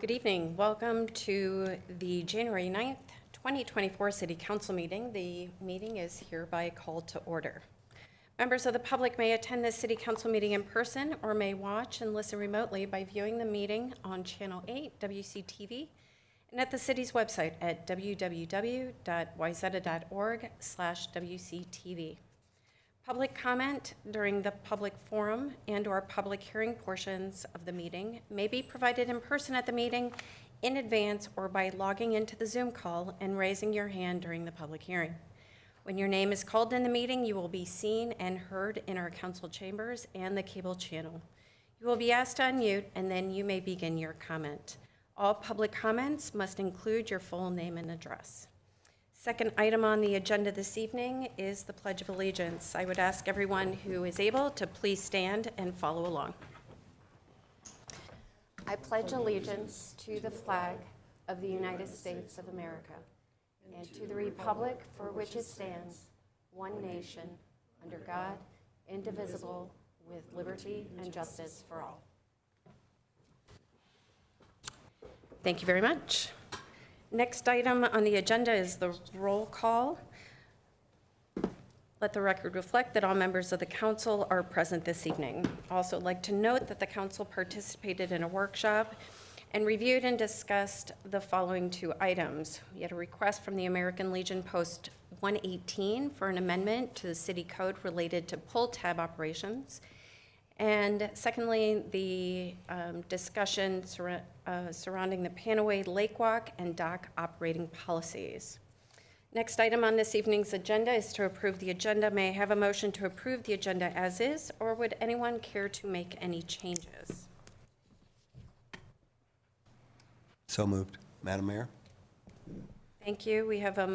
Good evening. Welcome to the January 9th, 2024 City Council meeting. The meeting is hereby called to order. Members of the public may attend this City Council meeting in person or may watch and listen remotely by viewing the meeting on Channel 8 WCTV and at the city's website at www.wayzata.org/WCTV. Public comment during the public forum and/or public hearing portions of the meeting may be provided in person at the meeting in advance or by logging into the Zoom call and raising your hand during the public hearing. When your name is called in the meeting, you will be seen and heard in our council chambers and the cable channel. You will be asked to unmute, and then you may begin your comment. All public comments must include your full name and address. Second item on the agenda this evening is the Pledge of Allegiance. I would ask everyone who is able to please stand and follow along. I pledge allegiance to the flag of the United States of America and to the republic for which it stands, one nation, under God, indivisible, with liberty and justice for all. Thank you very much. Next item on the agenda is the roll call. Let the record reflect that all members of the council are present this evening. Also like to note that the council participated in a workshop and reviewed and discussed the following two items. We had a request from the American Legion Post 118 for an amendment to the city code related to pull tab operations. And secondly, the discussion surrounding the Panaway Lake Walk and dock operating policies. Next item on this evening's agenda is to approve the agenda. May I have a motion to approve the agenda as is, or would anyone care to make any changes? So moved. Madam Mayor? Thank you. We have a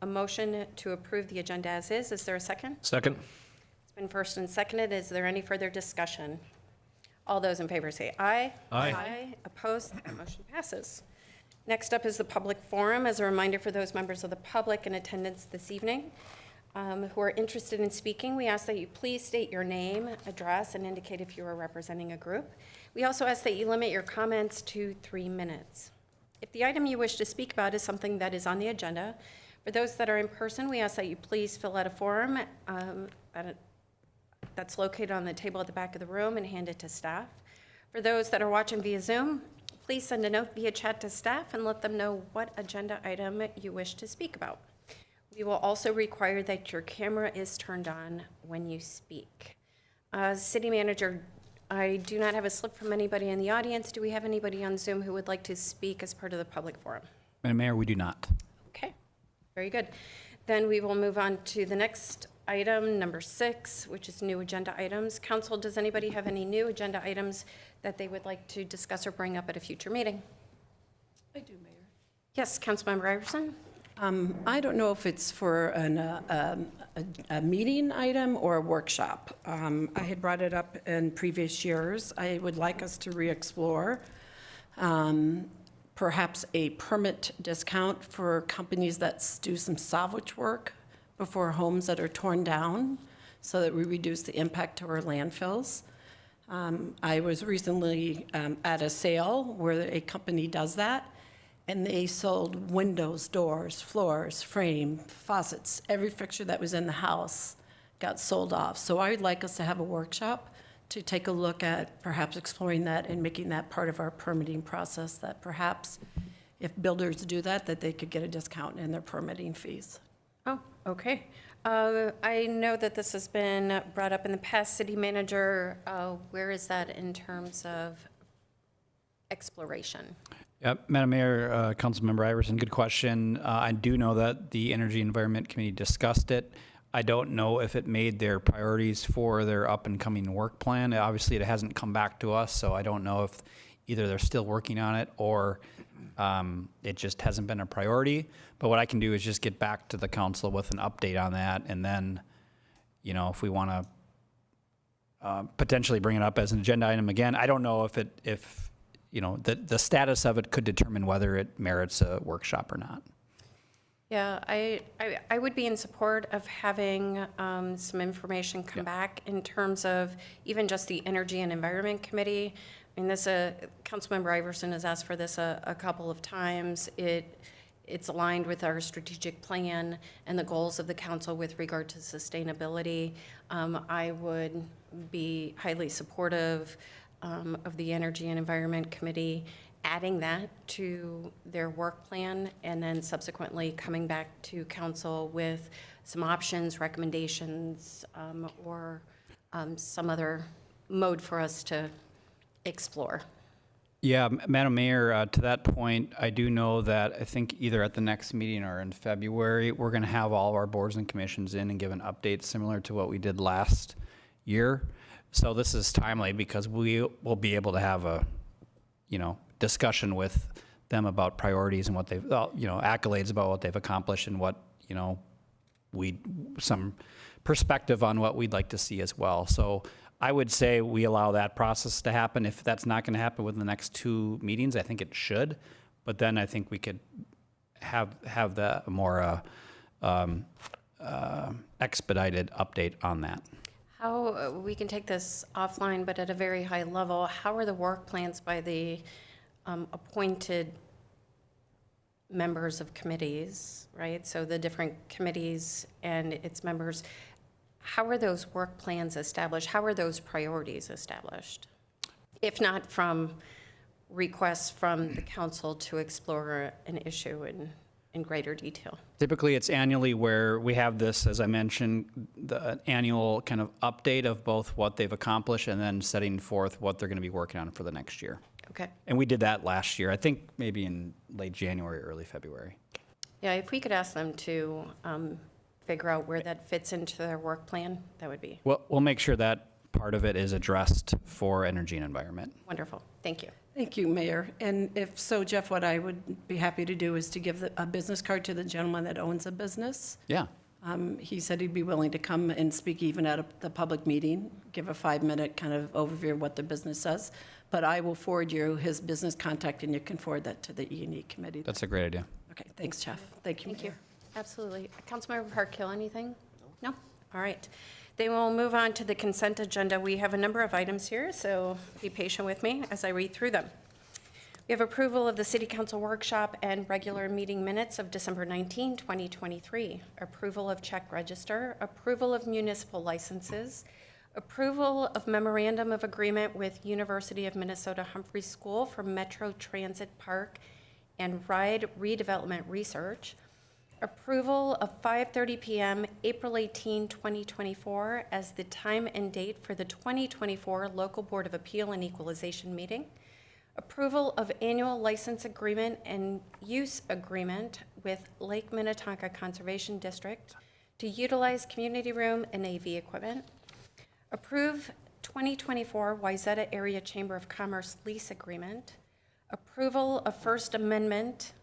motion to approve the agenda as is. Is there a second? Second. It's been first and seconded. Is there any further discussion? All those in favor say aye. Aye. Opposed? That motion passes. Next up is the public forum. As a reminder for those members of the public in attendance this evening who are interested in speaking, we ask that you please state your name, address, and indicate if you are representing a group. We also ask that you limit your comments to 3 minutes. If the item you wish to speak about is something that is on the agenda, for those that are in person, we ask that you please fill out a form that's located on the table at the back of the room and hand it to staff. For those that are watching via Zoom, please send a note via chat to staff and let them know what agenda item you wish to speak about. We will also require that your camera is turned on when you speak. City Manager, I do not have a slip from anybody in the audience. Do we have anybody on Zoom who would like to speak as part of the public forum? Madam Mayor, we do not. Okay, very good. Then we will move on to the next item, number 6, which is new agenda items. Council, does anybody have any new agenda items that they would like to discuss or bring up at a future meeting? I do, Mayor. Yes, Councilmember Iverson? I don't know if it's for a meeting item or a workshop. I had brought it up in previous years. I would like us to re-explore perhaps a permit discount for companies that do some salvage work before homes that are torn down so that we reduce the impact to our landfills. I was recently at a sale where a company does that, and they sold windows, doors, floors, frame, faucets, every fixture that was in the house got sold off. So I would like us to have a workshop to take a look at perhaps exploring that and making that part of our permitting process, that perhaps if builders do that, that they could get a discount in their permitting fees. Oh, okay. I know that this has been brought up in the past. City Manager, where is that in terms of exploration? Madam Mayor, Councilmember Iverson, good question. I do know that the Energy Environment Committee discussed it. I don't know if it made their priorities for their up and coming work plan. Obviously, it hasn't come back to us, so I don't know if either they're still working on it or it just hasn't been a priority. But what I can do is just get back to the council with an update on that, and then, you know, if we want to potentially bring it up as an agenda item again, I don't know if you know, the status of it could determine whether it merits a workshop or not. Yeah, I would be in support of having some information come back in terms of even just the Energy and Environment Committee. And this, Councilmember Iverson has asked for this a couple of times. It's aligned with our strategic plan and the goals of the council with regard to sustainability. I would be highly supportive of the Energy and Environment Committee adding that to their work plan and then subsequently coming back to council with some options, recommendations, or some other mode for us to explore. Yeah, Madam Mayor, to that point, I do know that I think either at the next meeting or in February, we're going to have all of our boards and commissions in and give an update similar to what we did last year. So this is timely because we will be able to have a, discussion with them about priorities and what they've, accolades about what they've accomplished and what, some perspective on what we'd like to see as well. So I would say we allow that process to happen. If that's not going to happen within the next 2 meetings, I think it should. But then I think we could have the more expedited update on that. How, we can take this offline, but at a very high level, how are the work plans by the appointed members of committees, right? So the different committees and its members, how are those work plans established? How are those priorities established? If not from requests from the council to explore an issue in greater detail. Typically, it's annually where we have this, as I mentioned, the annual kind of update of both what they've accomplished and then setting forth what they're going to be working on for the next year. Okay. And we did that last year, I think maybe in late January, early February. Yeah, if we could ask them to figure out where that fits into their work plan, that would be Well, we'll make sure that part of it is addressed for energy and environment. wonderful. Thank you. Thank you, Mayor. And if so, Jeff, what I would be happy to do is to give a business card to the gentleman that owns a business. Yeah. He said he'd be willing to come and speak even at the public meeting, give a 5-minute kind of overview of what the business does. But I will forward you his business contact, and you can forward that to the E&E committee. That's a great idea. Okay, thanks, Jeff. Thank you, Thank you. Mayor. Absolutely. Councilmember Parkhill, anything? No? All right. Then we'll move on to the consent agenda. We have a number of items here, so be patient with me as I read through them. We have approval of the City Council workshop and regular meeting minutes of December 19, 2023. Approval of check register, approval of municipal licenses, approval of memorandum of agreement with University of Minnesota Humphrey School for Metro Transit Park and Ride Redevelopment Research, approval of 5:30 p.m. April 18, 2024 as the time and date for the 2024 Local Board of Appeal and Equalization meeting, approval of annual license agreement and use agreement with Lake Minnetonka Conservation District to utilize community room and AV equipment, approve 2024 Wayzata Area Chamber of Commerce lease agreement, approval of First Amendment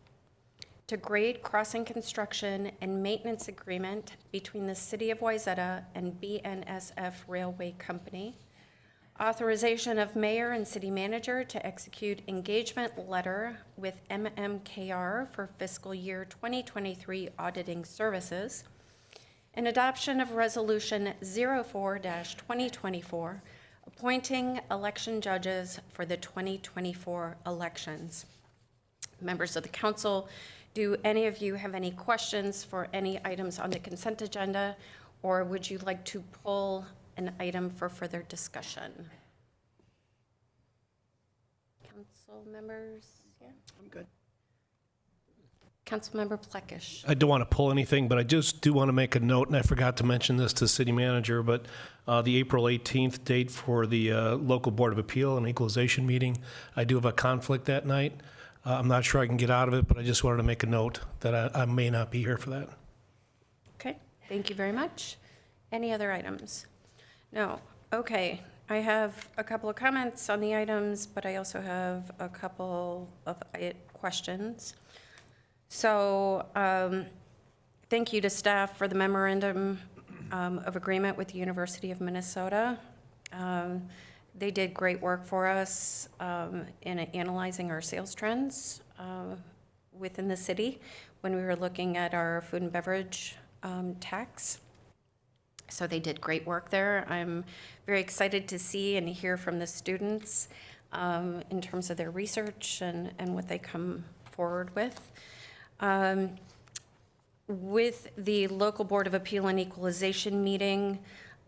to grade crossing construction and maintenance agreement between the City of Wayzata and BNSF Railway Company, authorization of mayor and city manager to execute engagement letter with MMKR for fiscal year 2023 auditing services, and adoption of resolution 04-2024, appointing election judges for the 2024 elections. Members of the council, do any of you have any questions for any items on the consent agenda, or would you like to pull an item for further discussion? Council members? Yeah. I'm good. Councilmember Plekish. I don't want to pull anything, but I just do want to make a note, and I forgot to mention this to the city manager, but the April 18th date for the local Board of Appeal and Equalization meeting, I do have a conflict that night. I'm not sure I can get out of it, but I just wanted to make a note that I may not be here for that. Okay, thank you very much. Any other items? No. Okay, I have a couple of comments on the items, but I also have a couple of questions. So thank you to staff for the memorandum of agreement with the University of Minnesota. They did great work for us in analyzing our sales trends within the city when we were looking at our food and beverage tax. So they did great work there. I'm very excited to see and hear from the students in terms of their research and what they come forward with. With the local Board of Appeal and Equalization meeting,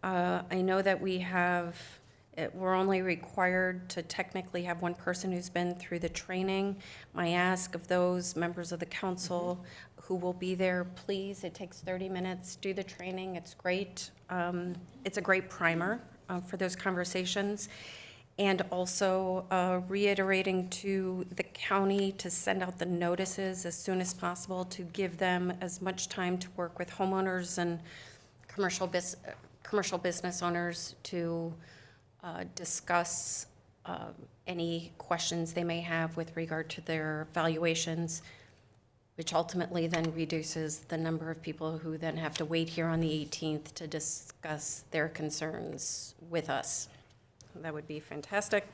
I know that we're only required to technically have one person who's been through the training. My ask of those members of the council who will be there, please, it takes 30 minutes, do the training, it's great. It's a great primer for those conversations. And also reiterating to the county to send out the notices as soon as possible to give them as much time to work with homeowners and commercial business owners to discuss any questions they may have with regard to their valuations, which ultimately then reduces the number of people who then have to wait here on the 18th to discuss their concerns with us. That would be fantastic.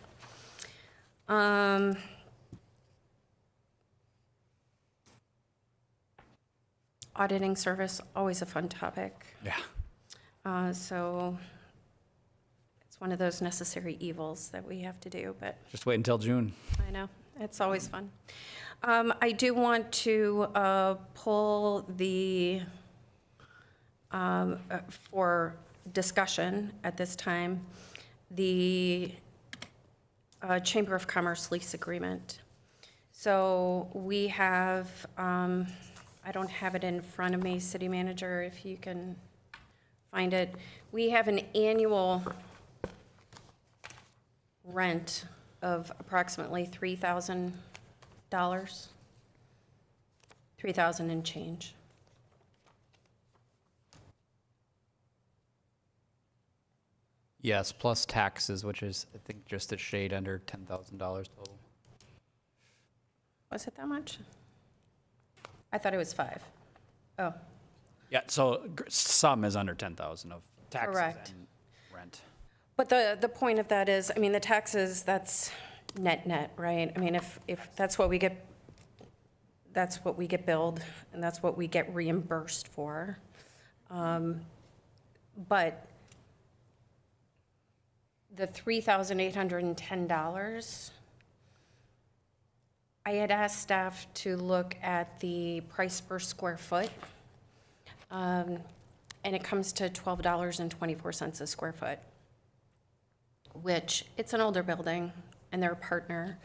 Auditing service, always a fun topic. Yeah. So it's one of those necessary evils that we have to do, but Just wait until June. I know, it's always fun. I do want to pull the, for discussion at this time, the Chamber of Commerce lease agreement. So we have, I don't have it in front of me, City Manager, if you can find it. We have an annual rent of approximately $3,000, 3,000 and change. Yes, plus taxes, which is, I think, just a shade under $10,000 total. Was it that much? I thought it was 5. Oh, Yeah, so sum is under 10,000 of taxes Correct. and rent. but the point of that is, I mean, the taxes, that's net, right? I mean, if that's what we get billed, and that's what we get reimbursed for. But the $3,810, I had asked staff to look at the price per square foot, and it comes to $12.24 a square foot, which, it's an older building, and they're a partner,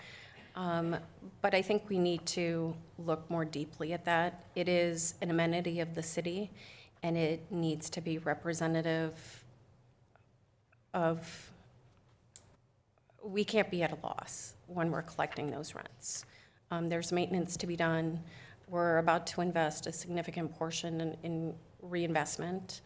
but I think we need to look more deeply at that. It is an amenity of the city, and it needs to be representative of, we can't be at a loss when we're collecting those rents. There's maintenance to be done. We're about to invest a significant portion in reinvestment.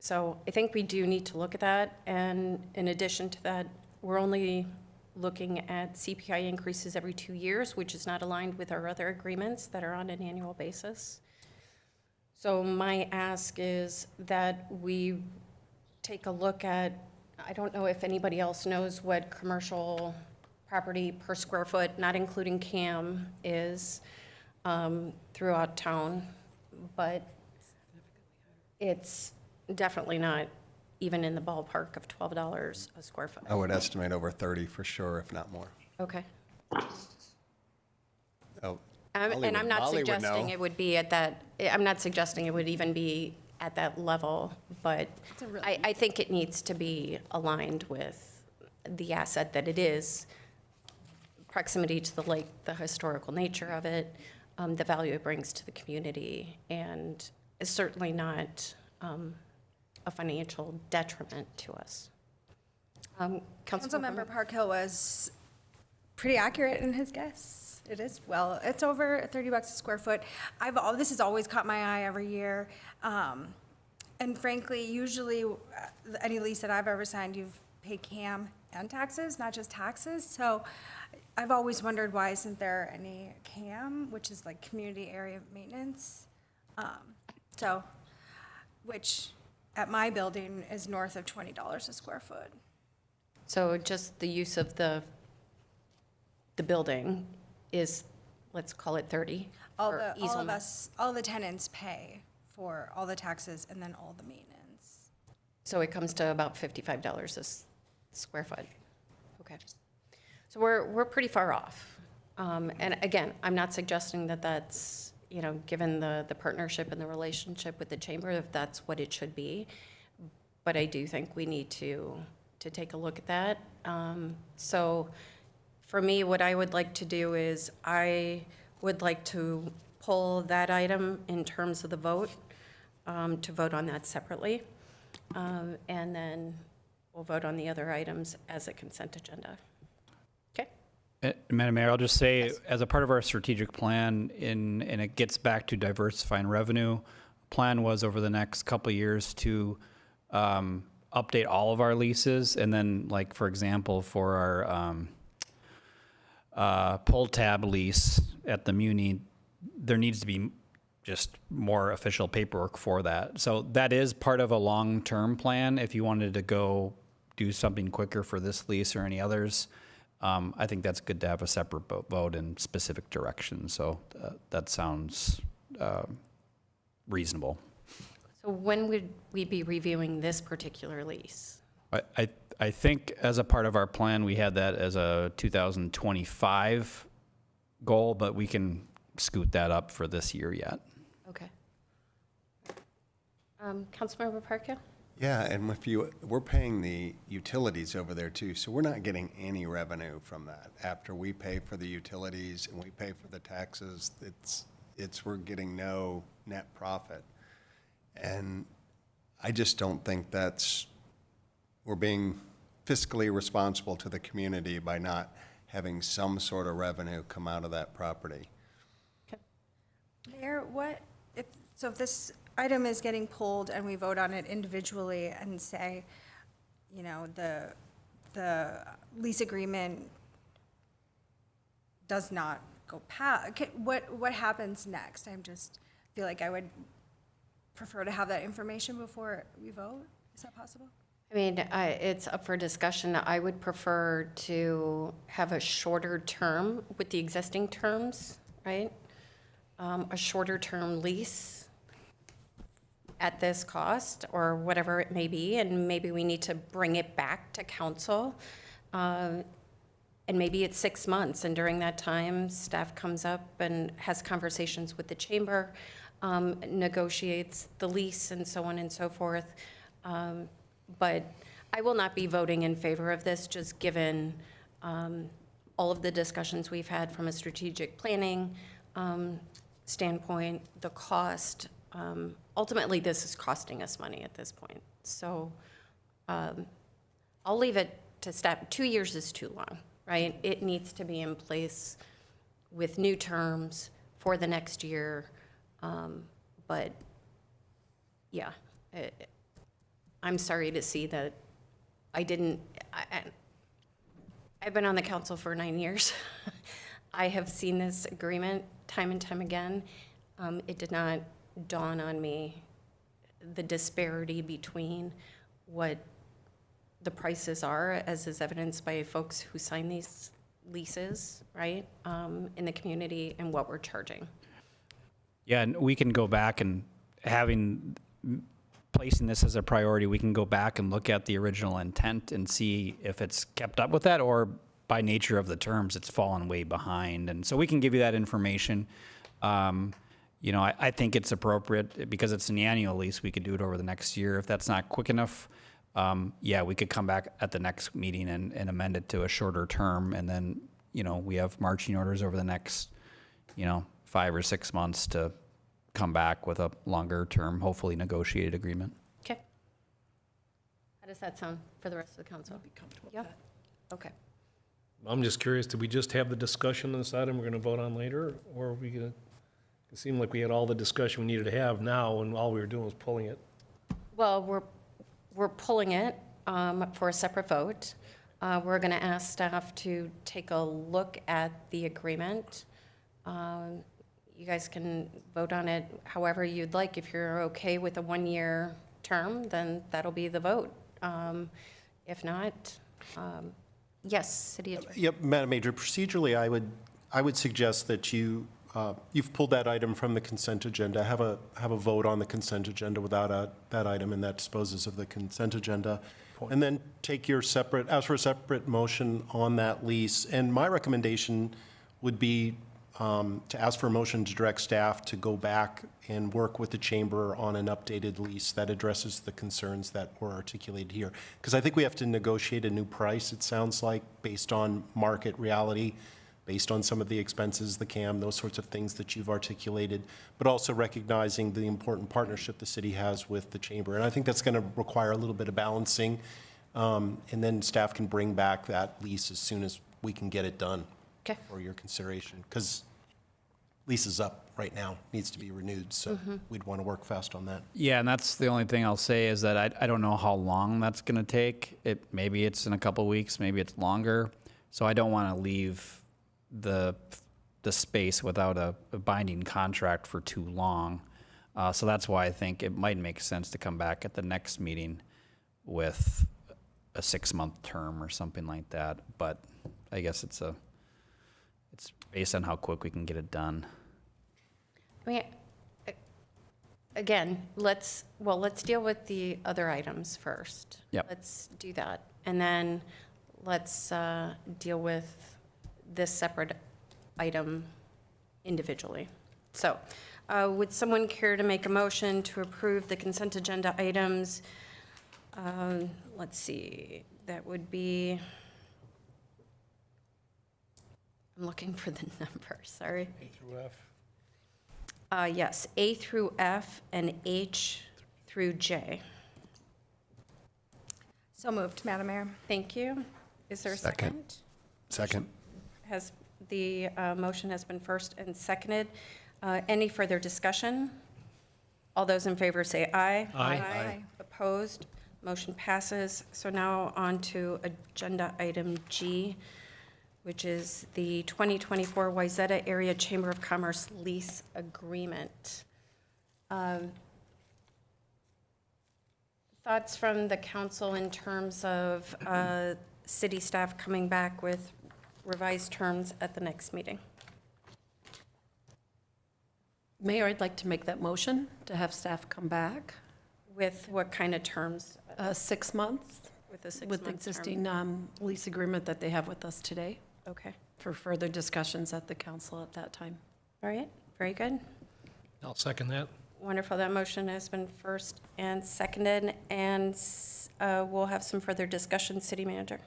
So I think we do need to look at that. And in addition to that, we're only looking at CPI increases every 2 years, which is not aligned with our other agreements that are on an annual basis. So my ask is that we take a look at, I don't know if anybody else knows what commercial property per square foot, not including CAM, is throughout town, but it's definitely not even in the ballpark of $12 a square foot. I would estimate over 30 for sure, if not more. Okay. Oh, And I'm not Molly would suggesting know. it would be at that, I'm not suggesting it would even be at that level, but I think it needs to be aligned with the asset that it is, proximity to the lake, the historical nature of it, the value it brings to the community, and is certainly not a financial detriment to us. Councilmember Parkhill was pretty accurate in his guess. It is, well, it's over $30 a square foot. This has always caught my eye every year. And frankly, usually, any lease that I've ever signed, you've paid CAM and taxes, not just taxes. So I've always wondered, why isn't there any CAM, which is like community area maintenance? Which at my building is north of $20 a square foot. So just the use of the building is, let's call it 30? All for of easement. us, all the tenants pay for all the taxes and then all the maintenance. So it comes to about $55 a square foot. Okay. So we're pretty far off. And again, I'm not suggesting that that's, given the partnership and the relationship with the chamber, if that's what it should be. But I do think we need to take a look at that. So for me, what I would like to do is I would like to pull that item in terms of the vote, to vote on that separately. And then we'll vote on the other items as a consent agenda. Okay? Madam Mayor, I'll just say, as a part of our strategic plan, and it gets back to diversifying revenue, plan was over the next couple of years to update all of our leases, and then, like, for example, for our pull tab lease at the Muni, there needs to be just more official paperwork for that. So that is part of a long-term plan. If you wanted to go do something quicker for this lease or any others, I think that's good to have a separate vote in specific directions. So that sounds reasonable. So when would we be reviewing this particular lease? I think as a part of our plan, we had that as a 2025 goal, but we can scoot that up for this year yet. Okay. Councilmember Parka? Yeah, and we're paying the utilities over there too, so we're not getting any revenue from that. After we pay for the utilities and we pay for the taxes, we're getting no net profit. And I just don't think we're being fiscally responsible to the community by not having some sort of revenue come out of that property. Mayor, if this item is getting pulled and we vote on it individually and say, the lease agreement does not go past, what happens next? Feel like I would prefer to have that information before we vote. Is that possible? I mean, it's up for discussion. I would prefer to have a shorter term with the existing terms, right? A shorter term lease at this cost or whatever it may be, and maybe we need to bring it back to council. And maybe it's 6 months, and during that time, staff comes up and has conversations with the chamber, negotiates the lease and so on and so forth. But I will not be voting in favor of this, just given all of the discussions we've had from a strategic planning standpoint, the cost. Ultimately, this is costing us money at this point. So I'll leave it to staff. 2 years is too long, right? It needs to be in place with new terms for the next year. But yeah, I'm sorry to see that I've been on the council for 9 years. I have seen this agreement time and time again. It did not dawn on me the disparity between what the prices are, as is evidenced by folks who sign these leases, right, in the community, and what we're charging. Yeah, and we can go back and placing this as a priority, we can go back and look at the original intent and see if it's kept up with that, or by nature of the terms, it's fallen way behind. And so we can give you that information. I think it's appropriate because it's an annual lease. We could do it over the next year. If that's not quick enough, we could come back at the next meeting and amend it to a shorter term. And then, we have marching orders over the next, 5 or 6 months to come back with a longer term, hopefully negotiated agreement. Okay. How does that sound for the rest of the council? Be comfortable with Yeah. that. Okay. I'm just curious, did we just have the discussion on this item we're going to vote on later? Or are we going to, it seemed like we had all the discussion we needed to have now and all we were doing was pulling it. Well, we're pulling it for a separate vote. We're going to ask staff to take a look at the agreement. You guys can vote on it however you'd like. If you're okay with a 1-year term, then that'll be the vote. If not, yes, City Attorney. Yep, Madam Major, procedurally, I would suggest that you you've pulled that item from the consent agenda. Have a vote on the consent agenda without that item, and that disposes of the consent agenda. And then ask for a separate motion on that lease. And my recommendation would be to ask for a motion to direct staff to go back and work with the chamber on an updated lease that addresses the concerns that were articulated here. Because I think we have to negotiate a new price, it sounds like, based on market reality, based on some of the expenses, the CAM, those sorts of things that you've articulated, but also recognizing the important partnership the city has with the chamber. And I think that's going to require a little bit of balancing. And then staff can bring back that lease as soon as we can get it done. Okay. For your consideration. Because lease is up right now, needs to be renewed, so we'd want to work fast on that. Yeah, and that's the only thing I'll say is that I don't know how long that's going to take. Maybe it's in a couple weeks, maybe it's longer. So I don't want to leave the space without a binding contract for too long. So that's why I think it might make sense to come back at the next meeting with a 6-month term or something like that. But I guess it's based on how quick we can get it done. I mean, again, let's deal with the other items first. Yep. Let's do that. And then let's deal with this separate item individually. So, would someone care to make a motion to approve the consent agenda items? Let's see, that would be, I'm looking for the number, sorry. A through F. Yes, A through F and H through J. So moved, Madam Mayor. Thank you. Is there a second? Second. The motion has been first and seconded. Any further discussion? All those in favor say aye. Aye. Opposed? Motion passes. So now on to agenda item G, which is the 2024 Wayzata Area Chamber of Commerce lease agreement. Thoughts from the council in terms of city staff coming back with revised terms at the next meeting? Mayor, I'd like to make that motion to have staff come back. With what kind of terms? 6 months With a 6-month with the term? existing lease agreement that they have with us today Okay, for further discussions at the council at that time. all right, very good. I'll second that. Wonderful, that motion has been first and seconded, and we'll have some further discussion, city manager.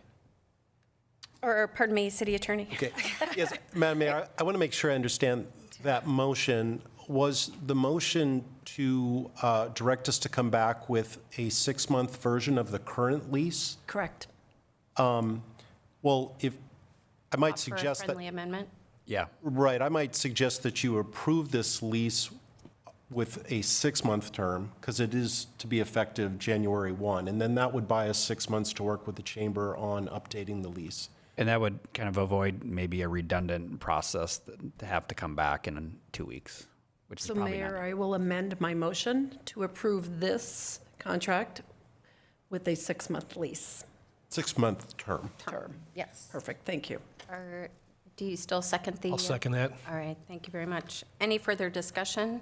Or, pardon me, city attorney. Okay, yes, Madam Mayor, I want to make sure I understand that motion. Was the motion to direct us to come back with a 6-month version of the current lease? Correct. Well, if, I might For a suggest that, friendly amendment? Yeah. right, I might suggest that you approve this lease with a 6-month term, because it is to be effective January 1, and then that would buy us 6 months to work with the chamber on updating the lease. And that would kind of avoid maybe a redundant process to have to come back in 2 weeks, which is So probably Mayor, not. I will amend my motion to approve this contract with a 6-month lease 6-month term. term. Yes. Perfect, thank you. Do you still second the? I'll second that. All right, thank you very much. Any further discussion?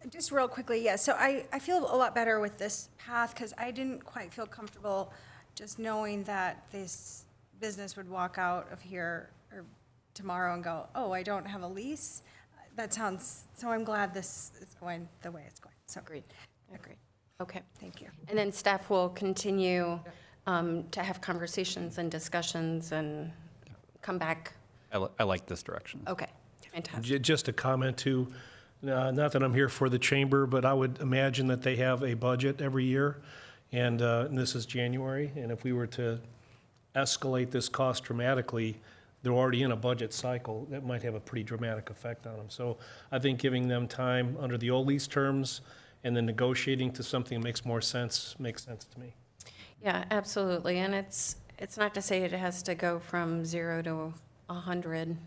Just real quickly, yeah, so I feel a lot better with this path because I didn't quite feel comfortable just knowing that this business would walk out of here or tomorrow and go, oh, I don't have a lease. That sounds, so I'm glad this is going the way it's going. So Agreed. Okay. thank you. And then staff will continue to have conversations and discussions and come back. I like this direction. Okay, fantastic. Just a comment too, not that I'm here for the chamber, but I would imagine that they have a budget every year, and this is January, and if we were to escalate this cost dramatically, they're already in a budget cycle, that might have a pretty dramatic effect on them. So I think giving them time under the old lease terms and then negotiating to something that makes more sense, makes sense to me. Yeah, absolutely. And it's not to say it has to go from 0 to 100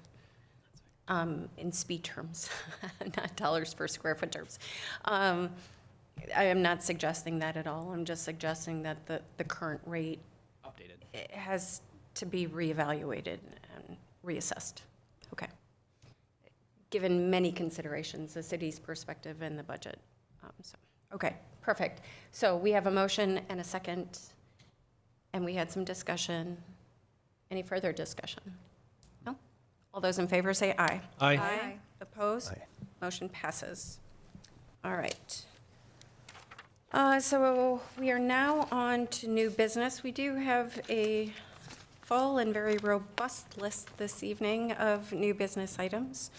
in speed terms, not dollars per square foot terms. I am not suggesting that at all. I'm just suggesting that the current rate Updated. it has to be reevaluated and reassessed. Okay. given many considerations, the city's perspective and the budget. Okay, perfect. So we have a motion and a second, and we had some discussion. Any further discussion? No? All those in favor say aye. Aye. Aye. Opposed? Aye. Motion passes. All right. So we are now on to new business. We do have a full and very robust list this evening of new business items.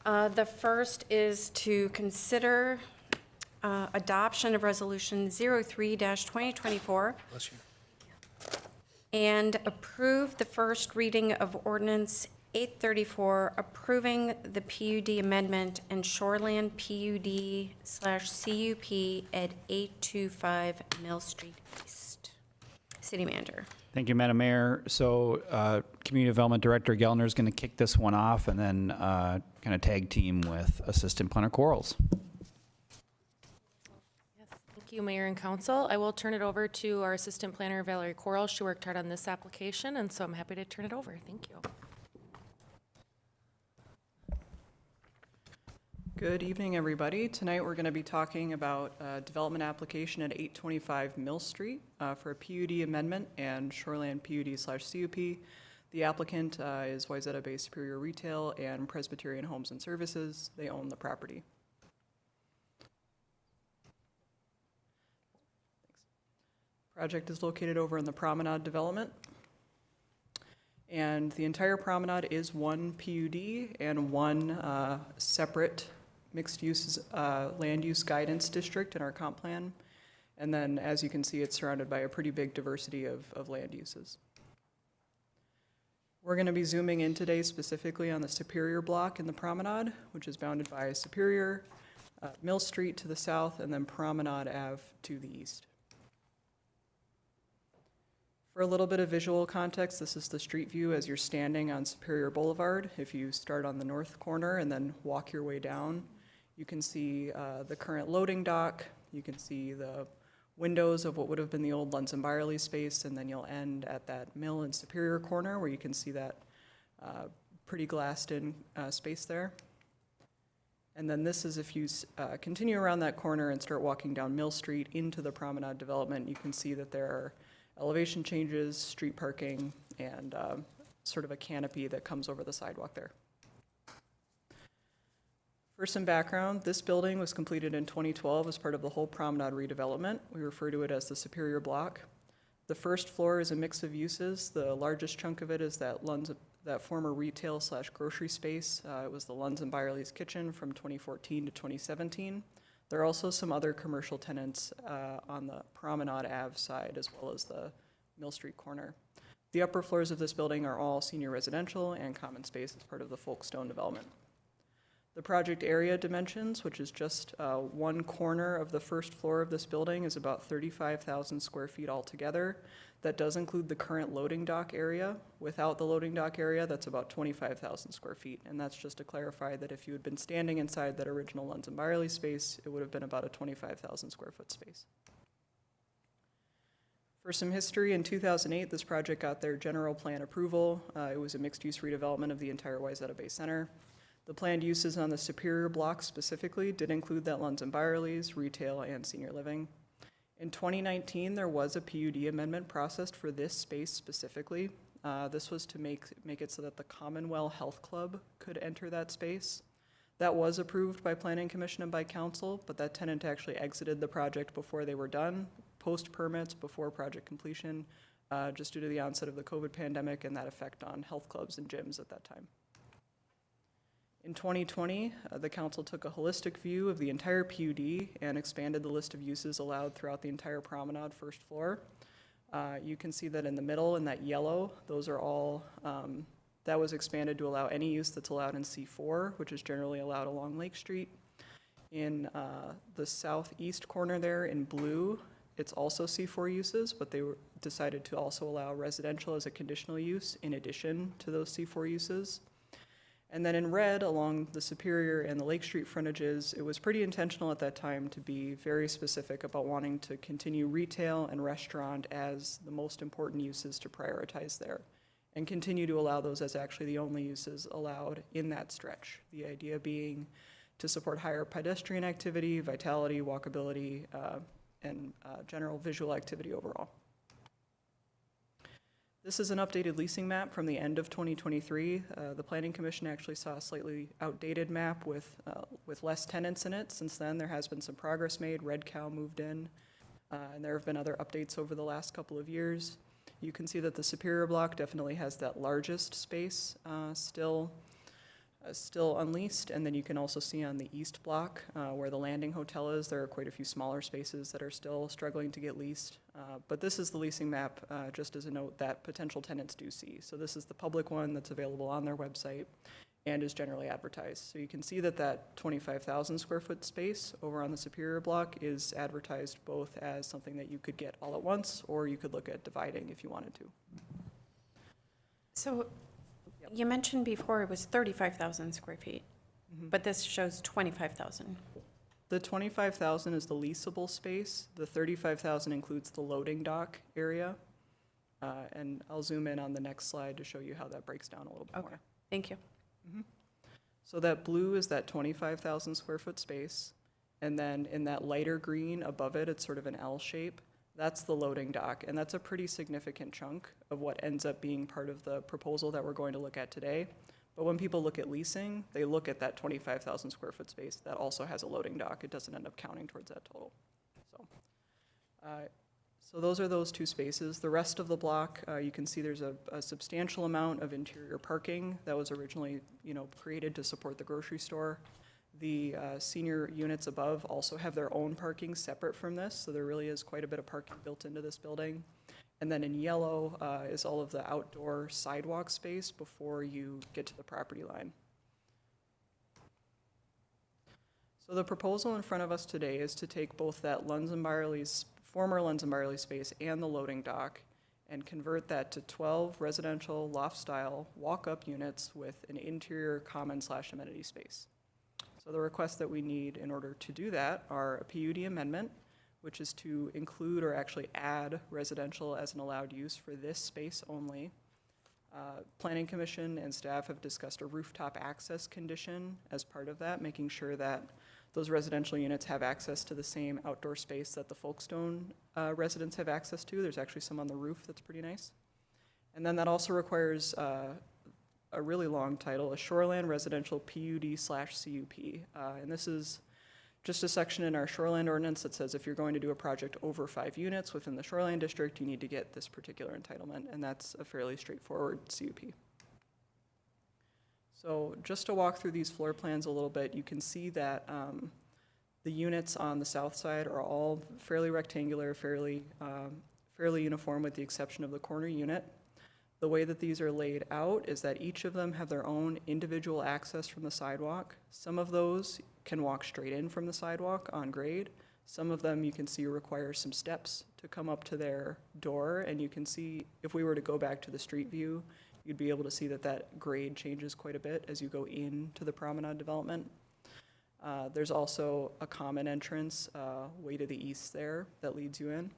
The first is to consider adoption of Resolution 03-2024 Bless you. and approve the first reading of Ordinance 834, approving the PUD amendment and Shoreland PUD/CUP at 825 Mill Street East. City Manager. Thank you, Madam Mayor. So Community Development Director Gellner is going to kick this one off and then kind of tag team with Assistant Planner Quarles. Yes, thank you, Mayor and Council. I will turn it over to our Assistant Planner, Valerie Coral. She worked hard on this application, and so I'm happy to turn it over. Thank you. Good evening, everybody. Tonight, we're going to be talking about a development application at 825 Mill Street for a PUD amendment and Shoreland PUD/CUP. The applicant is Wayzata Bay Superior Retail and Presbyterian Homes and Services. They own the property. Project is located over in the Promenade development. And the entire promenade is one PUD and one separate mixed-use land use guidance district in our comp plan. And then, as you can see, it's surrounded by a pretty big diversity of land uses. We're going to be zooming in today specifically on the Superior block in the promenade, which is bounded by Superior, Mill Street to the south, and then Promenade Ave to the east. For a little bit of visual context, this is the street view as you're standing on Superior Boulevard. If you start on the north corner and then walk your way down, you can see the current loading dock. You can see the windows of what would have been the old Lunds and Byerly space, and then you'll end at that Mill and Superior corner where you can see that pretty glassed-in space there. And then this is if you continue around that corner and start walking down Mill Street into the Promenade development, you can see that there are elevation changes, street parking, and sort of a canopy that comes over the sidewalk there. For some background, this building was completed in 2012 as part of the whole Promenade redevelopment. We refer to it as the Superior Block. The first floor is a mix of uses. The largest chunk of it is that former retail/grocery space. It was the Lunds and Byerly's Kitchen from 2014 to 2017. There are also some other commercial tenants on the Promenade Ave side, as well as the Mill Street corner. The upper floors of this building are all senior residential and common space as part of the Folkestone development. The project area dimensions, which is just one corner of the first floor of this building, is about 35,000 square feet altogether. That does include the current loading dock area. Without the loading dock area, that's about 25,000 square feet. And that's just to clarify that if you had been standing inside that original Lunds and Byerly space, it would have been about a 25,000 square foot space. For some history, in 2008, this project got their general plan approval. It was a mixed-use redevelopment of the entire Wayzata Bay Center. The planned uses on the Superior block specifically did include that Lunds and Byerly's, retail, and senior living. In 2019, there was a PUD amendment processed for this space specifically. This was to make it so that the Commonwealth Health Club could enter that space. That was approved by Planning Commission and by Council, but that tenant actually exited the project before they were done, post permits, before project completion, just due to the onset of the COVID pandemic and that effect on health clubs and gyms at that time. In 2020, the council took a holistic view of the entire PUD and expanded the list of uses allowed throughout the entire promenade first floor. You can see that in the middle, in that yellow, those are all, that was expanded to allow any use that's allowed in C4, which is generally allowed along Lake Street. In the southeast corner there in blue, it's also C4 uses, but they decided to also allow residential as a conditional use in addition to those C4 uses. And then in red, along the Superior and the Lake Street frontages, it was pretty intentional at that time to be very specific about wanting to continue retail and restaurant as the most important uses to prioritize there. and continue to allow those as actually the only uses allowed in that stretch. The idea being to support higher pedestrian activity, vitality, walkability, and general visual activity overall. This is an updated leasing map from the end of 2023. The Planning Commission actually saw a slightly outdated map with less tenants in it. Since then, there has been some progress made. Red Cow moved in, and there have been other updates over the last couple of years. You can see that the Superior Block definitely has that largest space still unleased, and then you can also see on the East Block where the Landing Hotel is, there are quite a few smaller spaces that are still struggling to get leased. But this is the leasing map, just as a note, that potential tenants do see. So this is the public one that's available on their website and is generally advertised. So you can see that that 25,000 square foot space over on the Superior Block is advertised both as something that you could get all at once, or you could look at dividing if you wanted to. So you mentioned before it was 35,000 square feet, but this shows 25,000. The 25,000 is the leasable space. The 35,000 includes the loading dock area. And I'll zoom in on the next slide to show you how that breaks down a little bit Okay, more. thank you. So that blue is that 25,000 square foot space. And then in that lighter green above it, it's sort of an L shape. That's the loading dock. And that's a pretty significant chunk of what ends up being part of the proposal that we're going to look at today. But when people look at leasing, they look at that 25,000 square foot space that also has a loading dock. It doesn't end up counting towards that total. So those are those two spaces. The rest of the block, you can see there's a substantial amount of interior parking that was originally, created to support the grocery store. The senior units above also have their own parking separate from this, so there really is quite a bit of parking built into this building. And then in yellow is all of the outdoor sidewalk space before you get to the property line. So the proposal in front of us today is to take both that former Lunds and Byerly space and the loading dock and convert that to 12 residential loft-style walk-up units with an interior common/amenity space. So the requests that we need in order to do that are a PUD amendment, which is to include or actually add residential as an allowed use for this space only. Planning Commission and staff have discussed a rooftop access condition as part of that, making sure that those residential units have access to the same outdoor space that the Folkestone residents have access to. There's actually some on the roof that's pretty nice. And then that also requires a really long title, a Shoreland Residential PUD/CUP. And this is just a section in our shoreland ordinance that says if you're going to do a project over 5 units within the shoreline district, you need to get this particular entitlement, and that's a fairly straightforward CUP. So just to walk through these floor plans a little bit, you can see that the units on the south side are all fairly rectangular, fairly uniform with the exception of the corner unit. The way that these are laid out is that each of them have their own individual access from the sidewalk. Some of those can walk straight in from the sidewalk on grade. Some of them you can see require some steps to come up to their door, and you can see, if we were to go back to the street view, you'd be able to see that that grade changes quite a bit as you go into the promenade development. There's also a common entrance way to the east there that leads you in.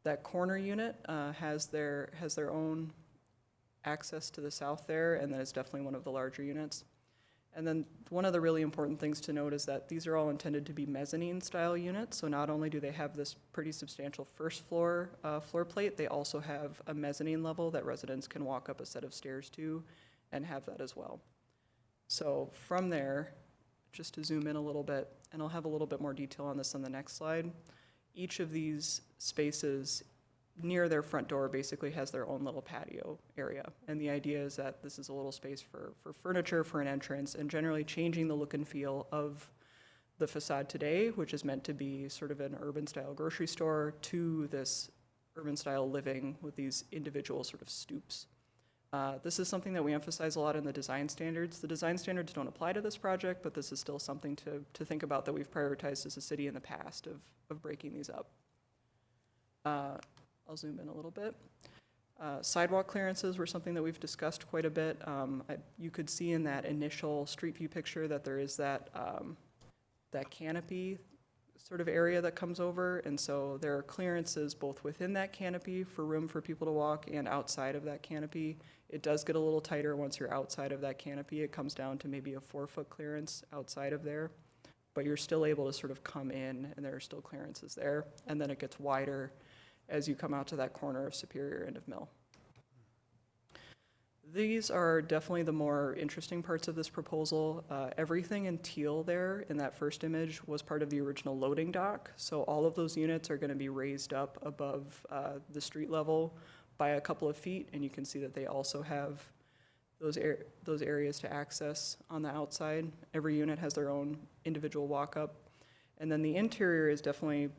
That corner unit has their own access to the south there, and then it's definitely one of the larger units. And then one of the really important things to note is that these are all intended to be mezzanine style units. So not only do they have this pretty substantial first floor floor plate, they also have a mezzanine level that residents can walk up a set of stairs to and have that as well. So from there, just to zoom in a little bit, and I'll have a little bit more detail on this on the next slide, each of these spaces near their front door basically has their own little patio area. And the idea is that this is a little space for furniture, for an entrance, and generally changing the look and feel of the facade today, which is meant to be sort of an urban style grocery store, to this urban style living with these individual sort of stoops. This is something that we emphasize a lot in the design standards. The design standards don't apply to this project, but this is still something to think about that we've prioritized as a city in the past of breaking these up. I'll zoom in a little bit. Sidewalk clearances were something that we've discussed quite a bit. You could see in that initial street view picture that there is that canopy sort of area that comes over, and so there are clearances both within that canopy for room for people to walk and outside of that canopy. It does get a little tighter once you're outside of that canopy. It comes down to maybe a 4-foot clearance outside of there, but you're still able to sort of come in, and there are still clearances there. And then it gets wider as you come out to that corner of Superior and of Mill. These are definitely the more interesting parts of this proposal. Everything in teal there in that first image was part of the original loading dock. So all of those units are going to be raised up above the street level by a couple of feet, and you can see that they also have those areas to access on the outside. Every unit has their own individual walk-up. And then the interior is definitely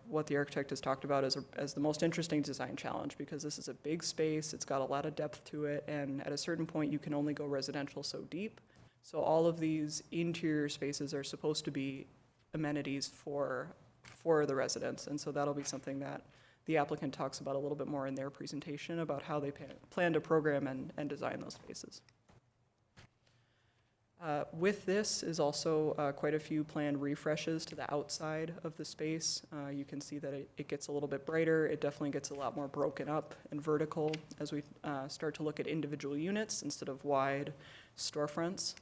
what the architect has talked about as the most interesting design challenge, because this is a big space, it's got a lot of depth to it, and at a certain point, you can only go residential so deep. So all of these interior spaces are supposed to be amenities for the residents, and so that'll be something that the applicant talks about a little bit more in their presentation about how they plan to program and design those spaces. With this is also quite a few planned refreshes to the outside of the space. You can see that it gets a little bit brighter. It definitely gets a lot more broken up and vertical as we start to look at individual units instead of wide storefronts.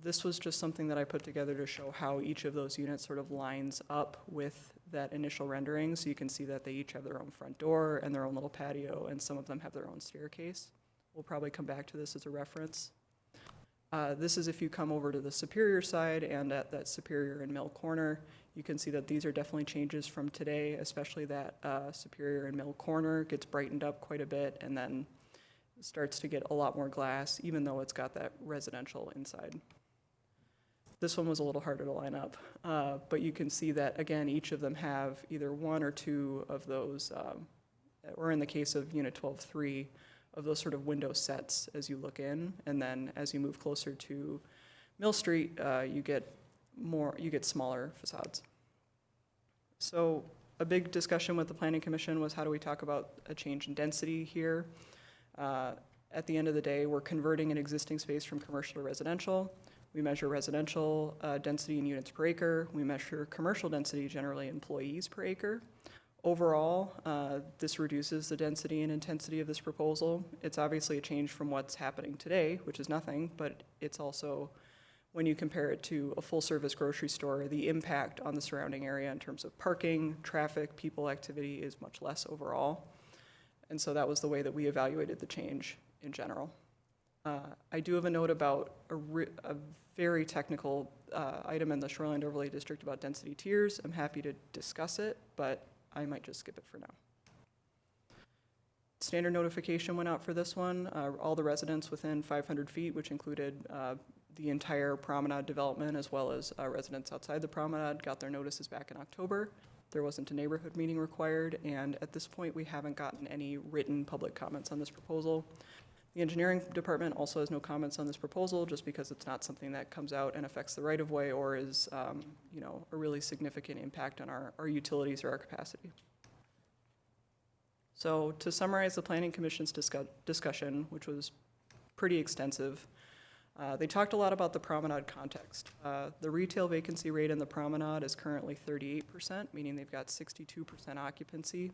This was just something that I put together to show how each of those units sort of lines up with that initial rendering. So you can see that they each have their own front door and their own little patio, and some of them have their own staircase. We'll probably come back to this as a reference. This is if you come over to the Superior side and at that Superior and Mill corner, you can see that these are definitely changes from today, especially that Superior and Mill corner gets brightened up quite a bit and then starts to get a lot more glass, even though it's got that residential inside. This one was a little harder to line up, but you can see that, again, each of them have either one or two of those, or in the case of Unit 12-3, of those sort of window sets as you look in, and then as you move closer to Mill Street, you get smaller facades. So a big discussion with the Planning Commission was how do we talk about a change in density here? At the end of the day, we're converting an existing space from commercial to residential. We measure residential density in units per acre. We measure commercial density, generally employees per acre. Overall, this reduces the density and intensity of this proposal. It's obviously a change from what's happening today, which is nothing, but it's also, when you compare it to a full-service grocery store, the impact on the surrounding area in terms of parking, traffic, people activity is much less overall. And so that was the way that we evaluated the change in general. I do have a note about a very technical item in the Shoreline Overlay District about density tiers. I'm happy to discuss it, but I might just skip it for now. Standard notification went out for this one. All the residents within 500 feet, which included the entire promenade development as well as residents outside the promenade, got their notices back in October. There wasn't a neighborhood meeting required, and at this point, we haven't gotten any written public comments on this proposal. The engineering department also has no comments on this proposal, just because it's not something that comes out and affects the right-of-way or is, a really significant impact on our utilities or our capacity. So to summarize the Planning Commission's discussion, which was pretty extensive, they talked a lot about the promenade context. The retail vacancy rate in the promenade is currently 38%, meaning they've got 62% occupancy.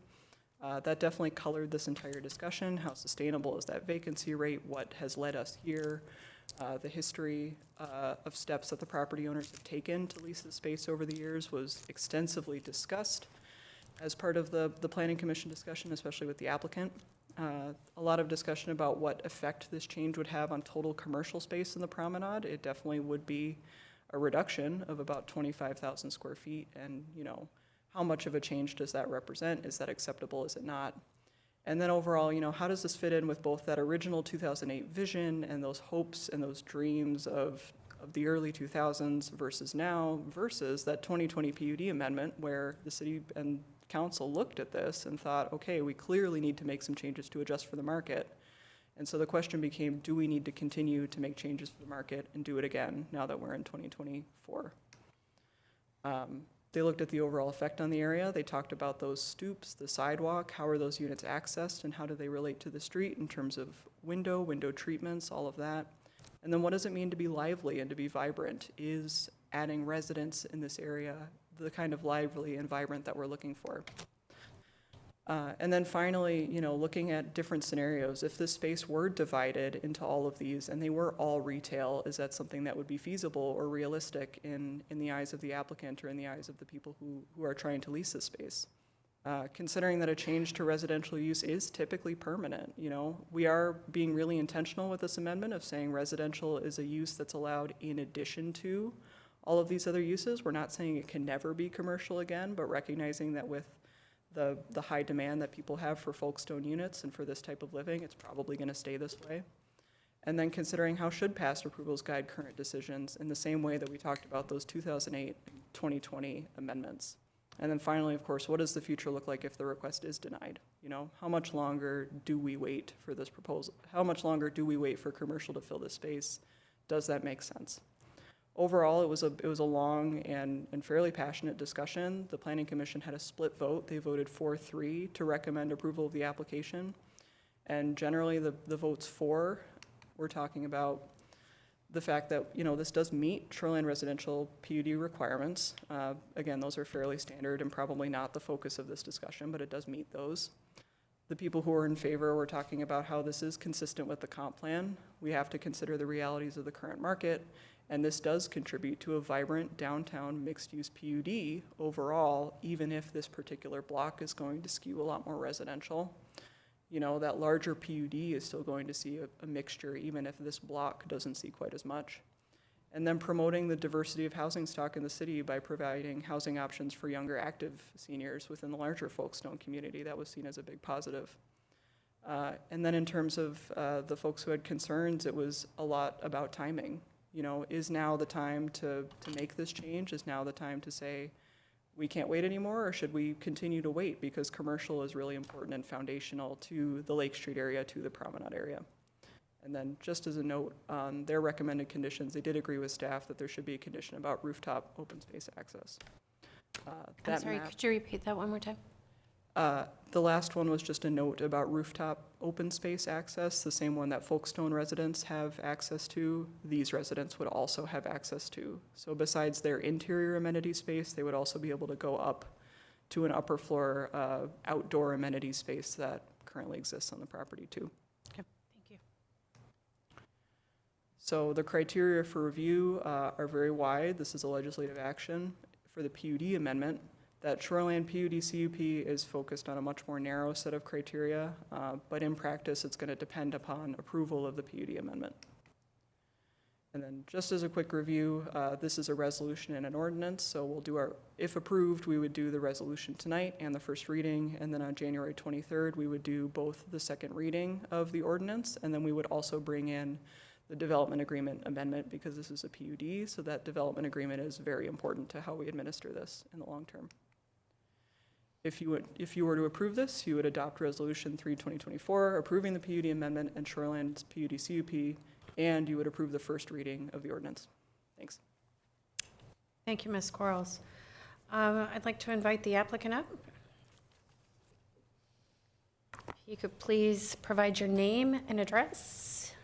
That definitely colored this entire discussion. How sustainable is that vacancy rate? What has led us here? The history of steps that the property owners have taken to lease the space over the years was extensively discussed as part of the Planning Commission discussion, especially with the applicant. A lot of discussion about what effect this change would have on total commercial space in the promenade. It definitely would be a reduction of about 25,000 square feet, and how much of a change does that represent? Is that acceptable? Is it not? And then overall, how does this fit in with both that original 2008 vision and those hopes and those dreams of the early 2000s versus now, versus that 2020 PUD amendment where the city and council looked at this and thought, okay, we clearly need to make some changes to adjust for the market. And so the question became, do we need to continue to make changes for the market and do it again now that we're in 2024? They looked at the overall effect on the area. They talked about those stoops, the sidewalk, how are those units accessed, and how do they relate to the street in terms of window treatments, all of that. And then what does it mean to be lively and to be vibrant? Is adding residents in this area the kind of lively and vibrant that we're looking for? And then finally, you know, looking at different scenarios, if this space were divided into all of these and they were all retail, is that something that would be feasible or realistic in the eyes of the applicant or in the eyes of the people who are trying to lease this space? Considering that a change to residential use is typically permanent, you know, we are being really intentional with this amendment of saying residential is a use that's allowed in addition to all of these other uses. We're not saying it can never be commercial again, but recognizing that with the high demand that people have for Folkestone units and for this type of living, it's probably going to stay this way. And then considering how should past approvals guide current decisions in the same way that we talked about those 2008, 2020 amendments. And then finally, of course, what does the future look like if the request is denied? You know, how much longer do we wait for this proposal? How much longer do we wait for commercial to fill this space? Does that make sense? Overall, it was a long and fairly passionate discussion. The Planning Commission had a split vote. They voted 4-3 to recommend approval of the application. And generally, the votes for, we're talking about the fact that, you know, this does meet shoreline residential PUD requirements. Again, those are fairly standard and probably not the focus of this discussion, but it does meet those. The people who are in favor were talking about how this is consistent with the comp plan. We have to consider the realities of the current market, and this does contribute to a vibrant downtown mixed-use PUD overall, even if this particular block is going to skew a lot more residential. You know, that larger PUD is still going to see a mixture, even if this block doesn't see quite as much. And then promoting the diversity of housing stock in the city by providing housing options for younger active seniors within the larger Folkestone community. That was seen as a big positive. And then in terms of the folks who had concerns, it was a lot about timing. You know, is now the time to make this change? Is now the time to say, we can't wait anymore, or should we continue to wait? Because commercial is really important and foundational to the Lake Street area, to the Promenade area. And then just as a note on their recommended conditions, they did agree with staff that there should be a condition about rooftop open space access. I'm That sorry, map- could you repeat that one more time? The last one was just a note about rooftop open space access, the same one that Folkestone residents have access to, these residents would also have access to. So besides their interior amenity space, they would also be able to go up to an upper floor outdoor amenity space that currently exists on the property too. Okay, thank you. So the criteria for review are very wide. This is a legislative action for the PUD amendment. That shoreline PUD CUP is focused on a much more narrow set of criteria, but in practice, it's going to depend upon approval of the PUD amendment. And then just as a quick review, this is a resolution and an ordinance, so we'll do if approved, we would do the resolution tonight and the first reading, and then on January 23rd, we would do both the second reading of the ordinance, and then we would also bring in the development agreement amendment because this is a PUD, so that development agreement is very important to how we administer this in the long term. If you were to approve this, you would adopt Resolution 3/2024, approving the PUD amendment and Shoreland's PUD CUP, and you would approve the first reading of the ordinance. Thanks. Thank you, Ms. Quarles. I'd like to invite the applicant up. If you could please provide your name and address.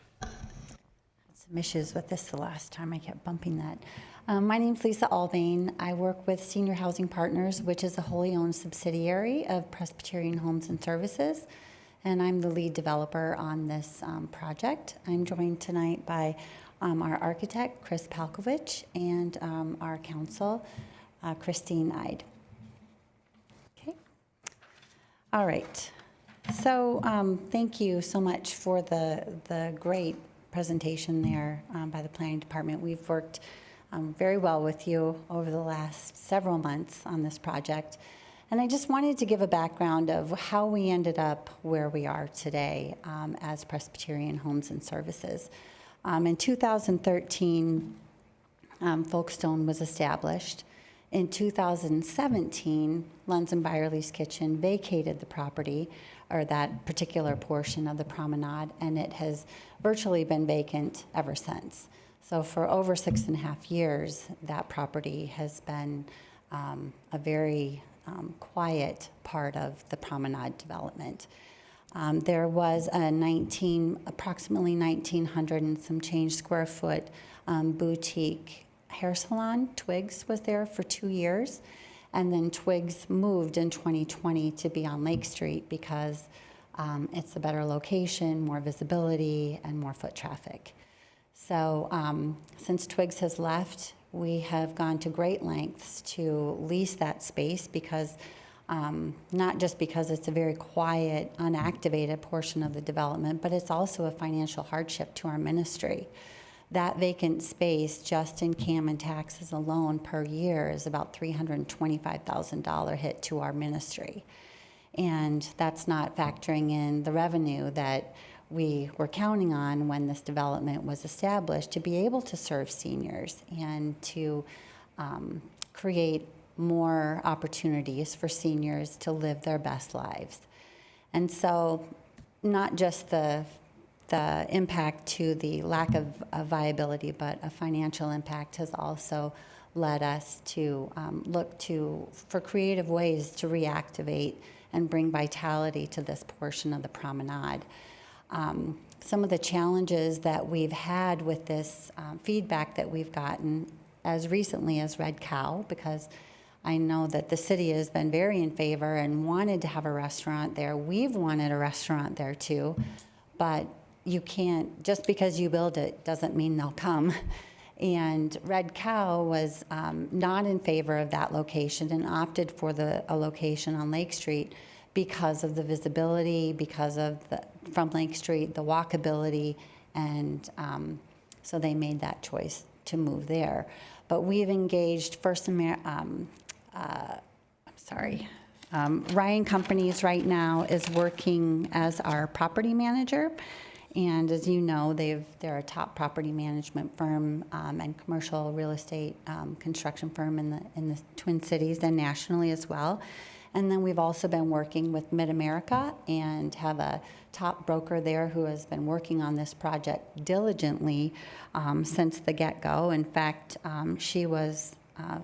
Some issues with this the last time. I kept bumping that. My name's Lisa Albane. I work with Senior Housing Partners, which is a wholly owned subsidiary of Presbyterian Homes and Services, and I'm the lead developer on this project. I'm joined tonight by our architect, Chris Palkovich, and our counsel, Christine Ide. Okay. All right. So thank you so much for the great presentation there by the planning department. We've worked very well with you over the last several months on this project. And I just wanted to give a background of how we ended up where we are today as Presbyterian Homes and Services. In 2013, Folkestone was established. In 2017, Lunds and Byerly's Kitchen vacated the property, or that particular portion of the promenade, and it has virtually been vacant ever since. So for over 6.5 years, that property has been a very quiet part of the promenade development. There was a approximately 1,900 and some change square foot boutique hair salon. Twigs was there for 2 years. And then Twigs moved in 2020 to be on Lake Street because it's a better location, more visibility, and more foot traffic. So since Twigs has left, we have gone to great lengths to lease that space because, not just because it's a very quiet, unactivated portion of the development, but it's also a financial hardship to our ministry. That vacant space, just in CAM and taxes alone per year, is about $325,000 hit to our ministry. And that's not factoring in the revenue that we were counting on when this development was established to be able to serve seniors and to create more opportunities for seniors to live their best lives. And so not just the impact to the lack of viability, but a financial impact has also led us to look for creative ways to reactivate and bring vitality to this portion of the promenade. Some of the challenges that we've had with this feedback that we've gotten as recently as Red Cow, because I know that the city has been very in favor and wanted to have a restaurant there. We've wanted a restaurant there too, but you can't, just because you build it doesn't mean they'll come. And Red Cow was not in favor of that location and opted for a location on Lake Street because of the visibility, because of from Lake Street, the walkability, and so they made that choice to move there. But we've engaged Ryan Companies right now is working as our property manager. And as you know, they're a top property management firm and commercial real estate construction firm in the Twin Cities and nationally as well. And then we've also been working with Mid-America and have a top broker there who has been working on this project diligently since the get-go. In fact, she was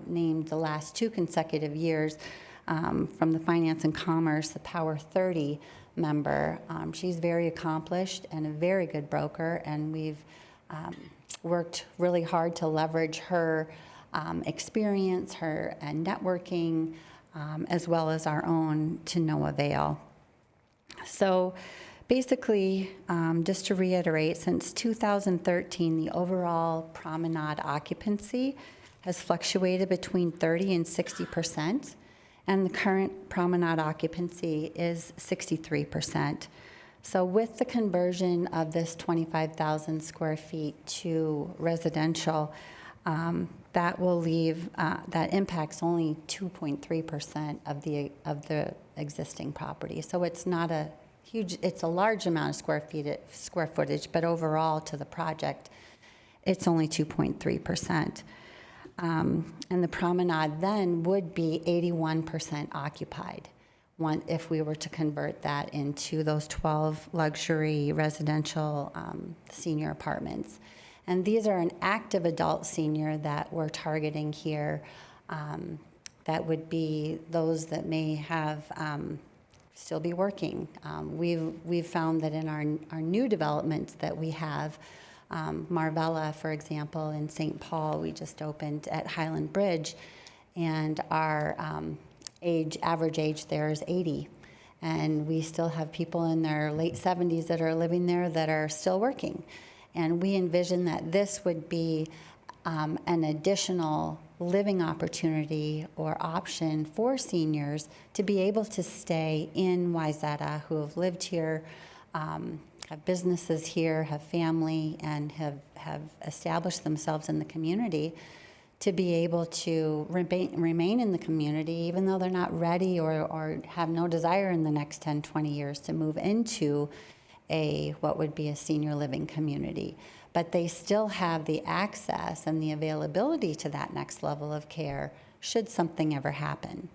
named the last 2 consecutive years from the Finance and Commerce, the Power 30 member. She's very accomplished and a very good broker, and we've worked really hard to leverage her experience, her and networking, as well as our own to no avail. So basically, just to reiterate, since 2013, the overall promenade occupancy has fluctuated between 30 and 60%. And the current promenade occupancy is 63%. So with the conversion of this 25,000 square feet to residential, that will leave, that impacts only 2.3% of the existing property. So it's not a huge, it's a large amount of square footage, but overall to the project, it's only 2.3%. And the promenade then would be 81% occupied if we were to convert that into those 12 luxury residential senior apartments. And these are an active adult senior that we're targeting here. That would be those that may have still be working. We've found that in our new developments that we have, Marvella, for example, in St. Paul, we just opened at Highland Bridge, and our average age there is 80. And we still have people in their late 70s that are living there that are still working. And we envision that this would be an additional living opportunity or option for seniors to be able to stay in Wayzata who have lived here, have businesses here, have family, and have established themselves in the community, to be able to remain in the community even though they're not ready or have no desire in the next 10, 20 years to move into what would be a senior living community. But they still have the access and the availability to that next level of care should something ever happen.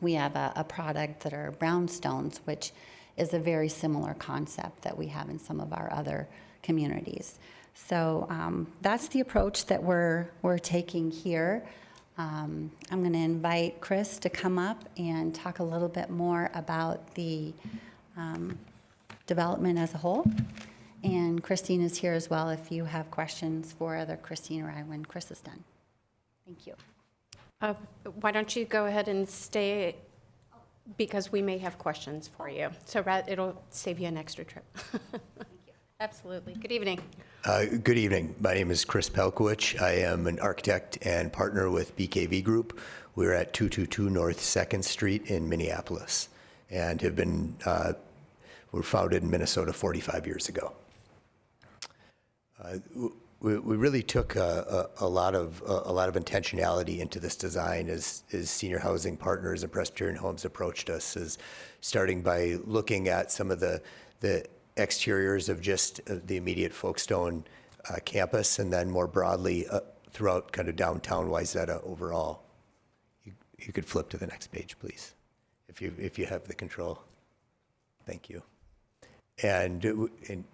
We have a product that are brownstones, which is a very similar concept that we have in some of our other communities. So that's the approach that we're taking here. I'm going to invite Chris to come up and talk a little bit more about the development as a whole. And Christine is here as well if you have questions for either Christine or I when Chris is done. Thank you. Why don't you go ahead and stay, because we may have questions for you. So it'll save you an extra trip. Absolutely. Good evening. Good evening. My name is Chris Pelkowicz. I am an architect and partner with BKV Group. We're at 222 North 2nd Street in Minneapolis and have been, were founded in Minnesota 45 years ago. We really took a lot of intentionality into this design as Senior Housing Partners and Presbyterian Homes approached us, as starting by looking at some of the exteriors of just the immediate Folkestone campus, and then more broadly throughout kind of downtown Wayzata overall. You could flip to the next page, please, if you have the control. Thank you. And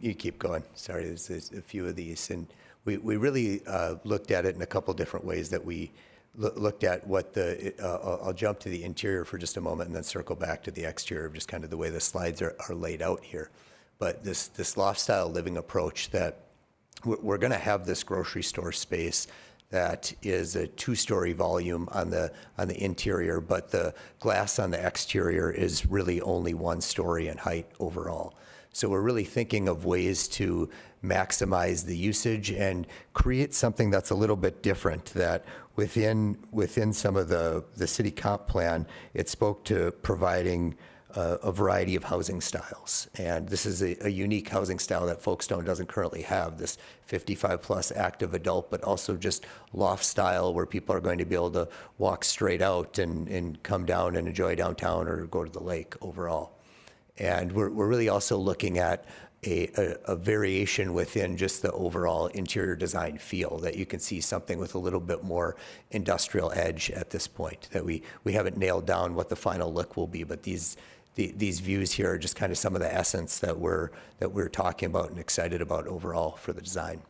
you keep going. Sorry, there's a few of these. And we really looked at it in a couple different ways that we looked at what I'll jump to the interior for just a moment and then circle back to the exterior, just kind of the way the slides are laid out here. But this loft-style living approach, that we're going to have this grocery store space that is a 2-story volume on the interior, but the glass on the exterior is really only 1 story in height overall. So we're really thinking of ways to maximize the usage and create something that's a little bit different, that within some of the city comp plan, it spoke to providing a variety of housing styles. And this is a unique housing style that Folkestone doesn't currently have, this 55-plus active adult, but also just loft style where people are going to be able to walk straight out and come down and enjoy downtown or go to the lake overall. And we're really also looking at a variation within just the overall interior design feel, that you can see something with a little bit more industrial edge at this point, that we haven't nailed down what the final look will be, but these views here are just kind of some of the essence that we're talking about and excited about overall for the design.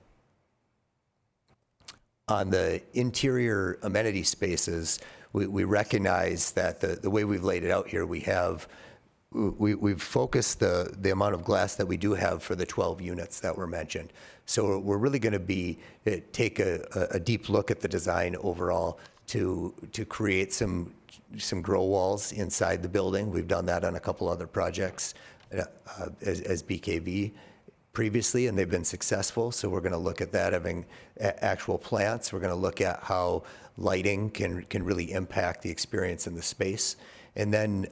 On the interior amenity spaces, we recognize that the way we've laid it out here, we've focused the amount of glass that we do have for the 12 units that were mentioned. So we're really going to take a deep look at the design overall to create some grow walls inside the building. We've done that on a couple other projects as BKV previously, and they've been successful. So we're going to look at that, having actual plants. We're going to look at how lighting can really impact the experience in the space. And then,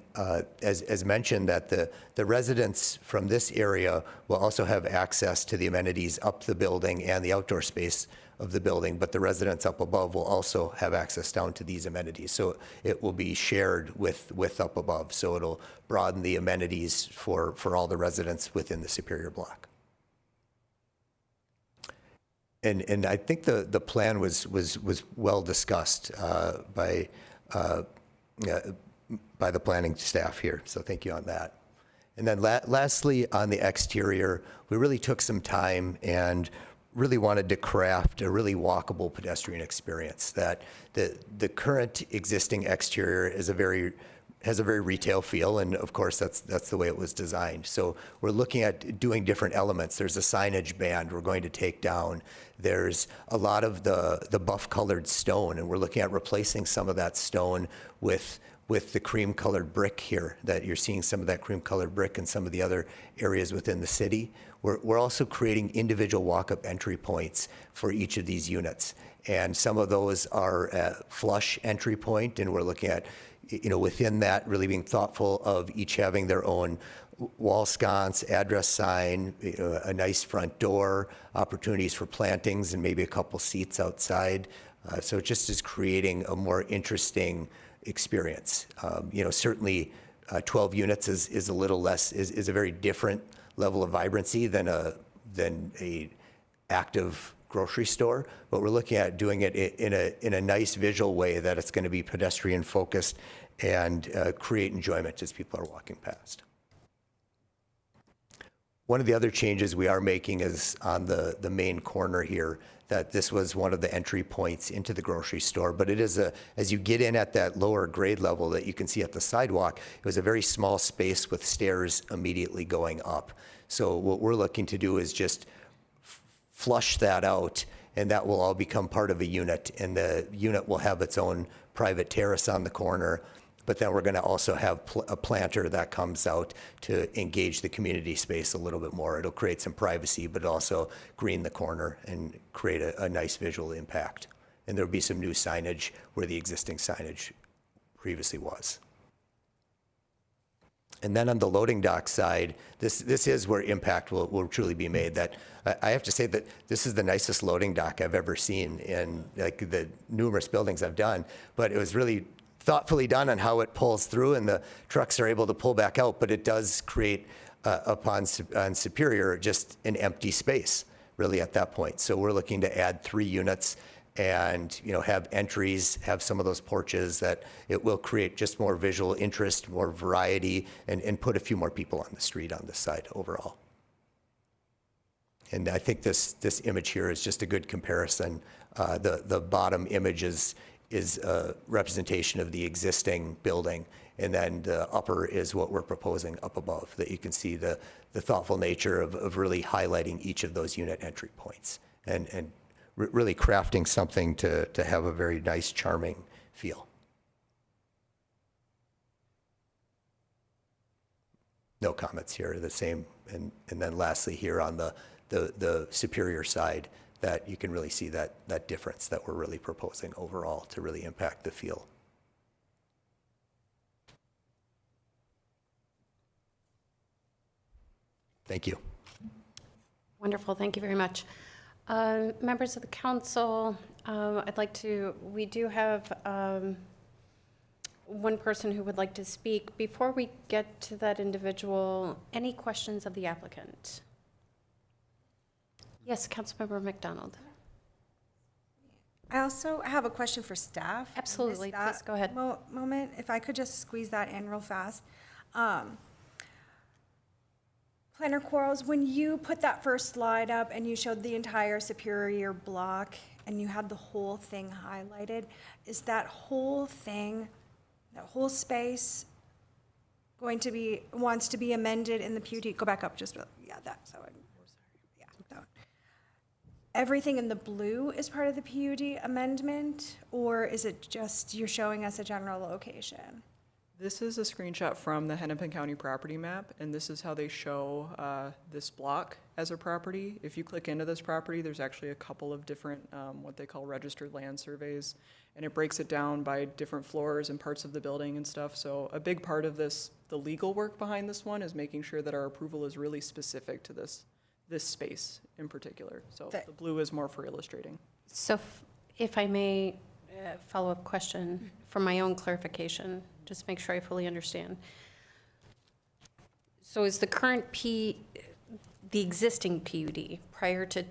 as mentioned, that the residents from this area will also have access to the amenities up the building and the outdoor space of the building, but the residents up above will also have access down to these amenities. So it will be shared with up above. So it'll broaden the amenities for all the residents within the Superior Block. And I think the plan was well discussed by the planning staff here, so thank you on that. And then lastly, on the exterior, we really took some time and really wanted to craft a really walkable pedestrian experience, that the current existing exterior has a very retail feel, and of course that's the way it was designed. So we're looking at doing different elements. There's a signage band we're going to take down. There's a lot of the buff colored stone, and we're looking at replacing some of that stone with the cream colored brick here, that you're seeing some of that cream colored brick in some of the other areas within the city. We're also creating individual walk-up entry points for each of these units. And some of those are a flush entry point, and we're looking at, within that, really being thoughtful of each having their own wall sconce, address sign, a nice front door, opportunities for plantings, and maybe a couple seats outside. So it just is creating a more interesting experience. Certainly 12 units is a little less, is a very different level of vibrancy than a active grocery store, but we're looking at doing it in a nice visual way, that it's going to be pedestrian focused and create enjoyment as people are walking past. One of the other changes we are making is on the main corner here, that this was one of the entry points into the grocery store, but it is as you get in at that lower grade level that you can see at the sidewalk, it was a very small space with stairs immediately going up. So what we're looking to do is just flush that out and that will all become part of a unit, and the unit will have its own private terrace on the corner. But then we're going to also have a planter that comes out to engage the community space a little bit more. It'll create some privacy, but also green the corner and create a nice visual impact. And there'll be some new signage where the existing signage previously was. And then on the loading dock side, this is where impact will truly be made. That I have to say that this is the nicest loading dock I've ever seen in like the numerous buildings I've done. But it was really thoughtfully done on how it pulls through, and the trucks are able to pull back out. But it does create on Superior just an empty space really at that point. So we're looking to add 3 units and have entries, have some of those porches that it will create just more visual interest, more variety, and put a few more people on the street on this side overall. And I think this image here is just a good comparison. The bottom image is a representation of the existing building, and then the upper is what we're proposing up above, that you can see the thoughtful nature of really highlighting each of those unit entry points and really crafting something to have a very nice, charming feel. No comments here, the same. And then lastly here on the Superior side, that you can really see that difference that we're really proposing overall to really impact the feel. Thank you. Wonderful, thank you very much. Members of the council, we do have one person who would like to speak. Before we get to that individual, any questions of the applicant? Yes, Councilmember McDonald. I also have a question for staff. I missed Absolutely, that please go ahead. Moment, if I could just squeeze that in real fast. Planner Quarles, when you put that first slide up and you showed the entire Superior block and you had the whole thing highlighted, is that whole thing, that whole space wants to be amended in the PUD? Go back up just, yeah, that, so, yeah, that one. Everything in the blue is part of the PUD amendment, or is it just you're showing us a general location? This is a screenshot from the Hennepin County property map, and this is how they show this block as a property. If you click into this property, there's actually a couple of different, what they call registered land surveys, and it breaks it down by different floors and parts of the building and stuff. So a big part of this, the legal work behind this one, is making sure that our approval is really specific to this space in particular. So the blue is more for illustrating. So if I may, follow-up question for my own clarification, just make sure I fully understand. So is the current the existing PUD prior to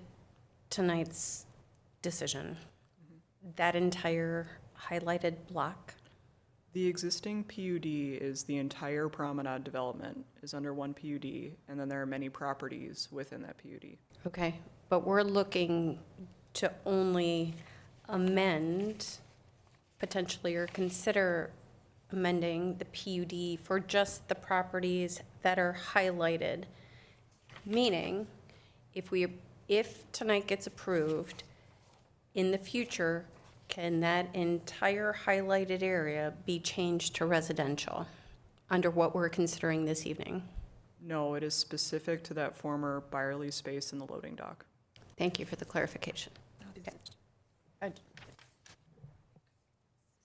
tonight's decision, that entire highlighted block? The existing PUD is the entire promenade development is under one PUD, and then there are many properties within that PUD. Okay, but we're looking to only amend, potentially, or consider amending the PUD for just the properties that are highlighted. Meaning, if tonight gets approved, in the future, can that entire highlighted area be changed to residential under what we're considering this evening? No, it is specific to that former Byerly space in the loading dock. Thank you for the clarification. Okay.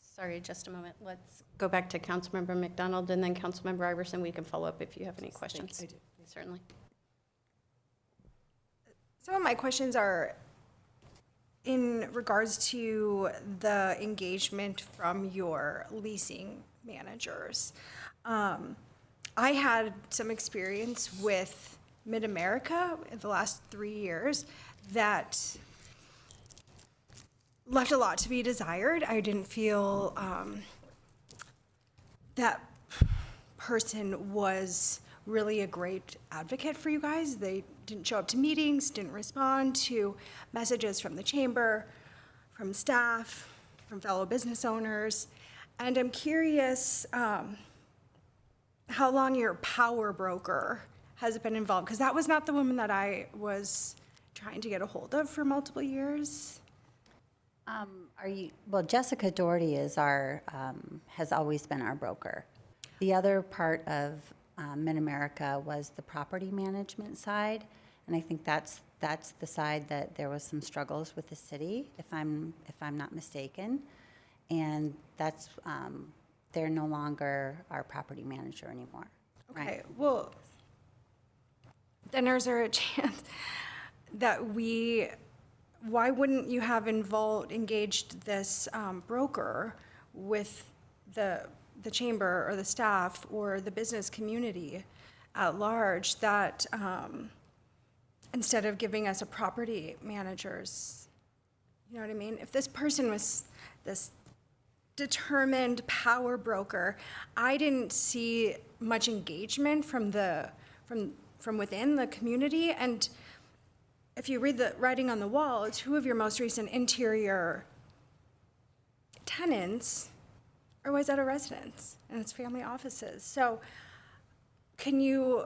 Sorry, just a moment. Let's go back to Councilmember McDonald and then Councilmember Iverson. We can follow up if you have any questions. Certainly. Some of my questions are in regards to the engagement from your leasing managers. I had some experience with Mid-America in the last 3 years that left a lot to be desired. I didn't feel that person was really a great advocate for you guys. They didn't show up to meetings, didn't respond to messages from the chamber, from staff, from fellow business owners. And I'm curious how long your power broker has been involved, because that was not the woman that I was trying to get a hold of for multiple years. Well, Jessica Doherty is has always been our broker. The other part of Mid-America was the property management side, and I think that's the side that there was some struggles with the city, if I'm not mistaken. And that's, they're no longer our property manager anymore. Okay, Right. well, then is there a chance that why wouldn't you have engaged this broker with the chamber or the staff or the business community at large that, instead of giving us a property manager's, you know what I mean? If this person was this determined power broker, I didn't see much engagement from within the community. And if you read the writing on the wall, 2 of your most recent interior tenants are Wayzata residents, and it's family offices. So can you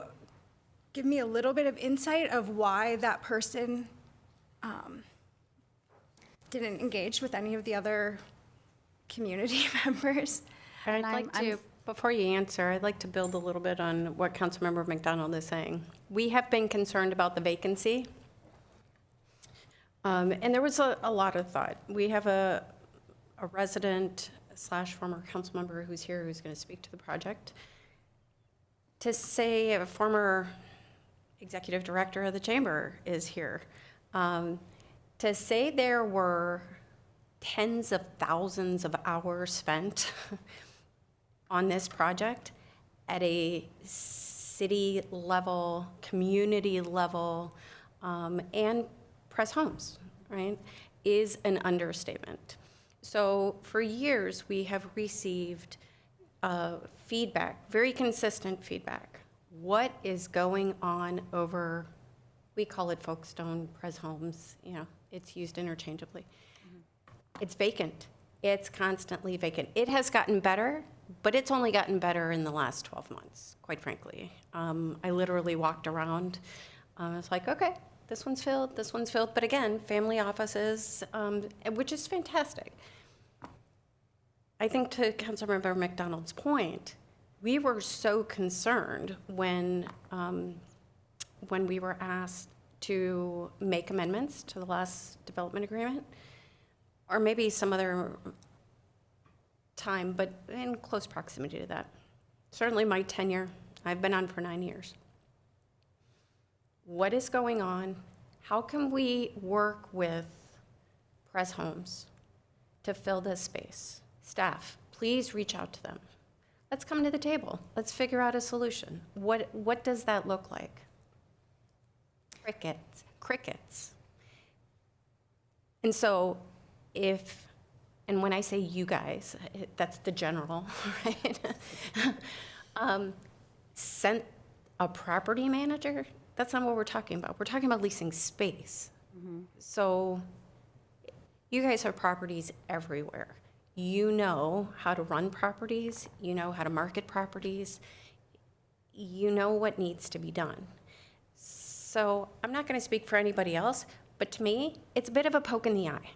give me a little bit of insight of why that person didn't engage with any of the other community members? I'd I'm- like to, before you answer, I'd like to build a little bit on what Councilmember McDonald is saying. We have been concerned about the vacancy. And there was a lot of thought. We have a resident / former council member who's here who's going to speak to the project. To say a former executive director of the chamber is here. To say there were tens of thousands of hours spent on this project at a city level, community level, and Press Homes, right, is an understatement. So for years, we have received feedback, very consistent feedback. What is going on over, we call it Folkestone, Press Homes, you know, it's used interchangeably. It's vacant. It's constantly vacant. It has gotten better, but it's only gotten better in the last 12 months, quite frankly. I literally walked around. I was like, okay, this one's filled, this one's filled. But again, family offices, which is fantastic. I think to Councilmember McDonald's point, we were so concerned when we were asked to make amendments to the last development agreement, or maybe some other time, but in close proximity to that. Certainly my tenure, I've been on for 9 years. What is going on? How can we work with Press Homes to fill this space? Staff, please reach out to them. Let's come to the table. Let's figure out a solution. What does that look like? Crickets. And so and when I say you guys, that's the general, right? Sent a property manager, that's not what we're talking about. We're talking about leasing space. So you guys have properties everywhere. You know how to run properties. You know how to market properties. You know what needs to be done. So I'm not going to speak for anybody else, but to me, it's a bit of a poke in the eye.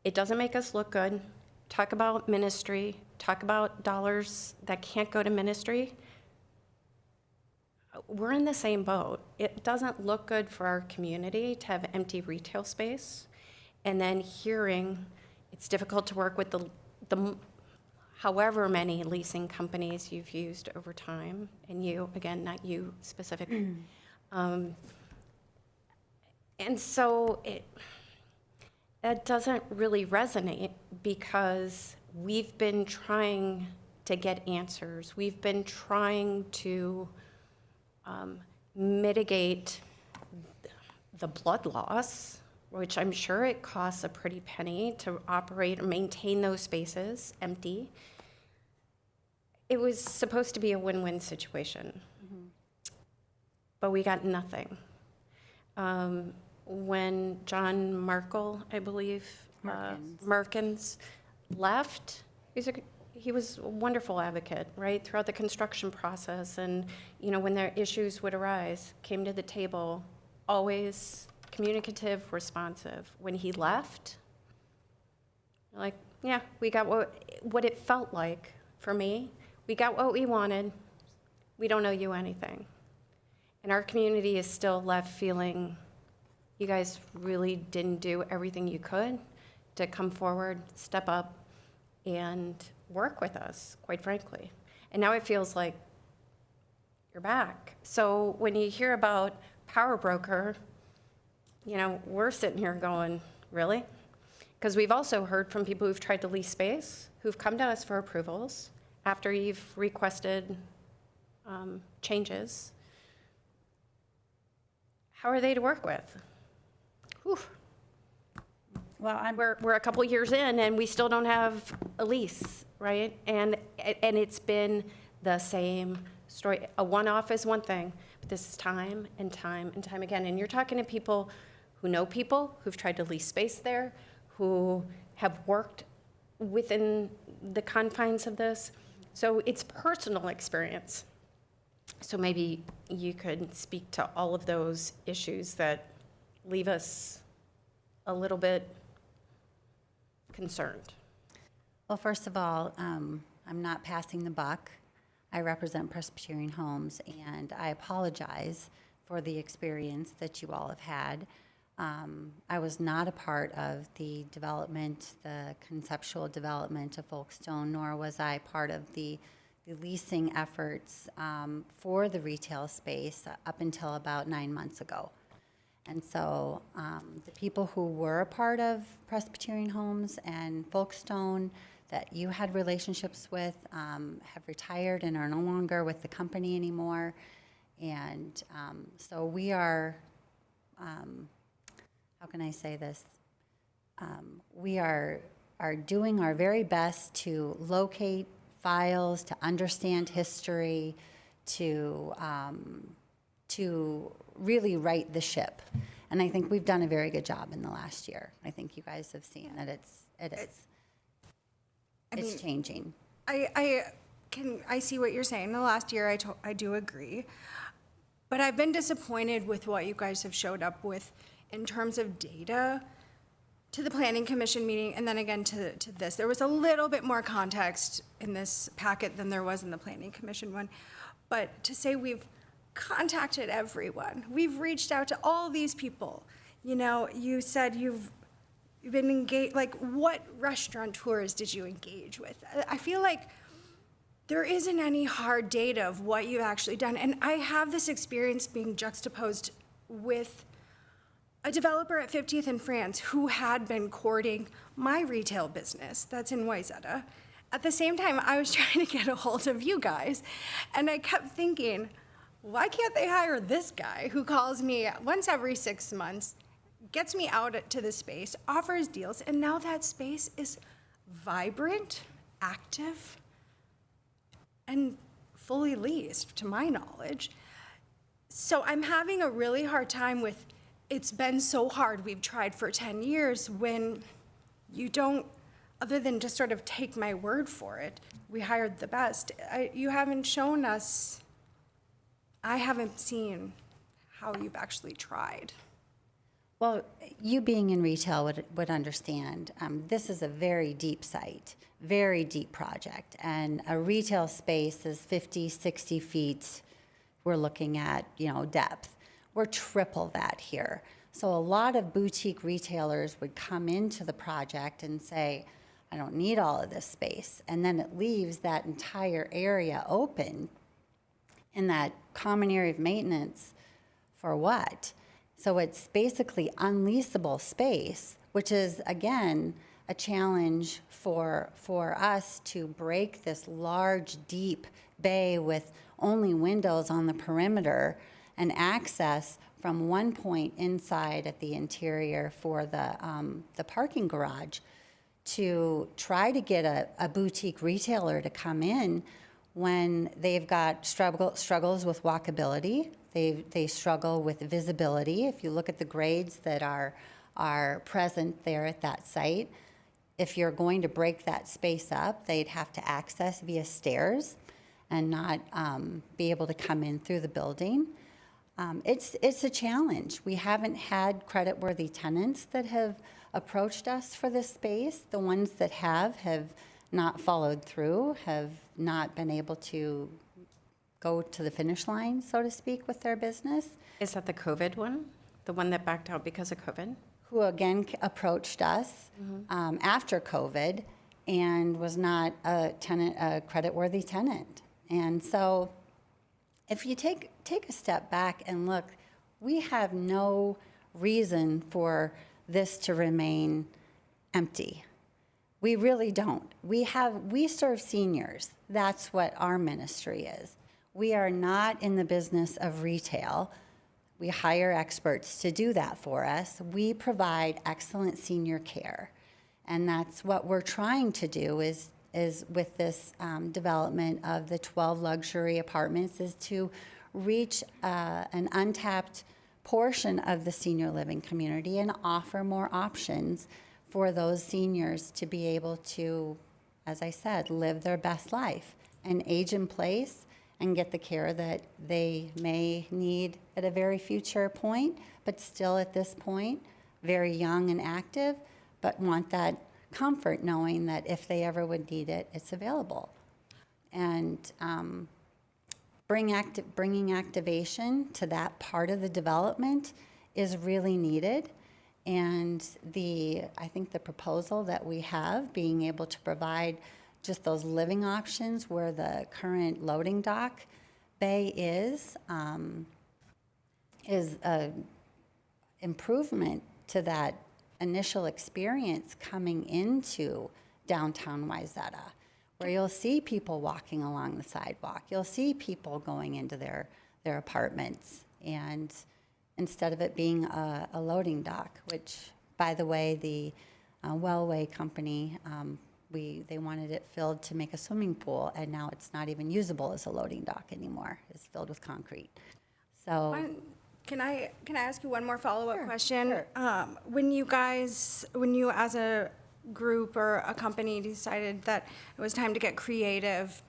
It doesn't make us look good. Talk about ministry, talk about dollars that can't go to ministry. We're in the same boat. It doesn't look good for our community to have empty retail space. And then hearing it's difficult to work with the however many leasing companies you've used over time, and you, again, not you specifically. And so that doesn't really resonate because we've been trying to get answers. We've been trying to mitigate the blood loss, which I'm sure it costs a pretty penny to operate or maintain those spaces empty. It was supposed to be a win-win situation, but we got nothing. When John Markle, I believe, Merkins left, he was a wonderful advocate, right, throughout the construction process. And, you know, when their issues would arise, came to the table, always communicative, responsive. When he left, like, yeah, we got what it felt like for me. We got what we wanted. We don't owe you anything. And our community is still left feeling you guys really didn't do everything you could to come forward, step up, and work with us, quite frankly. And now it feels like you're back. So when you hear about Power Broker, you know, we're sitting here going, really? Because we've also heard from people who've tried to lease space, who've come to us for approvals after you've requested changes. How are they to work with? Whew. Well, We're a couple years in and we still don't have a lease, right? And it's been the same story. A one-off is one thing, but this is time and time and time again. And you're talking to people who know people who've tried to lease space there, who have worked within the confines of this. So it's personal experience. So maybe you could speak to all of those issues that leave us a little bit concerned. Well, first of all, I'm not passing the buck. I represent Presbyterian Homes, and I apologize for the experience that you all have had. I was not a part of the development, the conceptual development of Folkestone, nor was I part of the leasing efforts for the retail space up until about 9 months ago. And so the people who were a part of Presbyterian Homes and Folkestone that you had relationships with have retired and are no longer with the company anymore. And so we are, how can I say this? We are doing our very best to locate files, to understand history, to really right the ship. And I think we've done a very good job in the last year. I think you guys have seen that it's changing. I see what you're saying. The last year, I do agree. But I've been disappointed with what you guys have showed up with in terms of data to the Planning Commission meeting, and then again to this. There was a little bit more context in this packet than there was in the Planning Commission one. But to say we've contacted everyone, we've reached out to all these people. You know, you said you've been engaged, like what restaurateurs did you engage with? I feel like there isn't any hard data of what you've actually done. And I have this experience being juxtaposed with a developer at 50th and France who had been courting my retail business that's in Wayzata. At the same time, I was trying to get a hold of you guys. And I kept thinking, why can't they hire this guy who calls me once every 6 months, gets me out to the space, offers deals, and now that space is vibrant, active, and fully leased, to my knowledge. So I'm having a really hard time with, it's been so hard, we've tried for 10 years, when you don't, other than just sort of take my word for it, we hired the best. You haven't shown us, I haven't seen how you've actually tried. Well, you being in retail would understand, this is a very deep site, very deep project. And a retail space is 50, 60 feet, we're looking at, depth. We're triple that here. So a lot of boutique retailers would come into the project and say, I don't need all of this space. And then it leaves that entire area open in that common area of maintenance for what? So it's basically unleasable space, which is, again, a challenge for us to break this large, deep bay with only windows on the perimeter and access from one point inside at the interior for the parking garage to try to get a boutique retailer to come in when they've got struggles with walkability. They struggle with visibility. If you look at the grades that are present there at that site, if you're going to break that space up, they'd have to access via stairs and not be able to come in through the building. It's a challenge. We haven't had creditworthy tenants that have approached us for this space. The ones that have not followed through, have not been able to go to the finish line, so to speak, with their business, Is that the COVID one? The one that backed out because of COVID? who again approached us after COVID and was not a creditworthy tenant. And so if you take a step back and look, we have no reason for this to remain empty. We really don't. We serve seniors. That's what our ministry is. We are not in the business of retail. We hire experts to do that for us. We provide excellent senior care. And that's what we're trying to do is with this development of the 12 luxury apartments, is to reach an untapped portion of the senior living community and offer more options for those seniors to be able to, as I said, live their best life and age in place and get the care that they may need at a very future point, but still at this point, very young and active, but want that comfort knowing that if they ever would need it, it's available. And bringing activation to that part of the development is really needed. And I think the proposal that we have, being able to provide just those living options where the current loading dock bay is a improvement to that initial experience coming into downtown Wayzata, where you'll see people walking along the sidewalk. You'll see people going into their apartments, and instead of it being a loading dock, which, by the way, the Wellway company, they wanted it filled to make a swimming pool, and now it's not even usable as a loading dock anymore. It's filled with concrete. So, Can I ask you one more follow-up question? sure. When you as a group or a company decided that it was time to get creative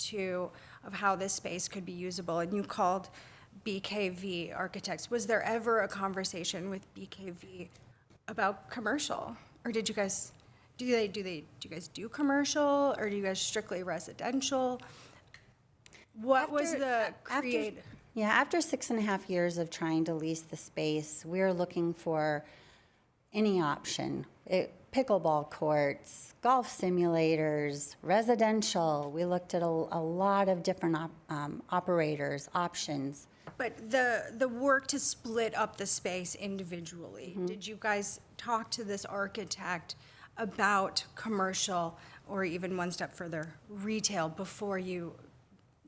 of how this space could be usable, and you called BKV Architects, was there ever a conversation with BKV about commercial? Or did you guys, do you guys do commercial, or do you guys strictly residential? What was the creative? Yeah, after 6.5 years of trying to lease the space, we're looking for any option. Pickleball courts, golf simulators, residential. We looked at a lot of different operators, options. But the work to split up the space individually, did you guys talk to this architect about commercial, or even one step further, retail, before you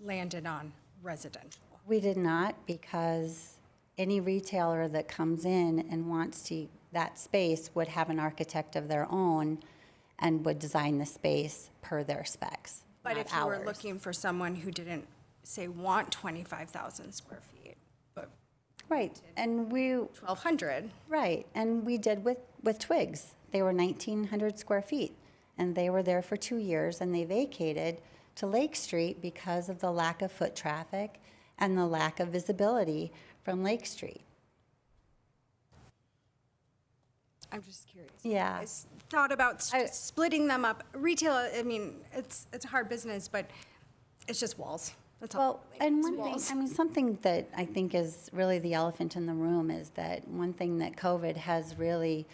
landed on residential? We did not, because any retailer that comes in and wants that space would have an architect of their own and would design the space per their specs, But not if you were ours. looking for someone who didn't, say, want 25,000 square feet, but Right, and 1,200, right, and we did with Twigs. They were 1,900 square feet, and they were there for 2 years, and they vacated to Lake Street because of the lack of foot traffic and the lack of visibility from Lake Street. I'm just curious. Yeah. You guys thought about I- splitting them up. Retail, I mean, it's a hard business, but it's just walls. That's all. Well, and It's one thing, walls. I mean, something that I think is really the elephant in the room is that one thing that COVID has really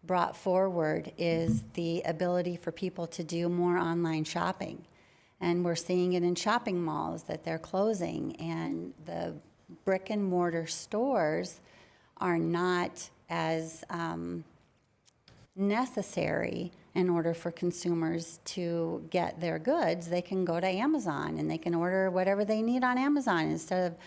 brought forward is the ability for people to do more online shopping. And we're seeing it in shopping malls that they're closing, and the brick and mortar stores are not as necessary in order for consumers to get their goods. They can go to Amazon and they can order whatever they need on Amazon instead of,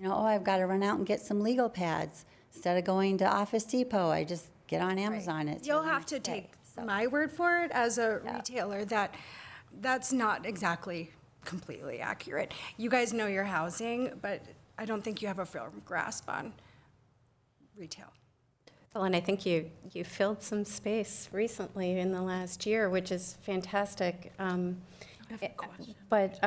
oh, I've got to run out and get some legal pads. Instead of going to Office Depot, I just get on Amazon. It's You'll here the have next to day. take So- my word for it as a retailer that that's not exactly completely accurate. You guys know your housing, but I don't think you have a firm grasp on retail. Well, and I think you filled some space recently in the last year, which is fantastic. But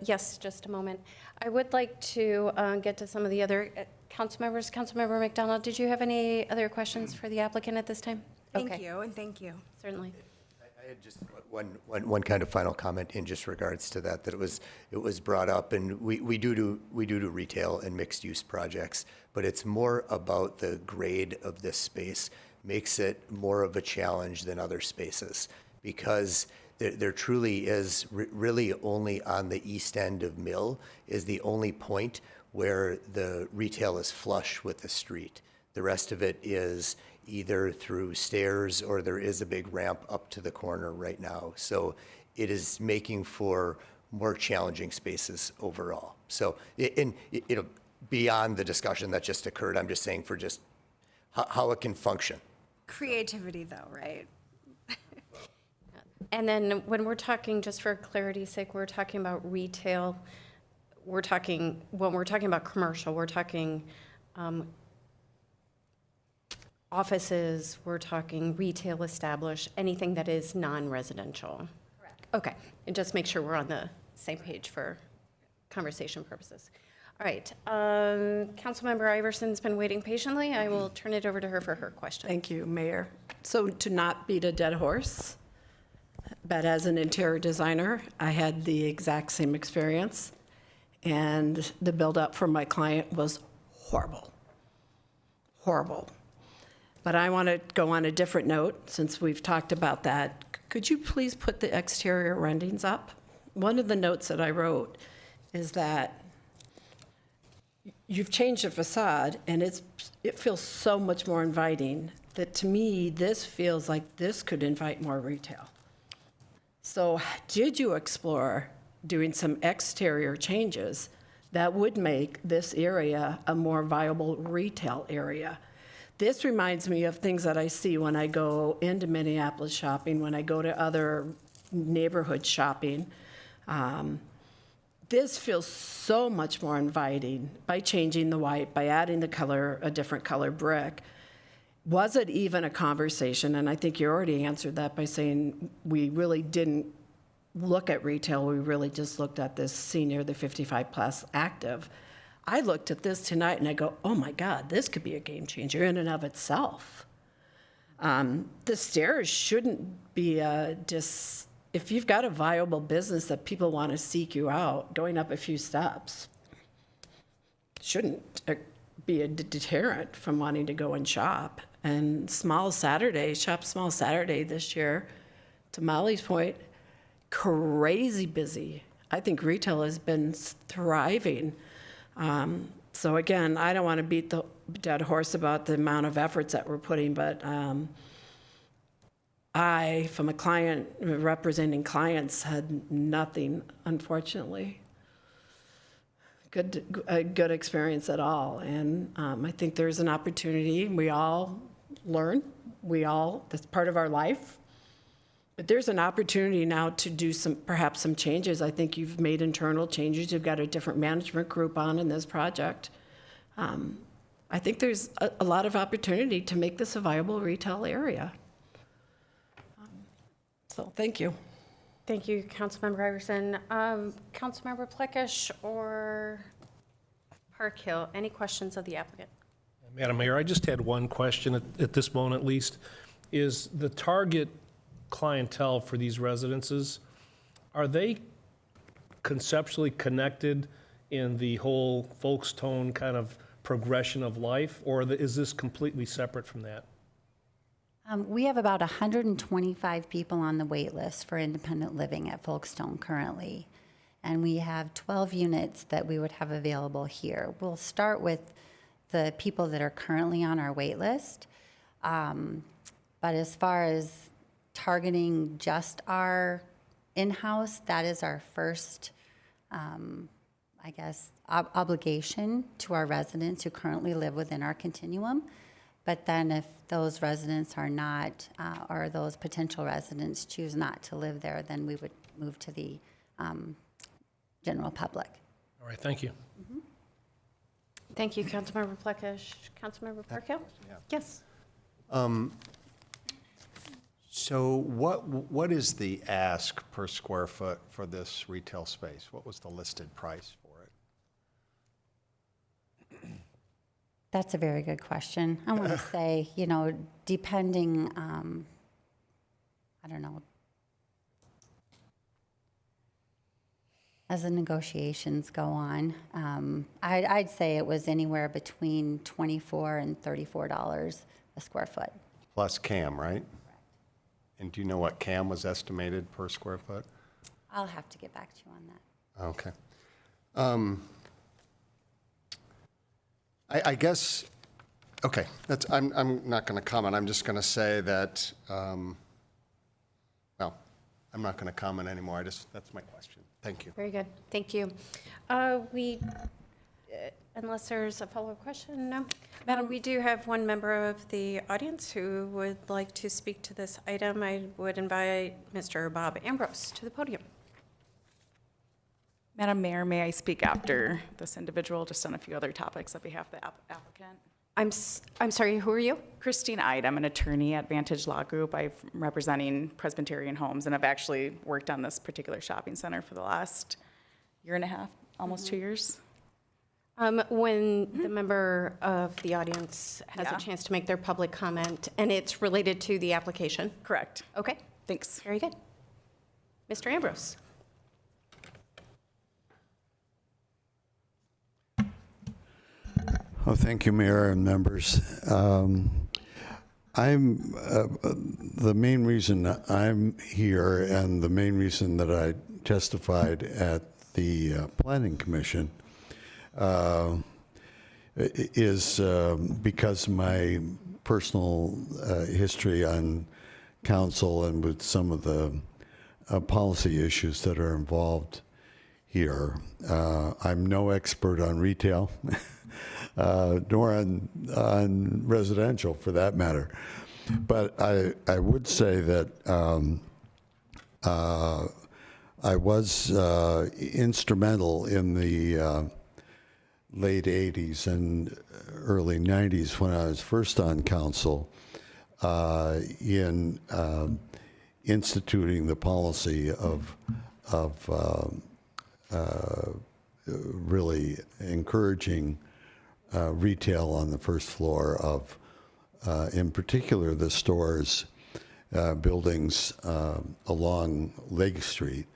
yes, just a moment. I would like to get to some of the other council members. Councilmember McDonald, did you have any other questions for the applicant at this time? Thank Okay, you, and thank you. certainly. I had just one kind of final comment in just regards to that, that it was brought up, and we do retail and mixed-use projects, but it's more about the grade of this space makes it more of a challenge than other spaces, because there truly is really only on the east end of Mill is the only point where the retail is flush with the street. The rest of it is either through stairs or there is a big ramp up to the corner right now. So it is making for more challenging spaces overall. So beyond the discussion that just occurred, I'm just saying for just how it can function. Creativity, though, right? And then when we're talking, just for clarity's sake, we're talking about retail, when we're talking about commercial, we're talking offices, we're talking retail established, anything that is non-residential. Correct. Okay, and just make sure we're on the same page for conversation purposes. All right, Councilmember Iverson's been waiting patiently. I will turn it over to her for her question. Thank you, Mayor. So to not beat a dead horse, but as an interior designer, I had the exact same experience, and the build-up for my client was horrible. Horrible. But I want to go on a different note, since we've talked about that. Could you please put the exterior renderings up? One of the notes that I wrote is that you've changed the facade, and it feels so much more inviting, that to me, this feels like this could invite more retail. So did you explore doing some exterior changes that would make this area a more viable retail area? This reminds me of things that I see when I go into Minneapolis shopping, when I go to other neighborhood shopping. This feels so much more inviting by changing the white, by adding the color, a different color brick. Was it even a conversation? And I think you already answered that by saying we really didn't look at retail. We really just looked at this senior, the 55 plus active. I looked at this tonight and I go, oh my God, this could be a game changer in and of itself. The stairs shouldn't be if you've got a viable business that people want to seek you out, going up a few steps shouldn't be a deterrent from wanting to go and shop. And Shop Small Saturday this year, to Molly's point, crazy busy. I think retail has been thriving. So again, I don't want to beat the dead horse about the amount of efforts that we're putting, but I, from a client, representing clients, had nothing, unfortunately. A good experience at all. And I think there's an opportunity. We all learn. That's part of our life. But there's an opportunity now to do perhaps some changes. I think you've made internal changes. You've got a different management group on in this project. I think there's a lot of opportunity to make this a viable retail area. So thank you. Thank you, Councilmember Iverson. Councilmember Plekish or Parkhill, any questions of the applicant? Madam Mayor, I just had one question at this moment at least. Is the target clientele for these residences, are they conceptually connected in the whole Folkestone kind of progression of life, or is this completely separate from that? We have about 125 people on the wait list for independent living at Folkestone currently. And we have 12 units that we would have available here. We'll start with the people that are currently on our wait list. But as far as targeting just our in-house, that is our first, obligation to our residents who currently live within our continuum. But then if those residents are not, or those potential residents choose not to live there, then we would move to the general public. All right, thank you. Mm-hmm. Thank you, Councilmember Plekish. Councilmember Parkhill? Yes. So what is the ask per square foot for this retail space? What was the listed price for it? That's a very good question. I want to say, you know, depending, I don't know, as the negotiations go on, I'd say it was anywhere between $24 and $34 a square foot. Plus CAM, right? And do you know what CAM was estimated per square foot? I'll have to get back to you on that. Okay. I guess, okay, I'm not going to comment. I'm just going to say that, well, I'm not going to comment anymore. That's my question. Thank you. Very good. Thank you. Unless there's a follow-up question, no? Madam, we do have one member of the audience who would like to speak to this item. I would invite Mr. Bob Ambrose to the podium. Madam Mayor, may I speak after this individual, just on a few other topics on behalf of the applicant? I'm sorry, who are you? Christine Ide, I'm an attorney at Vantage Law Group. I'm representing Presbyterian Homes, and I've actually worked on this particular shopping center for the last year and a half, almost 2 years. When the member of the audience has Yeah. a chance to make their public comment, and it's related to the application? Correct. Okay, Thanks. very good. Mr. Ambrose? Oh, thank you, Mayor and members. The main reason I'm here and the main reason that I testified at the Planning Commission is because of my personal history on council and with some of the policy issues that are involved here. I'm no expert on retail. Nor on residential, for that matter. But I would say that I was instrumental in the late 80s and early 90s when I was first on council in instituting the policy of really encouraging retail on the first floor of, in particular, the stores, buildings along Lake Street.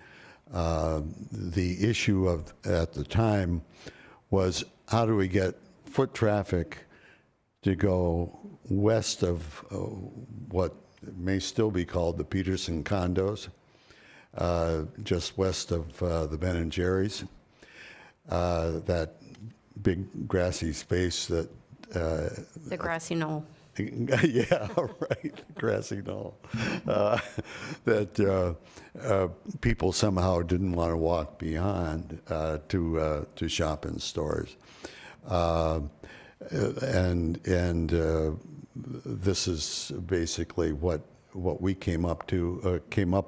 The issue at the time was how do we get foot traffic to go west of what may still be called the Peterson condos, just west of the Ben & Jerry's, that big grassy space that The grassy knoll. yeah, right, grassy knoll, that people somehow didn't want to walk beyond to shop in stores, and this is basically what we came up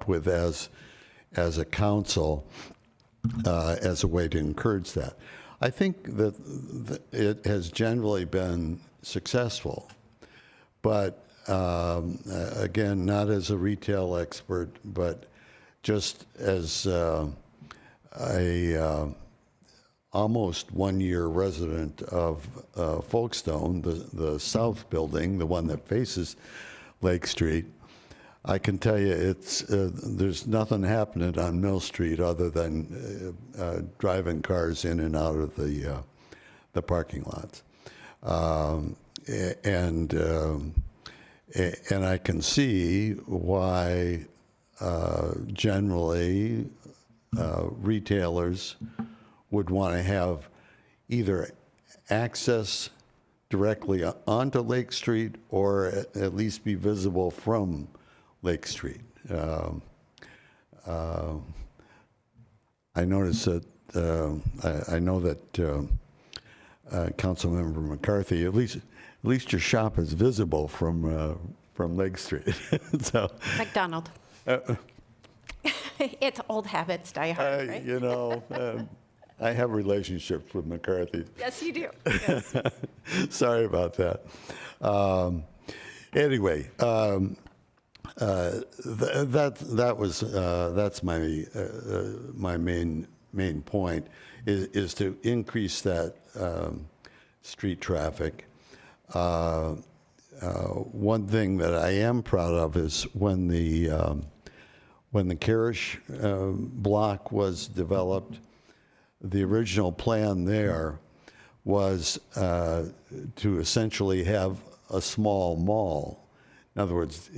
with as a council as a way to encourage that. I think that it has generally been successful, but again, not as a retail expert, but just as a almost 1 year resident of Folkestone, the south building, the one that faces Lake Street. I can tell you there's nothing happening on Mill Street other than driving cars in and out of the parking lots. And I can see why generally retailers would want to have either access directly onto Lake Street or at least be visible from Lake Street. I noticed that, I know that Councilmember McCarthy, at least your shop is visible from Lake Street. So, McDonald. It's old habits die hard, right? you know, I have relationships with McCarthy. Yes, you do. Yes. Sorry about that. Anyway, that's my main point is to increase that street traffic, one thing that I am proud of is when the Karish block was developed, the original plan there was to essentially have a small mall. In other words,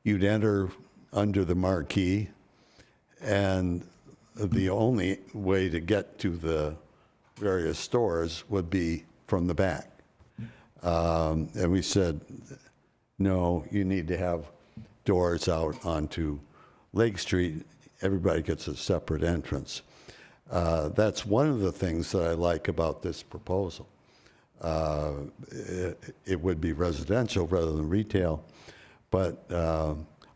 you'd enter under the marquee, and the only way to get to the various stores would be from the back. And we said, no, you need to have doors out onto Lake Street. Everybody gets a separate entrance. That's one of the things that I like about this proposal. It would be residential rather than retail, but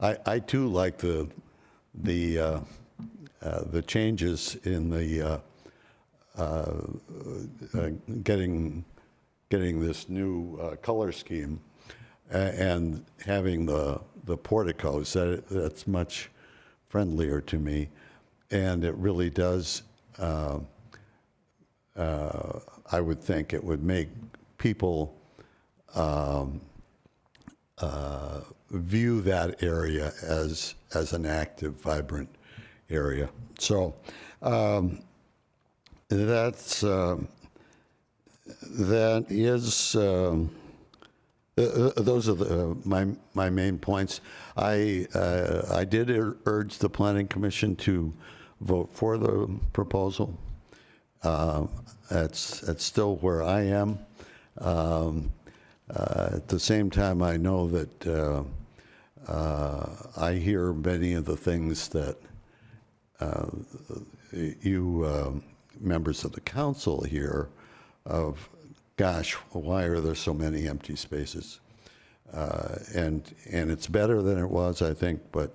I too like the changes in the getting this new color scheme and having the porticos. That's much friendlier to me, and it really does. I would think it would make people view that area as an active, vibrant area. So those are my main points. I did urge the Planning Commission to vote for the proposal. That's still where I am. At the same time, I know that I hear many of the things that you members of the council hear of, gosh, why are there so many empty spaces? And it's better than it was, I think, but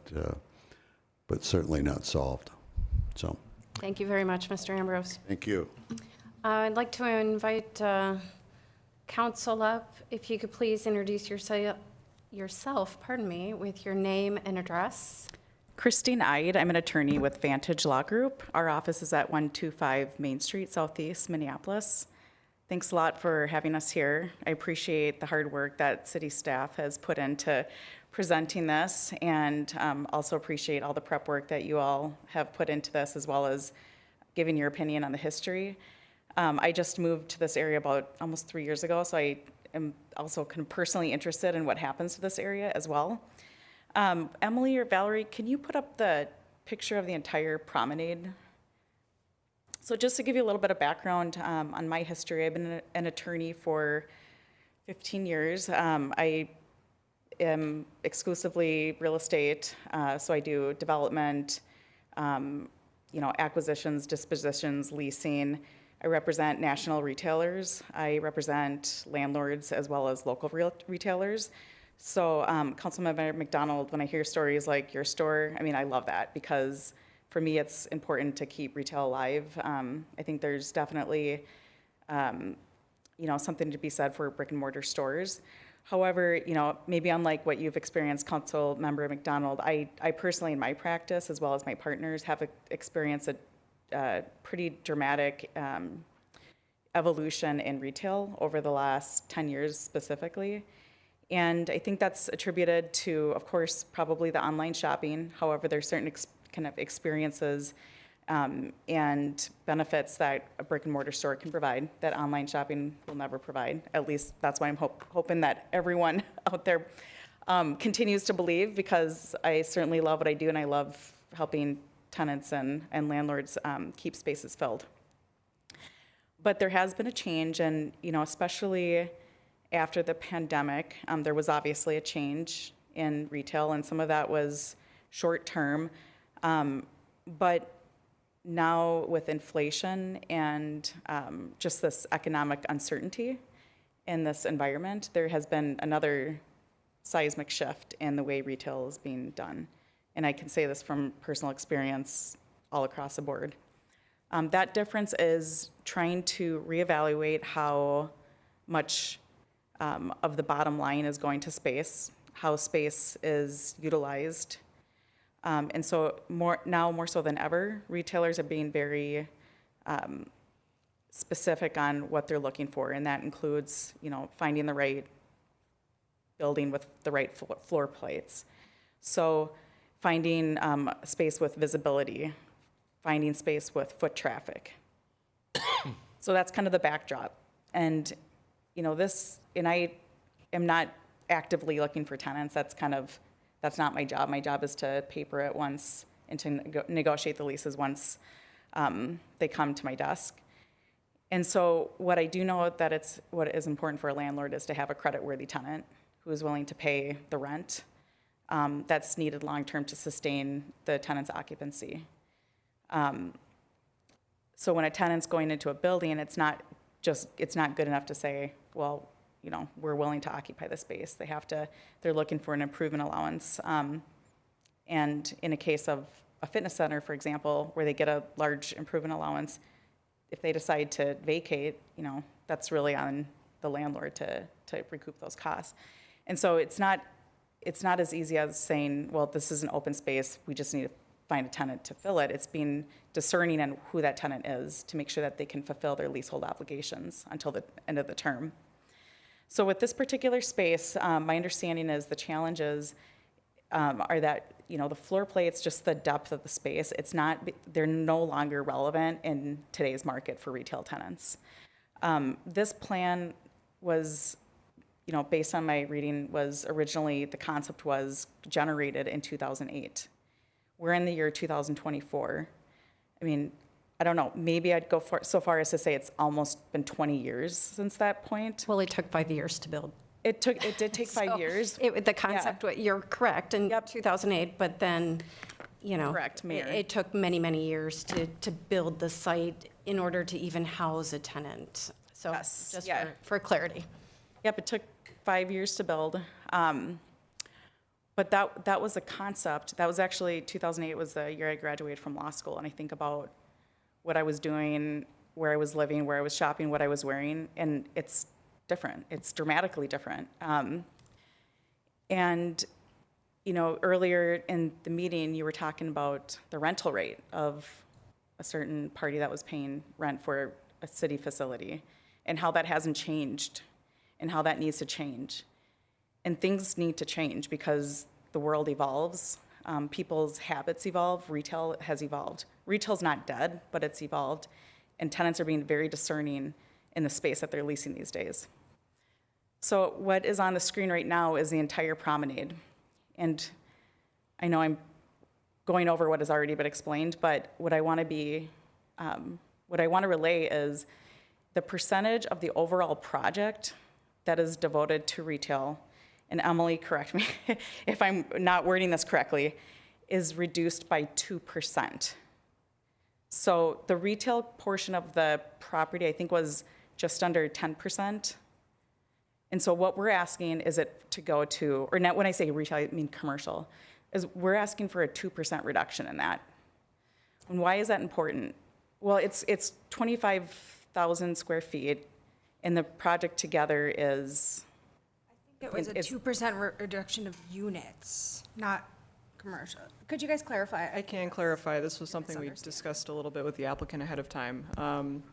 certainly not solved. So. Thank you very much, Mr. Ambrose. Thank you. I'd like to invite council up. If you could please introduce yourself, with your name and address. Christine Ide, I'm an attorney with Vantage Law Group. Our office is at 125 Main Street, Southeast, Minneapolis. Thanks a lot for having us here. I appreciate the hard work that city staff has put into presenting this, and also appreciate all the prep work that you all have put into this, as well as giving your opinion on the history. I just moved to this area about almost 3 years ago, so I am also kind of personally interested in what happens to this area as well. Emily or Valerie, can you put up the picture of the entire promenade? So just to give you a little bit of background on my history, I've been an attorney for 15 years. I am exclusively real estate, so I do development, acquisitions, dispositions, leasing. I represent national retailers. I represent landlords as well as local retailers. So Councilmember McDonald, when I hear stories like your store, I love that, because for me, it's important to keep retail alive. I think there's definitely, something to be said for brick and mortar stores. However, maybe unlike what you've experienced, Councilmember McDonald, I personally, in my practice, as well as my partners, have experienced a pretty dramatic evolution in retail over the last 10 years specifically. And I think that's attributed to, of course, probably the online shopping. However, there's certain kind of experiences and benefits that a brick and mortar store can provide that online shopping will never provide. At least that's why I'm hoping that everyone out there continues to believe, because I certainly love what I do, and I love helping tenants and landlords keep spaces filled. But there has been a change, and especially after the pandemic, there was obviously a change in retail, and some of that was short-term. But now with inflation and just this economic uncertainty in this environment, there has been another seismic shift in the way retail is being done. And I can say this from personal experience all across the board. That difference is trying to reevaluate how much of the bottom line is going to space, how space is utilized. And so more so than ever, retailers are being very specific on what they're looking for, and that includes, you know, finding the right building with the right floor plates. So finding space with visibility, finding space with foot traffic. So that's kind of the backdrop. And, you know, and I am not actively looking for tenants. That's not my job. My job is to paper it once and to negotiate the leases once they come to my desk. And so what I do know what is important for a landlord is to have a creditworthy tenant who is willing to pay the rent that's needed long-term to sustain the tenant's occupancy. So when a tenant's going into a building, it's not good enough to say, well, you know, we're willing to occupy the space. They're looking for an improvement allowance. And in a case of a fitness center, for example, where they get a large improvement allowance, if they decide to vacate, you know, that's really on the landlord to recoup those costs. And so it's not as easy as saying, well, this is an open space, we just need to find a tenant to fill it. It's being discerning on who that tenant is to make sure that they can fulfill their leasehold obligations until the end of the term. So with this particular space, my understanding is the challenges are that, you know, the floor plates, just the depth of the space, they're no longer relevant in today's market for retail tenants. This plan was, you know, based on my reading, the concept was generated in 2008. We're in the year 2024. I mean, I don't know, maybe I'd go so far as to say it's almost been 20 years since that point. Well, it took 5 years to build. It did take 5 years. The concept, you're correct, in 2008, but then, you know. Correct, Mayor. It took many, many years to build the site in order to even house a tenant. So Yes, just yeah. for clarity. Yep, it took 5 years to build. But that was a concept. That was actually, 2008 was the year I graduated from law school, and I think about what I was doing, where I was living, where I was shopping, what I was wearing, and it's different. It's dramatically different. And, you know, earlier in the meeting, you were talking about the rental rate of a certain party that was paying rent for a city facility and how that hasn't changed and how that needs to change. And things need to change because the world evolves, people's habits evolve, retail has evolved. Retail's not dead, but it's evolved, and tenants are being very discerning in the space that they're leasing these days. So what is on the screen right now is the entire promenade. And I know I'm going over what has already been explained, but what I want to relay is the percentage of the overall project that is devoted to retail, and Emily, correct me if I'm not wording this correctly, is reduced by 2%. So the retail portion of the property, I think, was just under 10%. And so what we're asking is it to go to, or not, when I say retail, I mean commercial, is we're asking for a 2% reduction in that. And why is that important? Well, it's 25,000 square feet, and the project together is, It was a 2% reduction of units, not commercial. Could you guys clarify? I can clarify, this was something we discussed a little bit with the applicant ahead of time.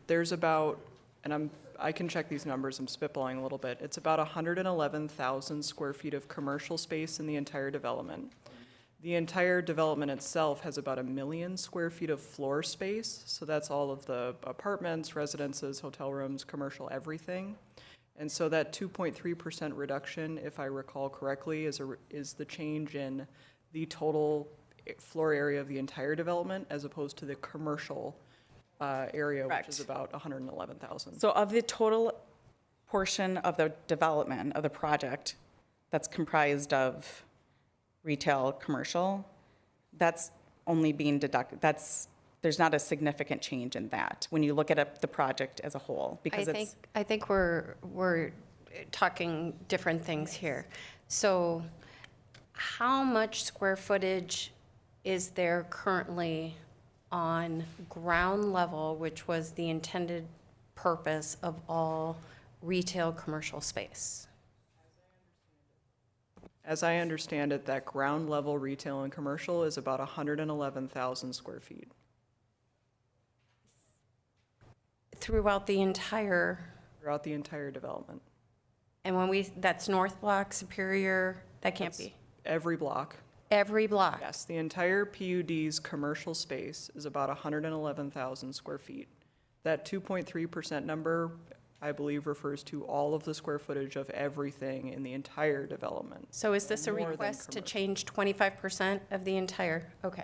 There's about, and I can check these numbers, I'm spitballing a little bit. It's about 111,000 square feet of commercial space in the entire development. The entire development itself has about 1 million square feet of floor space, so that's all of the apartments, residences, hotel rooms, commercial, everything. And so that 2.3% reduction, if I recall correctly, is the change in the total floor area of the entire development as opposed to the commercial area, Correct. which is about 111,000. so of the total portion of the development of the project that's comprised of retail, commercial, that's only being deducted, there's not a significant change in that when you look at the project as a whole, because I think we're talking different things here. So how much square footage is there currently on ground level, which was the intended purpose of all retail commercial space? As I understand it, that ground level retail and commercial is about 111,000 square feet. throughout the entire, throughout the entire development. and when that's North Block, Superior, that can't be. Every block. Every block. Yes, the entire PUD's commercial space is about 111,000 square feet. That 2.3% number, I believe, refers to all of the square footage of everything in the entire development. So is this a More than request to commercial. change 25% of the entire? Okay.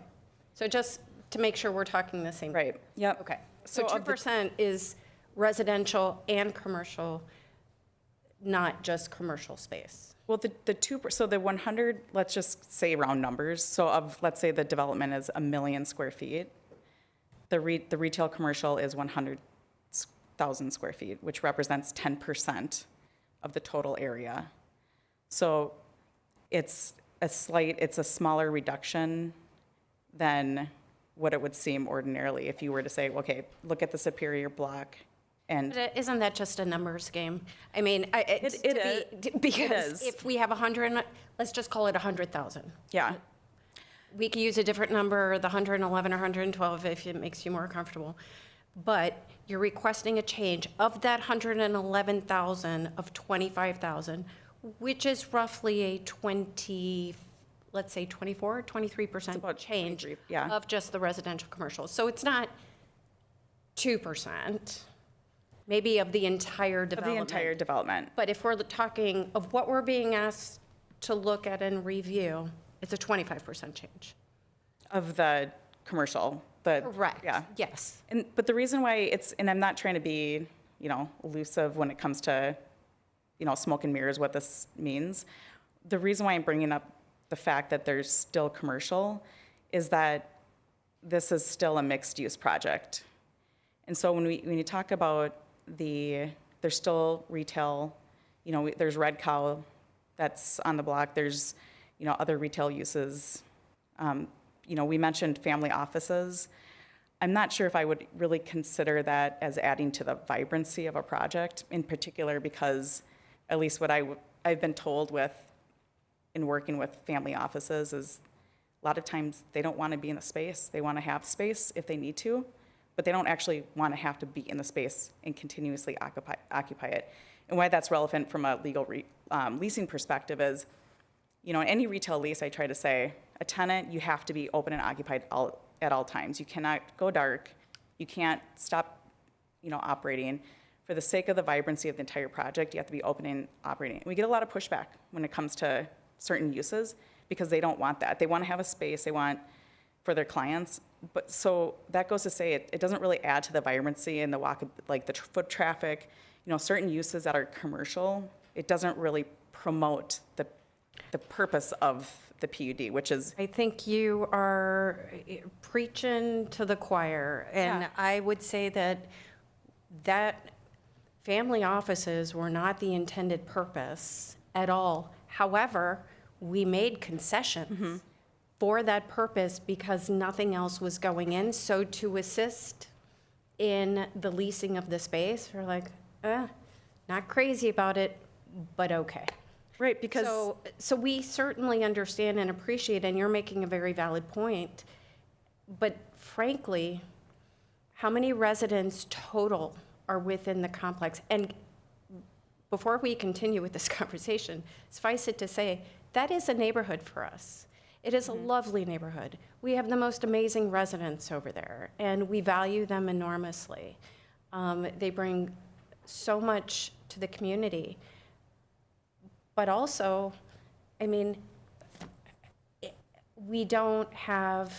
So just to make sure we're talking the same. Right, yep. Okay. So So of the- 2% is residential and commercial, not just commercial space. Well, the 2, so the 100, let's just say round numbers. So let's say the development is 1 million square feet. The retail commercial is 100,000 square feet, which represents 10% of the total area. So it's a smaller reduction than what it would seem ordinarily if you were to say, okay, look at the Superior block and. But isn't that just a numbers game? I mean, because is. if we have 100, let's just call it 100,000. Yeah, We could use a different number, the 111 or 112, if it makes you more comfortable. But you're requesting a change of that 111,000 of 25,000, which is roughly a 20, let's say 24, 23% about change 23, yeah. of just the residential commercial. So it's not 2%, maybe of the entire of the development. entire development. But if we're talking of what we're being asked to look at and review, it's a 25% change. Of the commercial, Correct. Yeah. Yes. But the reason why and I'm not trying to be, elusive when it comes to, smoke and mirrors, what this means. The reason why I'm bringing up the fact that there's still commercial is that this is still a mixed-use project. And so when you talk about there's still retail, there's Red Cow that's on the block, there's, other retail uses. We mentioned family offices. I'm not sure if I would really consider that as adding to the vibrancy of a project, in particular because at least what I've been told in working with family offices is a lot of times they don't want to be in the space. They want to have space if they need to, but they don't actually want to have to be in the space and continuously occupy it. And why that's relevant from a legal leasing perspective is, in any retail lease, I try to say, a tenant, you have to be open and occupied at all times. You cannot go dark. You can't stop, operating. For the sake of the vibrancy of the entire project, you have to be open and operating. And we get a lot of pushback when it comes to certain uses because they don't want that. They want to have a space they want for their clients. But so that goes to say it doesn't really add to the vibrancy and the foot traffic. Certain uses that are commercial, it doesn't really promote the purpose of the PUD, which is. I think you are preaching to the choir. And Yeah. I would say that family offices were not the intended purpose at all. However, we made concessions for that purpose because nothing else was going in. So to assist in the leasing of the space, we're like, not crazy about it, but okay. Right, because. So we certainly understand and appreciate, and you're making a very valid point, but frankly, how many residents total are within the complex? And before we continue with this conversation, suffice it to say, that is a neighborhood for us. It is a lovely neighborhood. We have the most amazing residents over there, and we value them enormously. They bring so much to the community. But also, I mean, we don't have,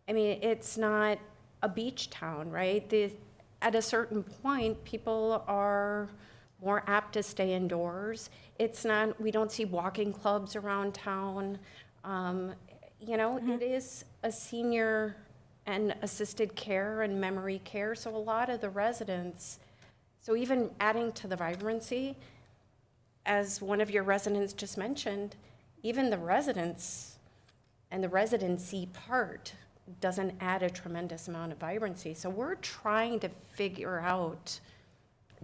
it's not a beach town, right? At a certain point, people are more apt to stay indoors. We don't see walking clubs around town. It is a senior and assisted care and memory care, so a lot of the residents, so even adding to the vibrancy, as one of your residents just mentioned, even the residents and the residency part doesn't add a tremendous amount of vibrancy. So we're trying to figure out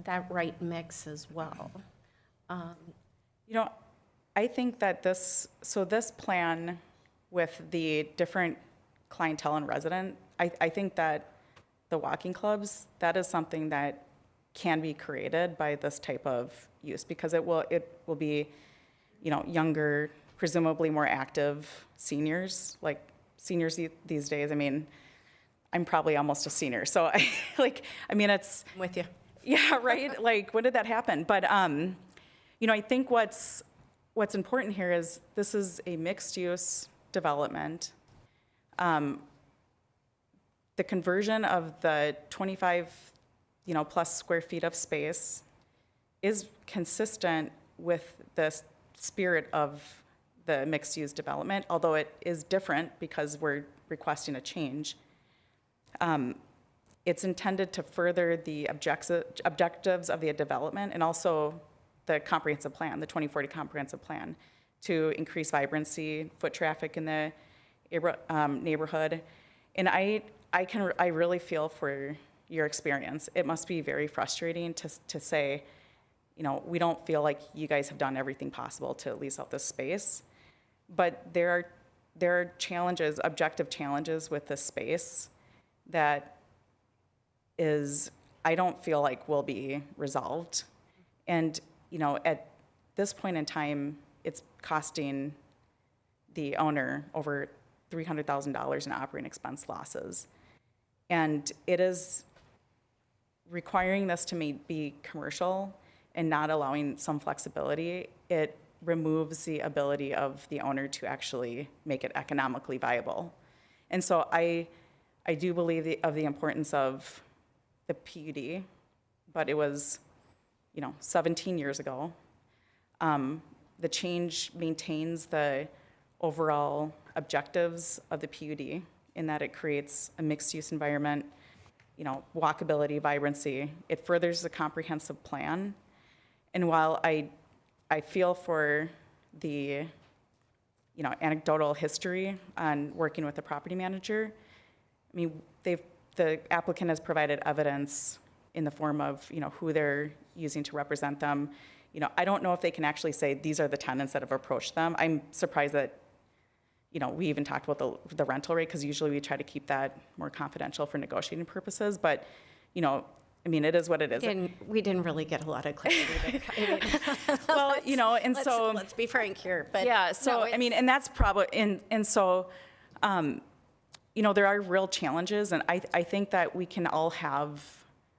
that right mix as well. I think that this plan with the different clientele and resident, I think that the walking clubs, that is something that can be created by this type of use, because it will be, you know, younger, presumably more active seniors, like seniors these days. I mean, I'm probably almost a senior, so it's. I'm with you. Yeah, right? Like, when did that happen? But, you know, I think what's important here is this is a mixed-use development. The conversion of the 25, you know, plus square feet of space is consistent with the spirit of the mixed-use development, although it is different because we're requesting a change. It's intended to further the objectives of the development and also the comprehensive plan, the 2040 comprehensive plan, to increase vibrancy, foot traffic in the neighborhood. And I really feel for your experience. It must be very frustrating to say, you know, we don't feel like you guys have done everything possible to lease out this space. But there are challenges, objective challenges with this space that I don't feel like will be resolved. And, you know, at this point in time, it's costing the owner over $300,000 in operating expense losses. And it is requiring this to be commercial and not allowing some flexibility. It removes the ability of the owner to actually make it economically viable. And so I do believe of the importance of the PUD, but it was, you know, 17 years ago. The change maintains the overall objectives of the PUD in that it creates a mixed-use environment, you know, walkability, vibrancy. It furthers the comprehensive plan. And while I feel for the, you know, anecdotal history on working with the property manager, I mean, the applicant has provided evidence in the form of, you know, who they're using to represent them. You know, I don't know if they can actually say these are the tenants that have approached them. I'm surprised that, you know, we even talked about the rental rate, because usually we try to keep that more confidential for negotiating purposes. But, you know, I mean, it is what it is. We didn't really get a lot of clarity. Well, you know, and so let's be frank here. But yeah, so no, I mean, and that's probably and so, you know, there are real challenges, and I think that we can all have.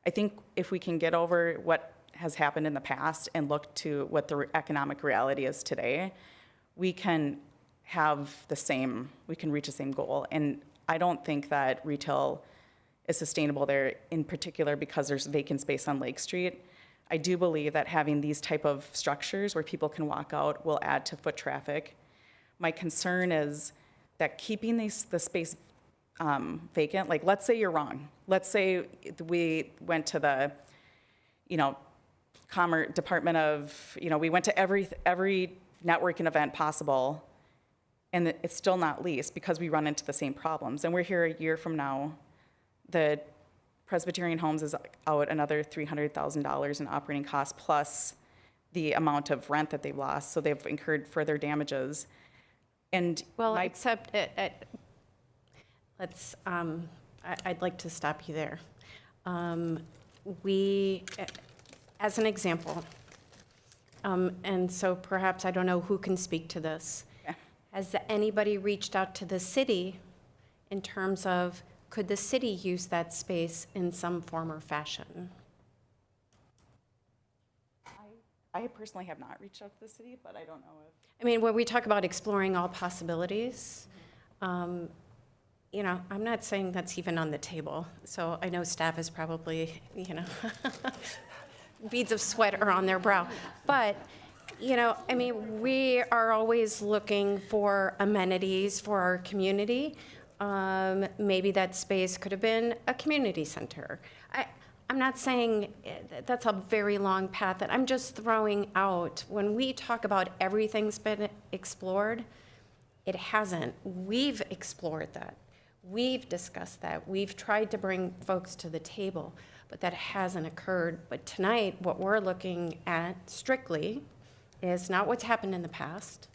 I think if we can get over what has happened in the past and look to what the economic reality is today, we can we can reach the same goal. And I don't think that retail is sustainable there, in particular because there's vacant space on Lake Street. I do believe that having these type of structures where people can walk out will add to foot traffic. My concern is that keeping the space vacant, like, let's say you're wrong. Let's say we went to the, you know, Commerce Department of, you know, we went to every networking event possible, and it's still not leased because we run into the same problems. And we're here a year from now. The Presbyterian Homes is out another $300,000 in operating costs, plus the amount of rent that they've lost. So they've incurred further damages. And except I'd like to stop you there. We, as an example, and so perhaps I don't know who can speak to this. Yeah. Has anybody reached out to the city in terms of, could the city use that space in some form or fashion? I personally have not reached out to the city, but I don't know if. I mean, when we talk about exploring all possibilities, you know, I'm not saying that's even on the table. So I know staff is probably, you know, beads of sweat are on their brow. But, you know, I mean, we are always looking for amenities for our community. Maybe that space could have been a community center. I'm not saying that's a very long path. That I'm just throwing out, when we talk about everything's been explored, it hasn't. We've explored that. We've discussed that. We've tried to bring folks to the table, but that hasn't occurred. But tonight, what we're looking at strictly is not what's happened in the past.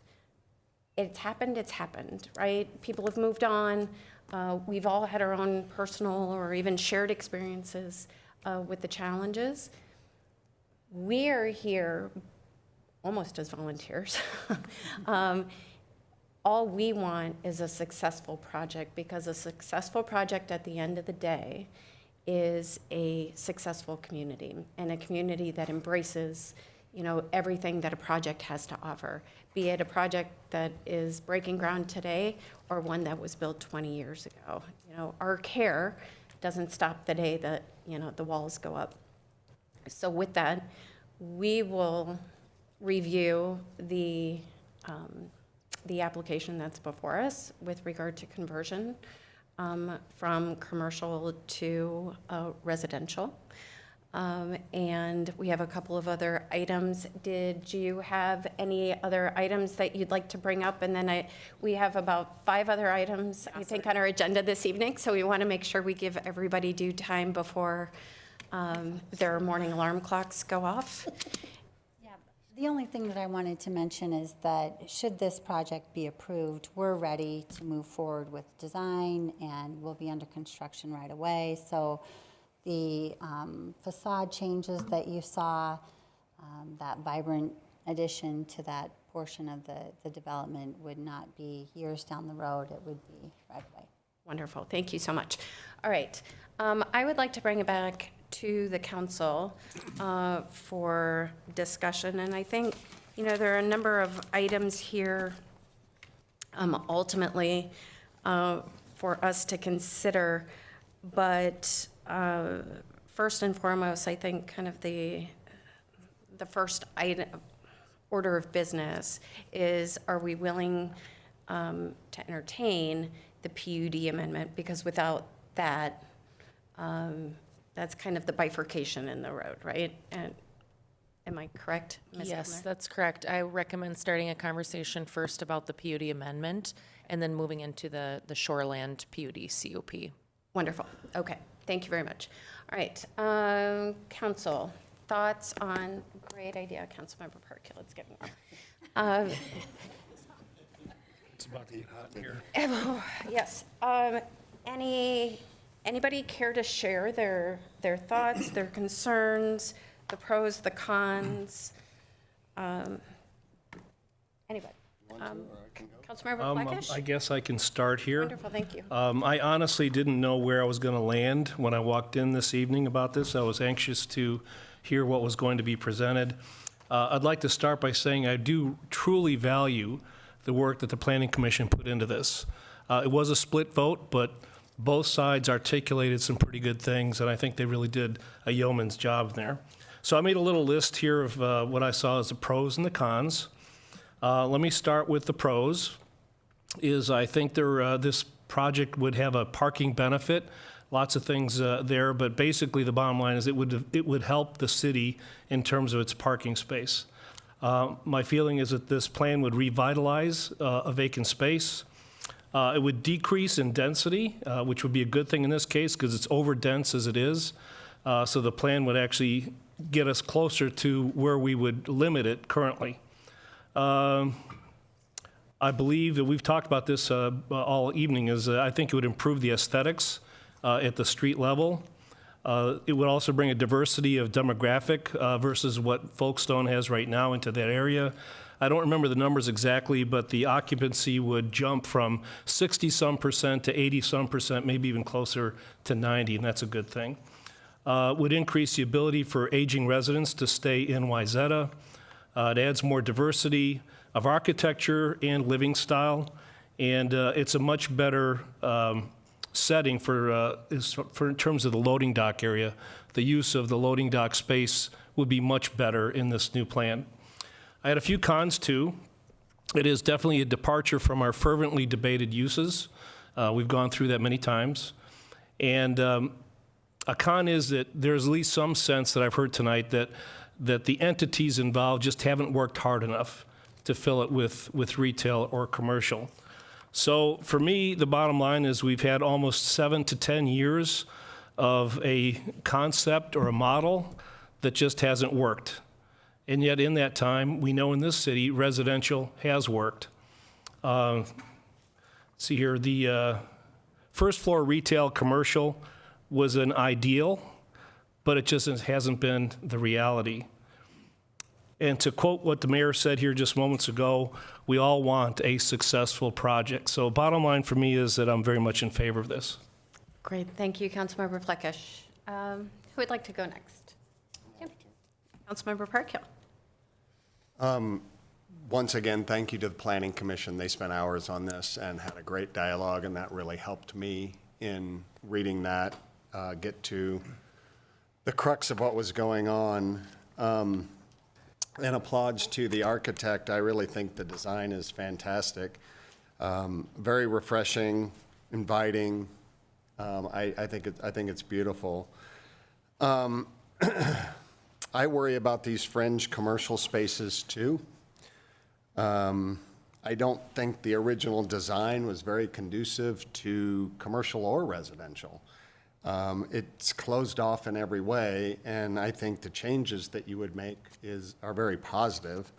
It's happened, right? People have moved on. We've all had our own personal or even shared experiences with the challenges. We are here almost as volunteers. All we want is a successful project, because a successful project at the end of the day is a successful community, and a community that embraces, everything that a project has to offer, be it a project that is breaking ground today or one that was built 20 years ago. Our care doesn't stop the day that, the walls go up. So with that, we will review the application that's before us with regard to conversion from commercial to residential. And we have a couple of other items. Did you have any other items that you'd like to bring up? And then we have about 5 other items, I think, on our agenda this evening. So we want to make sure we give everybody due time before their morning alarm clocks go off. The only thing that I wanted to mention is that should this project be approved, we're ready to move forward with design, and we'll be under construction right away. So the facade changes that you saw, that vibrant addition to that portion of the development would not be years down the road. It would be right away. Wonderful. Thank you so much. All right. I would like to bring it back to the council for discussion. And I think, there are a number of items here ultimately for us to consider. But first and foremost, I think kind of the first item, order of business is, are we willing to entertain the PUD amendment? Because without that, that's kind of the bifurcation in the road, right? And am I correct, Ms. Yes, Elmer? that's correct. I recommend starting a conversation first about the PUD amendment and then moving into the Shoreland PUD CUP. Wonderful. Okay. Thank you very much. All right. Council, thoughts on, great idea, Councilmember Perkins. Let's get more. It's about to get hot in here. Yes. Anybody care to share their thoughts, their concerns, the pros, the cons? Anybody? Councilmember Blackish? I guess I can start here. Wonderful, thank you. I honestly didn't know where I was going to land when I walked in this evening about this. I was anxious to hear what was going to be presented. I'd like to start by saying I do truly value the work that the Planning Commission put into this. It was a split vote, but both sides articulated some pretty good things, and I think they really did a yeoman's job there. So I made a little list here of what I saw as the pros and the cons. Let me start with the pros. I think this project would have a parking benefit, lots of things there, but basically the bottom line is it would help the city in terms of its parking space. My feeling is that this plan would revitalize a vacant space. It would decrease in density, which would be a good thing in this case because it's over-dense as it is. So the plan would actually get us closer to where we would limit it currently. I believe that we've talked about this all evening, I think it would improve the aesthetics at the street level. It would also bring a diversity of demographic versus what Folkestone has right now into that area. I don't remember the numbers exactly, but the occupancy would jump from 60-some% to 80-some%, maybe even closer to 90, and that's a good thing. Would increase the ability for aging residents to stay in Wayzata. It adds more diversity of architecture and living style, and it's a much better setting for in terms of the loading dock area. The use of the loading dock space would be much better in this new plan. I had a few cons too. It is definitely a departure from our fervently debated uses. We've gone through that many times. And a con is that there's at least some sense that I've heard tonight that the entities involved just haven't worked hard enough to fill it with retail or commercial. So for me, the bottom line is we've had almost 7 to 10 years of a concept or a model that just hasn't worked. And yet in that time, we know in this city, residential has worked. See here, first floor retail, commercial was an ideal, but it just hasn't been the reality. And to quote what the mayor said here just moments ago, we all want a successful project. So bottom line for me is that I'm very much in favor of this. Great, thank you, Councilmember Fleckish. Who would like to go next? Yep. Councilmember Parkhill. Once again, thank you to the Planning Commission. They spent hours on this and had a great dialogue, and that really helped me in reading that, get to the crux of what was going on. And applauds to the architect. I really think the design is fantastic. Very refreshing, inviting. I think it's beautiful. I worry about these fringe commercial spaces too. I don't think the original design was very conducive to commercial or residential. It's closed off in every way, and I think the changes that you would make are very positive.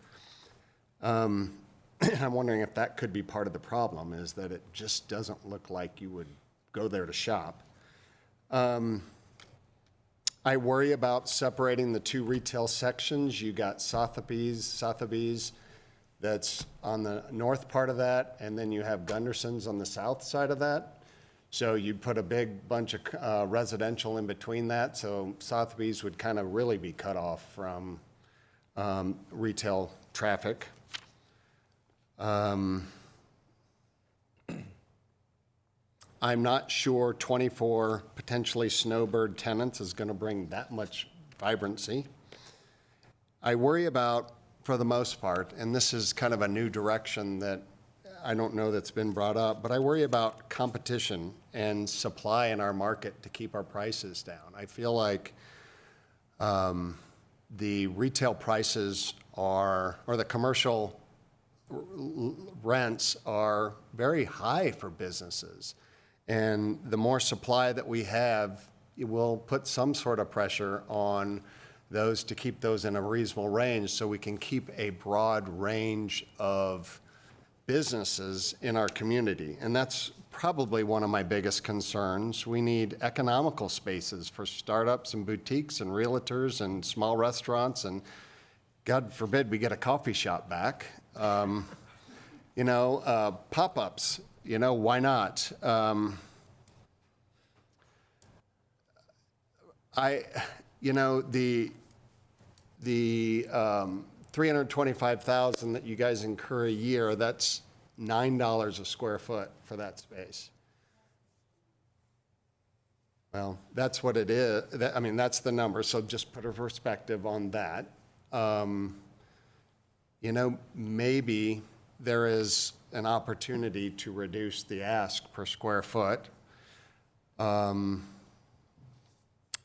I'm wondering if that could be part of the problem, is that it just doesn't look like you would go there to shop. I worry about separating the two retail sections. You got Sotheby's that's on the north part of that, and then you have Gunderson's on the south side of that. So you'd put a big bunch of residential in between that, so Sotheby's would kind of really be cut off from retail traffic. I'm not sure 24 potentially snowbird tenants is going to bring that much vibrancy. I worry about, for the most part, and this is kind of a new direction that I don't know that's been brought up, but I worry about competition and supply in our market to keep our prices down. I feel like the retail prices or the commercial rents are very high for businesses. And the more supply that we have, it will put some sort of pressure on those to keep those in a reasonable range so we can keep a broad range of businesses in our community. And that's probably one of my biggest concerns. We need economical spaces for startups and boutiques and realtors and small restaurants, and God forbid we get a coffee shop back. Pop-ups, why not? The $325,000 that you guys incur a year, that's $9 a square foot for that space. Well, that's what it is. That's the number, so just put a perspective on that. Maybe there is an opportunity to reduce the ask per square foot.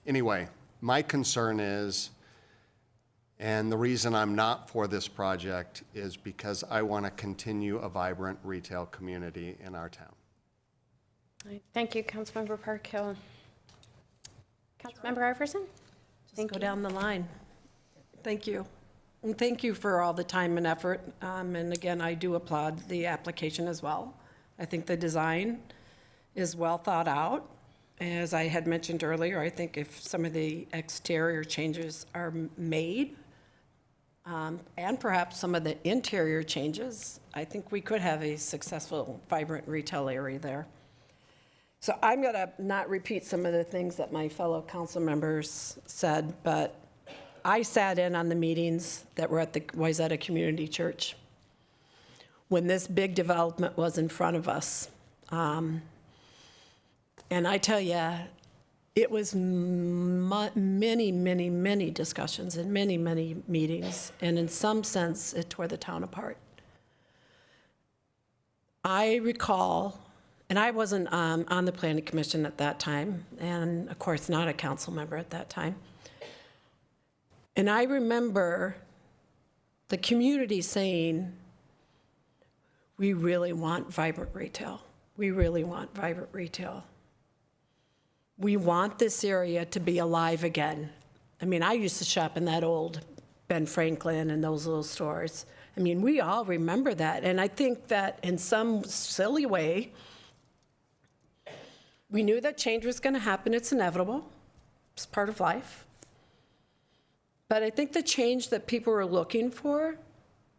Anyway, my concern is, and the reason I'm not for this project is because I want to continue a vibrant retail community in our town. All right, thank you, Councilmember Parkhill. Councilmember Iverson? Just go down the line. Thank you. And thank you for all the time and effort. And again, I do applaud the application as well. I think the design is well thought out. As I had mentioned earlier, I think if some of the exterior changes are made, and perhaps some of the interior changes, I think we could have a successful, vibrant retail area there. So I'm going to not repeat some of the things that my fellow council members said, but I sat in on the meetings that were at the Wayzata Community Church when this big development was in front of us. And I tell you, it was many, many, many discussions and many, many meetings, and in some sense, it tore the town apart. I recall, and I wasn't on the planning commission at that time, and of course not a council member at that time. And I remember the community saying, we really want vibrant retail. We really want vibrant retail. We want this area to be alive again. I used to shop in that old Ben Franklin and those little stores. We all remember that. And I think that in some silly way, We knew that change was going to happen. It's inevitable. It's part of life. But I think the change that people were looking for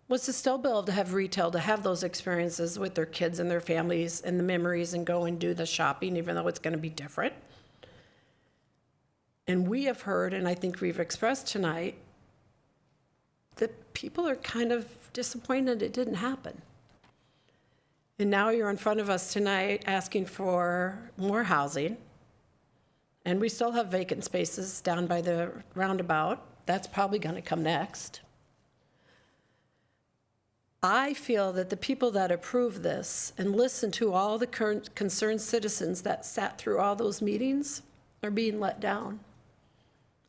was to still be able to have retail, to have those experiences with their kids and their families and the memories and go and do the shopping, even though it's going to be different. And we have heard, and I think we've expressed tonight, that people are kind of disappointed it didn't happen. And now you're in front of us tonight asking for more housing. And we still have vacant spaces down by the roundabout. That's probably going to come next. I feel that the people that approve this and listen to all the current concerned citizens that sat through all those meetings are being let down.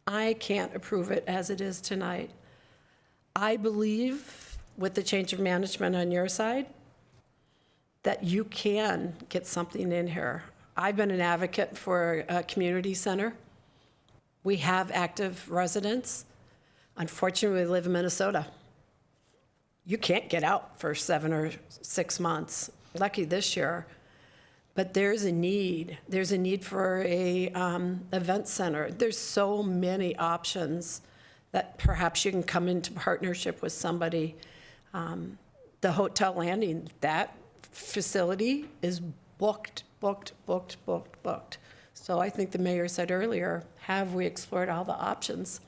I can't approve it as it is tonight. I believe with the change of management on your side that you can get something in here. I've been an advocate for a community center. We have active residents. Unfortunately, we live in Minnesota. You can't get out for 7 or 6 months. Lucky this year. But there's a need. There's a need for a event center. There's so many options that perhaps you can come into partnership with somebody. The hotel landing, that facility is booked. So I think the mayor said earlier, have we explored all the options?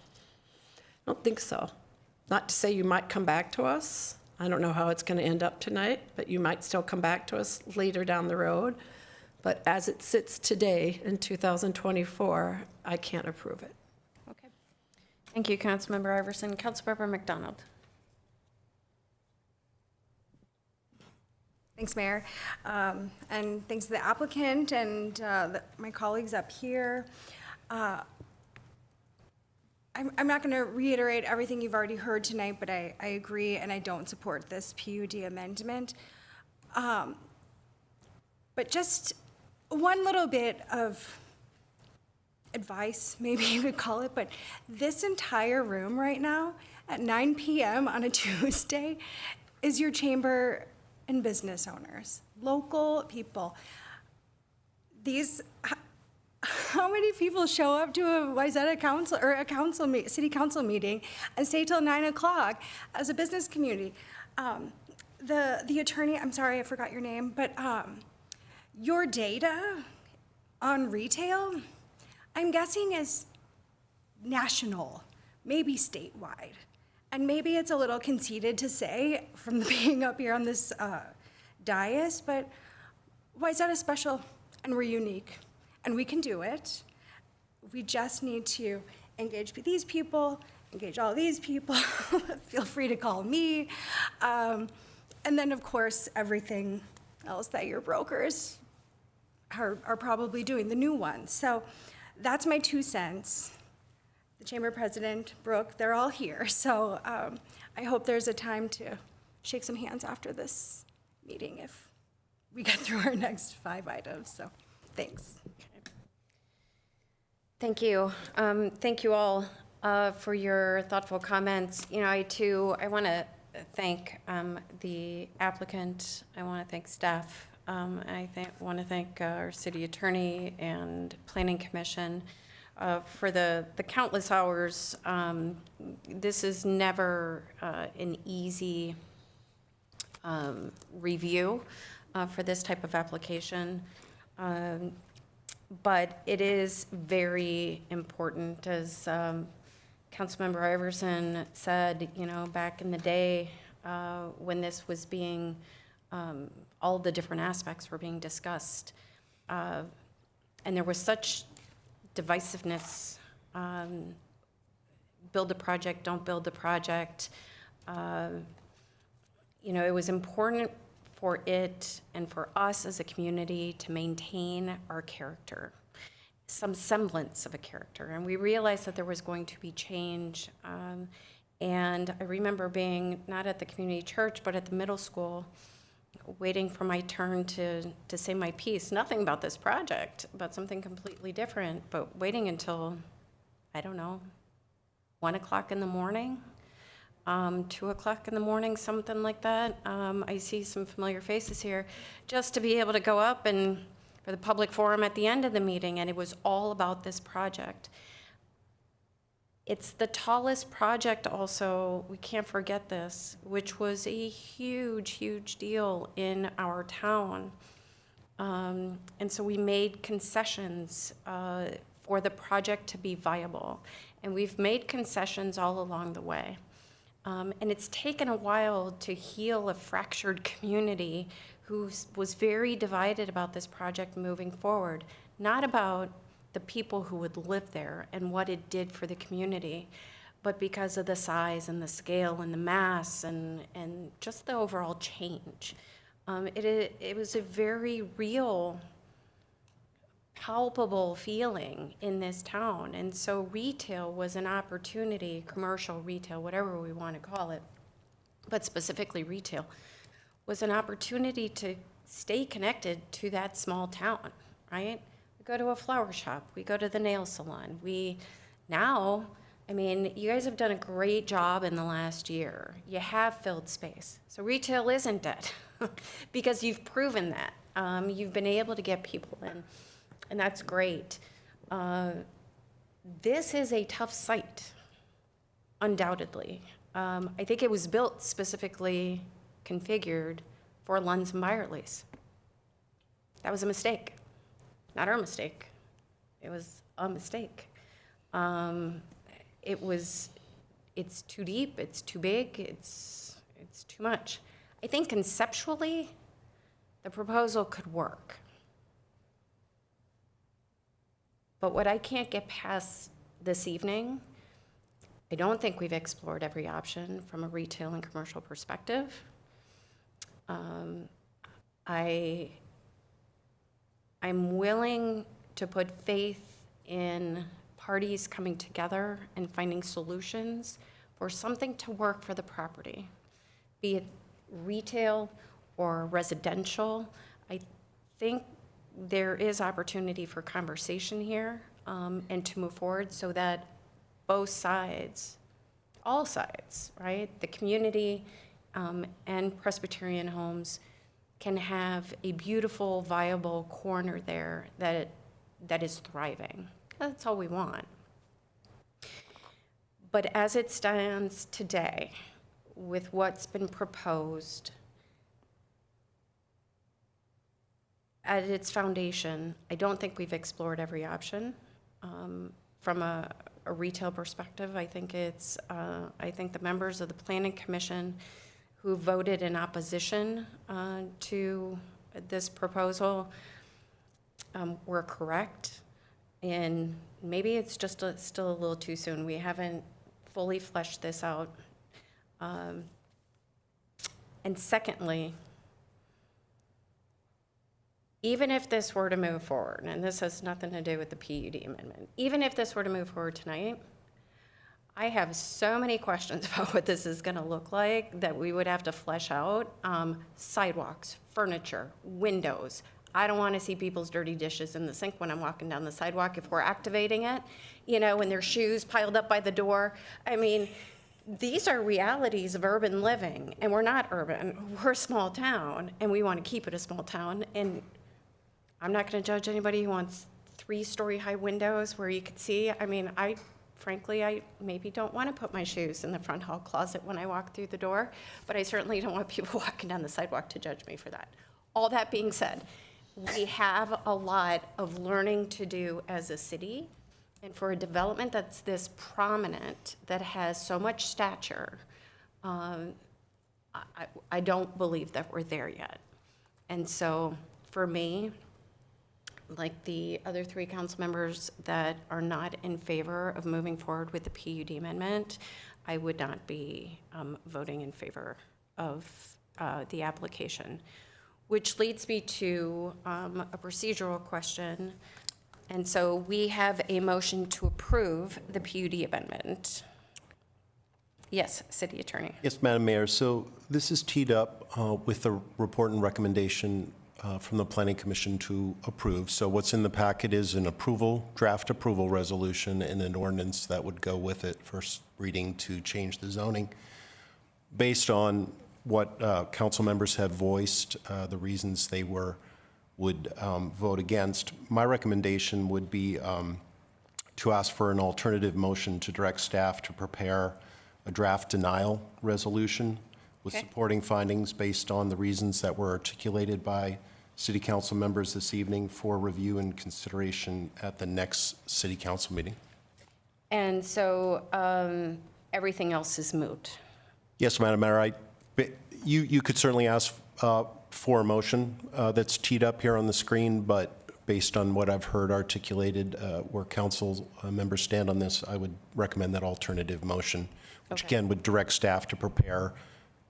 I don't think so. Not to say you might come back to us. I don't know how it's going to end up tonight, but you might still come back to us later down the road. But as it sits today in 2024, I can't approve it. Okay. Thank you, Councilmember Iverson. Councilmember McDonald. Thanks, Mayor. And thanks to the applicant and my colleagues up here. I'm not going to reiterate everything you've already heard tonight, but I agree and I don't support this PUD amendment. But just one little bit of advice, maybe you could call it, but this entire room right now at 9 p.m. on a Tuesday is your chamber and business owners, local people. How many people show up to a Wayzata council or a city council meeting and stay till 9 o'clock as a business community? The attorney, I'm sorry, I forgot your name, but your data on retail, I'm guessing is national, maybe statewide. And maybe it's a little conceited to say from being up here on this dais, but Wayzata is special and we're unique and we can do it. We just need to engage these people, engage all these people. Feel free to call me. And then, of course, everything else that your brokers are probably doing, the new ones. So that's my 2 cents. The chamber president, Brooke, they're all here. So I hope there's a time to shake some hands after this meeting if we get through our next 5 items. So thanks. Thank you. Thank you all for your thoughtful comments. You know, I want to thank the applicant. I want to thank staff. I want to thank our city attorney and planning commission for the countless hours. This is never an easy review for this type of application. But it is very important, as Councilmember Iverson said, you know, back in the day when this was being, all the different aspects were being discussed. And there was such divisiveness, build the project, don't build the project. You know, it was important for it and for us as a community to maintain our character, some semblance of a character. And we realized that there was going to be change. And I remember being not at the community church, but at the middle school, waiting for my turn to say my piece. Nothing about this project, but something completely different, but waiting until, I don't know, 1 o'clock in the morning. 2 o'clock in the morning, something like that. I see some familiar faces here. Just to be able to go up and for the public forum at the end of the meeting, and it was all about this project. It's the tallest project also, we can't forget this, which was a huge, huge deal in our town. And so we made concessions for the project to be viable. And we've made concessions all along the way. And it's taken a while to heal a fractured community who was very divided about this project moving forward, not about the people who would live there and what it did for the community, but because of the size and the scale and the mass and just the overall change. It was a very real, palpable feeling in this town. And so retail was an opportunity, commercial retail, whatever we want to call it, but specifically retail, was an opportunity to stay connected to that small town, right? We go to a flower shop, we go to the nail salon. I mean, you guys have done a great job in the last year. You have filled space. So retail isn't dead because you've proven that. You've been able to get people in, and that's great. This is a tough site, undoubtedly. I think it was built specifically configured for Lunds and Byerly's. That was a mistake. Not our mistake. It was a mistake. It's too deep, it's too big, it's too much. I think conceptually, the proposal could work. But what I can't get past this evening, I don't think we've explored every option from a retail and commercial perspective. I'm willing to put faith in parties coming together and finding solutions for something to work for the property, be it retail or residential. I think there is opportunity for conversation here and to move forward so that both sides, all sides, right, the community and Presbyterian Homes can have a beautiful, viable corner there that is thriving. That's all we want. But as it stands today, with what's been proposed, at its foundation, I don't think we've explored every option. From a retail perspective, I think the members of the Planning Commission who voted in opposition to this proposal were correct. And maybe it's just still a little too soon. We haven't fully fleshed this out. And secondly, even if this were to move forward, and this has nothing to do with the PUD amendment, even if this were to move forward tonight, I have so many questions about what this is going to look like that we would have to flesh out. Sidewalks, furniture, windows. I don't want to see people's dirty dishes in the sink when I'm walking down the sidewalk if we're activating it, when their shoes piled up by the door. I mean, these are realities of urban living, and we're not urban. We're a small town, and we want to keep it a small town. And I'm not going to judge anybody who wants 3-story high windows where you could see. I mean, frankly, I maybe don't want to put my shoes in the front hall closet when I walk through the door, but I certainly don't want people walking down the sidewalk to judge me for that. All that being said, we have a lot of learning to do as a city, and for a development that's this prominent, that has so much stature, I don't believe that we're there yet. And so for me, like the other 3 council members that are not in favor of moving forward with the PUD amendment, I would not be voting in favor of the application. Which leads me to a procedural question. And so we have a motion to approve the PUD amendment. Yes, City Attorney. Yes, Madam Mayor. So this is teed up with the report and recommendation from the Planning Commission to approve. So what's in the packet is an draft approval resolution and an ordinance that would go with it, first reading to change the zoning. Based on what council members have voiced, the reasons they were would vote against. My recommendation would be to ask for an alternative motion to direct staff to prepare a draft denial resolution with Okay. supporting findings based on the reasons that were articulated by city council members this evening for review and consideration at the next city council meeting. And so everything else is moot. Yes, Madam Mayor, you could certainly ask for a motion that's teed up here on the screen, but based on what I've heard articulated, where council members stand on this, I would recommend that alternative motion, which Okay. again would direct staff to prepare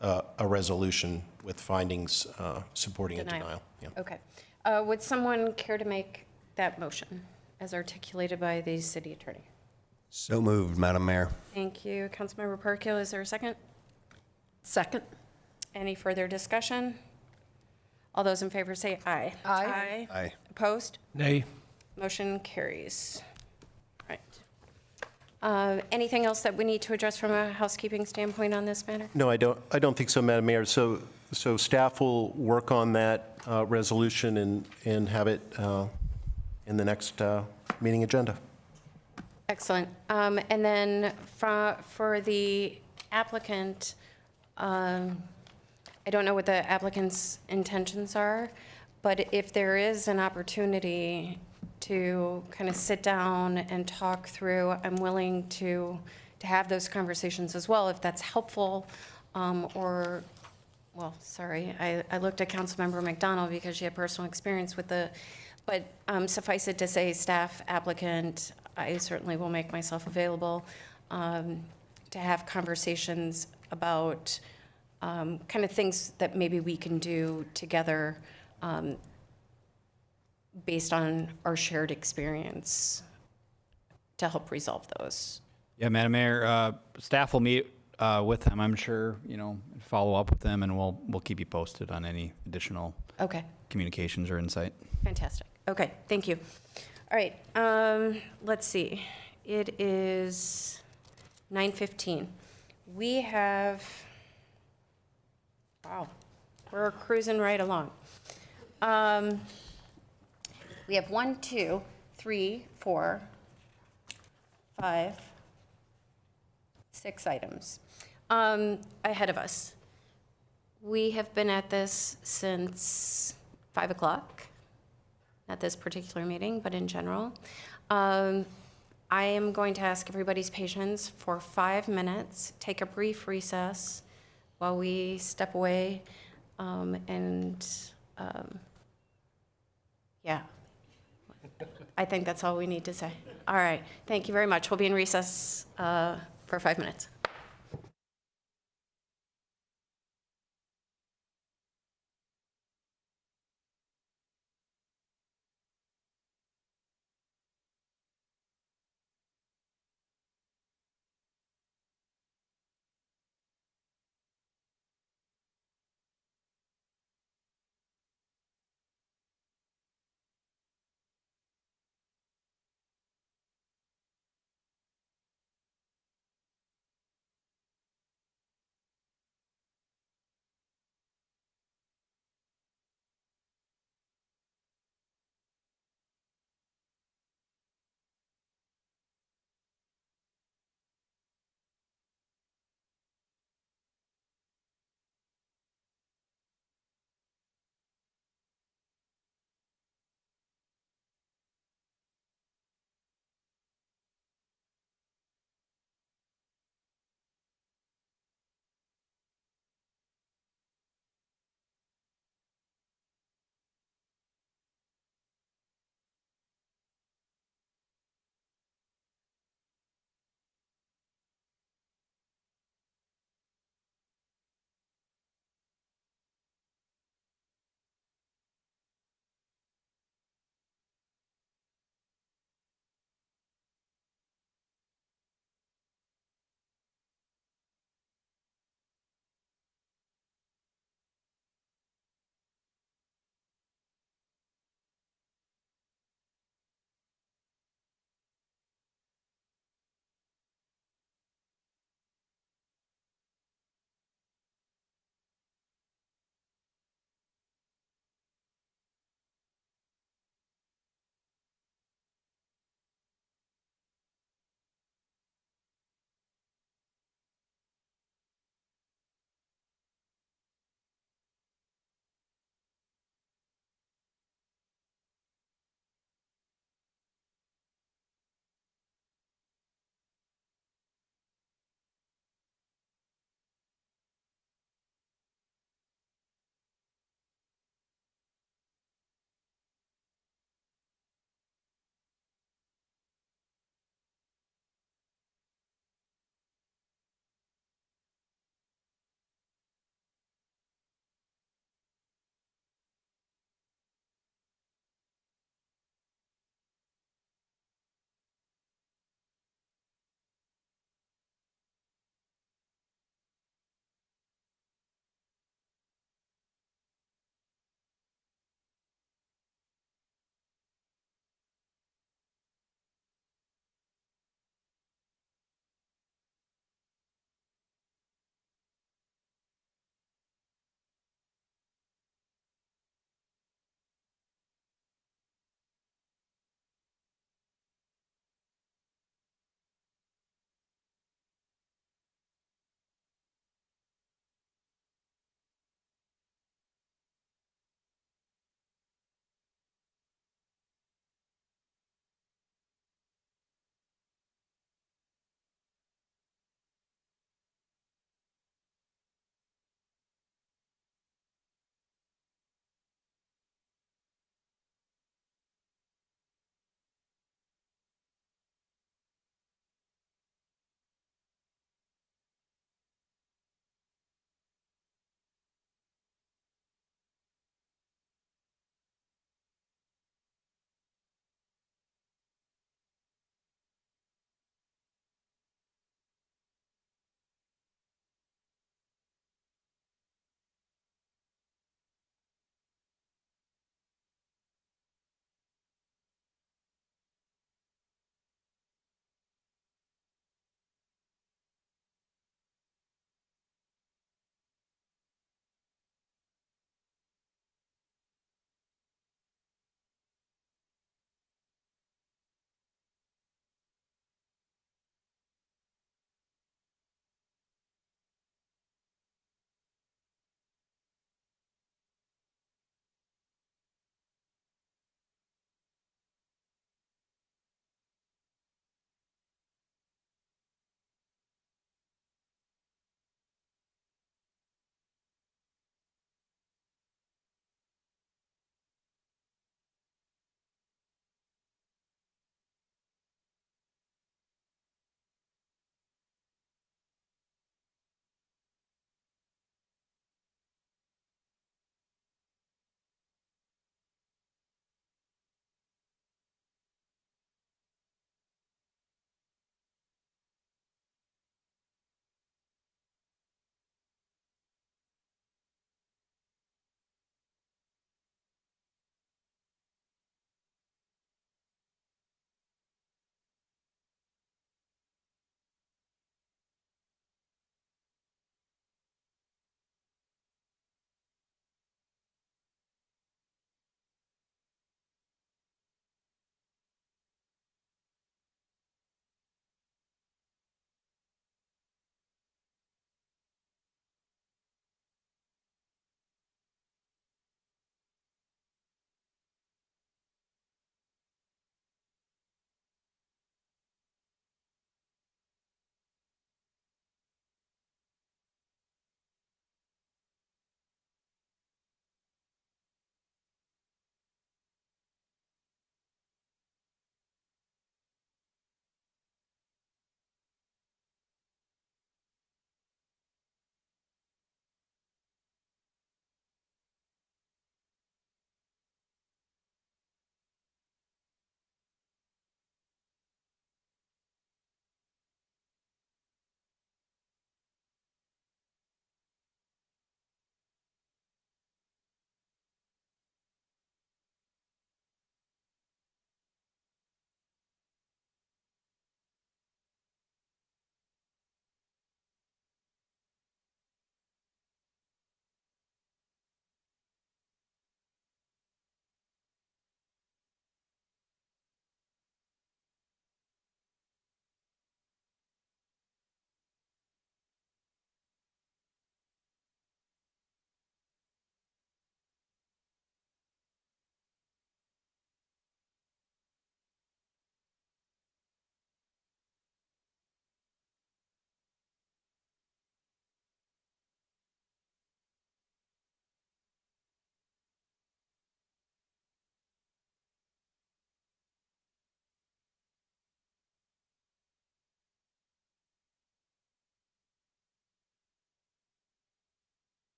a resolution with findings supporting a denial. Yeah. Okay. Would someone care to make that motion as articulated by the city attorney? So moved, Madam Mayor. Thank you. Councilmember Parkhill, is there a second? Second. Any further discussion? All those in favor say aye. Aye. Aye. Opposed? Nay. Motion carries. Right. Anything else that we need to address from a housekeeping standpoint on this matter? No, I don't think so, Madam Mayor. So staff will work on that resolution and have it in the next meeting agenda. Excellent. And then for the applicant, I don't know what the applicant's intentions are, but if there is an opportunity to kind of sit down and talk through, I'm willing to have those conversations as well, if that's helpful, or, well, sorry, I looked at Councilmember McDonald because she had personal experience with but suffice it to say, staff, applicant, I certainly will make myself available to have conversations about kind of things that maybe we can do together based on our shared experience to help resolve those. Yeah, Madam Mayor, staff will meet with them, I'm sure, follow up with them, and we'll keep you posted on any additional Okay, communications or insight. fantastic. Okay, thank you. All right, let's see. It is 9:15. We have, wow, we're cruising right along. We have 1, 2, 3, 4, 5, 6 items ahead of us. We have been at this since 5 o'clock, at this particular meeting, but in general. I am going to ask everybody's patience for 5 minutes, take a brief recess while we step away, yeah. I think that's all we need to say. All right, thank you very much. We'll be in recess for 5 minutes.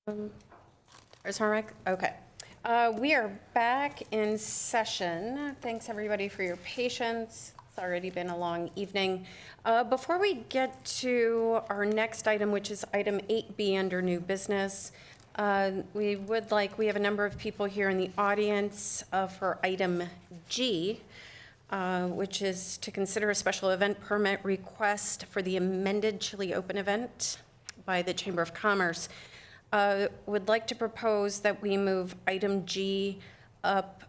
Ms. Horvath? Okay. We are back in session. Thanks, everybody, for your patience. It's already been a long evening. Before we get to our next item, which is item 8B under new business, we have a number of people here in the audience for item G, which is to consider a special event permit request for the amended Chili Open event by the Chamber of Commerce. Would like to propose that we move item G up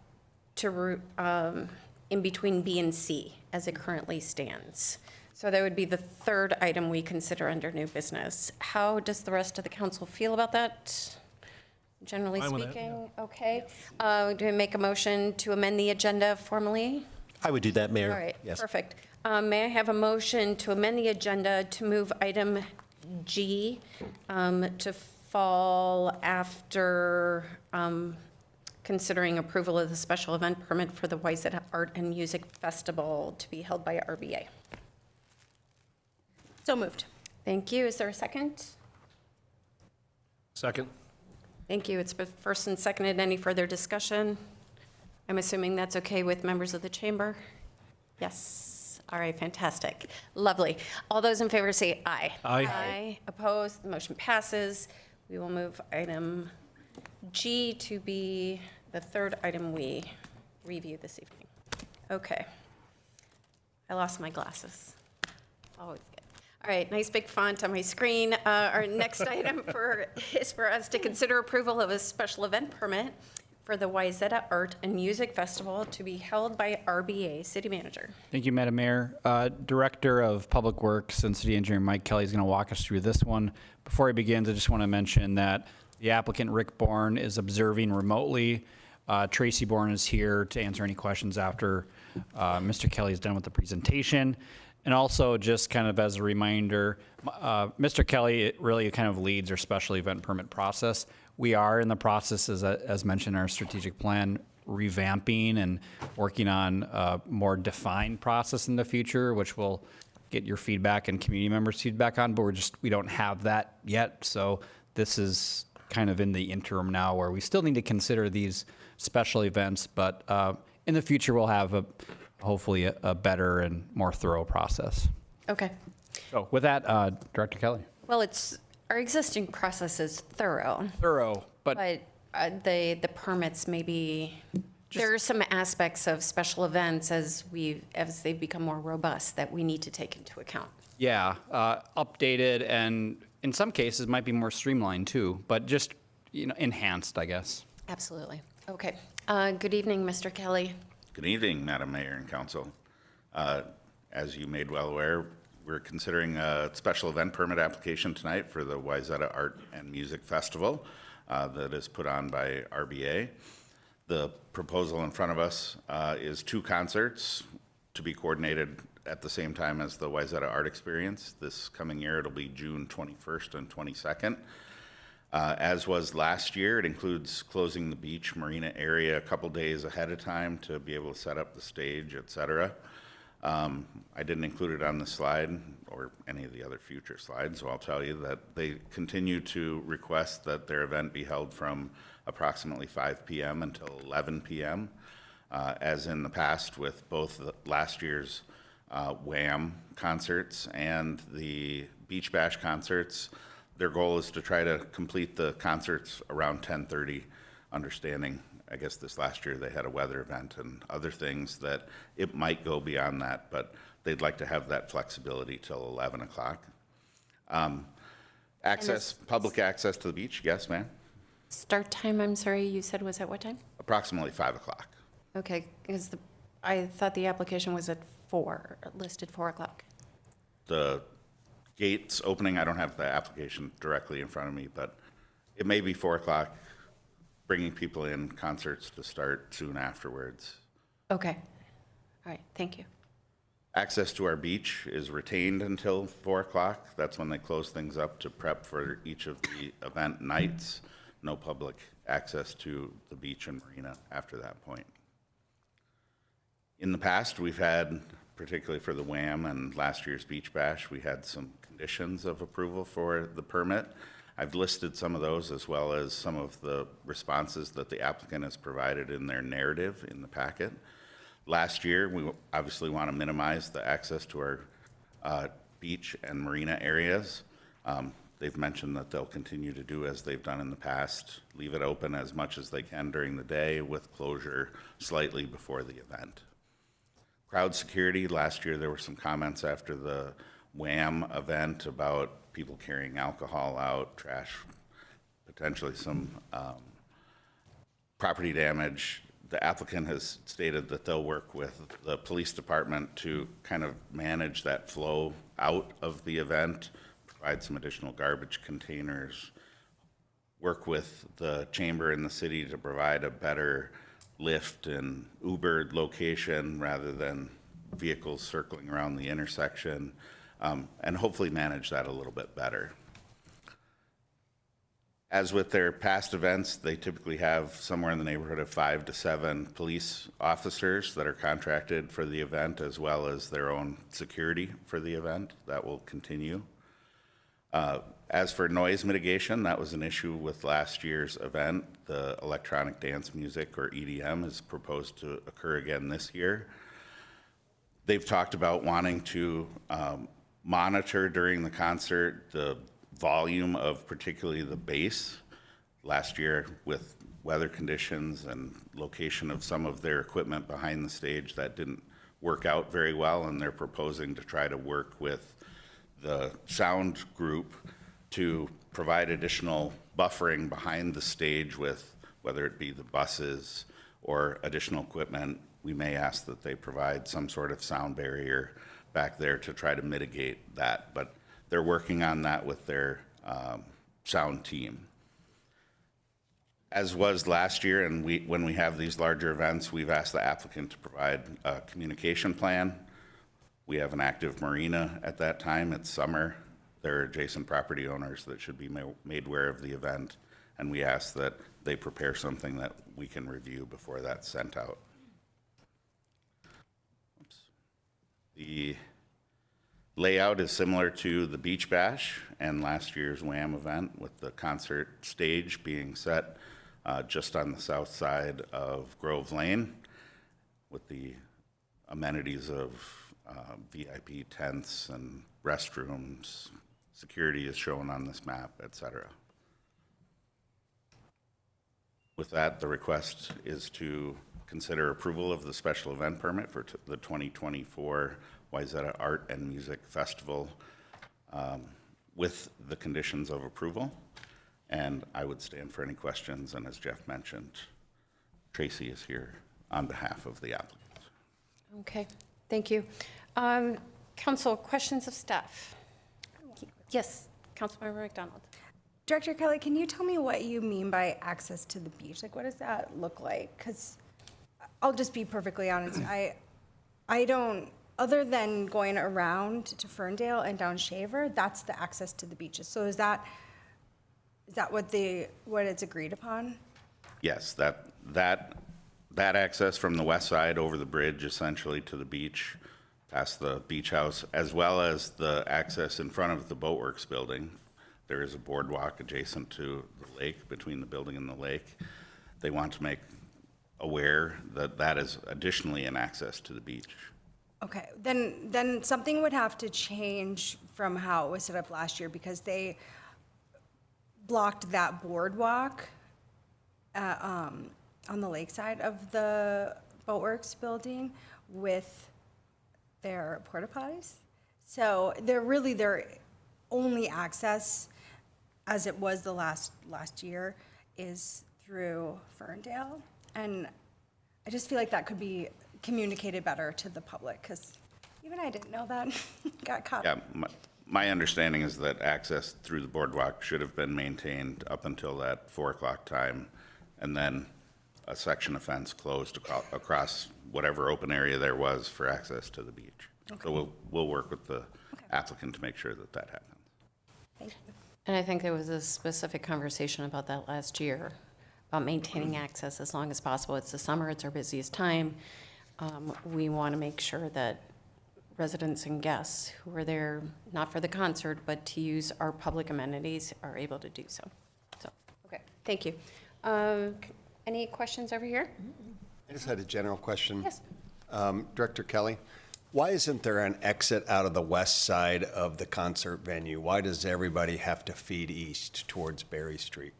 to in between B and C as it currently stands. So that would be the third item we consider under new business. How does the rest of the council feel about that? Generally Fine with that, speaking, okay. Do we make a motion to amend the agenda formally? I would do that, Mayor. All right, Yes. perfect. May I have a motion to amend the agenda to move item G to fall after considering approval of the special event permit for the Wayzata Art and Music Festival to be held by RBA? So moved. Thank you. Is there a second? Second. Thank you. It's been first and seconded. Any further discussion? I'm assuming that's okay with members of the chamber? Yes. All right, fantastic. Lovely. All those in favor say aye. Aye. Aye. Opposed? The motion passes. We will move item G to be the third item we review this evening. Okay. I lost my glasses. Always good. All right, nice big font on my screen. Our next item is for us to consider approval of a special event permit for the Wayzata Art and Music Festival to be held by RBA. City Manager. Thank you, Madam Mayor. Director of Public Works and City Engineer Mike Kelly is going to walk us through this one. Before he begins, I just want to mention that the applicant, Rick Bourne, is observing remotely. Tracy Bourne is here to answer any questions after Mr. Kelly is done with the presentation. And also, just kind of as a reminder, Mr. Kelly really kind of leads our special event permit process. We are in the process, as mentioned in our strategic plan, revamping and working on a more defined process in the future, which will get your feedback and community members' feedback on, but we don't have that yet. So this is kind of in the interim now where we still need to consider these special events, but in the future we'll have hopefully a better and more thorough process. Okay. So with that, Director Kelly. Well, our existing process is thorough, But but the permits maybe, there are some aspects of special events as they become more robust that we need to take into account. yeah, updated and in some cases might be more streamlined too, but just, enhanced, I guess. Absolutely. Okay. Good evening, Mr. Kelly. Good evening, Madam Mayor and Council. As you made well aware, we're considering a special event permit application tonight for the Wayzata Art and Music Festival that is put on by RBA. The proposal in front of us is 2 concerts to be coordinated at the same time as the Wayzata Art Experience. This coming year, it'll be June 21st and 22nd. As was last year, it includes closing the beach marina area a couple days ahead of time to be able to set up the stage, et cetera. I didn't include it on the slide or any of the other future slides, so I'll tell you that they continue to request that their event be held from approximately 5 p.m. until 11 p.m. As in the past with both last year's Wham concerts and the Beach Bash concerts. Their goal is to try to complete the concerts around 10:30, understanding, I guess this last year they had a weather event and other things that it might go beyond that, but they'd like to have that flexibility till 11 o'clock. Public access to the beach, yes, ma'am? Start time, I'm sorry, you said was at what time? Approximately 5 o'clock. Okay, because I thought the application was at 4, listed 4 o'clock. The gates opening, I don't have the application directly in front of me, but it may be 4 o'clock, bringing people in, concerts to start soon afterwards. Okay. All right, thank you. Access to our beach is retained until 4 o'clock. That's when they close things up to prep for each of the event nights. No public access to the beach and marina after that point. In the past, we've had, particularly for the Wham and last year's Beach Bash, we had some conditions of approval for the permit. I've listed some of those as well as some of the responses that the applicant has provided in their narrative in the packet. Last year, we obviously want to minimize the access to our beach and marina areas. They've mentioned that they'll continue to do as they've done in the past, leave it open as much as they can during the day with closure slightly before the event. Crowd security, last year there were some comments after the WHAM event about people carrying alcohol out, trash, potentially some property damage. The applicant has stated that they'll work with the police department to kind of manage that flow out of the event, provide some additional garbage containers, work with the chamber and the city to provide a better Lyft and Uber location rather than vehicles circling around the intersection, and hopefully manage that a little bit better. As with their past events, they typically have somewhere in the neighborhood of 5 to 7 police officers that are contracted for the event, as well as their own security for the event. That will continue. As for noise mitigation, that was an issue with last year's event. The electronic dance music, or EDM, is proposed to occur again this year. They've talked about wanting to monitor during the concert the volume of particularly the bass. Last year, with weather conditions and location of some of their equipment behind the stage, that didn't work out very well, and they're proposing to try to work with the sound group to provide additional buffering behind the stage with, whether it be the buses or additional equipment. We may ask that they provide some sort of sound barrier back there to try to mitigate that, but they're working on that with their sound team. As was last year, and when we have these larger events, we've asked the applicant to provide a communication plan. We have an active marina at that time. It's summer. There are adjacent property owners that should be made aware of the event, and we ask that they prepare something that we can review before that's sent out. Oops. The layout is similar to the Beach Bash and last year's WHAM event, with the concert stage being set just on the south side of Grove Lane, with the amenities of VIP tents and restrooms. Security is shown on this map, etc. With that, the request is to consider approval of the special event permit for the 2024 Wayzata Art and Music Festival with the conditions of approval. And I would stand for any questions. And as Jeff mentioned, Tracy is here on behalf of the applicant. Okay, thank you. Council, questions of staff? Yes, Councilmember McDonald. Director Kelly, can you tell me what you mean by access to the beach? Like, what does that look like? Because I'll just be perfectly honest. I don't, other than going around to Ferndale and down Shaver, that's the access to the beaches. So is that what it's agreed upon? Yes, that access from the west side over the bridge essentially to the beach, past the beach house, as well as the access in front of the Boatworks building. There is a boardwalk adjacent to the lake, between the building and the lake. They want to make aware that that is additionally an access to the beach. Okay, then something would have to change from how it was set up last year, because they blocked that boardwalk on the lakeside of the Boatworks building with their porta potties. So they're really their only access, as it was the last year, is through Ferndale. And I just feel like that could be communicated better to the public, because even I didn't know that. Got caught. Yeah, my understanding is that access through the boardwalk should have been maintained up until that 4 o'clock time, and then a section of fence closed across whatever open area there was for access to the beach. Okay. So we'll work with the applicant to make sure that that happens. Thank you. And I think there was a specific conversation about that last year, about maintaining access as long as possible. It's the summer, it's our busiest time. We want to make sure that residents and guests who are there, not for the concert, but to use our public amenities are able to do so. So, okay, thank you. Any questions over here? I just had a general question. Yes. Director Kelly, why isn't there an exit out of the west side of the concert venue? Why does everybody have to feed east towards Berry Street?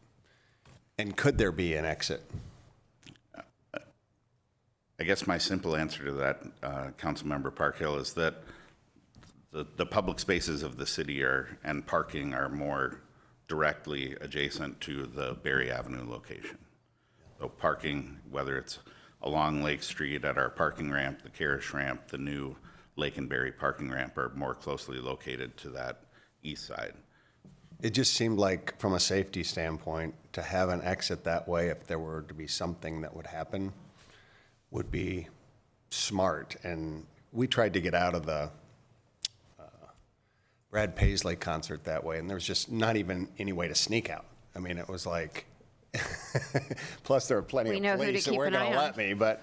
And could there be an exit? I guess my simple answer to that, Councilmember Parkhill, is that the public spaces of the city and parking are more directly adjacent to the Berry Avenue location. So parking, whether it's along Lake Street at our parking ramp, the Carish ramp, the new Lake and Berry parking ramp are more closely located to that east side. It just seemed like, from a safety standpoint, to have an exit that way, if there were to be something that would happen, would be smart. And we tried to get out of the Brad Paisley concert that way, and there was just not even any way to sneak out. I mean, it was like, plus there were plenty We of know who to police that keep weren't an going to eye let me. But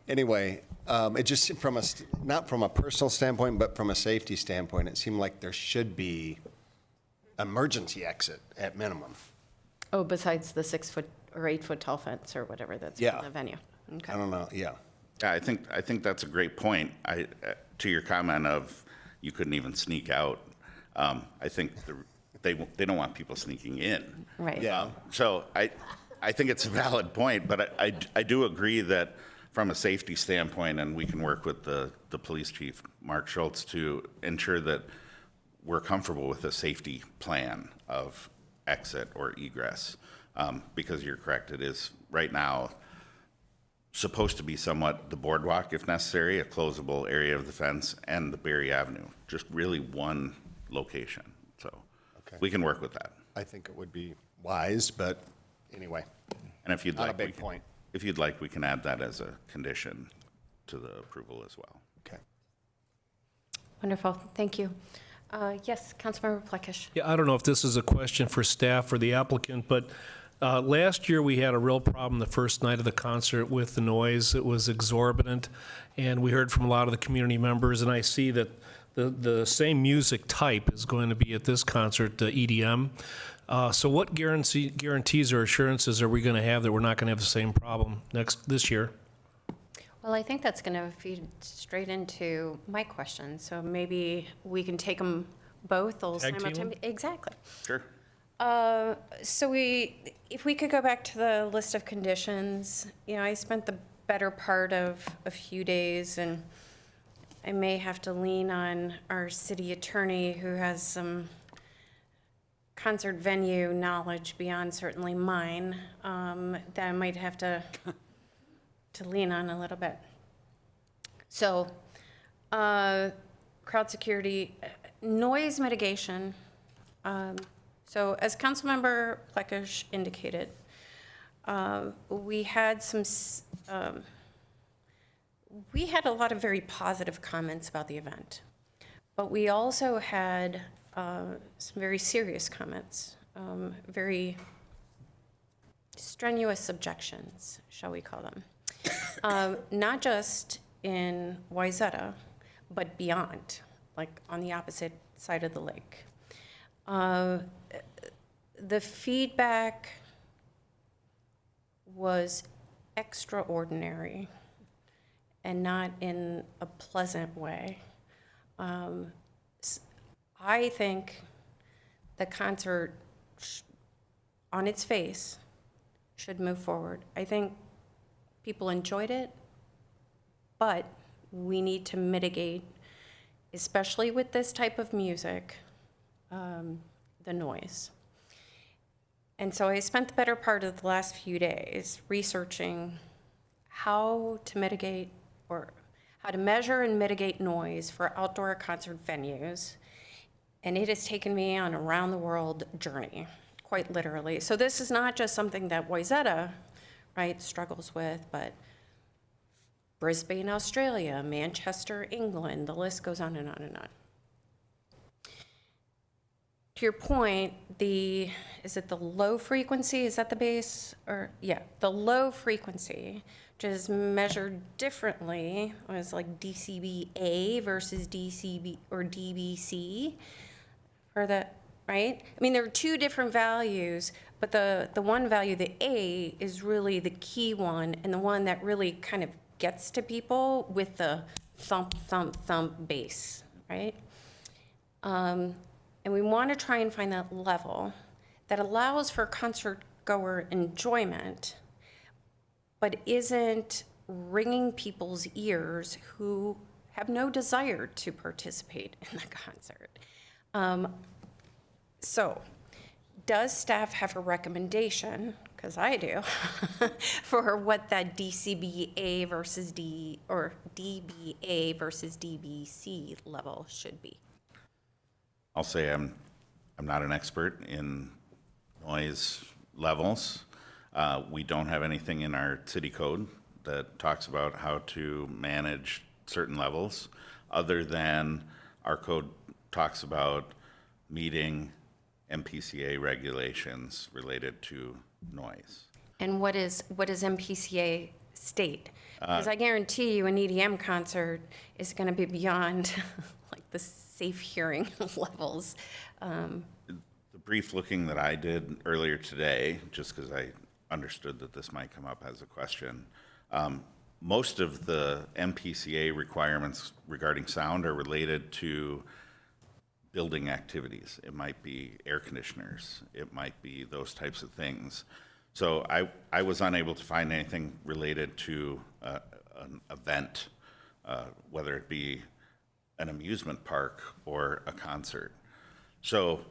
anyway, it just, not from a personal standpoint, but from a safety standpoint, it seemed like there should be emergency exit at minimum. Oh, besides the 6-foot or 8-foot tall fence or whatever that's in Yeah. the venue. Okay. I don't know, yeah. Yeah, I think that's a great point. To your comment of you couldn't even sneak out, I think they don't want people sneaking in. Right. Yeah. So I think it's a valid point, but I do agree that from a safety standpoint, and we can work with the police chief, Mark Schultz, to ensure that we're comfortable with a safety plan of exit or egress. Because you're correct, it is right now supposed to be somewhat the boardwalk, if necessary, a closable area of the fence, and the Berry Avenue, just really one location. So Okay. we can work with that. I think it would be wise, but anyway, And if you'd not a like, we big can- point. if you'd like, we can add that as a condition to the approval as well. Okay. Wonderful, thank you. Yes, Councilmember Plekish. Yeah, I don't know if this is a question for staff or the applicant, but last year we had a real problem the first night of the concert with the noise. It was exorbitant, and we heard from a lot of the community members, and I see that the same music type is going to be at this concert, the EDM. So what guarantees or assurances are we going to have that we're not going to have the same problem this year? Well, I think that's going to feed straight into my question, so maybe we can take them both all Tag team 'em? simultaneously. Exactly. Sure. So if we could go back to the list of conditions, I spent the better part of a few days, and I may have to lean on our city attorney, who has some concert venue knowledge beyond certainly mine, that I might have to lean on a little bit. So, crowd security, noise mitigation. So as Councilmember Plekish indicated, we had a lot of very positive comments about the event, but we also had some very serious comments, very strenuous objections, shall we call them. Not just in Wayzata, but beyond, like on the opposite side of the lake. The feedback was extraordinary and not in a pleasant way. I think the concert, on its face, should move forward. I think people enjoyed it, but we need to mitigate, especially with this type of music, the noise. And so I spent the better part of the last few days researching how to mitigate, or how to measure and mitigate noise for outdoor concert venues. And it has taken me on a round-the-world journey, quite literally. So this is not just something that Wayzata, right, struggles with, but Brisbane, Australia, Manchester, England, the list goes on and on and on. To your point, the is it the low frequency? Is that the base? Or, yeah, the low frequency, which is measured differently. It was like DCBA versus DCB or DBC, or the, right? I mean, there are two different values, but the one value, the A, is really the key one, and the one that really kind of gets to people with the thump, thump, thump bass, right? And we want to try and find that level that allows for concert goer enjoyment, but isn't ringing people's ears who have no desire to participate in the concert. So, does staff have a recommendation, because I do, for what that DCBA versus DBA versus DBC level should be? I'll say I'm not an expert in noise levels. We don't have anything in our city code that talks about how to manage certain levels, other than our code talks about meeting MPCA regulations related to noise. And what does MPCA state? Because I guarantee you an EDM concert is going to be beyond like the safe hearing levels. The brief looking that I did earlier today, just because I understood that this might come up as a question, most of the MPCA requirements regarding sound are related to building activities. It might be air conditioners. It might be those types of things. So I was unable to find anything related to an event, whether it be an amusement park or a concert. So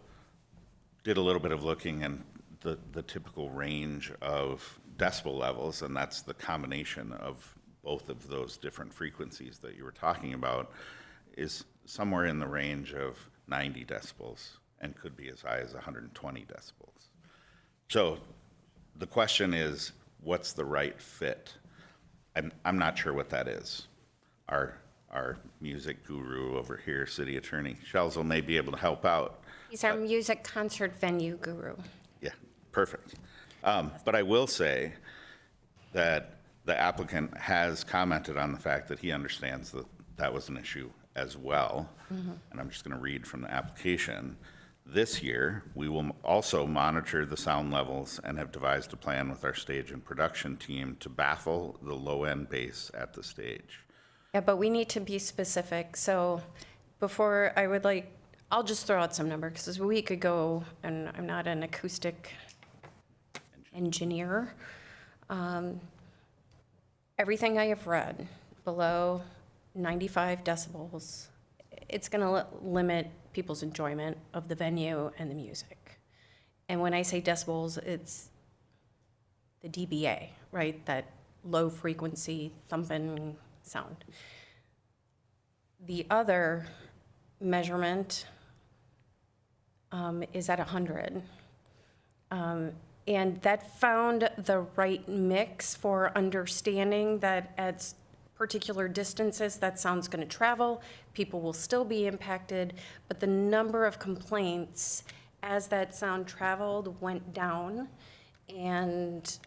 did a little bit of looking, and the typical range of decibel levels, and that's the combination of both of those different frequencies that you were talking about, is somewhere in the range of 90 decibels and could be as high as 120 decibels. So the question is, what's the right fit? And I'm not sure what that is. Our music guru over here, City Attorney Schelzel, may be able to help out. He's our music concert venue guru. Yeah, perfect. But I will say that the applicant has commented on the fact that he understands that that was an issue as well. And I'm just going to read from the application. This year, we will also monitor the sound levels and have devised a plan with our stage and production team to baffle the low-end bass at the stage. Yeah, but we need to be specific. So before I would like, I'll just throw out some numbers because a week ago, and I'm not an acoustic engineer, everything I have read below 95 decibels, it's going to limit people's enjoyment of the venue and the music. And when I say decibels, it's the dBA, right? That low frequency thumping sound. The other measurement is at 100. And that found the right mix for understanding that at particular distances that sound's going to travel, people will still be impacted, but the number of complaints as that sound traveled went down. And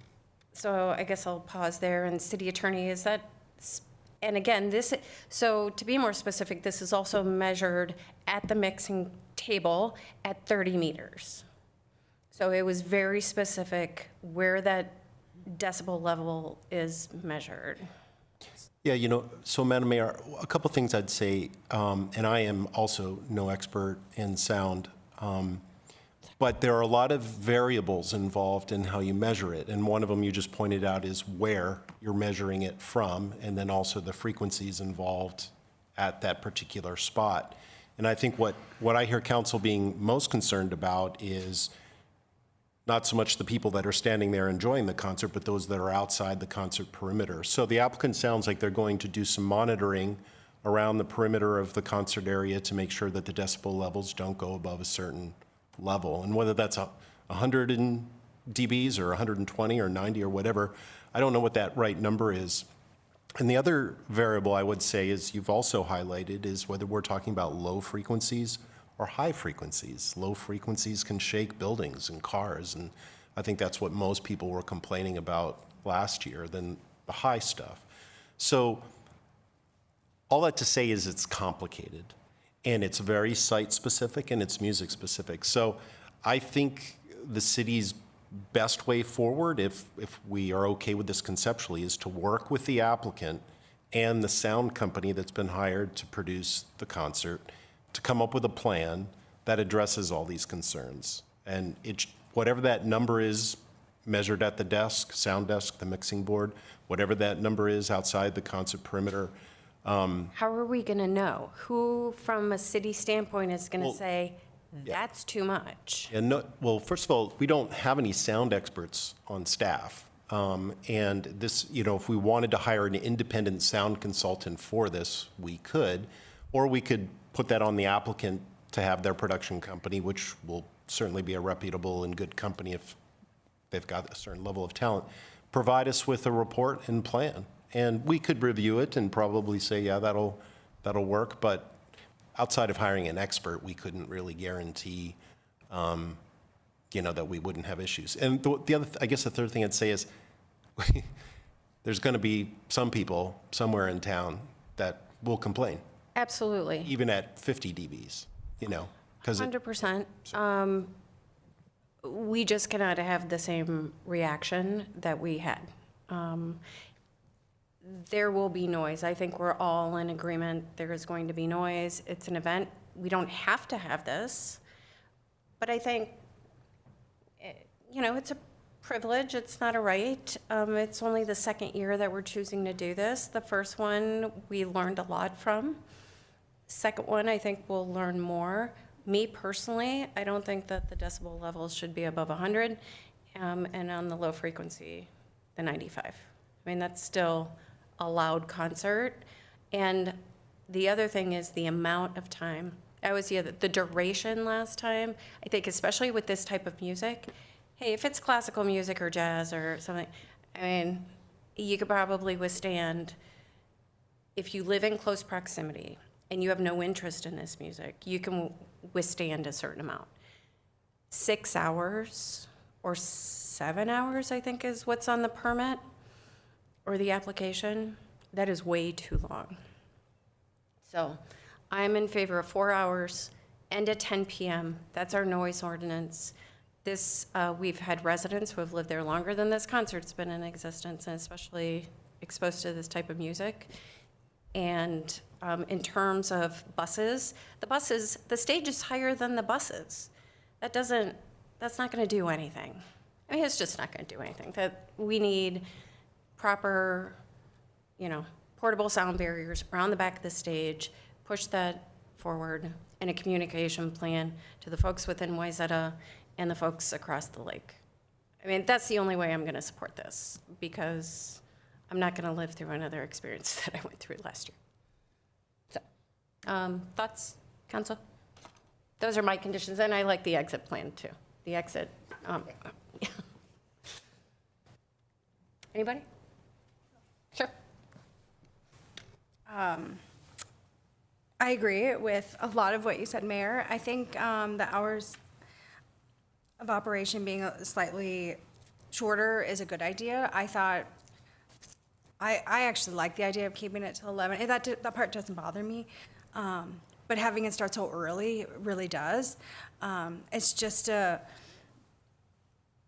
so I guess I'll pause there. And City Attorney, is that, and again, this, so to be more specific, this is also measured at the mixing table at 30 meters. So it was very specific where that decibel level is measured. Yeah, you know, so Madam Mayor, a couple things I'd say, and I am also no expert in sound, but there are a lot of variables involved in how you measure it. And one of them you just pointed out is where you're measuring it from, and then also the frequencies involved at that particular spot. And I think what I hear council being most concerned about is not so much the people that are standing there enjoying the concert, but those that are outside the concert perimeter. So the applicant sounds like they're going to do some monitoring around the perimeter of the concert area to make sure that the decibel levels don't go above a certain level. And whether that's 100 dBs or 120 or 90 or whatever, I don't know what that right number is. And the other variable I would say is you've also highlighted is whether we're talking about low frequencies are high frequencies. Low frequencies can shake buildings and cars, and I think that's what most people were complaining about last year than the high stuff. So all that to say is it's complicated, and it's very site-specific, and it's music-specific. So I think the city's best way forward, if we are okay with this conceptually, is to work with the applicant and the sound company that's been hired to produce the concert to come up with a plan that addresses all these concerns. And whatever that number is measured at the desk, sound desk, the mixing board, whatever that number is outside the concert perimeter. How are we going to know? Who, from a city standpoint, is going to say, that's too much? And well, first of all, we don't have any sound experts on staff. And this, if we wanted to hire an independent sound consultant for this, we could, or we could put that on the applicant to have their production company, which will certainly be a reputable and good company if they've got a certain level of talent, provide us with a report and plan. And we could review it and probably say, yeah, that'll work. But outside of hiring an expert, we couldn't really guarantee, that we wouldn't have issues. And I guess the third thing I'd say is there's going to be some people somewhere in town that will complain, Absolutely. even at 50 dBs, because 100%. We just cannot have the same reaction that we had. There will be noise. I think we're all in agreement. There is going to be noise. It's an event. We don't have to have this. But I think, it's a privilege. It's not a right. It's only the second year that we're choosing to do this. The first one, we learned a lot from. Second one, I think we'll learn more. Me personally, I don't think that the decibel levels should be above 100, and on the low frequency, the 95. I mean, that's still a loud concert. And the other thing is the amount of time. The duration last time, I think especially with this type of music, hey, if it's classical music or jazz or something, I mean, you could probably withstand, if you live in close proximity and you have no interest in this music, you can withstand a certain amount. 6 hours or 7 hours, I think, is what's on the permit or the application. That is way too long. So I'm in favor of 4 hours and at 10 p.m. That's our noise ordinance. This, we've had residents who have lived there longer than this concert's been in existence, and especially exposed to this type of music. And in terms of buses, the stage is higher than the buses. That's not going to do anything. I mean, it's just not going to do anything. That we need proper, portable sound barriers around the back of the stage, push that forward in a communication plan to the folks within Wayzata and the folks across the lake. I mean, that's the only way I'm going to support this, because I'm not going to live through another experience that I went through last year. So, thoughts, council? Those are my conditions, and I like the exit plan too. The exit. Anybody? Sure. I agree with a lot of what you said, Mayor. I think the hours of operation being slightly shorter is a good idea. I actually like the idea of keeping it till 11. That part doesn't bother me. But having it start so early really does. It's just a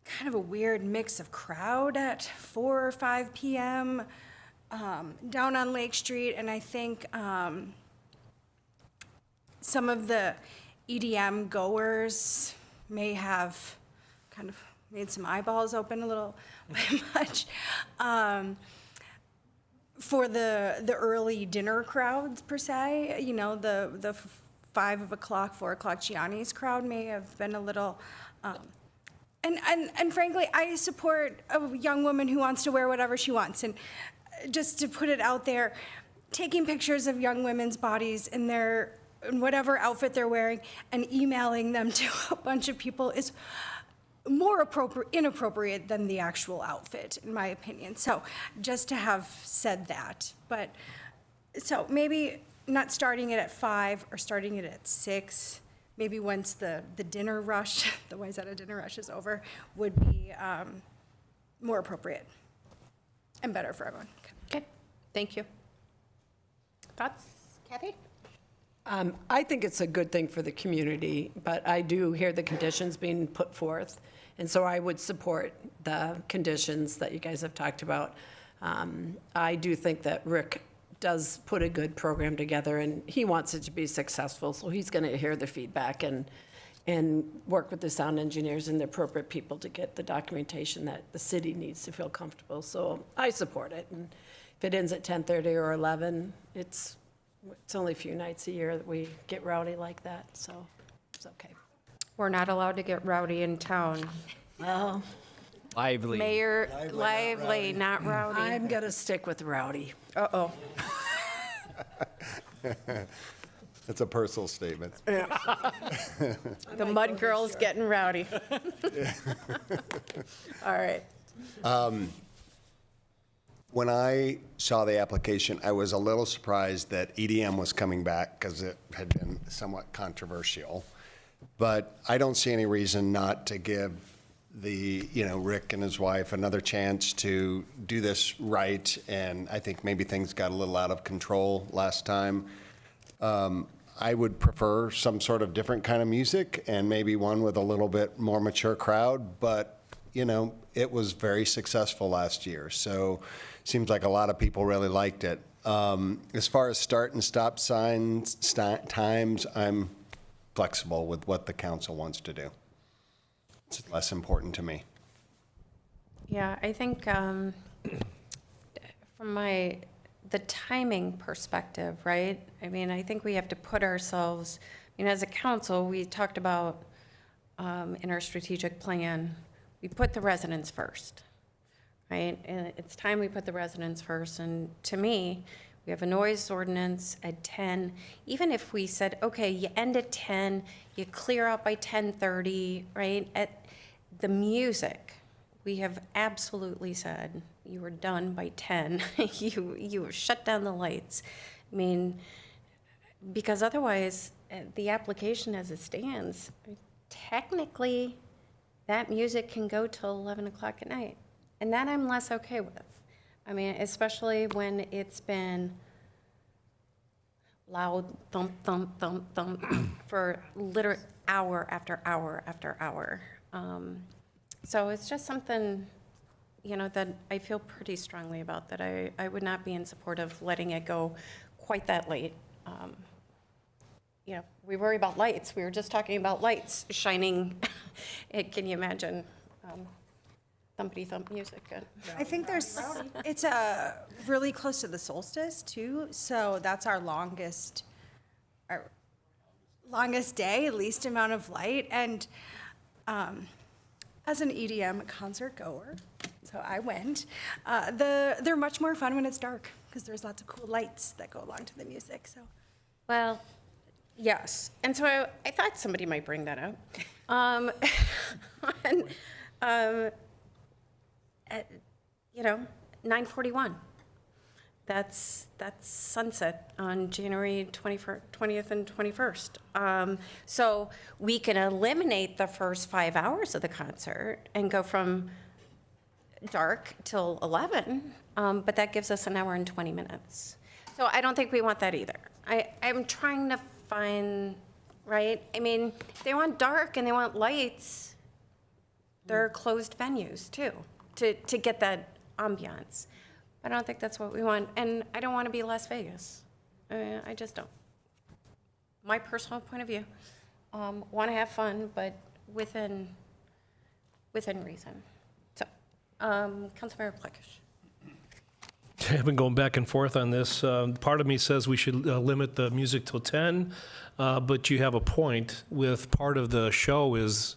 kind of a weird mix of crowd at 4 or 5 p.m. Down on Lake Street, and I think some of the EDM goers may have kind of made some eyeballs open a little bit much. For the early dinner crowds, per se, the 5 o'clock, 4 o'clock Gianni's crowd may have been a little, and frankly, I support a young woman who wants to wear whatever she wants. And just to put it out there, taking pictures of young women's bodies in whatever outfit they're wearing and emailing them to a bunch of people is more inappropriate than the actual outfit, in my opinion. So just to have said that. But so maybe not starting it at 5 or starting it at 6, maybe once the dinner rush, the Wayzata dinner rush is over, would be more appropriate and better for everyone. Okay, thank you. Thoughts, Kathy? I think it's a good thing for the community, but I do hear the conditions being put forth, and so I would support the conditions that you guys have talked about. I do think that Rick does put a good program together, and he wants it to be successful, so he's going to hear the feedback and work with the sound engineers and the appropriate people to get the documentation that the city needs to feel comfortable. So I support it, and if it ends at 10:30 or 11, it's only a few nights a year that we get rowdy like that, so it's okay. We're not allowed to get rowdy in town. Well, Lively. Mayor, lively, not rowdy. I'm going to stick with rowdy. Uh-oh. It's a personal statement. The mud girl's getting rowdy. All right. When I saw the application, I was a little surprised that EDM was coming back because it had been somewhat controversial. But I don't see any reason not to give Rick and his wife another chance to do this right. And I think maybe things got a little out of control last time. I would prefer some sort of different kind of music and maybe one with a little bit more mature crowd. But, it was very successful last year. So seems like a lot of people really liked it. As far as start and stop signs, times, I'm flexible with what the council wants to do. It's less important to me. Yeah, I think from the timing perspective, right? I mean, I think we have to put ourselves, as a council, we talked about in our strategic plan, we put the residents first, right? And it's time we put the residents first. And to me, we have a noise ordinance at 10. Even if we said, okay, you end at 10, you clear out by 10:30, right? At the music, we have absolutely said you were done by 10. you shut down the lights. I mean, because otherwise, the application as it stands, technically, that music can go till 11 o'clock at night. And that I'm less okay with. I mean, especially when it's been loud thump, thump, thump, thump for literally hour after hour after hour. So it's just something, that I feel pretty strongly about, that I would not be in support of letting it go quite that late. We worry about lights. We were just talking about lights shining. Can you imagine thumpity thump music? I think it's really close to the solstice too, so that's our longest day, least amount of light. And as an EDM concert goer, so I went, they're much more fun when it's dark because there's lots of cool lights that go along to the music. So, Well, yes. And so I thought somebody might bring that up. At 9:41. That's sunset on January 20th and 21st. So we can eliminate the first 5 hours of the concert and go from dark till 11, but that gives us an hour and 20 minutes. So I don't think we want that either. I'm trying to find, right? I mean, if they want dark and they want lights, they're closed venues too, to get that ambiance. I don't think that's what we want, and I don't want to be Las Vegas. I just don't. My personal point of view, want to have fun, but within reason. So, Councilmember Pleckish. I've been going back and forth on this. Part of me says we should limit the music till 10, but you have a point with part of the show is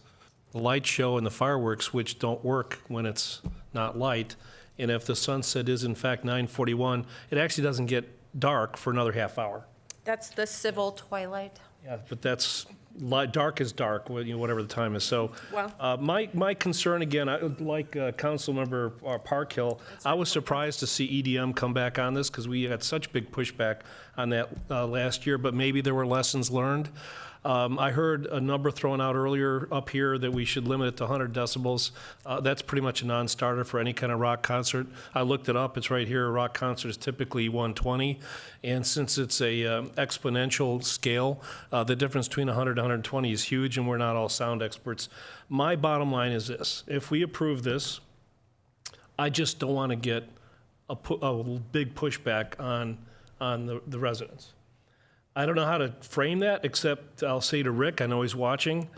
the light show and the fireworks, which don't work when it's not light. And if the sunset is in fact 9:41, it actually doesn't get dark for another half hour. That's the civil twilight. Yeah, but that's dark is dark, whatever the time is. So, Well- my concern again, like Councilmember Parkhill, I was surprised to see EDM come back on this because we had such big pushback on that last year. But maybe there were lessons learned. I heard a number thrown out earlier up here that we should limit it to 100 decibels. That's pretty much a non-starter for any kind of rock concert. I looked it up, it's right here, a rock concert is typically 120. And since it's a exponential scale, the difference between 100 and 120 is huge, and we're not all sound experts. My bottom line is this: if we approve this, I just don't want to get a big pushback on the residents. I don't know how to frame that, except I'll say to Rick, I know he's watching,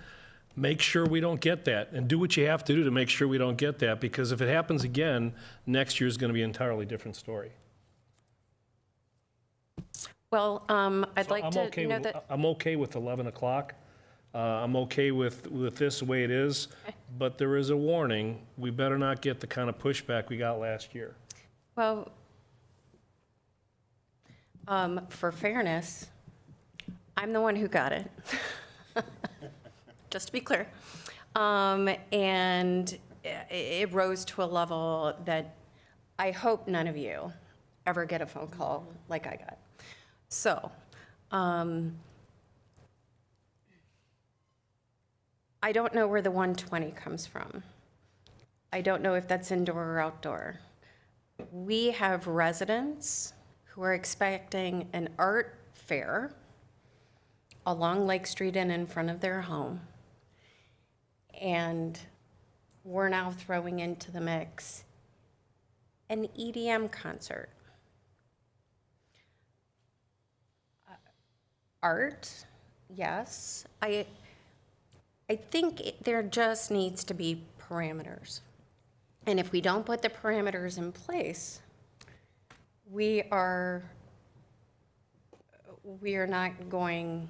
make sure we don't get that, and do what you have to do to make sure we don't get that, because if it happens again, next year's going to be an entirely different story. Well, I'd So like to know that. I'm okay with 11 o'clock. I'm okay with this the way it is, but there is a warning. We better not get the kind of pushback we got last year. Well, for fairness, I'm the one who got it, just to be clear. And it rose to a level that I hope none of you ever get a phone call like I got. So, I don't know where the 120 comes from. I don't know if that's indoor or outdoor. We have residents who are expecting an art fair along Lake Street and in front of their home. And we're now throwing into the mix an EDM concert. Art, yes. I think there just needs to be parameters. And if we don't put the parameters in place, we are not going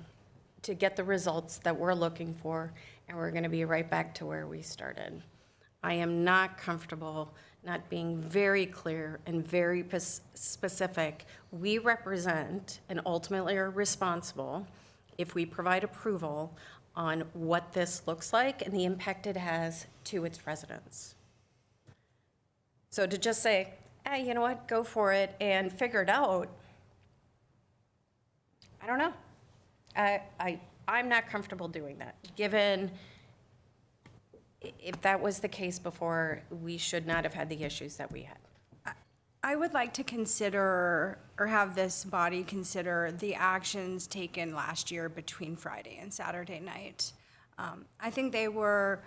to get the results that we're looking for, and we're going to be right back to where we started. I am not comfortable not being very clear and very specific. We represent and ultimately are responsible if we provide approval on what this looks like and the impact it has to its residents. So to just say, hey, you know what, go for it and figure it out, I don't know. I'm not comfortable doing that, given if that was the case before, we should not have had the issues that we had. I would like to consider, or have this body consider, the actions taken last year between Friday and Saturday night. I think they were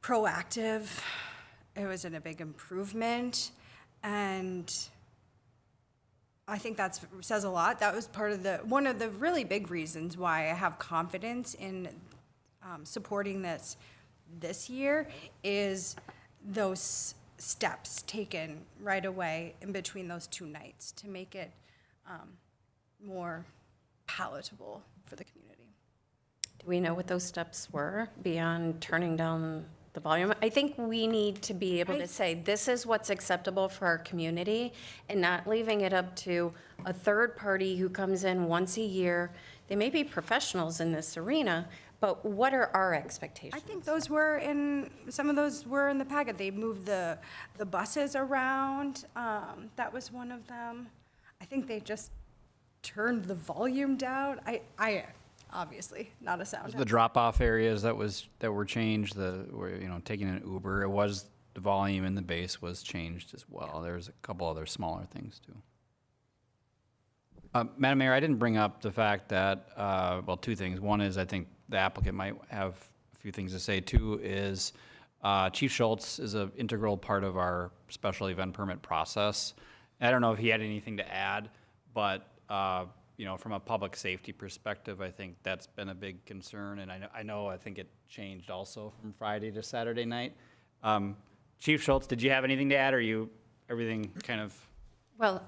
proactive. It was a big improvement, and I think that says a lot. That was one of the really big reasons why I have confidence in supporting this year, is those steps taken right away in between those two nights to make it more palatable for the community. Do we know what those steps were beyond turning down the volume? I think we need to be able to say, this is what's acceptable for our community, and not leaving it up to a third party who comes in once a year. They may be professionals in this arena, but what are our expectations? I think some of those were in the packet. They moved the buses around. That was one of them. I think they just turned the volume down. I obviously not a sound. The drop-off areas that were changed, taking an Uber, the volume in the base was changed as well. There's a couple other smaller things too. Madam Mayor, I didn't bring up the fact that, two things. One is I think the applicant might have a few things to say. Two is Chief Schultz is an integral part of our special event permit process. I don't know if he had anything to add, but from a public safety perspective, I think that's been a big concern, and I think it changed also from Friday to Saturday night. Chief Schultz, did you have anything to add, or everything kind of? Well,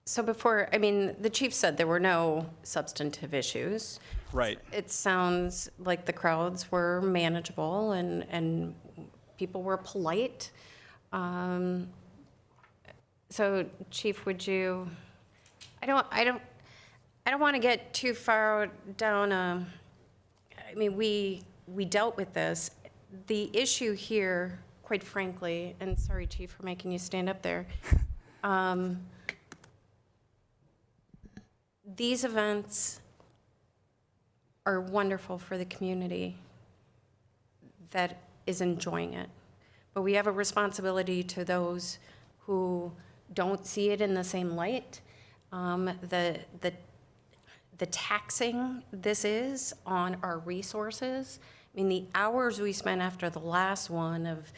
so before, the chief said there were no substantive issues. Right. It sounds like the crowds were manageable and people were polite. So Chief, would you, I don't want to get too far down we dealt with this. The issue here, quite frankly, and sorry, Chief, for making you stand up there. These events are wonderful for the community that is enjoying it. But we have a responsibility to those who don't see it in the same light. The taxing this is on our resources. I mean, the hours we spent after the last one of,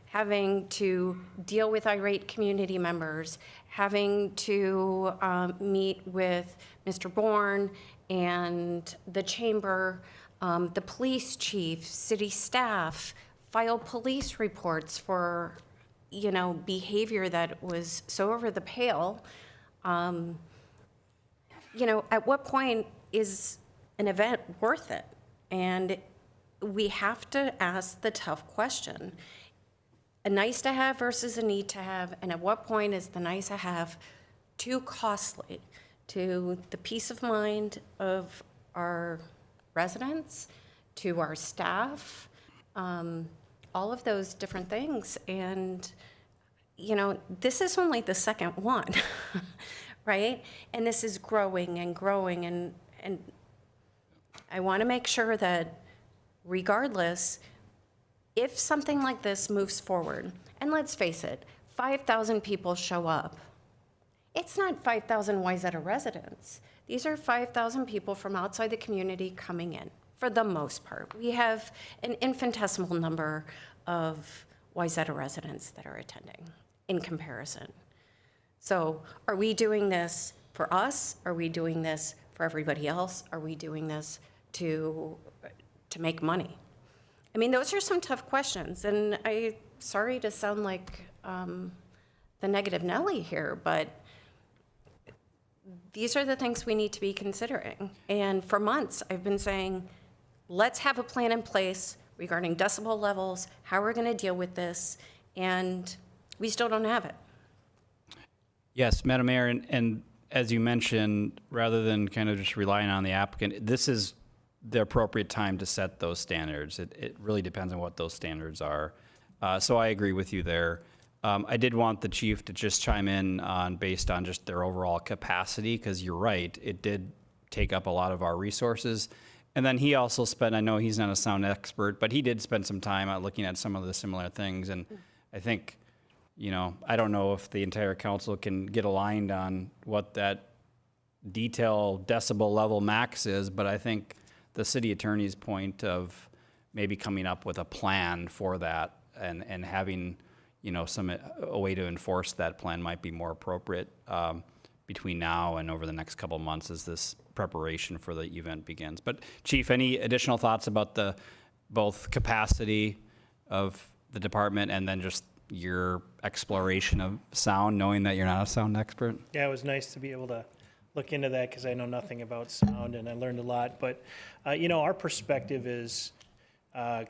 having to deal with irate community members, having to meet with Mr. Bourne and the chamber, the police chief, city staff, file police reports for, behavior that was so over the pale. At what point is an event worth it? And we have to ask the tough question. A nice to have versus a need to have, and at what point is the nice to have too costly to the peace of mind of our residents, to our staff, all of those different things. And, this is only the second one, right? And this is growing and growing, and I want to make sure that regardless, if something like this moves forward, and let's face it, 5,000 people show up, it's not 5,000 Wayzata residents. These are 5,000 people from outside the community coming in, for the most part. We have an infinitesimal number of Wayzata residents that are attending in comparison. So are we doing this for us? Are we doing this for everybody else? Are we doing this to make money? I mean, those are some tough questions, and I'm sorry to sound like the negative Nelly here, but these are the things we need to be considering. And for months, I've been saying, let's have a plan in place regarding decibel levels, how we're going to deal with this, and we still don't have it. Yes, Madam Mayor, and as you mentioned, rather than kind of just relying on the applicant, this is the appropriate time to set those standards. It really depends on what those standards are. So I agree with you there. I did want the chief to just chime in on based on just their overall capacity, because you're right, it did take up a lot of our resources. And then he also spent, I know he's not a sound expert, but he did spend some time looking at some of the similar things. And I think, I don't know if the entire council can get aligned on what that detail decibel level max is, but I think the city attorney's point of maybe coming up with a plan for that and having, a way to enforce that plan might be more appropriate between now and over the next couple of months as this preparation for the event begins. But Chief, any additional thoughts about the both capacity of the department and then just your exploration of sound, knowing that you're not a sound expert? Yeah, it was nice to be able to look into that because I know nothing about sound and I learned a lot. But, our perspective is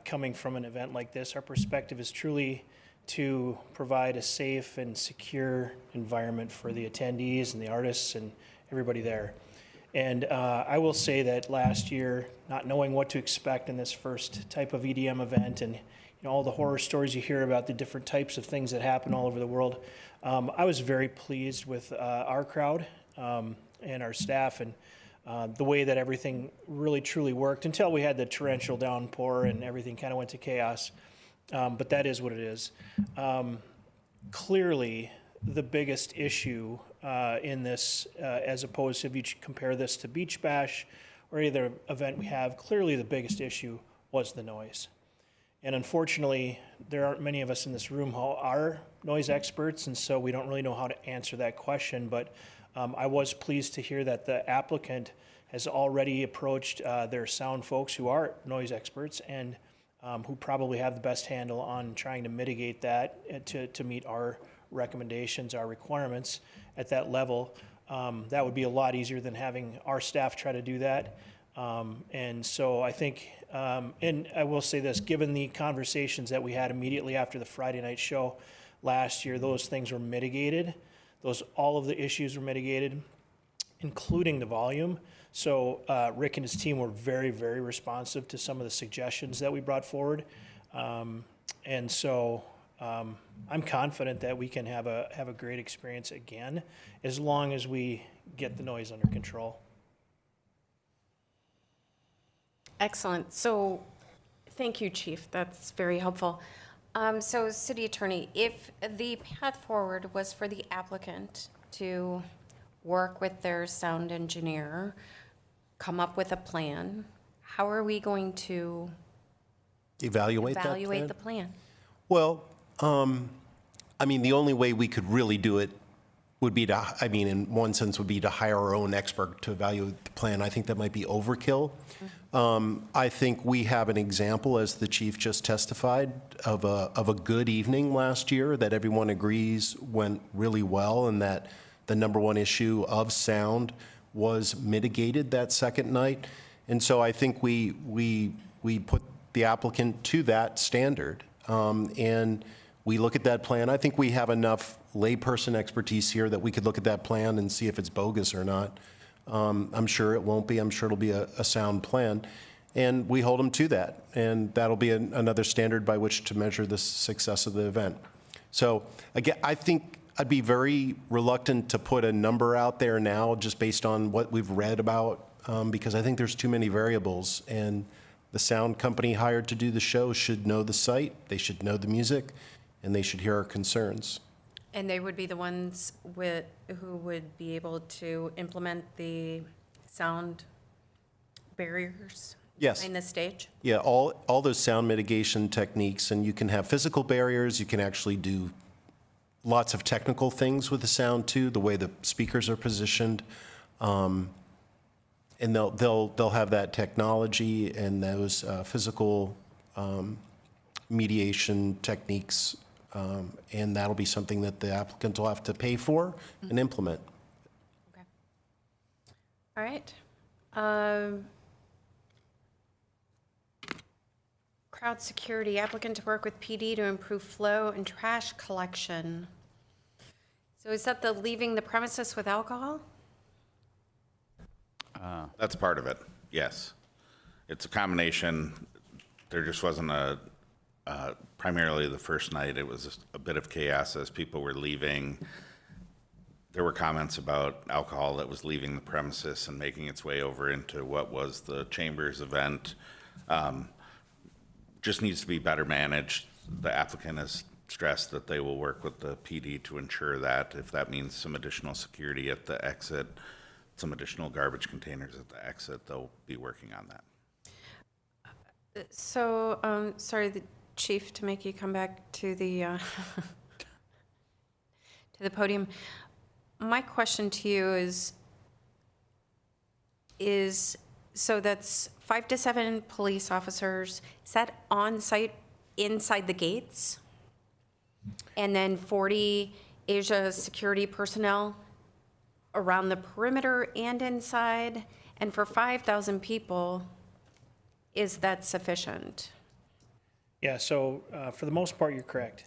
coming from an event like this, our perspective is truly to provide a safe and secure environment for the attendees and the artists and everybody there. And I will say that last year, not knowing what to expect in this first type of EDM event and all the horror stories you hear about the different types of things that happen all over the world, I was very pleased with our crowd and our staff and the way that everything really truly worked until we had the torrential downpour and everything kind of went to chaos. But that is what it is. Clearly, the biggest issue in this, as opposed to if you compare this to Beach Bash or any other event we have, clearly the biggest issue was the noise. And unfortunately, there aren't many of us in this room who are noise experts, and so we don't really know how to answer that question. But I was pleased to hear that the applicant has already approached their sound folks who are noise experts and who probably have the best handle on trying to mitigate that to meet our recommendations, our requirements at that level. That would be a lot easier than having our staff try to do that. And so I think, and I will say this, given the conversations that we had immediately after the Friday night show last year, those things were mitigated. All of the issues were mitigated, including the volume. So Rick and his team were very, very responsive to some of the suggestions that we brought forward. And so I'm confident that we can have a great experience again, as long as we get the noise under control. Excellent. So, thank you, Chief. That's very helpful. So, City Attorney, if the path forward was for the applicant to work with their sound engineer, come up with a plan, how are we going to Evaluate that evaluate plan? the plan? Well, I mean, the only way we could really do it would be to, I mean, in one sense, would be to hire our own expert to evaluate the plan. I think that might be overkill. I think we have an example, as the chief just testified, of a good evening last year that everyone agrees went really well, and that the number one issue of sound was mitigated that second night. And so I think we put the applicant to that standard. And we look at that plan. I think we have enough layperson expertise here that we could look at that plan and see if it's bogus or not. I'm sure it won't be. I'm sure it'll be a sound plan. And we hold them to that. And that'll be another standard by which to measure the success of the event. So again, I think I'd be very reluctant to put a number out there now just based on what we've read about, because I think there's too many variables. And the sound company hired to do the show should know the site, they should know the music, and they should hear our concerns. And they would be the ones who would be able to implement the sound barriers Yes. behind the stage? Yeah, all those sound mitigation techniques, and you can have physical barriers, you can actually do lots of technical things with the sound too, the way the speakers are positioned. And they'll have that technology and those physical mediation techniques, and that'll be something that the applicant will have to pay for and implement. Okay. All right. Crowd security, applicant to work with PD to improve flow and trash collection. So is that the leaving the premises with alcohol? That's part of it, yes. It's a combination. There just wasn't primarily the first night, it was a bit of chaos as people were leaving. There were comments about alcohol that was leaving the premises and making its way over into what was the Chambers event. Just needs to be better managed. The applicant has stressed that they will work with the PD to ensure that. If that means some additional security at the exit, some additional garbage containers at the exit, they'll be working on that. So, sorry, the chief, to make you come back to the, to the podium. My question to you is, so that's 5 to 7 police officers, is that on site inside the gates? And then 40 Asia security personnel around the perimeter and inside? And for 5,000 people, is that sufficient? Yeah, so for the most part, you're correct.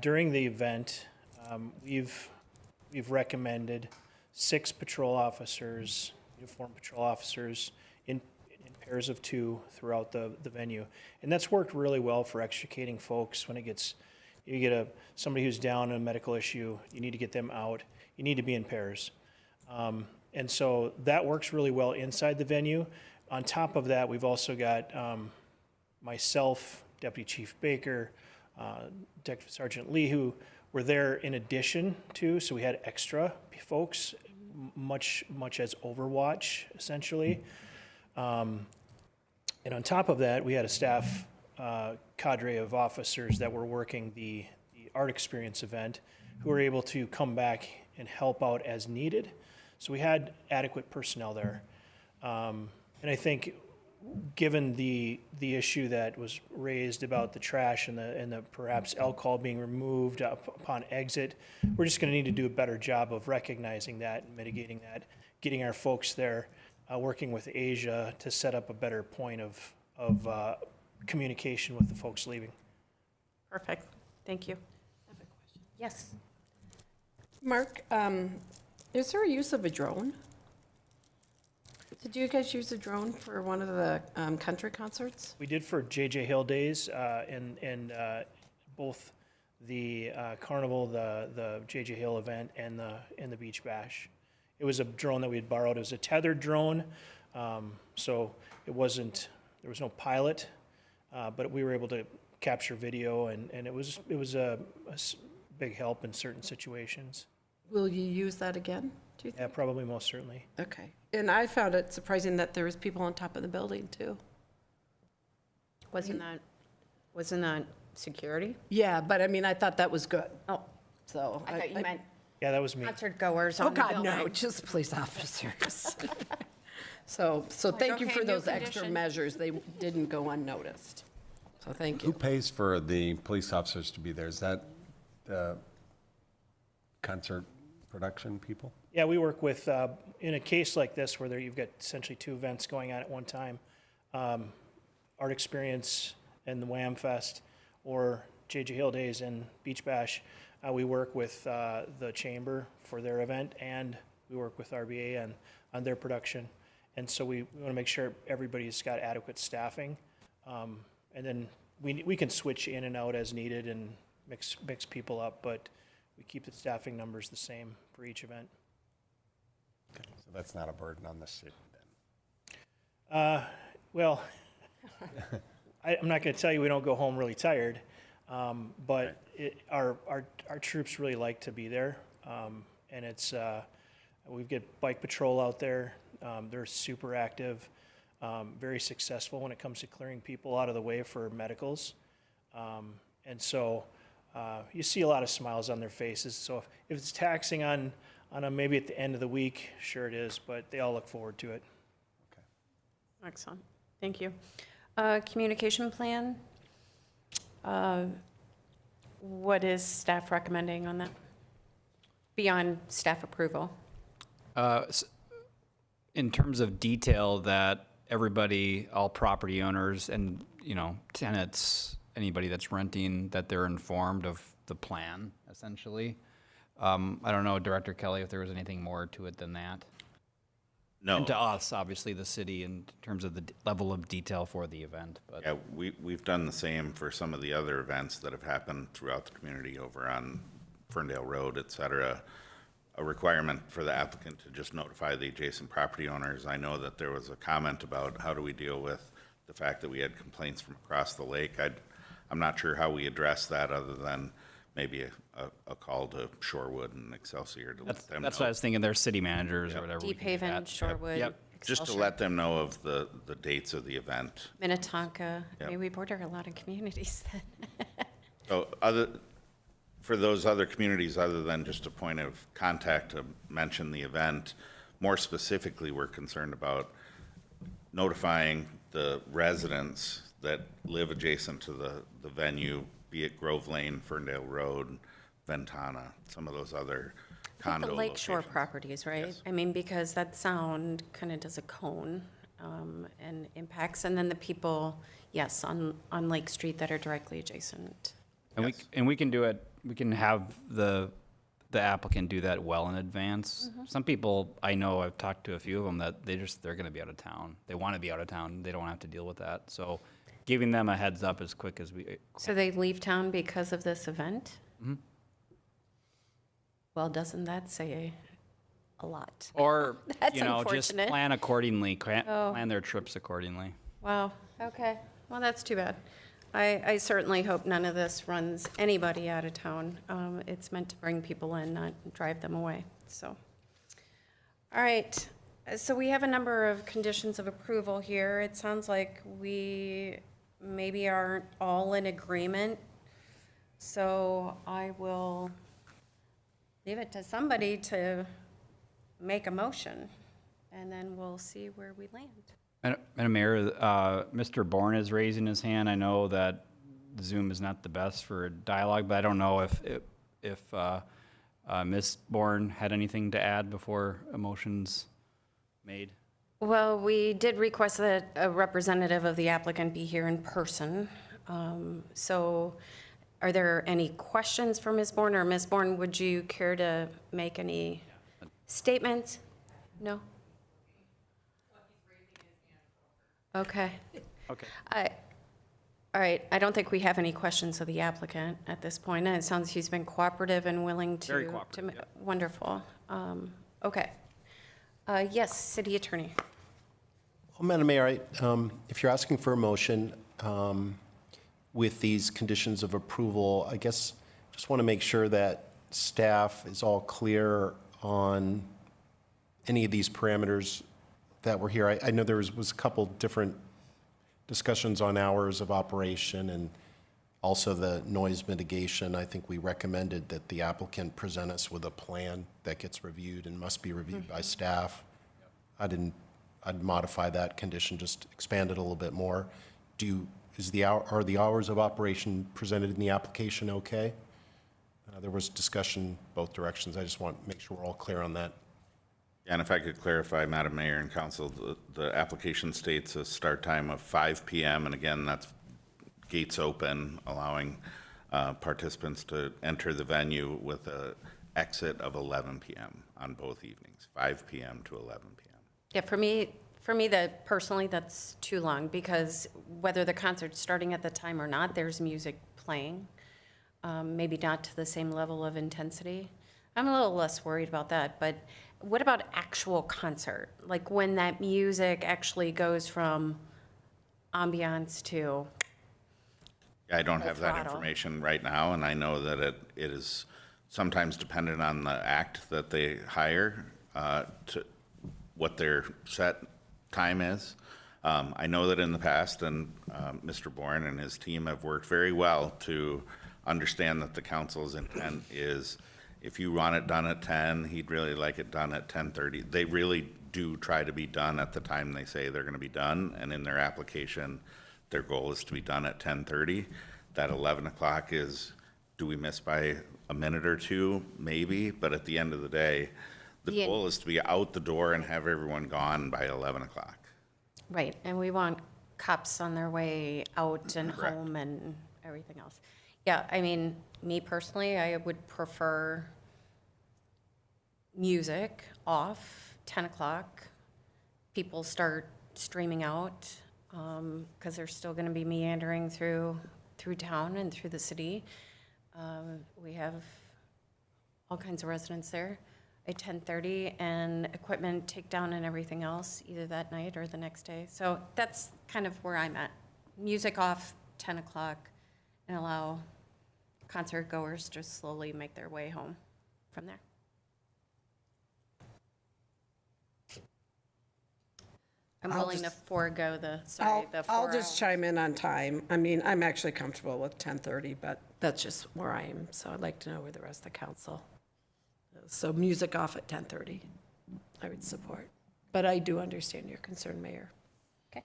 During the event, we've recommended 6 patrol officers, uniformed patrol officers, in pairs of 2 throughout the venue. And that's worked really well for extricating folks when you get somebody who's down in a medical issue, you need to get them out, you need to be in pairs. And so that works really well inside the venue. On top of that, we've also got myself, Deputy Chief Baker, Detective Sergeant Lee, who were there in addition to, so we had extra folks, much as Overwatch, essentially. And on top of that, we had a staff cadre of officers that were working the Art Experience event who were able to come back and help out as needed. So we had adequate personnel there. And I think, given the issue that was raised about the trash and the perhaps alcohol being removed upon exit, we're just going to need to do a better job of recognizing that and mitigating that, getting our folks there, working with Asia to set up a better point of communication with the folks leaving. Perfect. Thank you. Yes. Mark, is there a use of a drone? Did you guys use a drone for one of the country concerts? We did for J.J. Hill Days and both the carnival, the J.J. Hill event, and the Beach Bash. It was a drone that we had borrowed. It was a tethered drone, so it wasn't There was no pilot, but we were able to capture video, and it was a big help in certain situations. Will you use that again, do you think? Yeah, probably most certainly. Okay. And I found it surprising that there was people on top of the building, too. Wasn't that security? Yeah, but I mean, I thought that was good, Oh, so. I thought you meant Yeah, that was me. concert goers Oh, on the God, building. no, just police officers. So thank you okay, for new those extra condition. measures. They didn't go unnoticed. So thank Who you. pays for the police officers to be there? Is that the concert production people? Yeah, we work with, in a case like this where you've got essentially two events going on at one time, Art Experience and the Wham Fest, or J.J. Hill Days and Beach Bash, we work with the Chamber for their event, and we work with RBA on their production. And so we want to make sure everybody's got adequate staffing. And then we can switch in and out as needed and mix people up, but we keep the staffing numbers the same for each event. So that's not a burden on the city then? Well, I'm not going to tell you we don't go home really tired, but our troops really like to be there. And it's, we've got bike patrol out there. They're super active, very successful when it comes to clearing people out of the way for medicals. And so you see a lot of smiles on their faces. So if it's taxing on them maybe at the end of the week, sure it is, but they all look forward to it. Excellent. Thank you. Communication plan. What is staff recommending on that? Beyond staff approval? In terms of detail, that everybody, all property owners and, tenants, anybody that's renting, that they're informed of the plan, essentially. I don't know, Director Kelly, if there was anything more to it than that. No. And to us, obviously, the city, in terms of the level of detail for the event, but. Yeah, we've done the same for some of the other events that have happened throughout the community over on Ferndale Road, et cetera. A requirement for the applicant to just notify the adjacent property owners. I know that there was a comment about how do we deal with the fact that we had complaints from across the lake. I'm not sure how we address that other than maybe a call to Shorewood and Excelsior to let them know. That's what I was thinking, their city managers or whatever. we Deep can do Haven, that. Shorewood, Yep. Just to Excelsior, let them know of the dates of the event. Minnetonka. Yep. Maybe we border a lot of communities then. So for those other communities, other than just a point of contact to mention the event, more specifically, we're concerned about notifying the residents that live adjacent to the venue, be it Grove Lane, Ferndale Road, Ventana, some of those other condo The lakeshore locations. properties, right? Yes. I mean, because that sound kind of does a cone and impacts, and then the people, yes, on Lake Street that are directly adjacent. And we can do it, we can have the applicant do that well in advance. Some people, I know, I've talked to a few of them that they're gonna be out of town. They wanna be out of town, they don't wanna have to deal with that. So giving them a heads up as quick as we, So they leave town because of this event? Mhm. Well, doesn't that say a lot? or, That's just unfortunate. plan accordingly, Oh. plan their trips accordingly. Wow, okay. Well, that's too bad. I certainly hope none of this runs anybody out of town. It's meant to bring people in, not drive them away, so. All right, so we have a number of conditions of approval here. It sounds like we maybe aren't all in agreement. So I will leave it to somebody to make a motion, and then we'll see where we land. Madam Mayor, Mr. Bourne is raising his hand. I know that Zoom is not the best for dialogue, but I don't know if Ms. Bourne had anything to add before a motion's made. Well, we did request that a representative of the applicant be here in person. So are there any questions for Ms. Bourne? Or Ms. Bourne, would you care to make any statements? No? Okay. Okay. All right, I don't think we have any questions of the applicant at this point. And it sounds he's been cooperative and willing to. Very cooperative, yeah. Wonderful. Okay. Yes, city attorney. Madam Mayor, if you're asking for a motion with these conditions of approval, I guess just want to make sure that staff is all clear on any of these parameters that were here. I know there was a couple different discussions on hours of operation and also the noise mitigation. I think we recommended that the applicant present us with a plan that gets reviewed and must be reviewed by staff. I'd modify that condition, just expand it a little bit more. Are the hours of operation presented in the application okay? There was discussion both directions. I just want to make sure we're all clear on that. And if I could clarify, Madam Mayor and Council, the application states a start time of 5 p.m. And again, that's gates open, allowing participants to enter the venue with a exit of 11 p.m. on both evenings, 5 p.m. to 11 p.m. Yeah, for me, personally, that's too long, because whether the concert's starting at the time or not, there's music playing. Maybe not to the same level of intensity. I'm a little less worried about that, but what about actual concert? Like when that music actually goes from ambiance to I don't have that throttle. information right now, and I know that it is sometimes dependent on the act that they hire to what their set time is. I know that in the past, and Mr. Bourne and his team have worked very well to understand that the council's intent is if you want it done at 10, he'd really like it done at 10:30. They really do try to be done at the time they say they're going to be done, and in their application, their goal is to be done at 10:30. That 11 o'clock is, do we miss by a minute or two? Maybe, but at the end of the day, the goal is to be out the door and have everyone gone by 11 o'clock. Right, and we want cops on their way out and Correct. home and everything else. Yeah, I mean, me personally, I would prefer music off, 10 o'clock. People start streaming out, because they're still gonna be meandering through town and through the city. We have all kinds of residents there at 10:30, and equipment takedown and everything else, either that night or the next day. So that's kind of where I'm at. Music off, 10 o'clock, and allow concert goers to slowly make their way home from there. I'm willing to forego the 4 I'll just hours. chime in on time. I mean, I'm actually comfortable with 10:30, but that's just where I am, so I'd like to know where the rest of the council is. So music off at 10:30, I would support. But I do understand your concern, Mayor. Okay.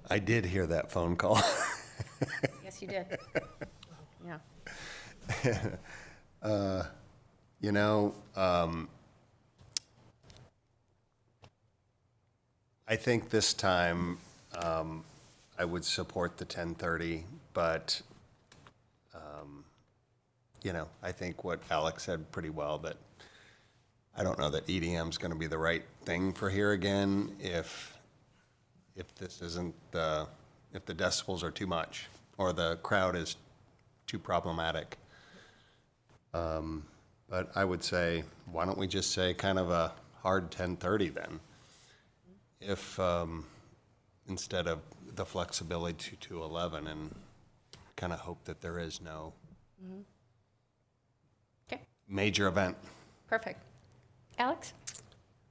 I did hear that phone call. Yes, you did. Yeah. You know, I think this time I would support the 10:30, but, you know, I think what Alex said pretty well, that I don't know that EDM's going to be the right thing for here again if this isn't if the decibels are too much or the crowd is too problematic. But I would say, why don't we just say kind of a hard 10:30 then? If, instead of the flexibility to 11, and kind of hope that there is no Okay, major event. perfect. Alex?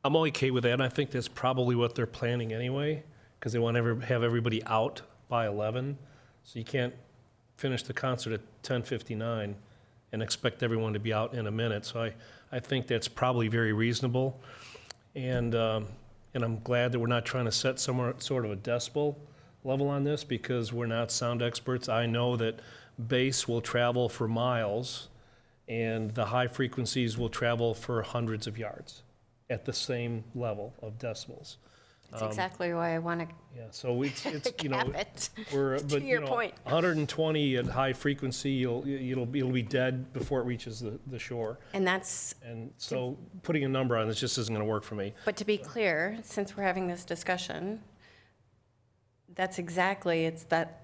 I'm okay with that, and I think that's probably what they're planning anyway, because they want to have everybody out by 11. So you can't finish the concert at 10:59 and expect everyone to be out in a minute. So I think that's probably very reasonable. And I'm glad that we're not trying to set sort of a decibel level on this, because we're not sound experts. I know that bass will travel for miles, and the high frequencies will travel for hundreds of yards at the same level of decibels. That's exactly why I want to Yeah, so it's you know, cap it, we're, to but, you your know, point. 120 at high frequency, it'll be dead before it reaches the shore. And that's, And so putting a number on this just isn't going to work for me. but to be clear, since we're having this discussion, that's exactly, it's that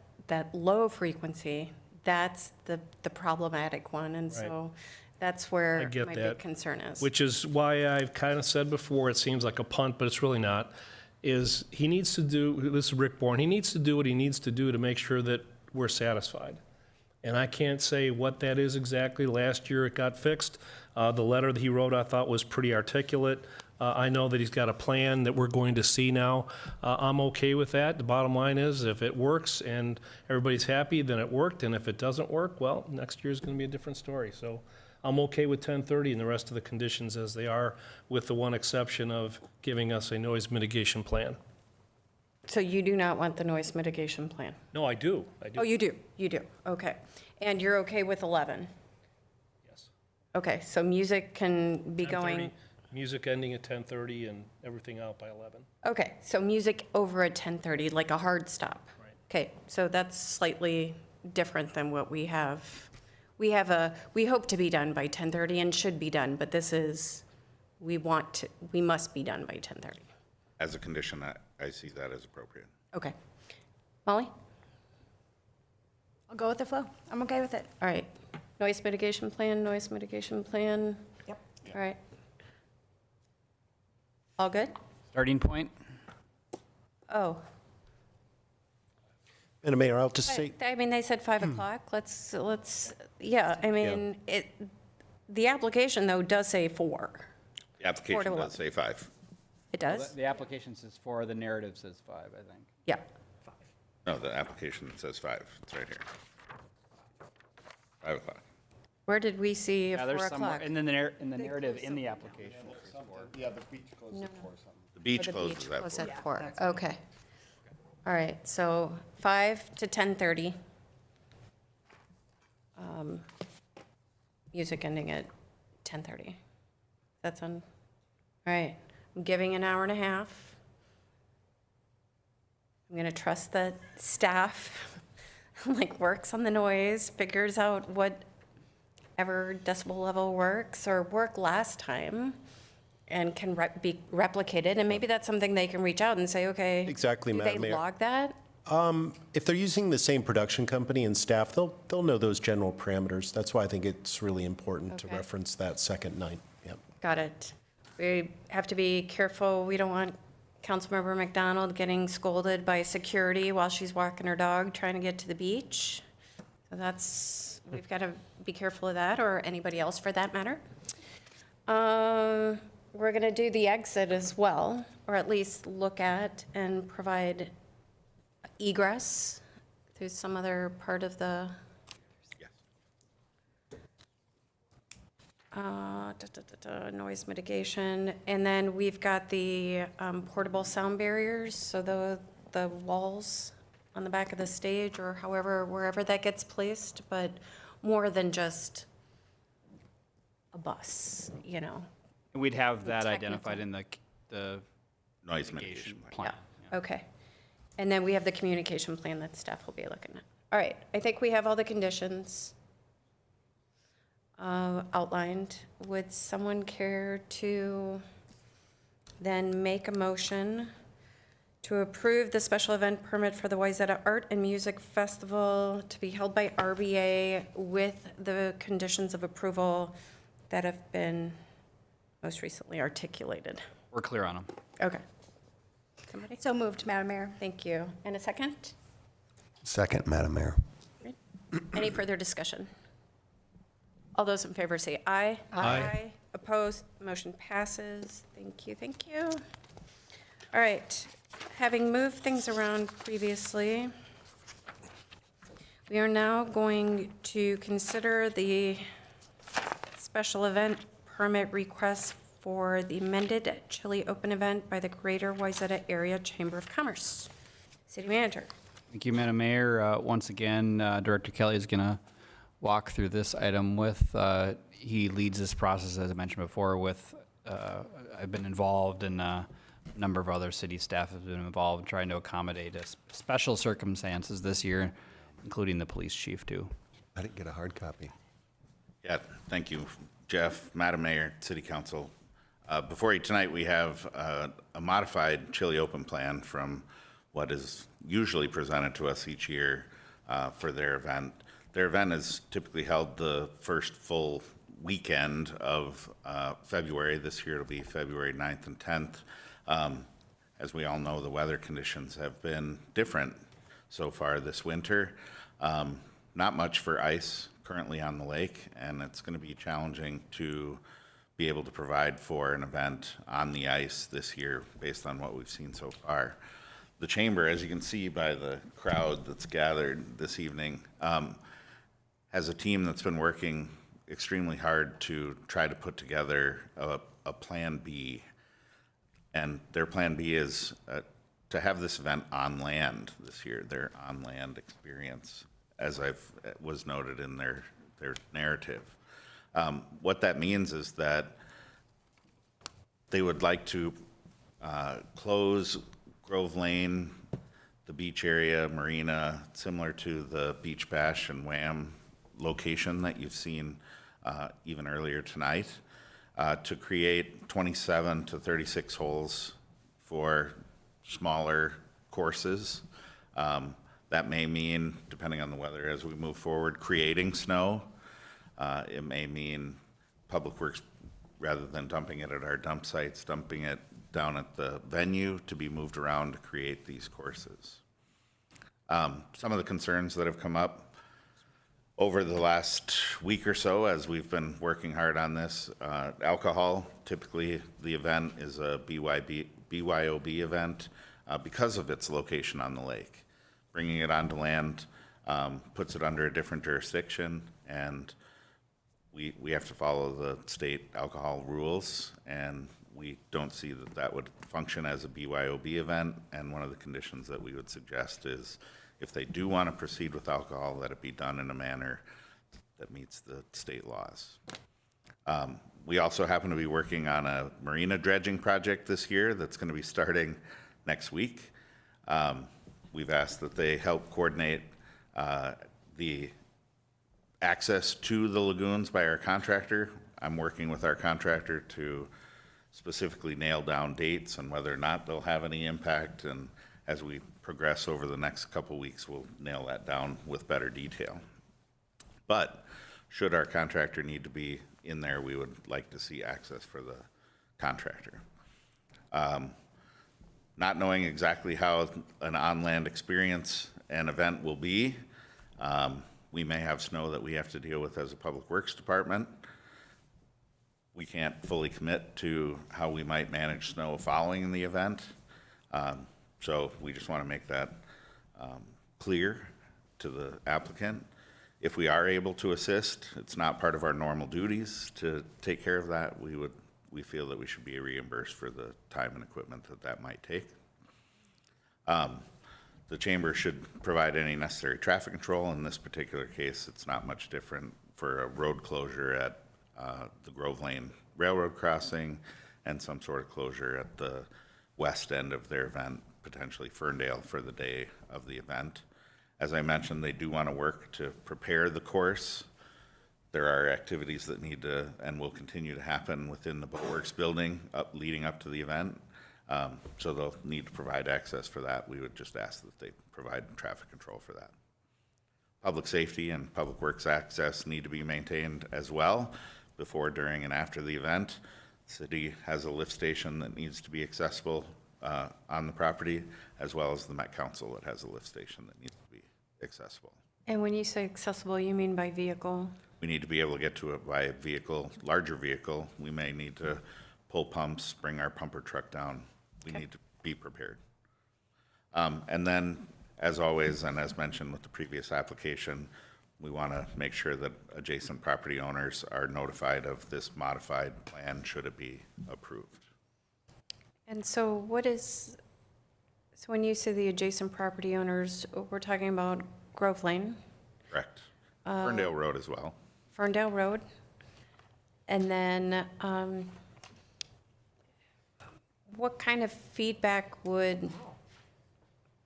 low frequency, that's the problematic one. And so That's I where get my that. big concern is. Which is why I've kind of said before, it seems like a punt, but it's really not, is he needs to do, this is Rick Bourne, he needs to do what he needs to do to make sure that we're satisfied. And I can't say what that is exactly. Last year it got fixed. The letter that he wrote I thought was pretty articulate. I know that he's got a plan that we're going to see now. I'm okay with that. The bottom line is if it works and everybody's happy, then it worked. And if it doesn't work, well, next year's going to be a different story. So I'm okay with 1030 and the rest of the conditions as they are, with the one exception of giving us a noise mitigation plan. So you do not want the noise mitigation plan? No, I do. I do. Oh, you do? You do, okay. And you're okay with 11? Yes. Okay, so music can be 10:30, going, music ending at 10:30 and everything out by 11. okay, so music over at 10:30, like a hard stop? Right. Okay, so that's slightly different than what we have. We hope to be done by 10:30 and should be done, but this is, we must be done by 10:30. As a condition, I see that as appropriate. Okay. Molly? I'll go with the flow. I'm okay with it. All right. Noise mitigation plan, noise mitigation plan. Yep. All right. All good? Starting point? Oh, Madam Mayor, I'll just say, I mean, they said 5 o'clock. Yeah, I mean, the application though does say 4. The application to does say 5. It does? The application says 4, the narrative says 5, I think. Yeah. No, the application says 5. It's right here. 5 o'clock. Where did we see Yeah, 4 there's somewhere, o'clock? in the narrative in the application. Yeah, the beach closes at 4 something. The beach The closes beach at closes 4. at 4. Okay. All right, so 5 to 10:30. Music ending at 10:30. That's on, all right. I'm giving an hour and a half. I'm gonna trust that staff, like, works on the noise, figures out whatever decibel level works or worked last time and can be replicated. And maybe that's something they can reach out and say, okay. Exactly, Madam Do they Mayor. log that? if they're using the same production company and staff, they'll know those general parameters. That's why I think it's really important to Okay. reference that second night. Yep. Got it. We have to be careful. We don't want Councilmember McDonald getting scolded by security while she's walking her dog trying to get to the beach. So we've got to be careful of that, or anybody else for that matter. We're going to do the exit as well, or at least look at and provide egress through some other part of the Yes. noise mitigation. And then we've got the portable sound barriers, so the walls on the back of the stage or wherever that gets placed, but more than just a bus, you know? We'd have that Technical. identified in the Noise mitigation plan. plan. Yeah, okay. And then we have the communication plan that staff will be looking at. All right, I think we have all the conditions outlined. Would someone care to then make a motion to approve the special event permit for the Wayzata Art and Music Festival to be held by RBA with the conditions of approval that have been most recently articulated? We're clear on them. Okay. Somebody? So moved, Madam Mayor. Thank you. And a second? Second, Madam Mayor. Any further discussion? All those in favor say aye. Aye. Opposed? Motion passes. Thank you, thank you. All right, having moved things around previously, we are now going to consider the special event permit request for the amended chili open event by the Greater Wayzata Area Chamber of Commerce. City Manager. Thank you, Madam Mayor. Once again, Director Kelly is going to walk through this item with, he leads this process, as I mentioned before, with, I've been involved and a number of other city staff have been involved trying to accommodate special circumstances this year, including the police chief too. I didn't get a hard copy. Yeah, thank you, Jeff, Madam Mayor, City Council. Before you tonight, we have a modified chili open plan from what is usually presented to us each year for their event. Their event is typically held the first full weekend of February. This year it'll be February 9th and 10th. As we all know, the weather conditions have been different so far this winter. Not much for ice currently on the lake, and it's going to be challenging to be able to provide for an event on the ice this year based on what we've seen so far. The chamber, as you can see by the crowd that's gathered this evening, has a team that's been working extremely hard to try to put together a plan B. And their plan B is to have this event on land this year, their on land experience, as was noted in their narrative. What that means is that they would like to close Grove Lane, the beach area, marina, similar to the Beach Bash and Wham location that you've seen even earlier tonight, to create 27 to 36 holes for smaller courses. That may mean, depending on the weather as we move forward, creating snow. It may mean Public Works, rather than dumping it at our dump sites, dumping it down at the venue to be moved around to create these courses. Some of the concerns that have come up over the last week or so as we've been working hard on this, alcohol, typically the event is a BYOB event because of its location on the lake. Bringing it onto land puts it under a different jurisdiction, and we have to follow the state alcohol rules, and we don't see that that would function as a BYOB event. And one of the conditions that we would suggest is if they do want to proceed with alcohol, that it be done in a manner that meets the state laws. We also happen to be working on a marina dredging project this year that's going to be starting next week. We've asked that they help coordinate the access to the lagoons by our contractor. I'm working with our contractor to specifically nail down dates and whether or not they'll have any impact. And as we progress over the next couple weeks, we'll nail that down with better detail. But should our contractor need to be in there, we would like to see access for the contractor. Not knowing exactly how an on-land experience and event will be, we may have snow that we have to deal with as a Public Works Department. We can't fully commit to how we might manage snow following the event. So we just want to make that clear to the applicant. If we are able to assist, it's not part of our normal duties to take care of that. We feel that we should be reimbursed for the time and equipment that might take. The chamber should provide any necessary traffic control. In this particular case, it's not much different for a road closure at the Grove Lane Railroad crossing and some sort of closure at the west end of their event, potentially Ferndale for the day of the event. As I mentioned, they do want to work to prepare the course. There are activities that need to and will continue to happen within the Boatworks building leading up to the event. So they'll need to provide access for that. We would just ask that they provide traffic control for that. Public safety and Public Works access need to be maintained as well before, during, and after the event. The city has a lift station that needs to be accessible on the property, as well as the Met Council that has a lift station that needs to be accessible. And when you say accessible, you mean by vehicle? We need to be able to get to it by vehicle, larger vehicle. We may need to pull pumps, bring our pumper truck down. We need to be prepared. And then, as always, and as mentioned with the previous application, we want to make sure that adjacent property owners are notified of this modified plan should it be approved. And so so when you say the adjacent property owners, we're talking about Grove Lane, Correct. Ferndale Road as well. Ferndale Road, and then what kind of feedback I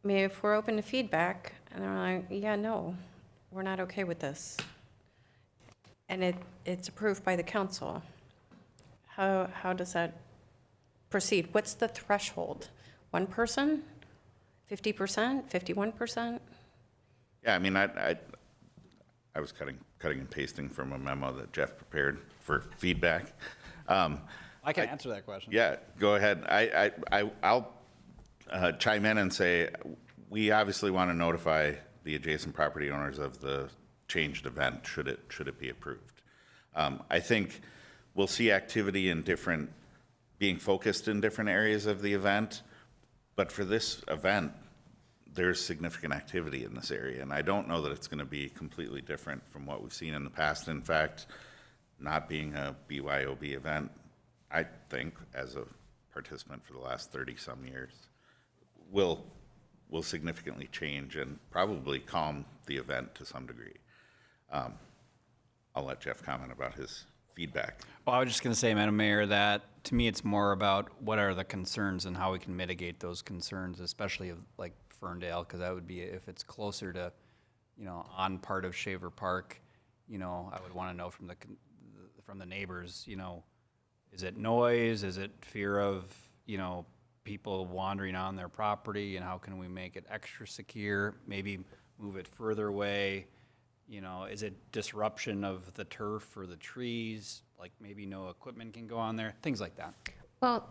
mean, if we're open to feedback, and they're like, yeah, no, we're not okay with this, and it's approved by the council, how does that proceed? What's the threshold? 1 person? 50%? 51%? Yeah, I mean, I I was cutting and pasting from a memo that Jeff prepared for feedback. I can answer that question. Yeah, go ahead. I'll chime in and say, we obviously want to notify the adjacent property owners of the changed event, should it be approved. I think we'll see activity being focused in different areas of the event, but for this event, there's significant activity in this area, and I don't know that it's going to be completely different from what we've seen in the past. In fact, not being a BYOB event, I think, as a participant for the last 30-some years, will significantly change and probably calm the event to some degree. I'll let Jeff comment about his feedback. Well, I was just going to say, Madam Mayor, that to me, it's more about what are the concerns and how we can mitigate those concerns, especially of like Ferndale, because that would be if it's closer to, on part of Shaver Park, I would want to know from the neighbors, is it noise? Is it fear of, people wandering on their property, and how can we make it extra secure? Maybe move it further away. Is it disruption of the turf or the trees? Like maybe no equipment can go on there, things like that. Well,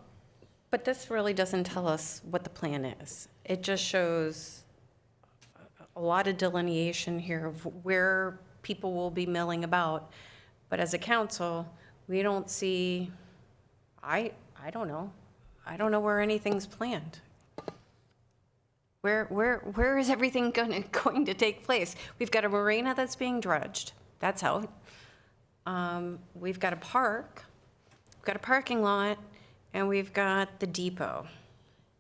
but this really doesn't tell us what the plan is. It just shows a lot of delineation here of where people will be milling about. But as a council, we don't see, I don't know. I don't know where anything's planned. Where is everything going to take place? We've got a marina that's being dredged. That's out. We've got a park. We've got a parking lot. And we've got the depot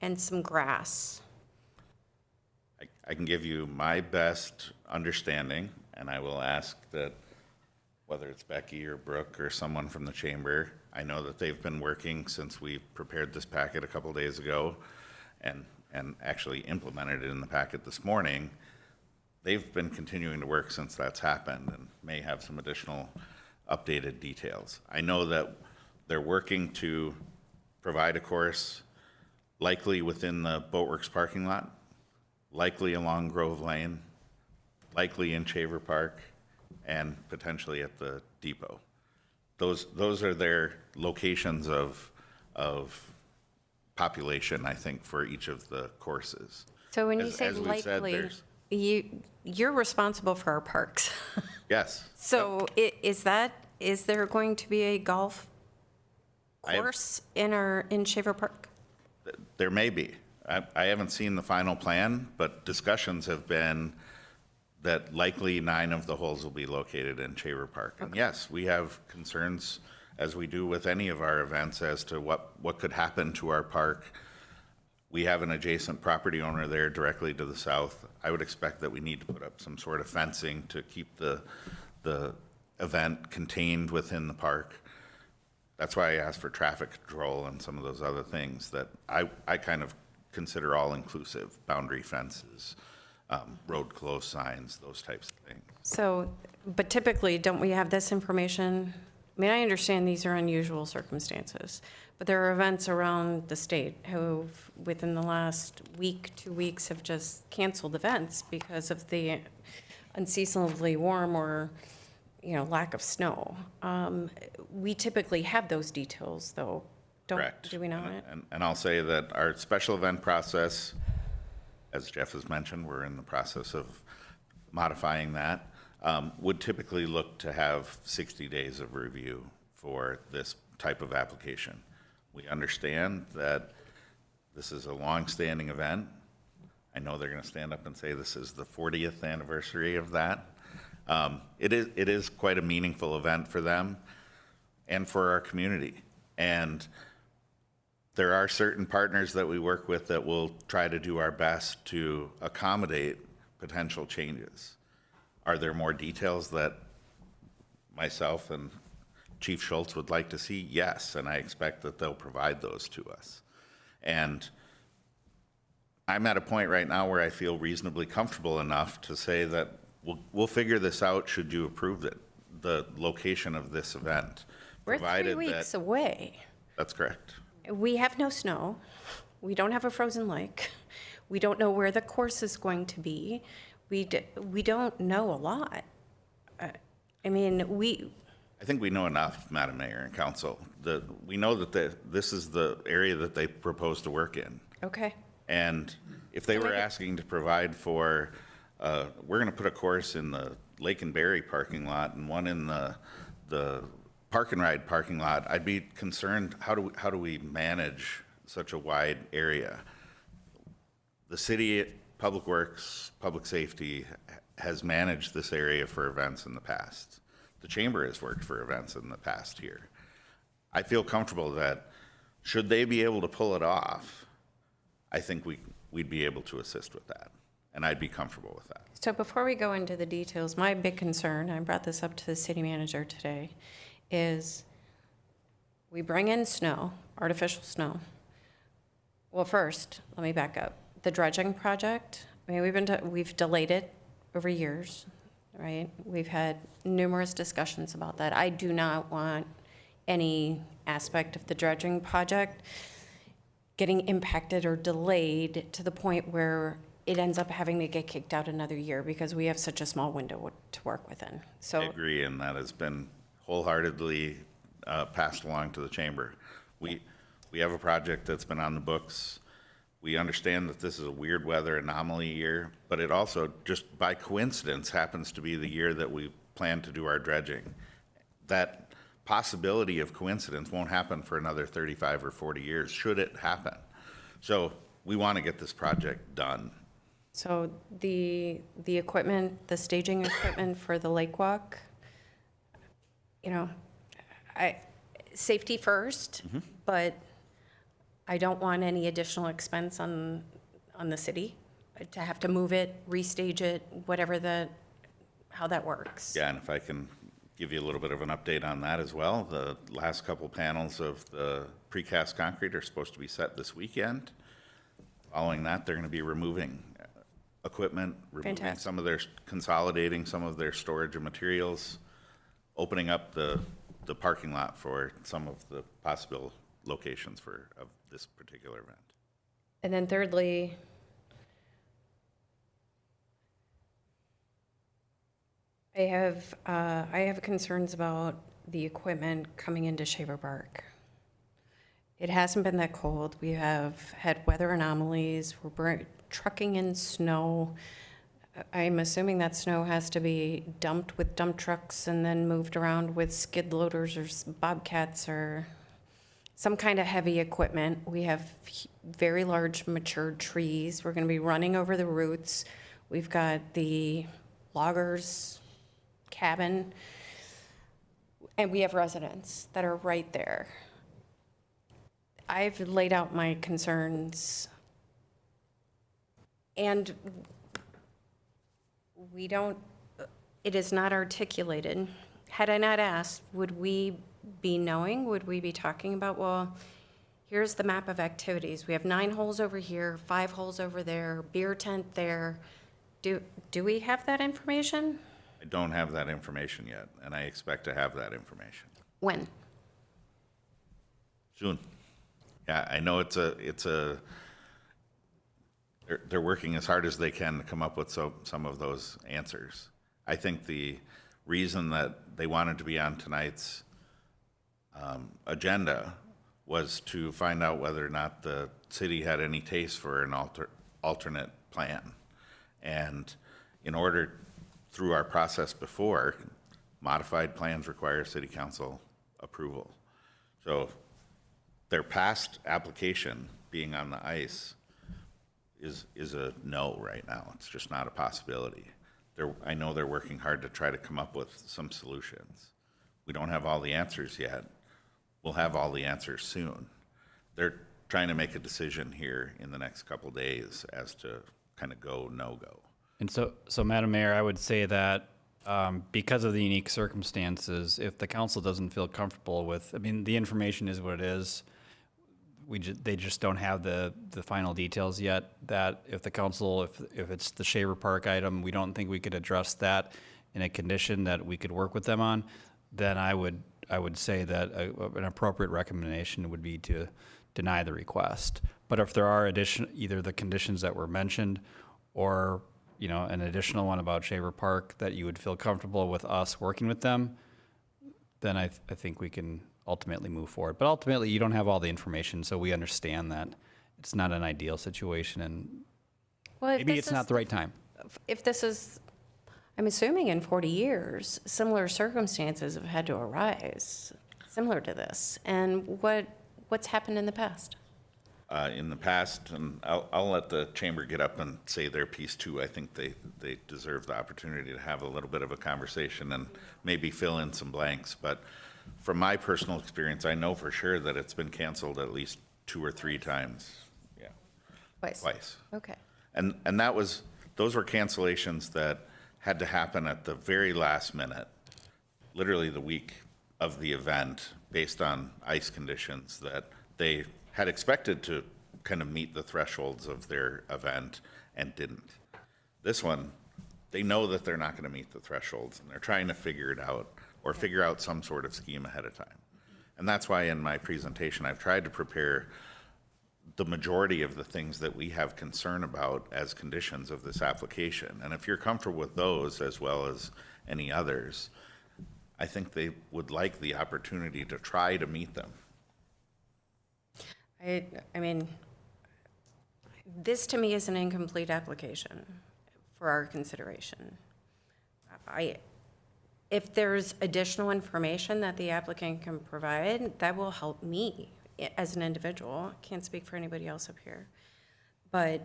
and some grass. I can give you my best understanding, and I will ask that whether it's Becky or Brooke or someone from the chamber, I know that they've been working since we prepared this packet a couple days ago and actually implemented it in the packet this morning. They've been continuing to work since that's happened and may have some additional updated details. I know that they're working to provide a course likely within the Boatworks parking lot, likely along Grove Lane, likely in Shaver Park, and potentially at the depot. Those are their locations of population, I think, for each of the courses. So when you As- say as we've said, likely, there's- you're responsible for our parks. Yes. So is there going to be a golf I have- course in Shaver Park? There may be. I haven't seen the final plan, but discussions have been that likely 9 of the holes will be located in Shaver Park. And yes, we have concerns, as we do with any of our events, as to what could happen to our park. We have an adjacent property owner there directly to the south. I would expect that we need to put up some sort of fencing to keep the event contained within the park. That's why I asked for traffic control and some of those other things that I kind of consider all-inclusive: boundary fences, road close signs, those types of things. So, but typically, don't we have this information? I mean, I understand these are unusual circumstances, but there are events around the state who, within the last week, 2 weeks, have just canceled events because of the unseasonably warm or, lack of snow. We typically have those details, though, Correct. do we not? And I'll say that our special event process, as Jeff has mentioned, we're in the process of modifying that, would typically look to have 60 days of review for this type of application. We understand that this is a long-standing event. I know they're going to stand up and say this is the 40th anniversary of that. It is quite a meaningful event for them and for our community. And there are certain partners that we work with that will try to do our best to accommodate potential changes. Are there more details that myself and Chief Schultz would like to see? Yes, and I expect that they'll provide those to us. And I'm at a point right now where I feel reasonably comfortable enough to say that we'll figure this out should you approve it, the location of this event. We're 3 provided that- weeks away. That's correct. We have no snow. We don't have a frozen lake. We don't know where the course is going to be. We don't know a lot. I mean, I think we know enough, Madam Mayor and Council. We know that this is the area that they propose to work in. okay. And if they were asking to provide for, we're going to put a course in the Lake and Berry parking lot and one in the Park and Ride parking lot, I'd be concerned, how do we manage such a wide area? The city, Public Works, Public Safety has managed this area for events in the past. The chamber has worked for events in the past here. I feel comfortable that should they be able to pull it off, I think we'd be able to assist with that, and I'd be comfortable with that. So before we go into the details, my big concern, I brought this up to the city manager today, is we bring in snow, artificial snow. Well, first, let me back up. The dredging project, I mean, we've delayed it over years, right? We've had numerous discussions about that. I do not want any aspect of the dredging project getting impacted or delayed to the point where it ends up having to get kicked out another year because we have such a small window to work within. So I agree, and that has been wholeheartedly passed along to the chamber. We have a project that's been on the books. We understand that this is a weird weather anomaly year, but it also, just by coincidence, happens to be the year that we plan to do our dredging. That possibility of coincidence won't happen for another 35 or 40 years, should it happen. So we want to get this project done. So the equipment, the staging equipment for the lake walk, you know, safety first, but I don't want any additional expense on the city to have to move it, restage it, whatever how that works. Yeah, and if I can give you a little bit of an update on that as well, the last couple panels of the precast concrete are supposed to be set this weekend. Following that, they're going to be removing equipment, consolidating some of their storage of materials, opening up the parking lot for some of the possible locations of this particular event. And then thirdly, I have concerns about the equipment coming into Shaver Park. It hasn't been that cold. We have had weather anomalies. We're trucking in snow. I'm assuming that snow has to be dumped with dump trucks and then moved around with skid loaders or bobcats or some kind of heavy equipment. We have very large matured trees. We're going to be running over the roots. We've got the loggers cabin, and we have residents that are right there. I've laid out my concerns, and it is not articulated. Had I not asked, would we be knowing, would we be talking about, well, here's the map of activities. We have 9 holes over here, 5 holes over there, beer tent there. Do we have that information? I don't have that information yet, and I expect to have that information When? soon. Yeah, I know they're working as hard as they can to come up with some of those answers. I think the reason that they wanted to be on tonight's agenda was to find out whether or not the city had any taste for an alternate plan. And in order, through our process before, modified plans require city council approval. So their past application being on the ice is a no right now. It's just not a possibility. I know they're working hard to try to come up with some solutions. We don't have all the answers yet. We'll have all the answers soon. They're trying to make a decision here in the next couple days as to kind of go, no-go. And so Madam Mayor, I would say that because of the unique circumstances, if the council doesn't feel comfortable with, I mean, the information is what it is. They just don't have the final details yet. That if the council, if it's the Shaver Park item, we don't think we could address that in a condition that we could work with them on, then I would say that an appropriate recommendation would be to deny the request. But if there are either the conditions that were mentioned or an additional one about Shaver Park, that you would feel comfortable with us working with them, then I think we can ultimately move forward. But ultimately, you don't have all the information, so we understand that it's not an ideal situation, and Well, if maybe this it's not is- the right time. If this is, I'm assuming in 40 years, similar circumstances have had to arise, similar to this. And what's happened in the past? In the past, and I'll let the chamber get up and say their piece too. I think they deserve the opportunity to have a little bit of a conversation and maybe fill in some blanks. But from my personal experience, I know for sure that it's been canceled at least 2 or 3 times. Yeah, twice. Okay. And those were cancellations that had to happen at the very last minute, literally the week of the event, based on ice conditions that they had expected to kind of meet the thresholds of their event and didn't. This one, they know that they're not going to meet the thresholds, and they're trying to figure it out or figure out some sort of scheme ahead of time. And that's why in my presentation, I've tried to prepare the majority of the things that we have concern about as conditions of this application. And if you're comfortable with those as well as any others, I think they would like the opportunity to try to meet them. I mean, this to me is an incomplete application for our consideration. If there's additional information that the applicant can provide, that will help me as an individual. Can't speak for anybody else up here. But,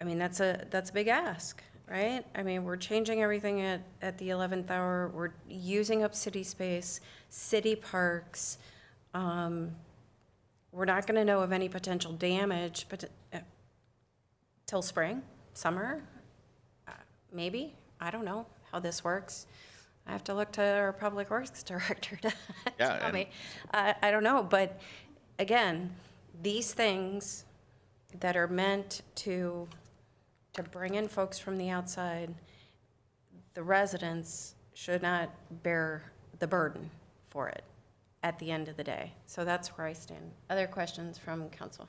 I mean, that's a big ask, right? I mean, we're changing everything at the 11th hour. We're using up city space, city parks. We're not going to know of any potential damage, but till spring, summer, maybe. I don't know how this works. I have to look to our public works director to tell me. I don't know, but again, these things that are meant to bring in folks from the outside, the residents should not bear the burden for it at the end of the day. So that's where I stand. Other questions from council?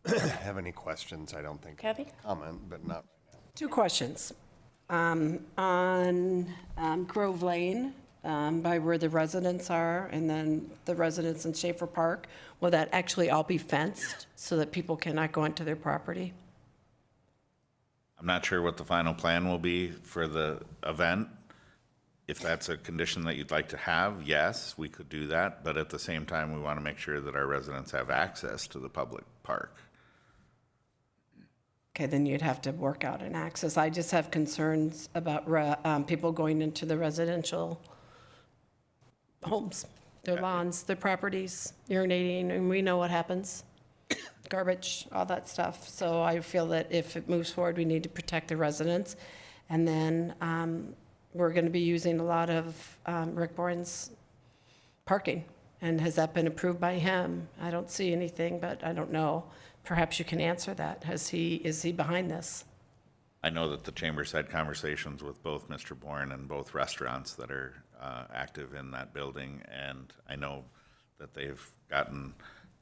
Have any questions? I don't think. Kathy? Comment, but not. 2 questions. On Grove Lane, by where the residents are, and then the residents in Schaefer Park, will that actually all be fenced so that people cannot go into their property? I'm not sure what the final plan will be for the event. If that's a condition that you'd like to have, yes, we could do that. But at the same time, we want to make sure that our residents have access to the public park. Okay, then you'd have to work out an access. I just have concerns about people going into the residential homes, their lawns, their properties, urinating, and we know what happens. Garbage, all that stuff. So I feel that if it moves forward, we need to protect the residents. And then we're going to be using a lot of Rick Bourne's parking. And has that been approved by him? I don't see anything, but I don't know. Perhaps you can answer that. Is he behind this? I know that the chamber's had conversations with both Mr. Bourne and both restaurants that are active in that building. And I know that they've gotten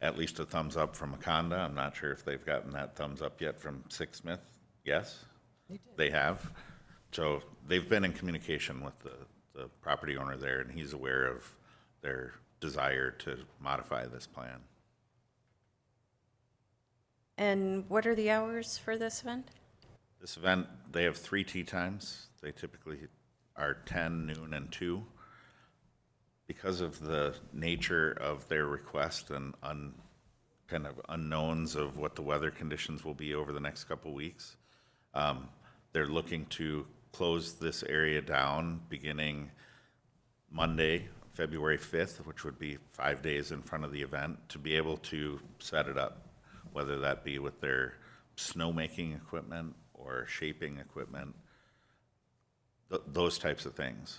at least a thumbs up from Aconda. I'm not sure if they've gotten that thumbs up yet from Sixsmith. Yes, they have. So they've been in communication with the property owner there, and he's aware of their desire to modify this plan. And what are the hours for this event? This event, they have 3 tee times. They typically are 10, noon, and 2. Because of the nature of their request and kind of unknowns of what the weather conditions will be over the next couple weeks, they're looking to close this area down beginning Monday, February 5th, which would be 5 days in front of the event, to be able to set it up, whether that be with their snowmaking equipment or shaping equipment, those types of things.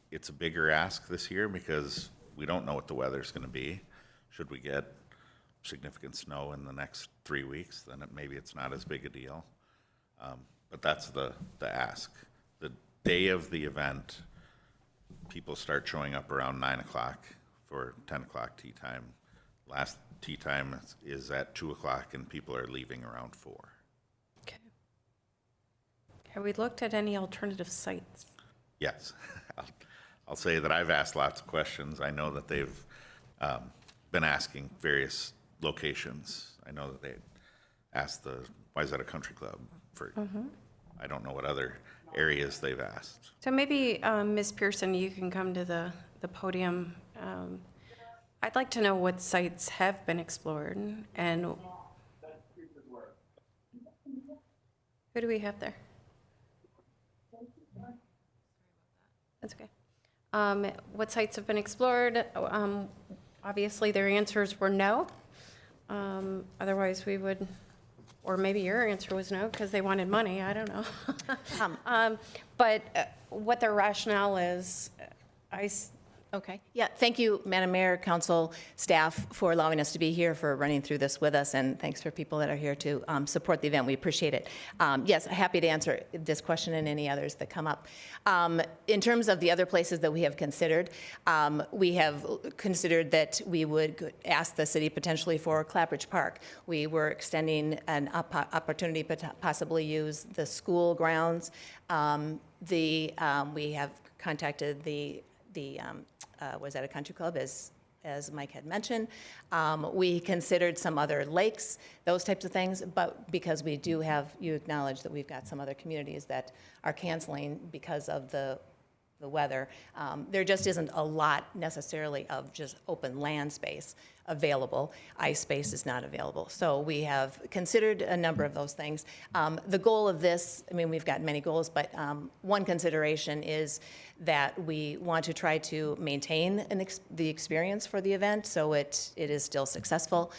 It's a bigger ask this year because we don't know what the weather's going to be. Should we get significant snow in the next 3 weeks, then maybe it's not as big a deal. But that's the ask. The day of the event, people start showing up around 9 o'clock for 10 o'clock tea time. tea time is at 2:00 and people are leaving around 4. Okay. Have we looked at any alternative sites? Yes. I'll say that I've asked lots of questions. I know that they've been asking various locations. I know that they asked the Wayzata Country Club for, I don't know what other areas they've asked. So maybe, Ms. Pearson, you can come to the podium. I'd like to know what sites have been explored and who do we have there? That's okay. What sites have been explored? Obviously, their answers were no. Otherwise, we would, or maybe your answer was no because they wanted money. I don't know. But what their rationale is, Okay. Yeah, thank you, Madam Mayor, council, staff, for allowing us to be here, for running through this with us, and thanks for people that are here to support the event. We appreciate it. Yes, happy to answer this question and any others that come up. In terms of the other places that we have considered that we would ask the city potentially for Clapbridge Park. We were extending an opportunity to possibly use the school grounds. We have contacted the Wayzata Country Club, as Mike had mentioned. We considered some other lakes, those types of things, but because we do have, you acknowledge that we've got some other communities that are canceling because of the weather. There just isn't a lot necessarily of just open land space available. Ice space is not available. So we have considered a number of those things. The goal of this, I mean, we've got many goals, but one consideration is that we want to try to maintain the experience for the event so it is still successful.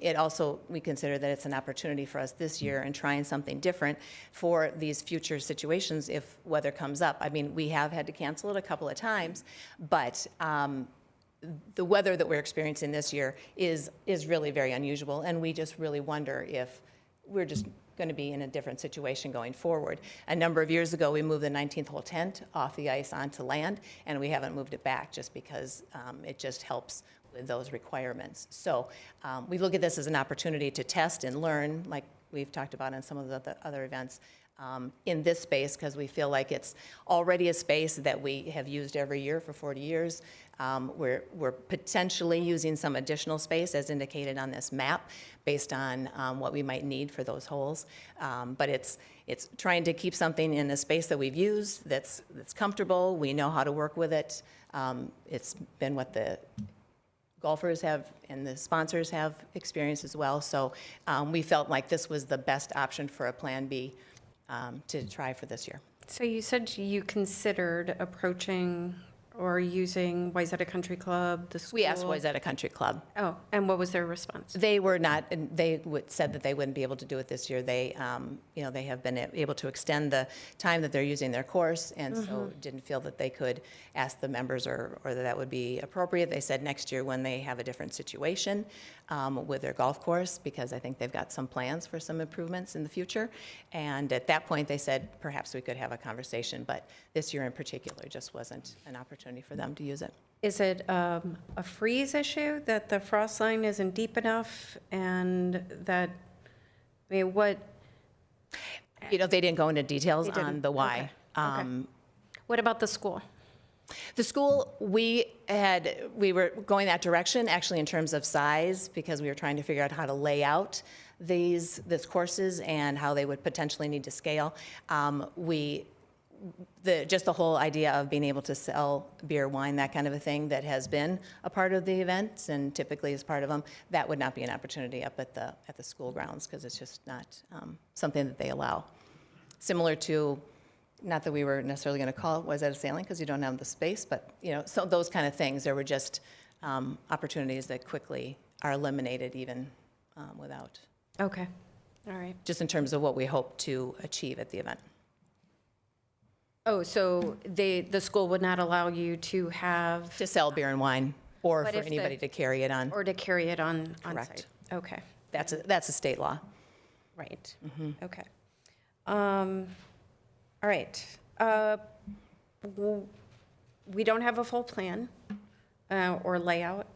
It also, we consider that it's an opportunity for us this year in trying something different for these future situations if weather comes up. I mean, we have had to cancel it a couple of times, but the weather that we're experiencing this year is really very unusual, and we just really wonder if we're just going to be in a different situation going forward. A number of years ago, we moved the 19th hole tent off the ice onto land, and we haven't moved it back just because it just helps with those requirements. So we look at this as an opportunity to test and learn, like we've talked about in some of the other events, in this space, because we feel like it's already a space that we have used every year for 40 years. We're potentially using some additional space as indicated on this map based on what we might need for those holes. But it's trying to keep something in a space that we've used that's comfortable. We know how to work with it. It's been what the golfers have and the sponsors have experienced as well. So we felt like this was the best option for a Plan B to try for this year. So you said you considered approaching or using Wayzata Country Club, the school? We asked Wayzata Country Club. Oh, and what was their response? They were not, they said that they wouldn't be able to do it this year. They, they have been able to extend the time that they're using their course, and so didn't feel that they could ask the members or that would be appropriate. They said next year when they have a different situation with their golf course, because I think they've got some plans for some improvements in the future. And at that point, they said perhaps we could have a conversation, but this year in particular just wasn't an opportunity for them to use it. Is it a freeze issue, that the frost line isn't deep enough, and that, I mean, what? They didn't go into details on the why. Okay. What about the school? The school, we were going that direction, actually in terms of size, because we were trying to figure out how to lay out these courses and how they would potentially need to scale. Just the whole idea of being able to sell beer, wine, that kind of a thing that has been a part of the events and typically is part of them, that would not be an opportunity up at the school grounds because it's just not something that they allow. Similar to, not that we were necessarily going to call it Wayzata Sailing because you don't have the space, but so those kind of things, there were just opportunities that quickly are eliminated even without. Okay, all right. Just in terms of what we hope to achieve at the event. Oh, so the school would not allow you to sell beer and wine, or But for if the- anybody to carry it on. or to carry it on Correct. site? Okay, That's a state law. right, Mm-hmm. okay. All right. We don't have a full plan or layout.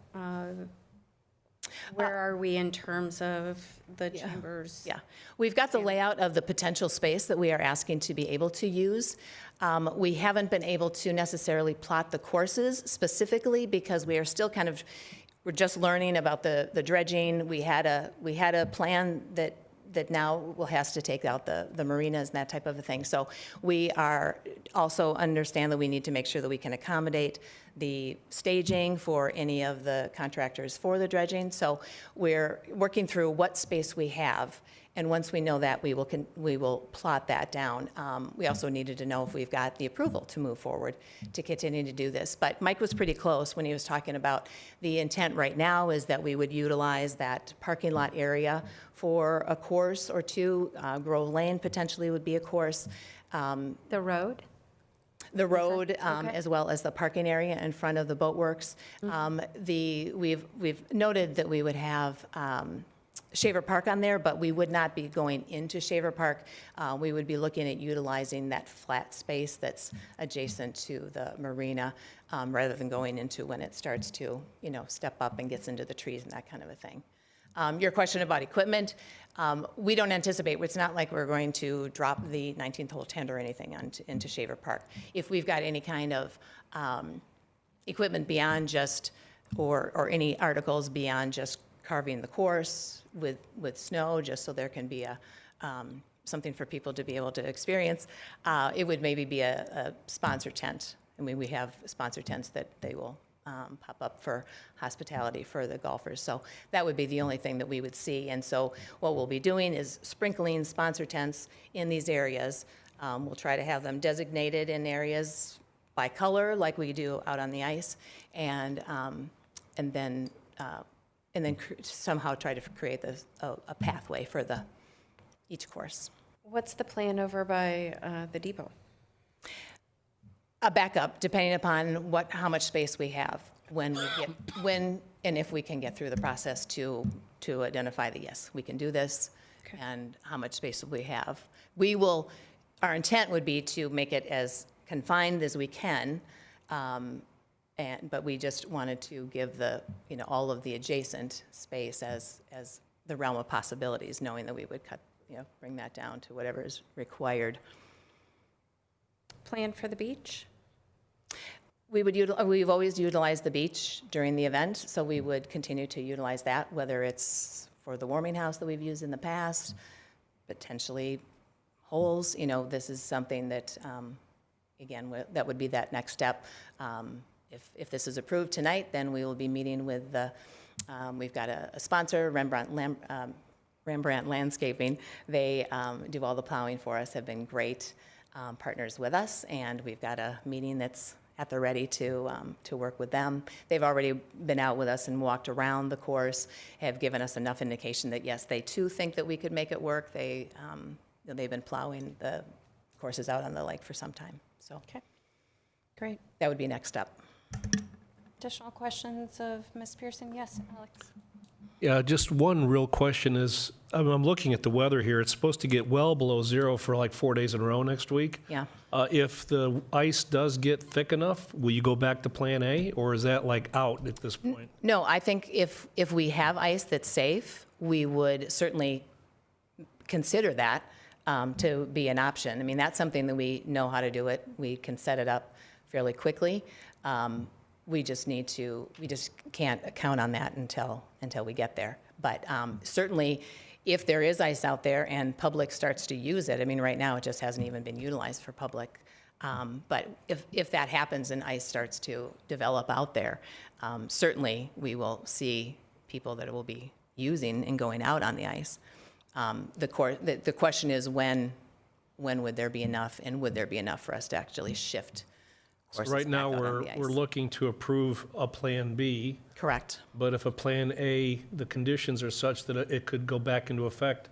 Where are we in terms of the chambers? Yeah, we've got the layout of the potential space that we are asking to be able to use. We haven't been able to necessarily plot the courses specifically because we are still we're just learning about the dredging. We had a plan that now has to take out the marinas and that type of a thing. So we are also understand that we need to make sure that we can accommodate the staging for any of the contractors for the dredging. So we're working through what space we have. And once we know that, we will plot that down. We also needed to know if we've got the approval to move forward to continue to do this. But Mike was pretty close when he was talking about the intent right now is that we would utilize that parking lot area for a course or two. Grove Lane potentially would be a course. The road? The road, Okay. as well as the parking area in front of the boatworks. We've noted that we would have Shaver Park on there, but we would not be going into Shaver Park. We would be looking at utilizing that flat space that's adjacent to the marina, rather than going into when it starts to, step up and gets into the trees and that kind of a thing. Your question about equipment, we don't anticipate, it's not like we're going to drop the 19th hole tent or anything into Shaver Park. If we've got any kind of equipment beyond just, or any articles beyond just carving the course with snow, just so there can be something for people to be able to experience, it would maybe be a sponsor tent. I mean, we have sponsor tents that they will pop up for hospitality for the golfers. So that would be the only thing that we would see. And so what we'll be doing is sprinkling sponsor tents in these areas. We'll try to have them designated in areas by color, like we do out on the ice, and then somehow try to create a pathway for each course. What's the plan over by the depot? A backup, depending upon how much space we have, when and if we can get through the process to identify yes, we can do this, and how much space we have. Our intent would be to make it as confined as we can, but we just wanted to give all of the adjacent space as the realm of possibilities, knowing that we would bring that down to whatever is required. Plan for the beach? We've always utilized the beach during the event, so we would continue to utilize that, whether it's for the warming house that we've used in the past, potentially holes. This is something that, again, that would be that next step. If this is approved tonight, then we will be meeting with we've got a sponsor, Rembrandt Landscaping. They do all the plowing for us, have been great partners with us, and we've got a meeting that's at the ready to work with them. They've already been out with us and walked around the course, have given us enough indication that yes, they too think that we could make it work. They've been plowing the courses out on the lake for some time. So Okay, great. that would be next step. Additional questions of Ms. Pearson? Yes, Alex? Yeah, just one real question is, I'm looking at the weather here. It's supposed to get well below zero for like 4 days in a row next week. Yeah. If the ice does get thick enough, will you go back to Plan A, or is that like out at this point? No, I think if we have ice that's safe, we would certainly consider that to be an option. I mean, that's something that we know how to do it. We can set it up fairly quickly. We just can't count on that until we get there. But certainly, if there is ice out there and public starts to use it, I mean, right now it just hasn't even been utilized for public. But if that happens and ice starts to develop out there, certainly we will see people that will be using and going out on the ice. The question is when would there be enough, and would there be enough for us to actually shift courses Right now, back out on the we're ice? looking to approve a Plan B. Correct. But if a Plan A, the conditions are such that it could go back into effect,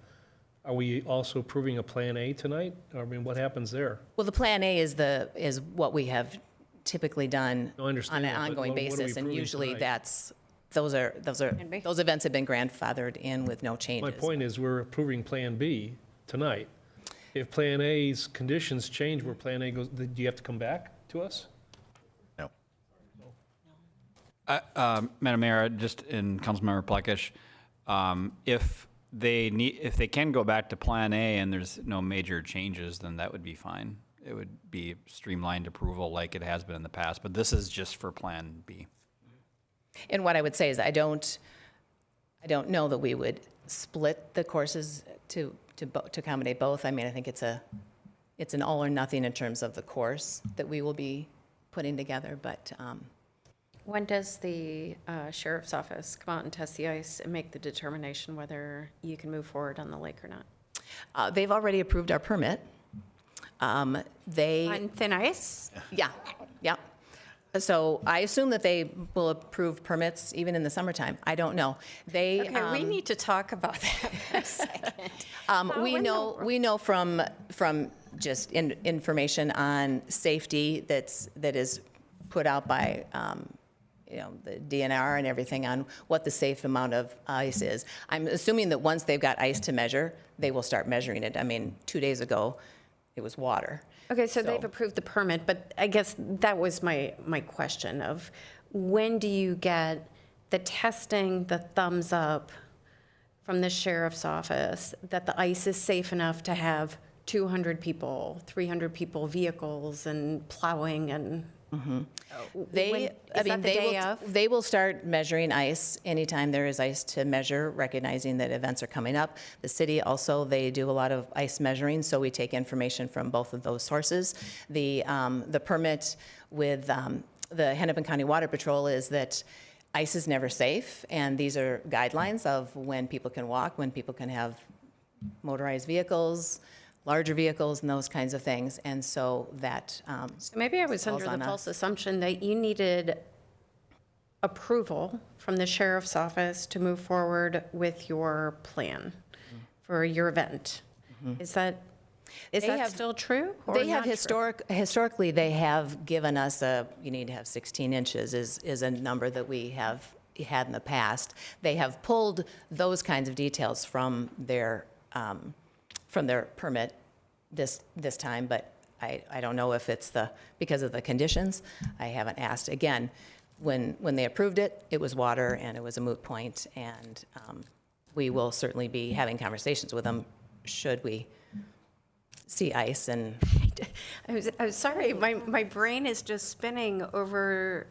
are we also approving a Plan A tonight? I mean, what happens there? Well, the Plan A is what we have typically done I understand on an that, but ongoing what are we basis, and approving usually tonight? those events have been grandfathered in with no changes. My point is, we're approving Plan B tonight. If Plan A's conditions change where Plan A goes, do you have to come back to us? No. Madam Mayor, just in Councilmember Plekish, if they can go back to Plan A and there's no major changes, then that would be fine. It would be streamlined approval like it has been in the past, but this is just for Plan B. And what I would say is I don't know that we would split the courses to accommodate both. I mean, I think it's an all or nothing in terms of the course that we will be putting together, but When does the sheriff's office come out and test the ice and make the determination whether you can move forward on the lake or not? they've already approved our permit. On thin ice? Yeah, yeah. So I assume that they will approve permits even in the summertime. I don't know. They, Okay, we need to talk about that for a second. we know from just information on safety that is put out by, the DNR and everything on what the safe amount of ice is. I'm assuming that once they've got ice to measure, they will start measuring it. I mean, 2 days ago, it was water. Okay, so they've approved the permit, but I guess that was my question of when do you get the testing, the thumbs up from the sheriff's office that the ice is safe enough to have 200 people, 300 people, vehicles and plowing and? They will start measuring ice anytime there is ice to measure, recognizing that events are coming up. The city also, they do a lot of ice measuring, so we take information from both of those sources. The permit with the Hennepin County Water Patrol is that ice is never safe, and these are guidelines of when people can walk, when people can have motorized vehicles, larger vehicles and those kinds of things. And so that So maybe I was under the false assumption that you needed approval from the sheriff's office to move forward with your plan for your event. Is that still true? Or They have not true? historically, they have given us you need to have 16 inches is a number that we have had in the past. They have pulled those kinds of details from their permit this time, but I don't know if it's because of the conditions. I haven't asked. Again, when they approved it, it was water and it was a moot point, and we will certainly be having conversations with them should we see ice. And I'm sorry, my brain is just spinning over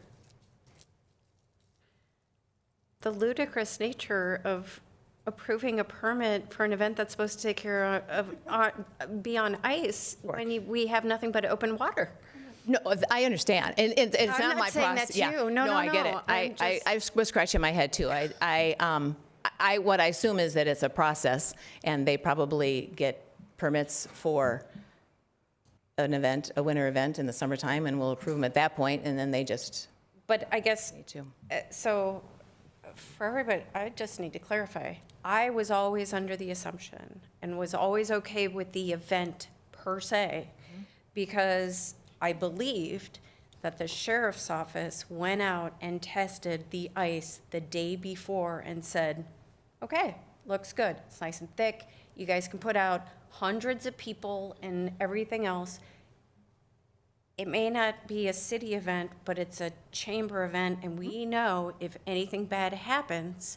the ludicrous nature of approving a permit for an event that's supposed to take care of, be on ice when we have nothing but open water. No, I understand, and it's I'm not not my saying process. that's you. No, I get it. no. I was scratching my head too. What I assume is that it's a process, and they probably get permits for an event, a winter event in the summertime, and we'll approve them at that point, and then they just But I guess, need to. so for everybody, I just need to clarify. I was always under the assumption and was always okay with the event per se because I believed that the sheriff's office went out and tested the ice the day before and said, okay, looks good. It's nice and thick. You guys can put out hundreds of people and everything else. It may not be a city event, but it's a chamber event, and we know if anything bad happens,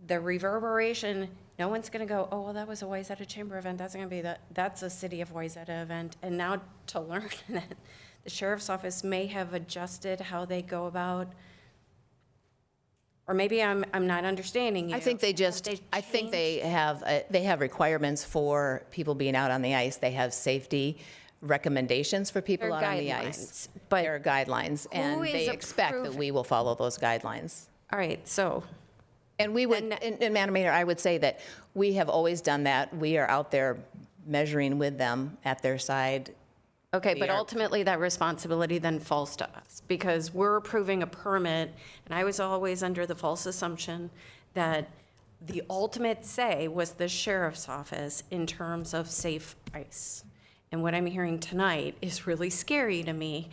the reverberation, no one's gonna go, oh, well, that was a Wayzata Chamber event, that's gonna be that's a City of Wayzata event. And now to learn that the sheriff's office may have adjusted how they go about, or maybe I'm not understanding you. I think they have requirements for people being out on the ice. They have safety recommendations for people They're out on the guidelines, ice. but There are guidelines, and who is they expect that approving? we will follow those guidelines. All right, so, And we would, and Madam Mayor, I would say that we have always done that. We are out there measuring with them at their side. okay, We but are- ultimately that responsibility then falls to us because we're approving a permit, and I was always under the false assumption that the ultimate say was the sheriff's office in terms of safe ice. And what I'm hearing tonight is really scary to me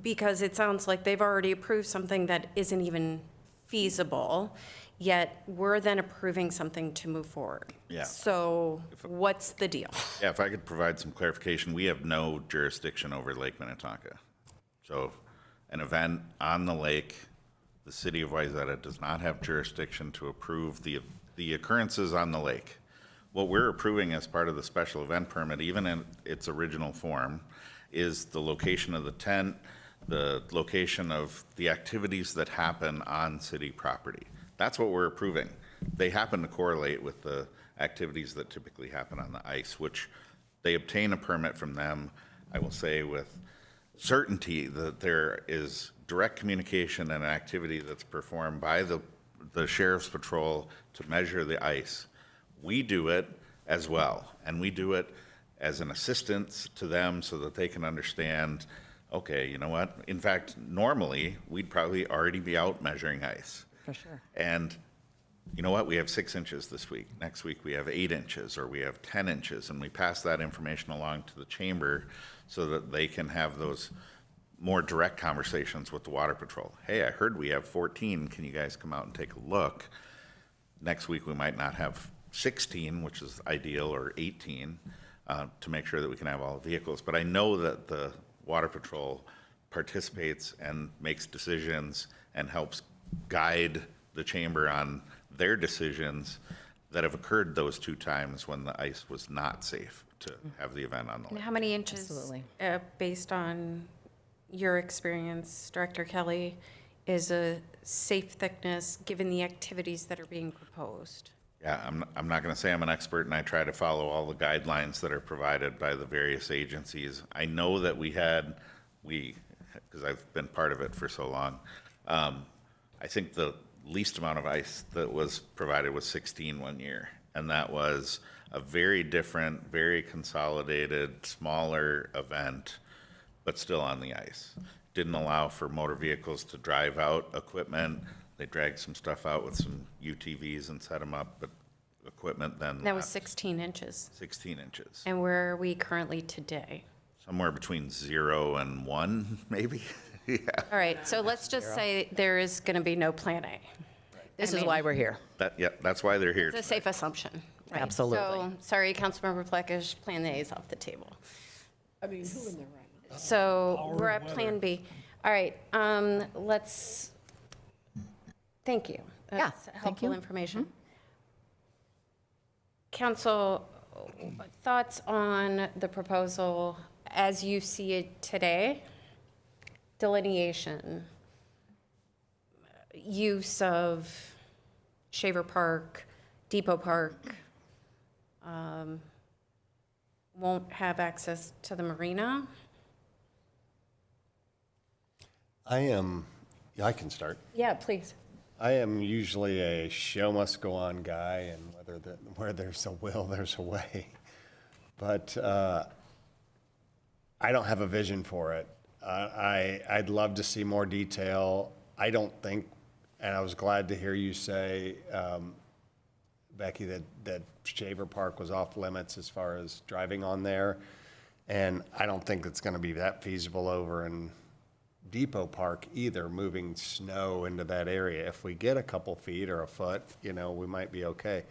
because it sounds like they've already approved something that isn't even feasible, yet we're then approving something to move forward. Yeah. So what's the deal? Yeah, if I could provide some clarification, we have no jurisdiction over Lake Minnetonka. So an event on the lake The city of Wayzata does not have jurisdiction to approve the occurrences on the lake. What we're approving as part of the special event permit, even in its original form, is the location of the tent, the location of the activities that happen on city property. That's what we're approving. They happen to correlate with the activities that typically happen on the ice, which they obtain a permit from them, I will say with certainty that there is direct communication and activity that's performed by the sheriff's patrol to measure the ice. We do it as well, and we do it as an assistance to them so that they can understand, okay, you know what? In fact, normally, we'd probably already be out measuring ice. For sure. And you know what? We have 6 inches this week. Next week, we have 8 inches, or we have 10 inches, and we pass that information along to the chamber so that they can have those more direct conversations with the water patrol. Hey, I heard we have 14. Can you guys come out and take a look? Next week, we might not have 16, which is ideal, or 18, to make sure that we can have all the vehicles. But I know that the water patrol participates and makes decisions and helps guide the chamber on their decisions that have occurred those 2 times when the ice was not safe to have the event on the And lake. how many inches, Absolutely. based on your experience, Director Kelly, is a safe thickness given the activities that are being proposed? Yeah, I'm not going to say I'm an expert, and I try to follow all the guidelines that are provided by the various agencies. I know that because I've been part of it for so long, I think the least amount of ice that was provided was 16 one year, and that was a very different, very consolidated, smaller event, but still on the ice. Didn't allow for motor vehicles to drive out equipment. They dragged some stuff out with some UTVs and set them up, but equipment then That was left. 16 inches. 16 inches. And where are we currently today? Somewhere between 0 and 1, maybe. Yeah. All right, so let's just say there is going to be no Plan A. This I is mean, why we're here. That's why they're here. It's a safe assumption. Right? Absolutely. So, sorry, Councilmember Plekish, Plan A is off the table. I mean, who in there right now? So we're at Plan B. All right, thank you. Yeah, That's thank helpful you. information. Council, thoughts on the proposal as you see it today? Delineation, use of Shaver Park, Depot Park, won't have access to the marina. I can start. Yeah, please. I am usually a show must go on guy, and where there's a will, there's a way. But I don't have a vision for it. I'd love to see more detail. I don't think, and I was glad to hear you say, Becky, that Shaver Park was off limits as far as driving on there. And I don't think it's going to be that feasible over in Depot Park either, moving snow into that area. If we get a couple feet or a foot, we might be okay.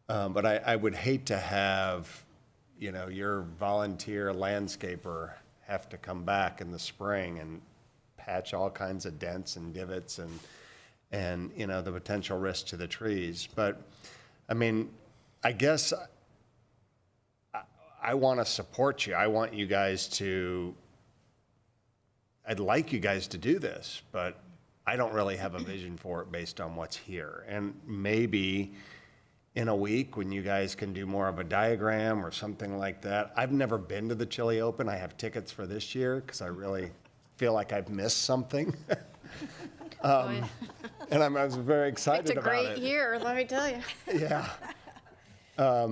But I would hate to have, your volunteer landscaper have to come back in the spring and patch all kinds of dents and divots and the potential risk to the trees. But, I mean, I guess I want to support you. I want you guys I'd like you guys to do this, but I don't really have a vision for it based on what's here. And maybe in a week when you guys can do more of a diagram or something like that. I've never been to the Chili Open. I have tickets for this year because I really feel like I've missed something. And I was very excited It's a about it. great year, let me tell you. Yeah.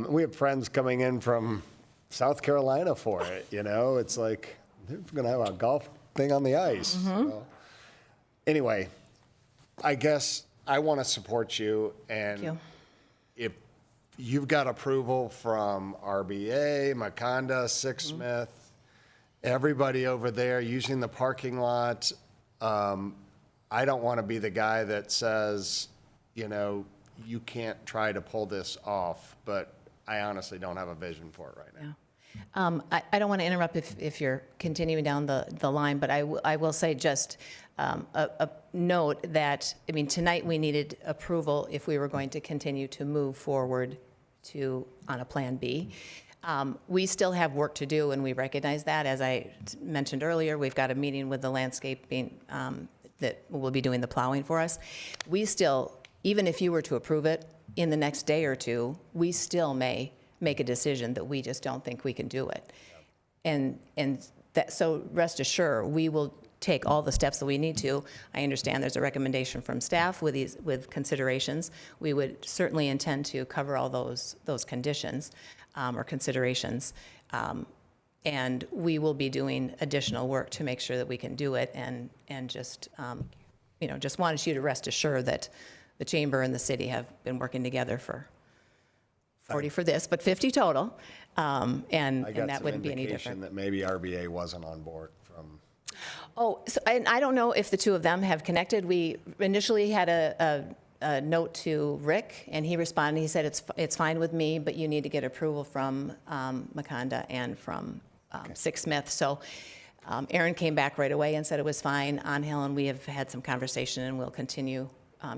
We have friends coming in from South Carolina for it, It's like, they're going to have a golf thing on the ice. So, anyway, I guess I want to support you. And Thank you. if you've got approval from RBA, Maconda, Sixsmith, everybody over there using the parking lot, I don't want to be the guy that says, you can't try to pull this off, but I honestly don't have a vision for it right now. I don't want to interrupt if you're continuing down the line, but I will say just a note that, I mean, tonight we needed approval if we were going to continue to move forward on a Plan B. We still have work to do, and we recognize that. As I mentioned earlier, we've got a meeting with the landscaping that will be doing the plowing for us. We still, even if you were to approve it in the next day or two, we still may make a decision that we just don't think we can do it. And that, so rest assured, we will take all the steps that we need to. I understand there's a recommendation from staff with considerations. We would certainly intend to cover all those conditions or considerations. And we will be doing additional work to make sure that we can do it, and just, just wanted you to rest assured that the chamber and the city have been working together for 40 for this, but 50 total, and that wouldn't be any different. That maybe RBA wasn't on board from. Oh, so, and I don't know if the two of them have connected. We initially had a note to Rick, and he responded. He said, it's fine with me, but you need to get approval from Maconda and from Six Smith. So Aaron came back right away and said it was fine. Angel and we have had some conversation, and we'll continue.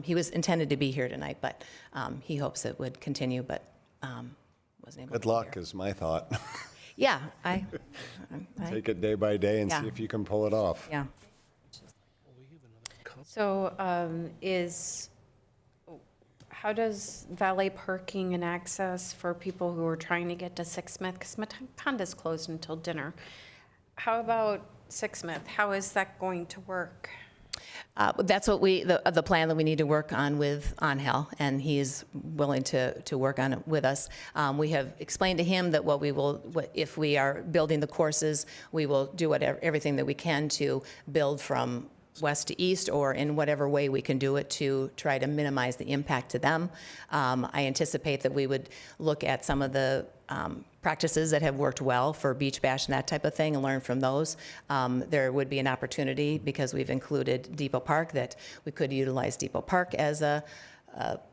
He was intended to be here tonight, but he hopes it would continue, but wasn't able to. Good luck is my thought. Yeah, Take it day by day and Yeah. see if you can pull it off. yeah. So how does valet parking and access for people who are trying to get to Six Smith, because Maconda's closed until dinner. How about Six Smith? How is that going to work? That's what the plan that we need to work on with Angel, and he is willing to work on it with us. We have explained to him that if we are building the courses, we will do everything that we can to build from west to east, or in whatever way we can do it to try to minimize the impact to them. I anticipate that we would look at some of the practices that have worked well for Beach Bash and that type of thing and learn from those. There would be an opportunity, because we've included Depot Park, that we could utilize Depot Park as a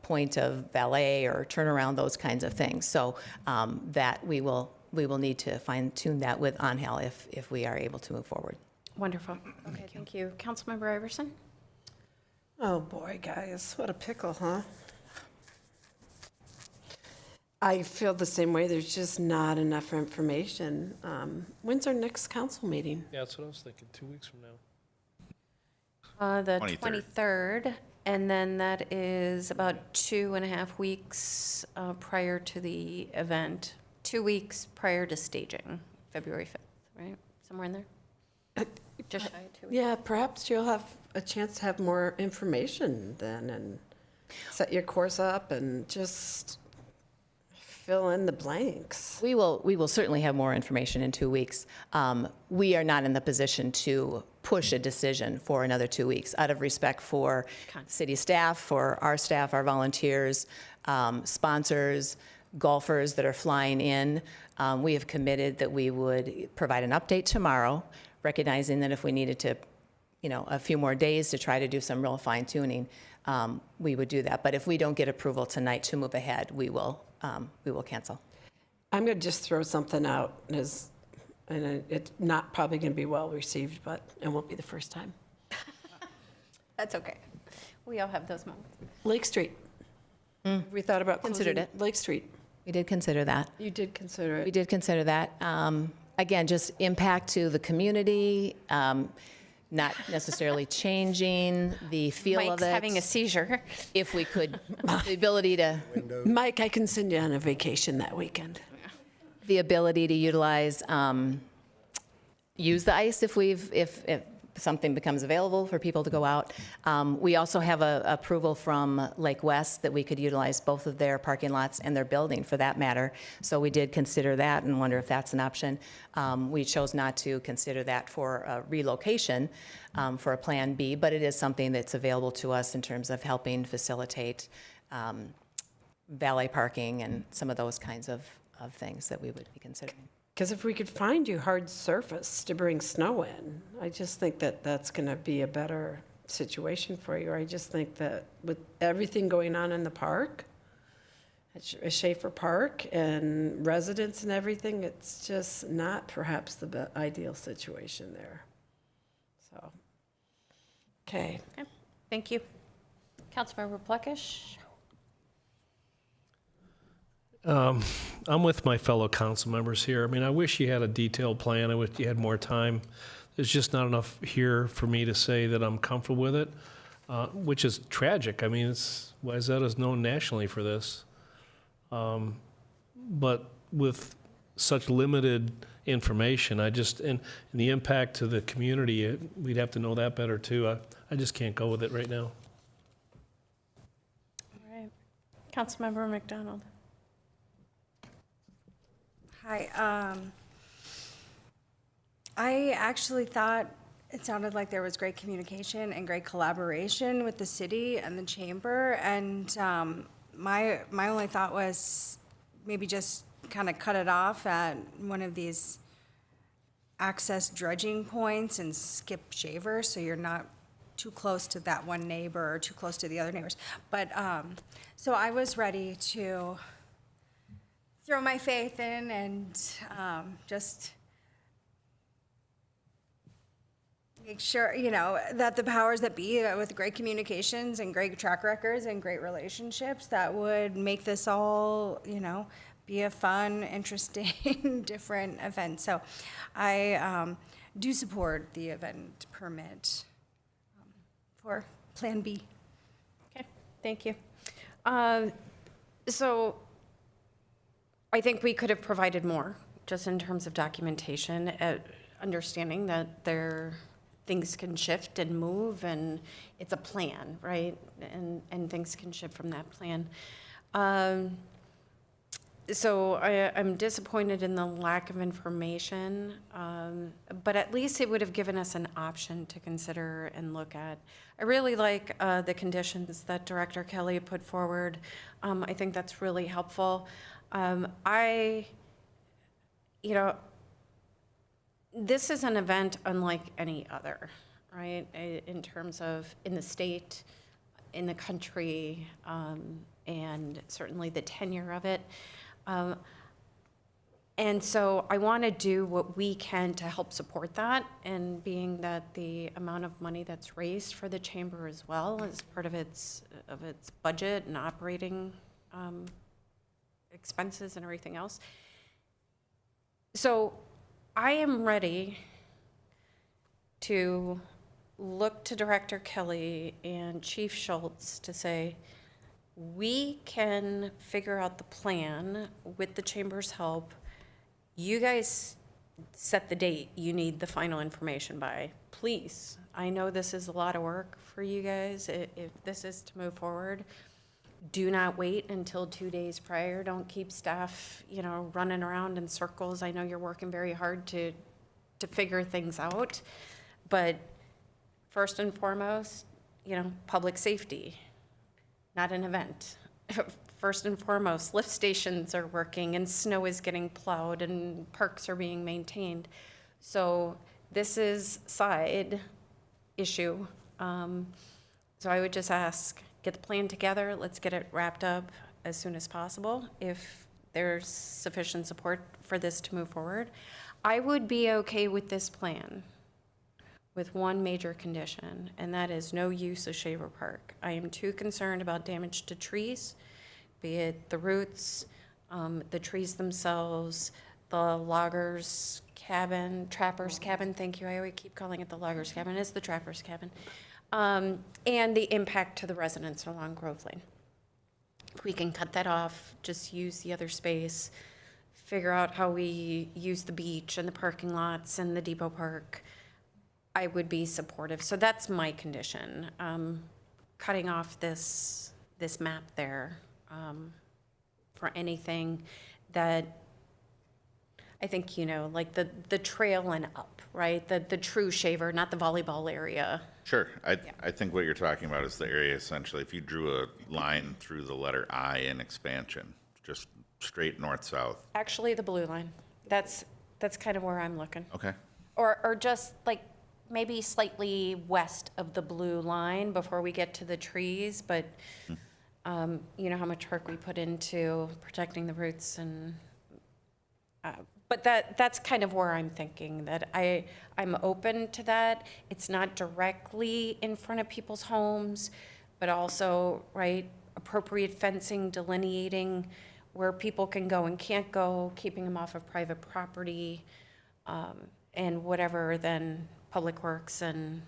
point of valet or turnaround, those kinds of things. So that we will need to fine tune that with Angel if we are able to move forward. Wonderful. Okay, thank you. Councilmember Iverson? Oh, boy, guys, what a pickle, huh? I feel the same way. There's just not enough information. When's our next council meeting? Yeah, that's what I was thinking, 2 weeks from now. The 23rd. 23rd, and then that is about 2.5 weeks prior to the event. 2 weeks prior to staging, February 5th, right? Somewhere in there? Just shy of 2 weeks. Yeah, perhaps you'll have a chance to have more information then and set your course up and just fill in the blanks. We will certainly have more information in 2 weeks. We are not in the position to push a decision for another 2 weeks, out of respect for city staff, for our staff, our volunteers, sponsors, golfers that are flying in. We have committed that we would provide an update tomorrow, recognizing that if we needed to, a few more days to try to do some real fine tuning, we would do that. But if we don't get approval tonight to move ahead, we will cancel. I'm going to just throw something out, and it's not probably going to be well received, but it won't be the first time. That's okay. We all have those moments. Lake Street. We thought about Considered closing Lake Street. We did consider that. You did consider it. We did consider that. Again, just impact to the community, not necessarily changing the feel of it. Mike's having a seizure. If we could, the ability to, Mike, I can send you on a vacation that weekend. the ability to utilize, use the ice if something becomes available for people to go out. We also have a approval from Lake West that we could utilize both of their parking lots and their building for that matter. So we did consider that and wonder if that's an option. We chose not to consider that for a relocation for a Plan B, but it is something that's available to us in terms of helping facilitate valet parking and some of those kinds of things that we would be considering. Because if we could find you hard surface to bring snow in, I just think that that's going to be a better situation for you. I just think that with everything going on in the park, at Schaefer Park and residents and everything, it's just not perhaps the ideal situation there. So, okay. Okay, thank you. Councilmember Pluckish? I'm with my fellow council members here. I mean, I wish you had a detailed plan. I wish you had more time. There's just not enough here for me to say that I'm comfortable with it, which is tragic. I mean, Wayzata is known nationally for this. But with such limited information, and the impact to the community, we'd have to know that better too. I just can't go with it right now. All right. Councilmember McDonald? Hi, I actually thought it sounded like there was great communication and great collaboration with the city and the chamber, and my only thought was maybe just kind of cut it off at one of these access dredging points and skip Shaver, so you're not too close to that one neighbor or too close to the other neighbors. But, so I was ready to throw my faith in and just make sure, that the powers that be, with great communications and great track records and great relationships, that would make this all, be a fun, interesting, different event. So I do support the event permit for Plan B. Okay, thank you. So I think we could have provided more, just in terms of documentation, understanding that things can shift and move, and it's a plan, right? And things can shift from that plan. So I'm disappointed in the lack of information, but at least it would have given us an option to consider and look at. I really like the conditions that Director Kelly put forward. I think that's really helpful. This is an event unlike any other, right? In terms of in the state, in the country, and certainly the tenure of it. And so I want to do what we can to help support that, and being that the amount of money that's raised for the chamber as well as part of its budget and operating expenses and everything else. So I am ready to look to Director Kelly and Chief Schultz to say, we can figure out the plan with the chamber's help. You guys set the date you need the final information by. Please, I know this is a lot of work for you guys. If this is to move forward, do not wait until 2 days prior. Don't keep staff, running around in circles. I know you're working very hard to figure things out, but first and foremost, public safety, not an event. First and foremost, lift stations are working and snow is getting plowed and parks are being maintained. So this is side issue. So I would just ask, get the plan together. Let's get it wrapped up as soon as possible. If there's sufficient support for this to move forward, I would be okay with this plan with one major condition, and that is no use of Shaver Park. I am too concerned about damage to trees, be it the roots, the trees themselves, the loggers' cabin, trapper's cabin, thank you, I always keep calling it the loggers' cabin, it's the trapper's cabin, and the impact to the residents along Grove Lane. If we can cut that off, just use the other space, figure out how we use the beach and the parking lots and the depot park, I would be supportive. So that's my condition. Cutting off this map there for anything that I think, like the trail and up, right? The true Shaver, not the volleyball area. Sure. I think what you're talking about is the area essentially, if you drew a line through the letter I in expansion, just straight north-south. Actually, the blue line. That's kind of where I'm looking. Okay. Or just like maybe slightly west of the blue line before we get to the trees, but You know how much work we put into protecting the roots and, but that's kind of where I'm thinking, that I'm open to that. It's not directly in front of people's homes, but also, right, appropriate fencing, delineating where people can go and can't go, keeping them off of private property, and whatever then Public Works and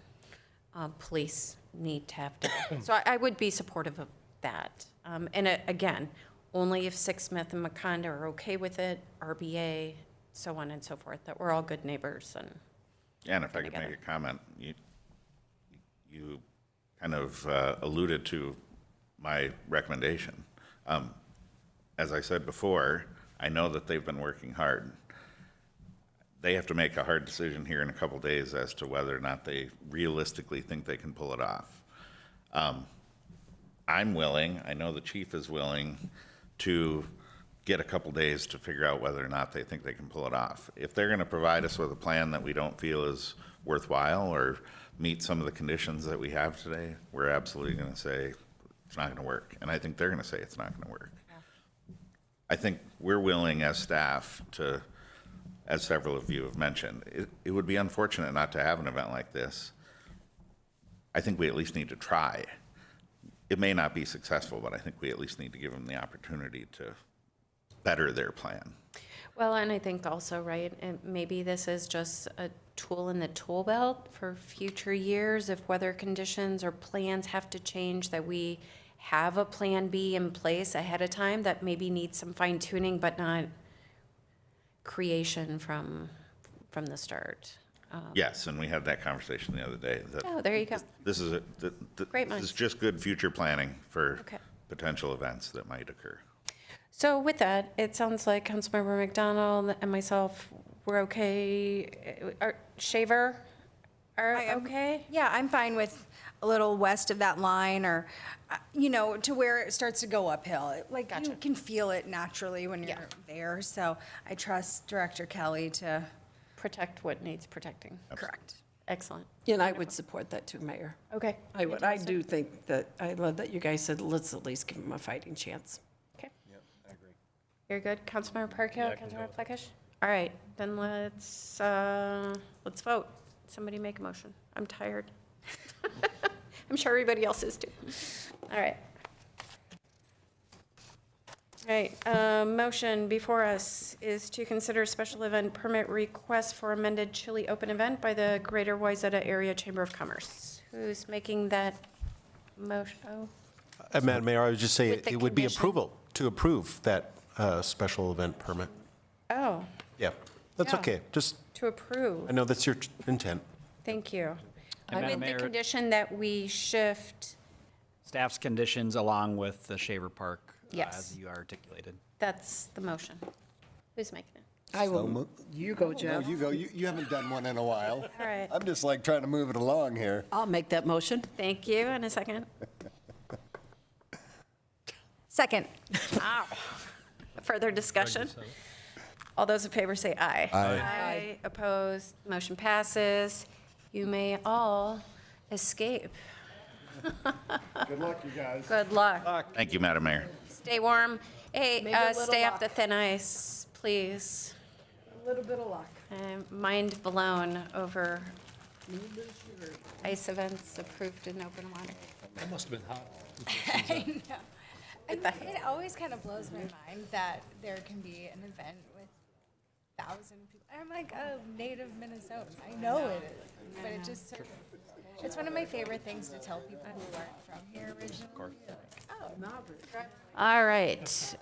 police need to have done. So I would be supportive of that. And again, only if Sixsmith and Maconda are okay with it, RBA, so on and so forth, that we're all good neighbors and. Yeah, and if I could make a comment, you kind of alluded to my recommendation. As I said before, I know that they've been working hard. They have to make a hard decision here in a couple days as to whether or not they realistically think they can pull it off. I'm willing, I know the chief is willing, to get a couple days to figure out whether or not they think they can pull it off. If they're going to provide us with a plan that we don't feel is worthwhile or meet some of the conditions that we have today, we're absolutely going to say it's not going to work. And I think they're going to say it's not going to work. I think we're willing as staff to, as several of you have mentioned, it would be unfortunate not to have an event like this. I think we at least need to try. It may not be successful, but I think we at least need to give them the opportunity to better their plan. Well, and I think also, right, and maybe this is just a tool in the tool belt for future years if weather conditions or plans have to change, that we have a plan B in place ahead of time that maybe needs some fine tuning, but not creation from the start. Yes, and we had that conversation the other day. That Oh, there you go. This is Great this minds. is just good future planning for Okay. potential events that might occur. So with that, it sounds like Councilmember McDonald and myself, we're okay. Shaver, are okay? Yeah, I'm fine with a little west of that line, or, to where it starts to go uphill. Like, you can feel it naturally when you're there, so I trust Director Kelly to. Protect what needs protecting. Correct. Excellent. And I would support that too, Mayor. Okay. I would. I do think that, I love that you guys said, let's at least give them a fighting chance. Okay. You're good, Councilmember Parkhill, Councilmember Fleckish? All right, then let's vote. Somebody make a motion. I'm tired. I'm sure everybody else is too. All right. All right, motion before us is to consider special event permit request for amended chili open event by the Greater Wayzata Area Chamber of Commerce. Who's making that motion? Oh, Madam Mayor, I would just say With the it would be condition. approval, to approve that special event permit. oh, Yeah, that's Yeah. okay. Just, to approve. I know that's your intent. Thank you. And Madam With the Mayor- condition that we shift, Staff's conditions along with the Shaver Park, Yes. as you articulated. that's the motion. Who's making it? I So will, mo- you go, No, Jeff. you go. You haven't done one in a while. All right. I'm just like trying to move it along here. I'll make that motion. Thank you, and a second. Second. Wow. Further discussion? All those in favor say aye. Aye. Opposed, motion passes. You may all escape. Good luck, you guys. Good luck. Thank you, Madam Mayor. Stay warm. Hey, Maybe a little stay off luck. the thin ice, please. A little bit of luck. Mind blown over ice events approved in open water. That must have been hot. I know. And it always kind of blows my mind that there can be an event with 1,000 people. I'm like, oh, native Minnesotans. I know it is, but it just, it's one of my favorite things to tell people who aren't from here originally. All right.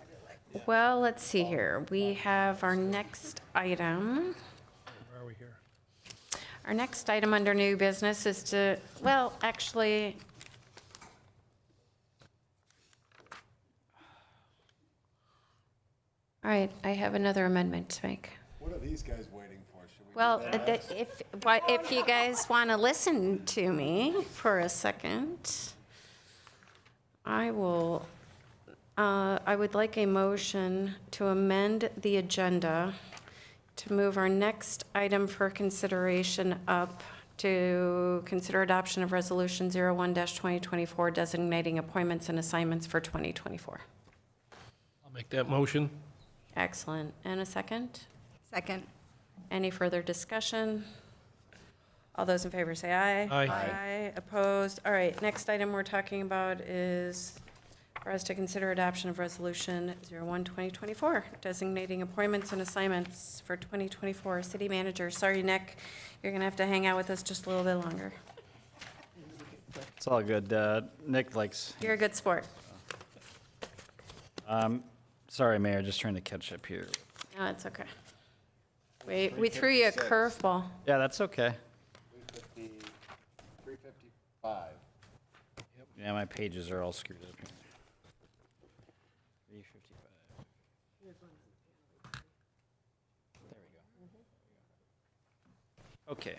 Well, let's see here. We have our next item. Where are we here? Our next item under new business is to, well, actually, all right, I have another amendment to make. What are these guys waiting for? Should we? Well, if you guys want to listen to me for a second, I will, I would like a motion to amend the agenda to move our next item for consideration up to consider adoption of Resolution 01-2024 designating appointments and assignments for 2024. I'll make that motion. Excellent. And a second? Second. Any further discussion? All those in favor say aye. Aye. Aye. Opposed? All right, next item we're talking about is for us to consider adoption of Resolution 01-2024, designating appointments and assignments for 2024. City Manager, sorry, Nick, you're going to have to hang out with us just a little bit longer. It's all good. Nick likes, You're a good sport. sorry, Mayor, just trying to catch up here. No, it's okay. We threw you a curveball. Yeah, that's okay. 355. Yeah, my pages are all screwed up here. 355. There we go. Okay.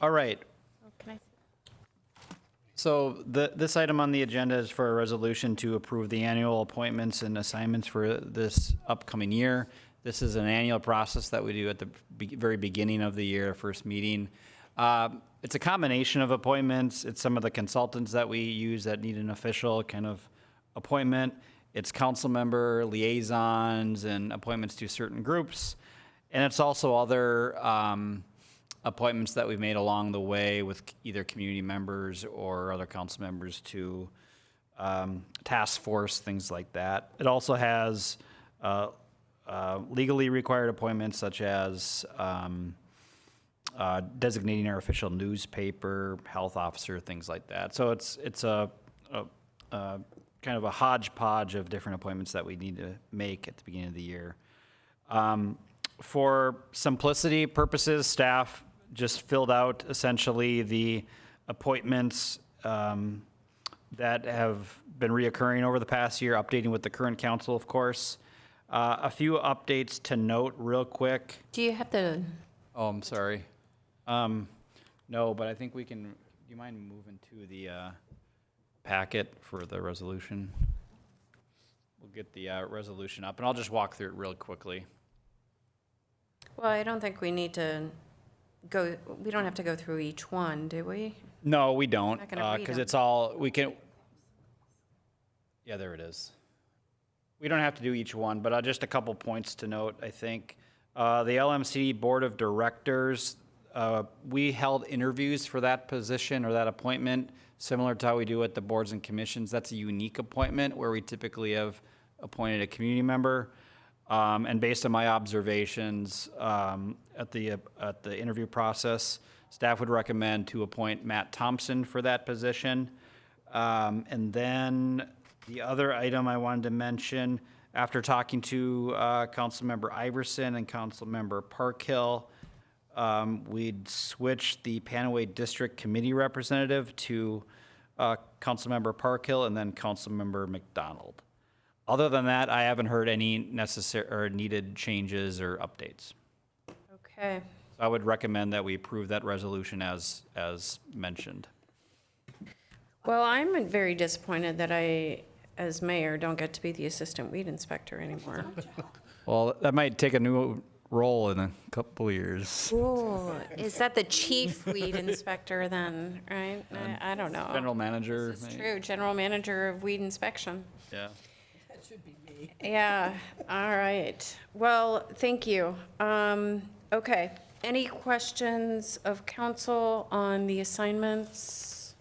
All right. Can I? So this item on the agenda is for a resolution to approve the annual appointments and assignments for this upcoming year. This is an annual process that we do at the very beginning of the year, first meeting. It's a combination of appointments. It's some of the consultants that we use that need an official kind of appointment. It's council member liaisons and appointments to certain groups. And it's also other appointments that we've made along the way with either community members or other council members to task force, things like that. It also has legally required appointments such as designating our official newspaper, health officer, things like that. So it's a kind of a hodgepodge of different appointments that we need to make at the beginning of the year. For simplicity purposes, staff just filled out essentially the appointments that have been reoccurring over the past year, updating with the current council, of course. A few updates to note real quick. Do you have the, Oh, I'm sorry. No, but I think we can, do you mind moving to the packet for the resolution? We'll get the resolution up, and I'll just walk through it real quickly. well, I don't think we need to we don't have to go through each one, do we? No, we don't, Not gonna read because them. it's all, we can, yeah, there it is. We don't have to do each one, but just a couple points to note, I think. The LMC Board of Directors, we held interviews for that position or that appointment, similar to how we do at the boards and commissions. That's a unique appointment where we typically have appointed a community member. And based on my observations at the interview process, staff would recommend to appoint Matt Thompson for that position. And then the other item I wanted to mention, after talking to Councilmember Iverson and Councilmember Parkhill, we'd switch the Panaway District Committee representative to Councilmember Parkhill and then Councilmember McDonald. Other than that, I haven't heard any necessary or needed changes or updates. Okay. I would recommend that we approve that resolution as mentioned. Well, I'm very disappointed that I, as mayor, don't get to be the assistant weed inspector anymore. Well, that might take a new role in a couple of years. Ooh, is that the chief weed inspector then, right? I don't know. General manager. This is maybe? true, general manager of weed inspection. Yeah. Yeah, all right. Well, thank you. Okay, any questions of council on the assignments?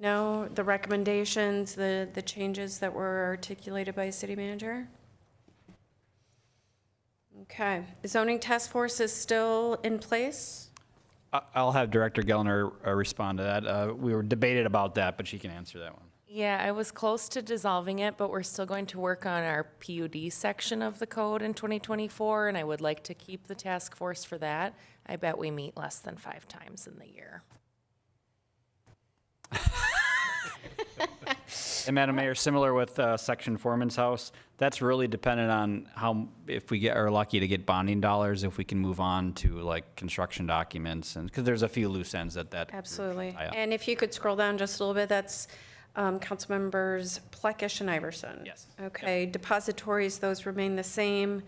No, the recommendations, the changes that were articulated by city manager? Okay, zoning task force is still in place? I'll have Director Gellner respond to that. We were debated about that, but she can answer that one. Yeah, I was close to dissolving it, but we're still going to work on our PUD section of the code in 2024, and I would like to keep the task force for that. I bet we meet less than 5 times in the year. And Madam Mayor, similar with Section Foreman's House, that's really dependent on how, if we are lucky to get bonding dollars, if we can move on to like construction documents, and because there's a few loose ends that. Absolutely. tie up. And if you could scroll down just a little bit, that's council members Plekish and Iverson. Yes. Okay, depositories, those remain the same.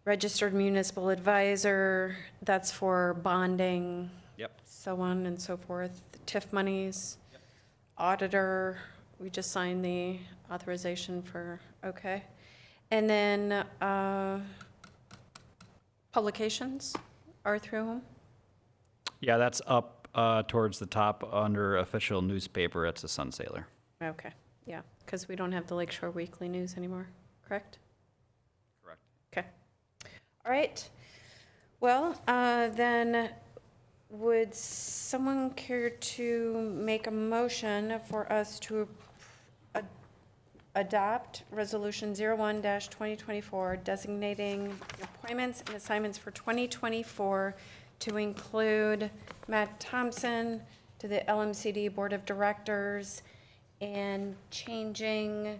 registered municipal advisor, that's for bonding. Yep. So on and so forth. TIF monies, auditor, we just signed the authorization for, okay. And then publications are through whom? Yeah, that's up towards the top under official newspaper. It's the Sun Sailor. Okay, yeah, because we don't have the Lakeshore Weekly News anymore, correct? Correct. Okay. All right. Well, then, would someone care to make a motion for us to adopt Resolution 01-2024 designating appointments and assignments for 2024 to include Matt Thompson to the LMCD Board of Directors and changing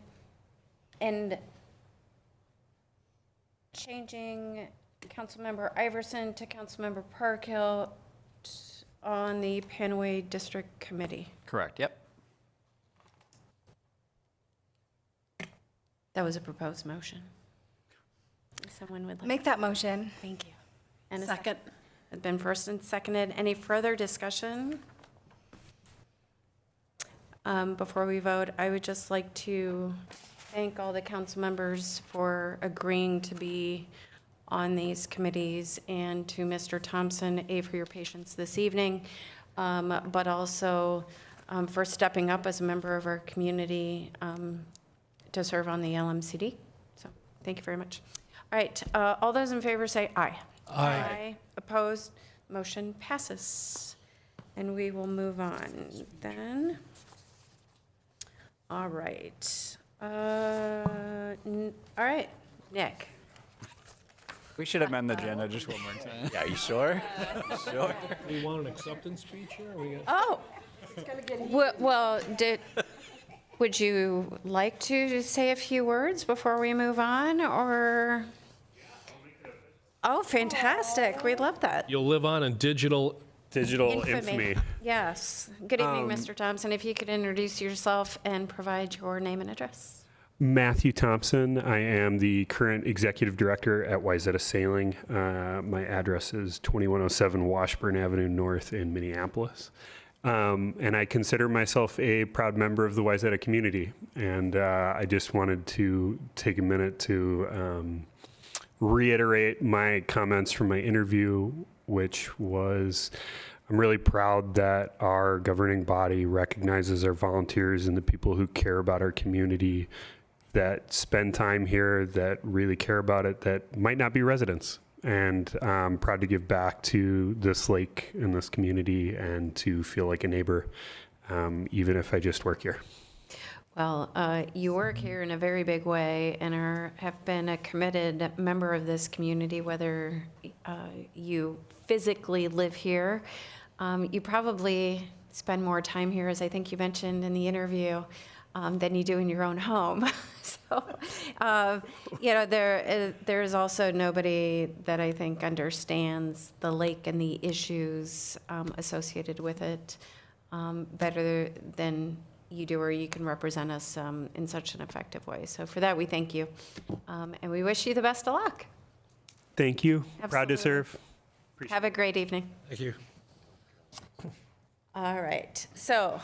Councilmember Iverson to Councilmember Parkhill on the Panaway District Committee? Correct, yep. That was a proposed motion. If someone would like. Make that motion. Thank you. And a Second. It's been first and seconded. Any further discussion? Before we vote, I would just like to thank all the council members for agreeing to be on these committees, and to Mr. Thompson, for your patience this evening, but also for stepping up as a member of our community to serve on the LMCD. So thank you very much. All right, all those in favor say aye. Aye. Opposed? Motion passes. And we will move on then. All right. All right, Nick. We should amend the agenda just one more time. Yeah, you sure? Sure. Do you want an acceptance speech here? Or we got- Oh, well, would you like to say a few words before we move on, or? Oh, fantastic. We love that. You'll live on in digital infamy. Yes. Good evening, Mr. Thompson. If you could introduce yourself and provide your name and address. Matthew Thompson. I am the current executive director at Wayzata Sailing. My address is 2107 Washburn Avenue North in Minneapolis. And I consider myself a proud member of the Wayzata community. And I just wanted to take a minute to reiterate my comments from my interview, which was, I'm really proud that our governing body recognizes our volunteers and the people who care about our community, that spend time here, that really care about it, that might not be residents. And I'm proud to give back to this lake and this community and to feel like a neighbor, even if I just work here. Well, you work here in a very big way and have been a committed member of this community, whether you physically live here. You probably spend more time here, as I think you mentioned in the interview, than you do in your own home. So, there is also nobody that I think understands the lake and the issues associated with it better than you do, or you can represent us in such an effective way. So for that, we thank you. And we wish you the best of luck. Thank you. Proud to Absolutely. serve. Have a great evening. Thank you. All right, so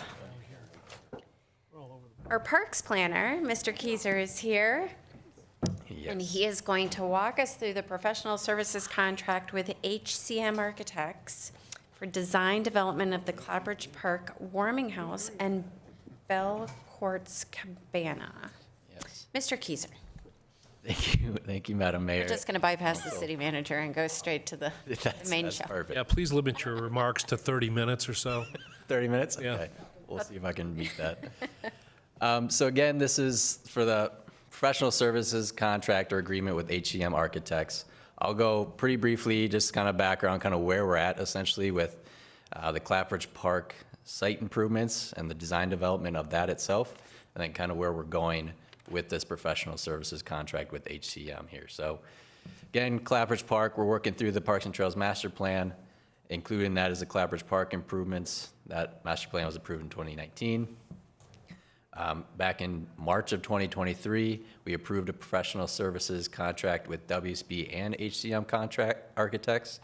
our parks planner, Mr. Keiser, is here. And he is going to walk us through the professional services contract with HCM Architects for design development of the Clapbridge Park Warming House and Bell Courts Cabana. Yes. Mr. Keiser, Thank you, Madam Mayor. we're just going to bypass the city manager and go straight to the main That's show. perfect. Yeah, please limit your remarks to 30 minutes or so. 30 minutes? Yeah. Okay. We'll see if I can meet that. So again, this is for the professional services contract or agreement with HCM Architects. I'll go pretty briefly, just kind of background, kind of where we're at essentially with the Clapbridge Park site improvements and the design development of that itself, and then kind of where we're going with this professional services contract with HCM here. So again, Clapbridge Park, we're working through the Parks and Trails Master Plan. Including that is the Clapbridge Park improvements. That master plan was approved in 2019. Back in March of 2023, we approved a professional services contract with WSB and HCM Contract Architects.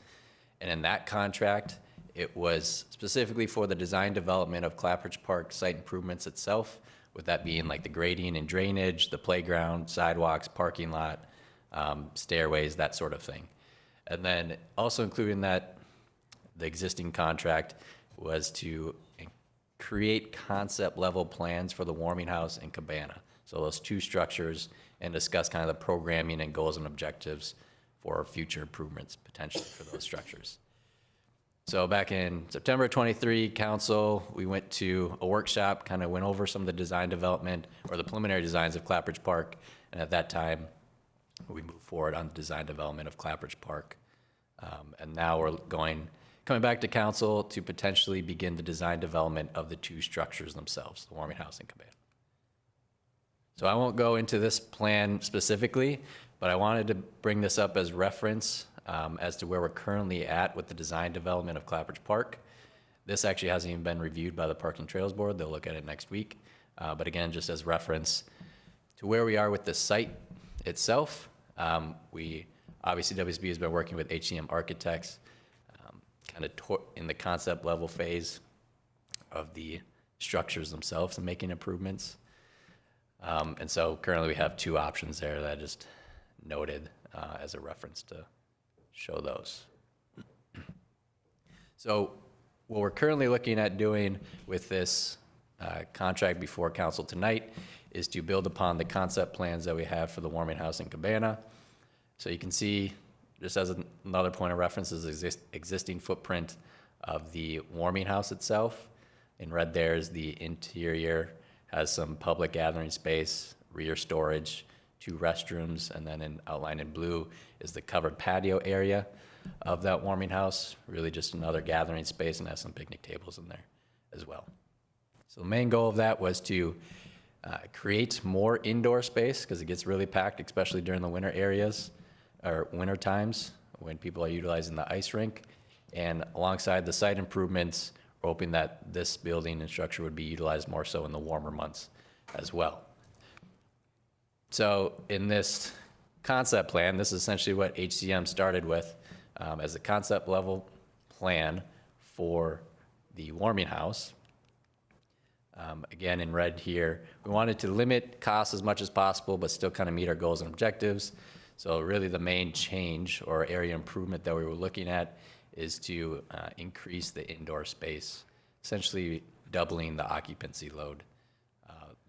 And in that contract, it was specifically for the design development of Clapperidge Park site improvements itself, with that being like the grading and drainage, the playground, sidewalks, parking lot, stairways, that sort of thing. And then also including that, the existing contract was to create concept level plans for the warming house and cabana. So those two structures, and discuss kind of the programming and goals and objectives for future improvements potentially for those structures. So back in September 23, council, we went to a workshop, kind of went over some of the design development or the preliminary designs of Clapperidge Park. And at that time, we moved forward on the design development of Clapperidge Park. And now we're coming back to council to potentially begin the design development of the two structures themselves, the warming house and cabana. So I won't go into this plan specifically, but I wanted to bring this up as reference as to where we're currently at with the design development of Clapperidge Park. This actually hasn't even been reviewed by the Parks and Trails Board. They'll look at it next week. But again, just as reference to where we are with the site itself, obviously WSB has been working with HCM Architects kind of in the concept level phase of the structures themselves and making improvements. And so currently we have two options there that I just noted as a reference to show those. So what we're currently looking at doing with this contract before council tonight is to build upon the concept plans that we have for the warming house and cabana. So you can see, just as another point of reference, is existing footprint of the warming house itself. In red there is the interior, has some public gathering space, rear storage, 2 restrooms, and then outlined in blue is the covered patio area of that warming house, really just another gathering space, and has some picnic tables in there as well. So the main goal of that was to create more indoor space, because it gets really packed, especially during the winter areas, or winter times when people are utilizing the ice rink. And alongside the site improvements, we're hoping that this building and structure would be utilized more so in the warmer months as well. So in this concept plan, this is essentially what HCM started with as a concept level plan for the warming house. Again, in red here, we wanted to limit costs as much as possible, but still kind of meet our goals and objectives. So really the main change or area improvement that we were looking at is to increase the indoor space, essentially doubling the occupancy load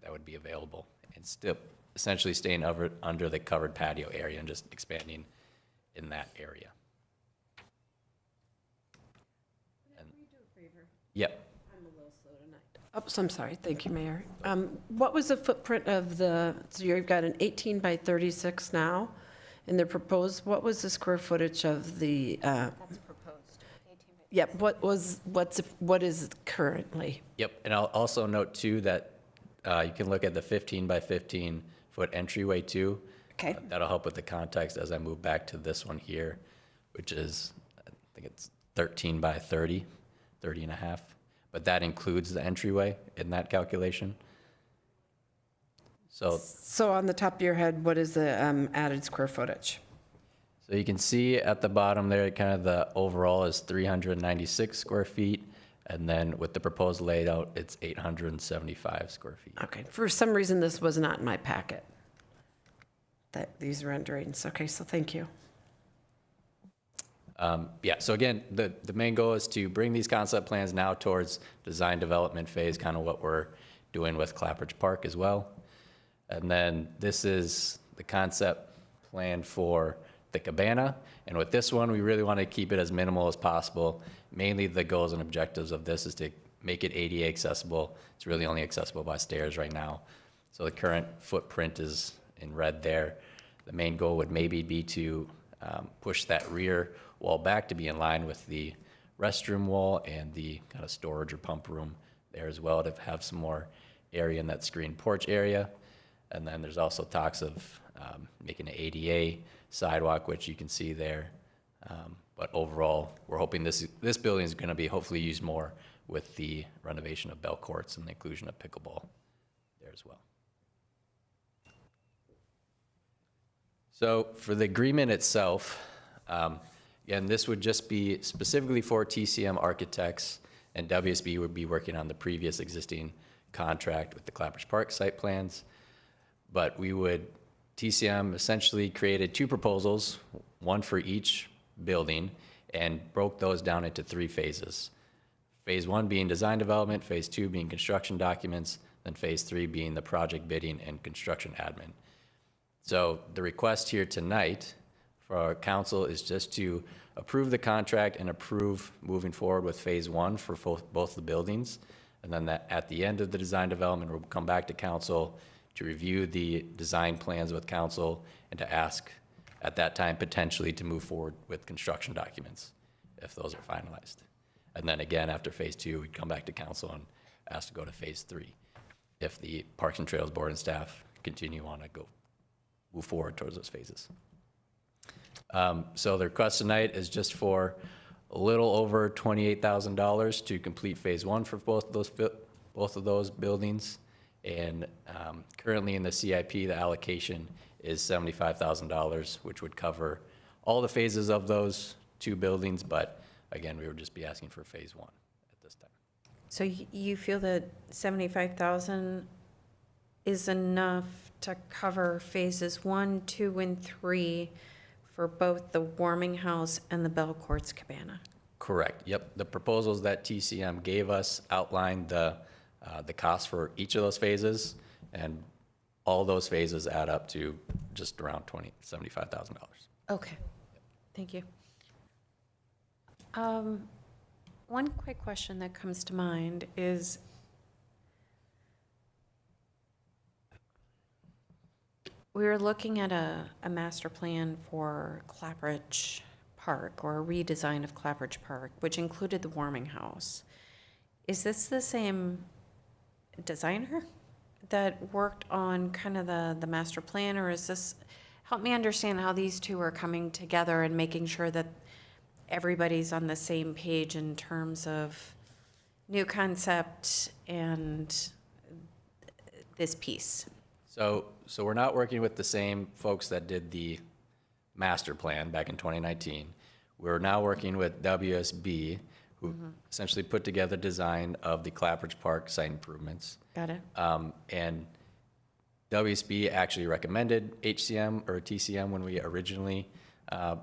that would be available, and still essentially staying under the covered patio area and just expanding in that area. And, yep. Oh, so I'm sorry. Thank you, Mayor. What was the footprint of so you've got an 18 by 36 now, and they're proposed, what was the square footage of the? That's proposed. 18 by yep. What is it currently? Yep. And I'll also note too that you can look at the 15 by 15 foot entryway too. Okay. That'll help with the context as I move back to this one here, which is, I think it's 13 by 30 and a half. But that includes the entryway in that calculation. So on the top of your head, what is the added square footage? So you can see at the bottom there, kind of the overall is 396 square feet. And then with the proposed layout, it's 875 square feet. Okay. For some reason, this was not in my packet. These renderings. Okay, so thank you. Yeah, so again, the main goal is to bring these concept plans now towards design development phase, kind of what we're doing with Clapperidge Park as well. And then this is the concept plan for the cabana. And with this one, we really want to keep it as minimal as possible. Mainly the goals and objectives of this is to make it ADA accessible. It's really only accessible by stairs right now. So the current footprint is in red there. The main goal would maybe be to push that rear wall back to be in line with the restroom wall and the kind of storage or pump room there as well, to have some more area in that screened porch area. And then there's also talks of making an ADA sidewalk, which you can see there. But overall, we're hoping this building is going to be hopefully used more with the renovation of Bell Courts and the inclusion of pickleball there as well. So for the agreement itself, again, this would just be specifically for TCM Architects, and WSB would be working on the previous existing contract with the Clappers Park site plans. But TCM essentially created 2 proposals, one for each building, and broke those down into 3 phases. Phase 1 being design development, phase 2 being construction documents, then phase 3 being the project bidding and construction admin. So the request here tonight for our council is just to approve the contract and approve moving forward with phase 1 for both the buildings. And then at the end of the design development, we'll come back to council to review the design plans with council and to ask at that time potentially to move forward with construction documents if those are finalized. And then again, after phase 2, we'd come back to council and ask to go to phase 3 if the Parks and Trails Board and staff continue on to move forward towards those phases. So the request tonight is just for a little over $28,000 to complete phase 1 for both of those buildings. And currently in the CIP, the allocation is $75,000, which would cover all the phases of those 2 buildings. But again, we would just be asking for phase 1 at this time. So you feel that 75,000 is enough to cover phases 1, 2, and 3 for both the Warming House and the Belcourts Cabana? Correct. Yep. The proposals that TCM gave us outlined the cost for each of those phases, and all those phases add up to just around $75,000. Okay, thank you. One quick question that comes to mind is, we were looking at a master plan for Clappridge Park, or a redesign of Clappridge Park, which included the Warming House. Is this the same designer that worked on kind of the master plan, or is this, help me understand how these 2 are coming together and making sure that everybody's on the same page in terms of new concept and this piece? So we're not working with the same folks that did the master plan back in 2019. We're now working with WSB, who essentially put together design of the Clappridge Park site improvements. Got it. And WSB actually recommended HCM or TCM when we originally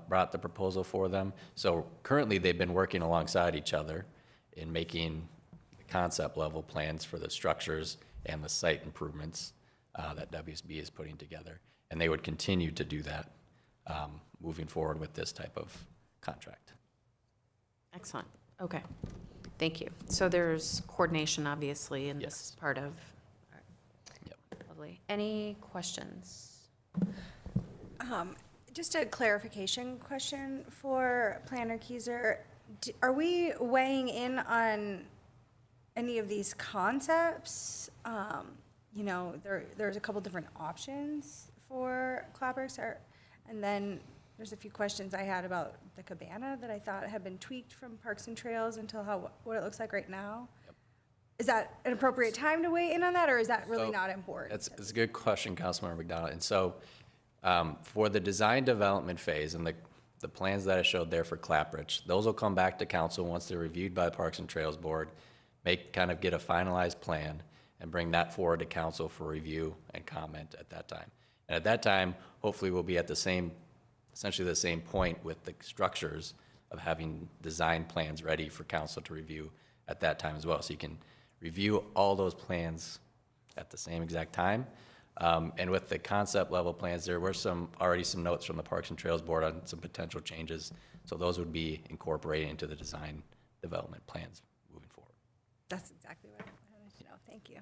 brought the proposal for them. So currently they've been working alongside each other in making concept level plans for the structures and the site improvements that WSB is putting together. And they would continue to do that moving forward with this type of contract. Excellent. Okay. Thank you. So there's coordination, obviously, and this is part of. Yep. Lovely. Any questions? Just a clarification question for Planner Keiser. Are we weighing in on any of these concepts? You know, there's a couple different options for Clappers, and then there's a few questions I had about the cabana that I thought had been tweaked from Parks and Trails until what it looks like right now. Yep. Is that an appropriate time to weigh in on that, or is that really not important? It's a good question, Councilmember McDonald. And so for the design development phase and the plans that I showed there for Clappridge, those will come back to council once they're reviewed by the Parks and Trails Board, get a finalized plan, and bring that forward to council for review and comment at that time. And at that time, hopefully we'll be at essentially the same point with the structures of having design plans ready for council to review at that time as well. So you can review all those plans at the same exact time. And with the concept level plans, there were already some notes from the Parks and Trails Board on some potential changes. So those would be incorporated into the design development plans moving forward. That's exactly what I wanted to know. Thank you.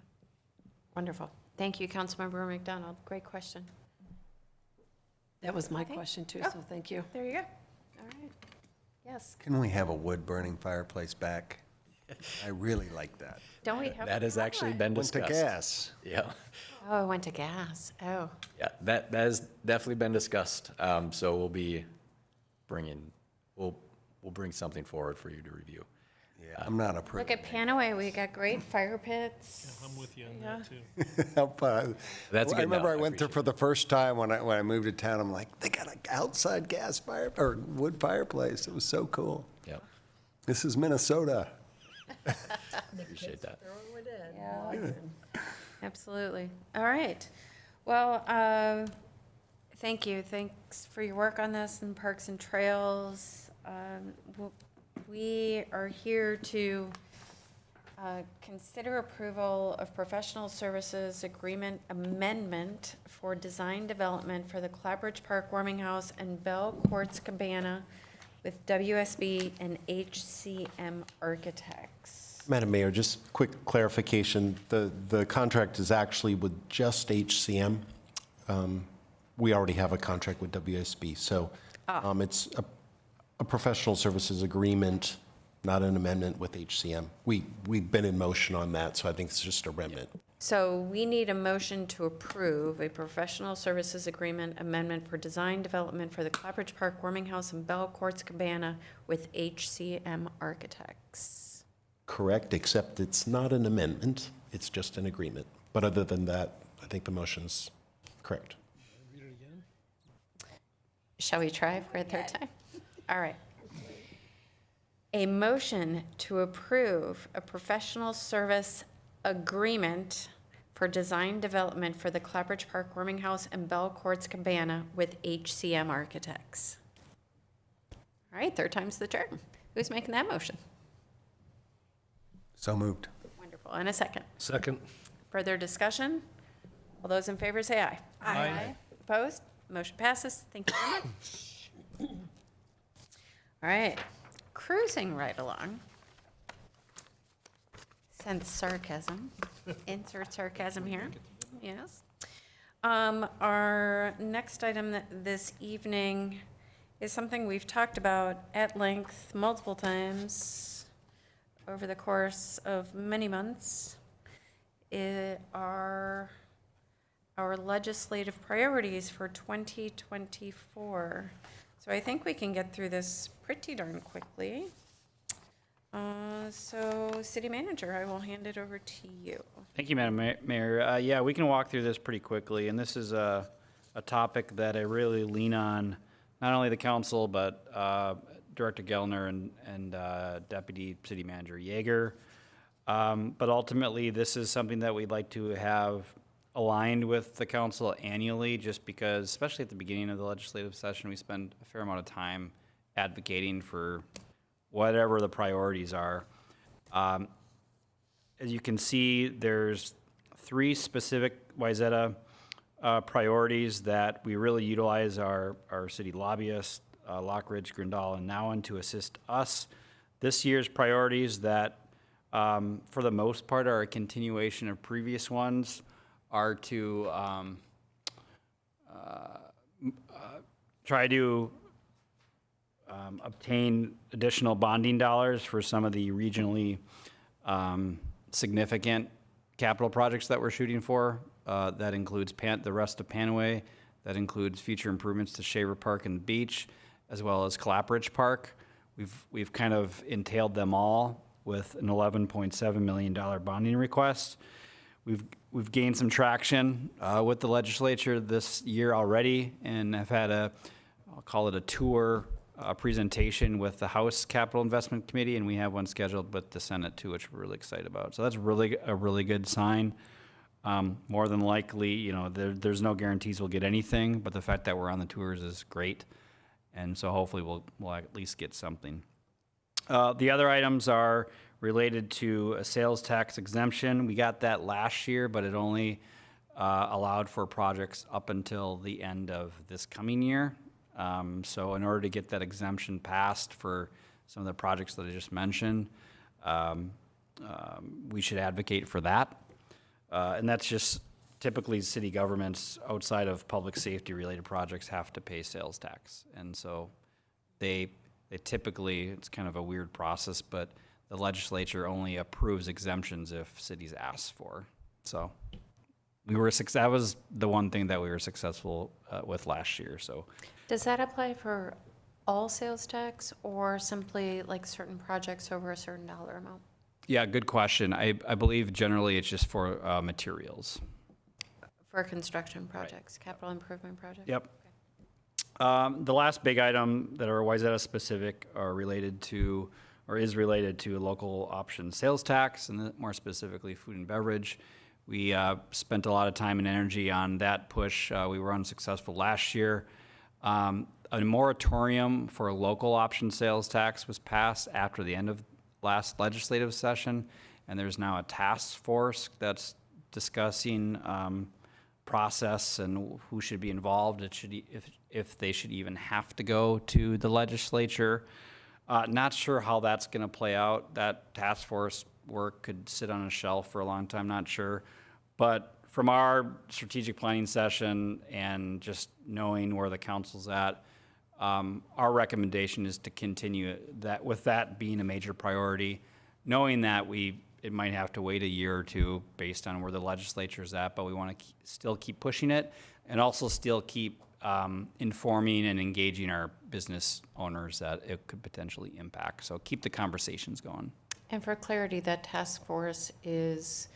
Wonderful. Thank you, Councilmember McDonald. Great question. That was my question too, so thank you. There you go. All right. Yes. Can we have a wood-burning fireplace back? I really like that. Don't we have? That has actually been Went discussed. to gas. Yeah. Oh, it went to gas. Oh. Yeah, that has definitely been discussed. So we'll bring something forward for you to review. Yeah, I'm not approving. Look at Panaway, we got great fire pits. I'm with you on Yeah. that, too. How fun. That's a I good remember note. I went there for the first time when I moved to town. I'm like, they got an outside gas fire or wood fireplace. It was so cool. Yep. This is Minnesota. Appreciate that. Yeah. Absolutely. All right. Well, thank you. Thanks for your work on this and Parks and Trails. We are here to consider approval of professional services agreement amendment for design development for the Clapbridge Park Warming House and Bell Quartz Cabana with WSB and HCM Architects. Madam Mayor, just quick clarification. The contract is actually with just HCM. We already have a contract with WSB, so it's a professional services agreement, not an amendment with HCM. We've been in motion on that, so I think it's just a remnant. So we need a motion to approve a professional services agreement amendment for design development for the Clapbridge Park Warming House and Bell Quartz Cabana with HCM Architects. Correct, except it's not an amendment, it's just an agreement. But other than that, I think the motion's correct. Shall we try for a third time? All right. A motion to approve a professional service agreement for design development for the Clapbridge Park Warming House and Bell Quartz Cabana with HCM Architects. All right, third time's the charm. Who's making that motion? So moved. Wonderful. And a second. Second. Further discussion? All those in favor say aye. Aye. Opposed? Motion passes. Thank you very much. All right, cruising right along. Sense sarcasm. Insert sarcasm here. Yes. Our next item this evening is something we've talked about at length multiple times over the course of many months. It are our legislative priorities for 2024. So I think we can get through this pretty darn quickly. So City Manager, I will hand it over to you. Thank you, Madam Mayor. Yeah, we can walk through this pretty quickly, and this is a topic that I really lean on, not only the council, but Director Gellner and Deputy City Manager Yeager. But ultimately, this is something that we'd like to have aligned with the council annually, just because, especially at the beginning of the legislative session, we spend a fair amount of time advocating for whatever the priorities are. As you can see, there's 3 specific Wayzata priorities that we really utilize our city lobbyists, Lockridge, Grindal, and Nowen to assist us. This year's priorities that, for the most part, are a continuation of previous ones, are to try to obtain additional bonding dollars for some of the regionally significant capital projects that we're shooting for. That includes the rest of Panaway. That includes future improvements to Shaver Park and the beach, as well as Clapbridge Park. We've kind of entailed them all with an $11.7 million bonding request. We've gained some traction with the legislature this year already, and have had I'll call it a tour presentation with the House Capital Investment Committee, and we have one scheduled with the Senate too, which we're really excited about. So that's a really good sign. More than likely, there's no guarantees we'll get anything, but the fact that we're on the tours is great, and so hopefully we'll at least get something. The other items are related to a sales tax exemption. We got that last year, but it only allowed for projects up until the end of this coming year. So in order to get that exemption passed for some of the projects that I just mentioned, we should advocate for that. And that's just typically city governments outside of public safety related projects have to pay sales tax. And so they typically, it's kind of a weird process, but the legislature only approves exemptions if cities ask for. So that was the one thing that we were successful with last year. So Does that apply for all sales tax or simply like certain projects over a certain dollar amount? Yeah, good question. I believe generally it's just for materials. For construction projects, capital improvement projects? Yep. The last big item that are Wayzata specific are related to, or is related to local option sales tax, and more specifically food and beverage. We spent a lot of time and energy on that push. We were unsuccessful last year. A moratorium for local option sales tax was passed after the end of last legislative session, and there's now a task force that's discussing process and who should be involved. It should, if they should even have to go to the legislature. Not sure how that's going to play out. That task force work could sit on a shelf for a long time, not sure. But from our strategic planning session and just knowing where the council's at, our recommendation is to continue that, with that being a major priority, knowing that it might have to wait a year or two based on where the legislature's at, but we want to still keep pushing it and also still keep informing and engaging our business owners that it could potentially impact. So keep the conversations going. And for clarity, that task force is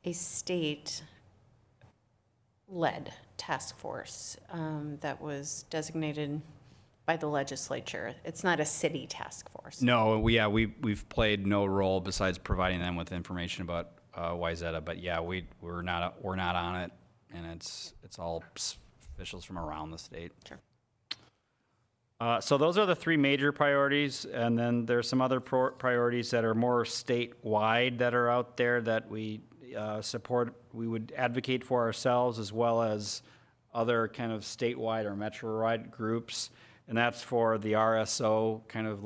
a state-led task force that was designated by the legislature. It's not a city task force. No, we've played no role besides providing them with information about Wayzata, but yeah, we're not on it, and it's all officials from around the state. Sure. So those are the three major priorities, and then there's some other priorities that are more statewide that are out there that we support. We would advocate for ourselves as well as other kind of statewide or metro-wide groups, and that's for the RSO kind of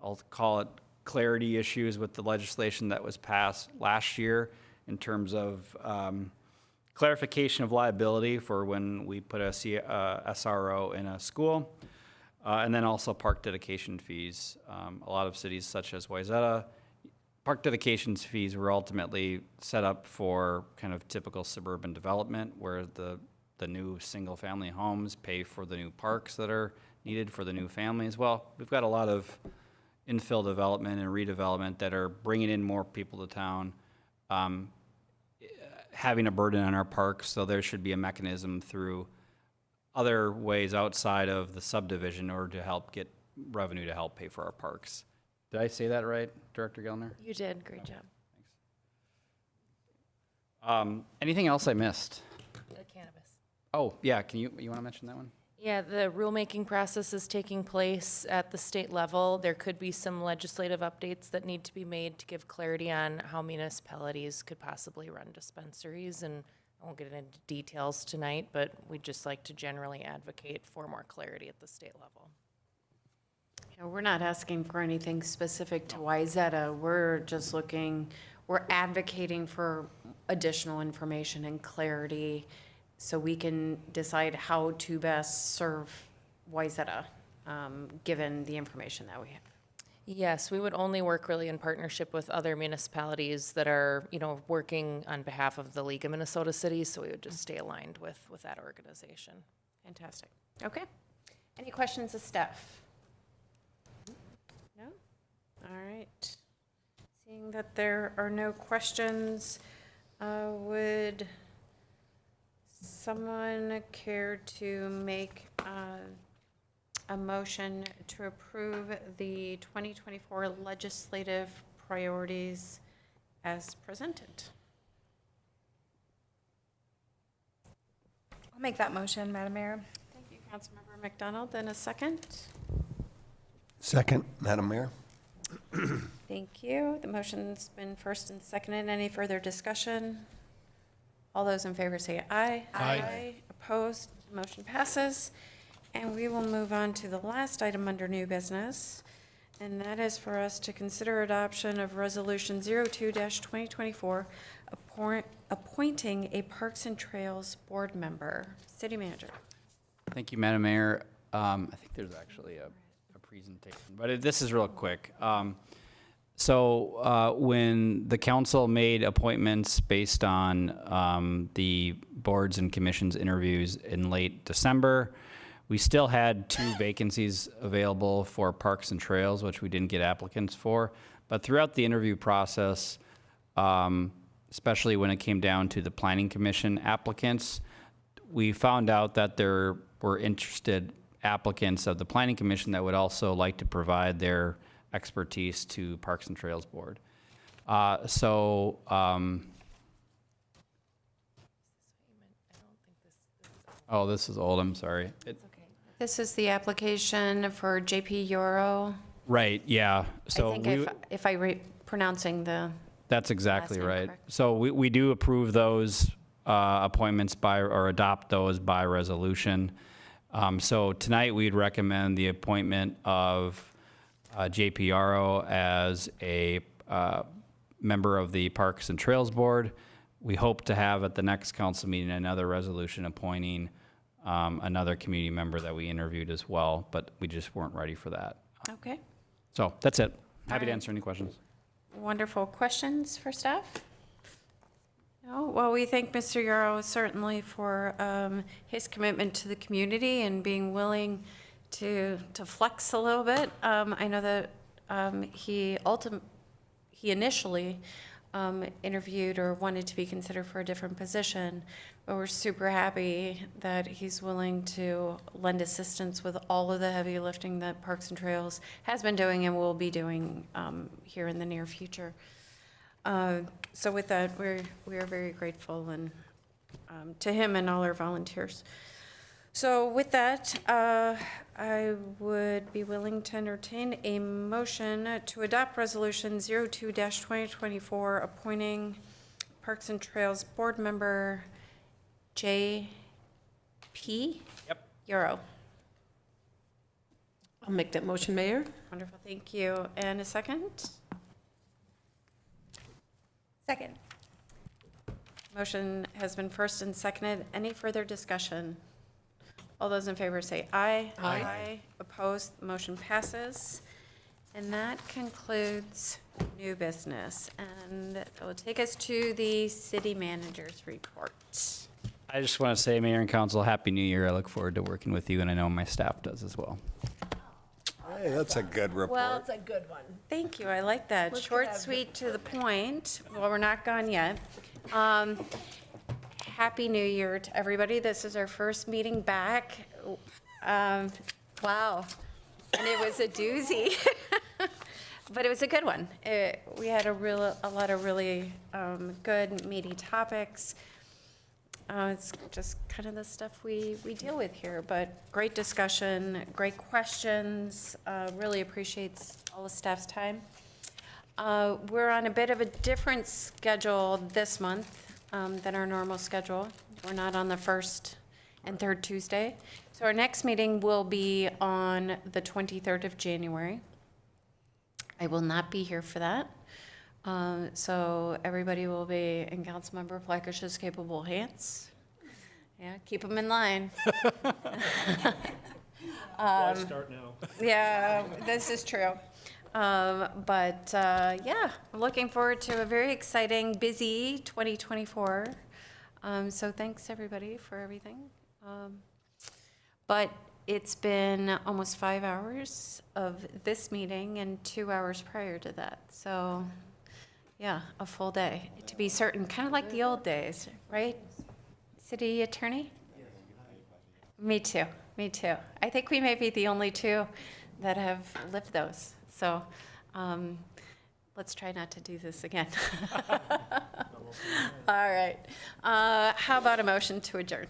I'll call it clarity issues with the legislation that was passed last year in terms of clarification of liability for when we put a SRO in a school, and then also park dedication fees. A lot of cities such as Wayzata, park dedication fees were ultimately set up for kind of typical suburban development where the new single-family homes pay for the new parks that are needed for the new families. Well, we've got a lot of infill development and redevelopment that are bringing in more people to town, having a burden on our parks, so there should be a mechanism through other ways outside of the subdivision in order to help get revenue to help pay for our parks. Did I say that right, Director Gellner? You did, great job. Anything else I missed? The cannabis. Oh, yeah, you want to mention that one? Yeah, the rulemaking process is taking place at the state level. There could be some legislative updates that need to be made to give clarity on how municipalities could possibly run dispensaries, and I won't get into details tonight, but we'd just like to generally advocate for more clarity at the state level. Yeah, we're not asking for anything specific to Wayzata. We're advocating for additional information and clarity so we can decide how to best serve Wayzata, given the information that we have. Yes, we would only work really in partnership with other municipalities that are, working on behalf of the League of Minnesota Cities, so we would just stay aligned with that organization. Fantastic. Okay. Any questions of staff? No? All right. Seeing that there are no questions, would someone care to make a motion to approve the 2024 legislative priorities as presented? I'll make that motion, Madam Mayor. Thank you, Councilmember McDonald. And a second? Second, Madam Mayor. Thank you. The motion's been first and seconded. Any further discussion? All those in favor say aye. Aye. Opposed? Motion passes. And we will move on to the last item under new business, and that is for us to consider adoption of Resolution 02-2024, appointing a Parks and Trails Board member. City Manager. Thank you, Madam Mayor. I think there's actually a presentation, but this is real quick. So when the council made appointments based on the boards and commissions interviews in late December, We still had 2 vacancies available for Parks and Trails, which we didn't get applicants for. But throughout the interview process, especially when it came down to the Planning Commission applicants, we found out that there were interested applicants of the Planning Commission that would also like to provide their expertise to Parks and Trails Board. Oh, this is old, I'm sorry. This is the application for JP Euro. Right, yeah. So I think if I pronouncing the, that's exactly name right. correct. So we do approve those appointments by, or adopt those by resolution. So tonight, we'd recommend the appointment of JPRO as a member of the Parks and Trails Board. We hope to have at the next council meeting another resolution appointing another community member that we interviewed as well, but we just weren't ready for that. okay. So that's it. Happy to right. answer any questions. Wonderful. Questions for staff? No? Well, we thank Mr. Euro certainly for his commitment to the community and being willing to flex a little bit. I know that he initially interviewed or wanted to be considered for a different position, but we're super happy that he's willing to lend assistance with all of the heavy lifting that Parks and Trails has been doing and will be doing here in the near future. So with that, we are very grateful and to him and all our volunteers. So with that, I would be willing to entertain a motion to adopt Resolution 02-2024, appointing Parks and Trails Board Member J.P. Euro. I'll make that motion, Mayor. Wonderful, thank you. And a second? Second. Motion has been first and seconded. Any further discussion? All those in favor say aye. Aye. Opposed, the motion passes. And that concludes new business. And that will take us to the city manager's report. I just want to say, Mayor and Council, Happy New Year. I look forward to working with you, and I know my staff does as well. Hey, that's a good report. Well, it's a good one. Thank you, I like that. Look Short, at that. sweet, to the point. Well, we're not gone yet. Happy New Year to everybody. This is our first meeting back. Wow. And it was a doozy. But it was a good one. We had a lot of really good, meaty topics. It's just kind of the stuff we deal with here, but great discussion, great questions. Really appreciates all the staff's time. We're on a bit of a different schedule this month than our normal schedule. We're not on the first and third Tuesday. So our next meeting will be on the 23rd of January. I will not be here for that. So everybody will be in Councilmember Plakish's capable hands. Yeah, keep them in line. Why start now? Yeah, this is true. Yeah, I'm looking forward to a very exciting, busy 2024. So thanks, everybody, for everything. But it's been almost 5 hours of this meeting and 2 hours prior to that. So, yeah, a full day, to be certain, kind of like the old days, right? City Attorney? Me too, me too. I think we may be the only two that have lived those. So let's try not to do this again. All right. How about a motion to adjourn?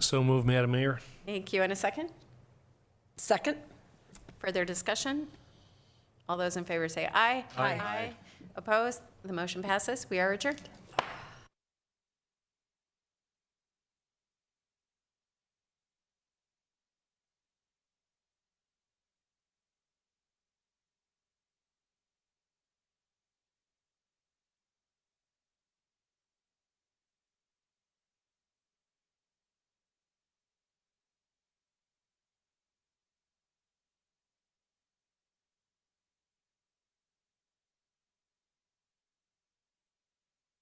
So move, Madam Mayor. Thank you. In a second? Second? Further discussion? All those in favor say aye. Aye. Opposed? The motion passes. We are adjourned.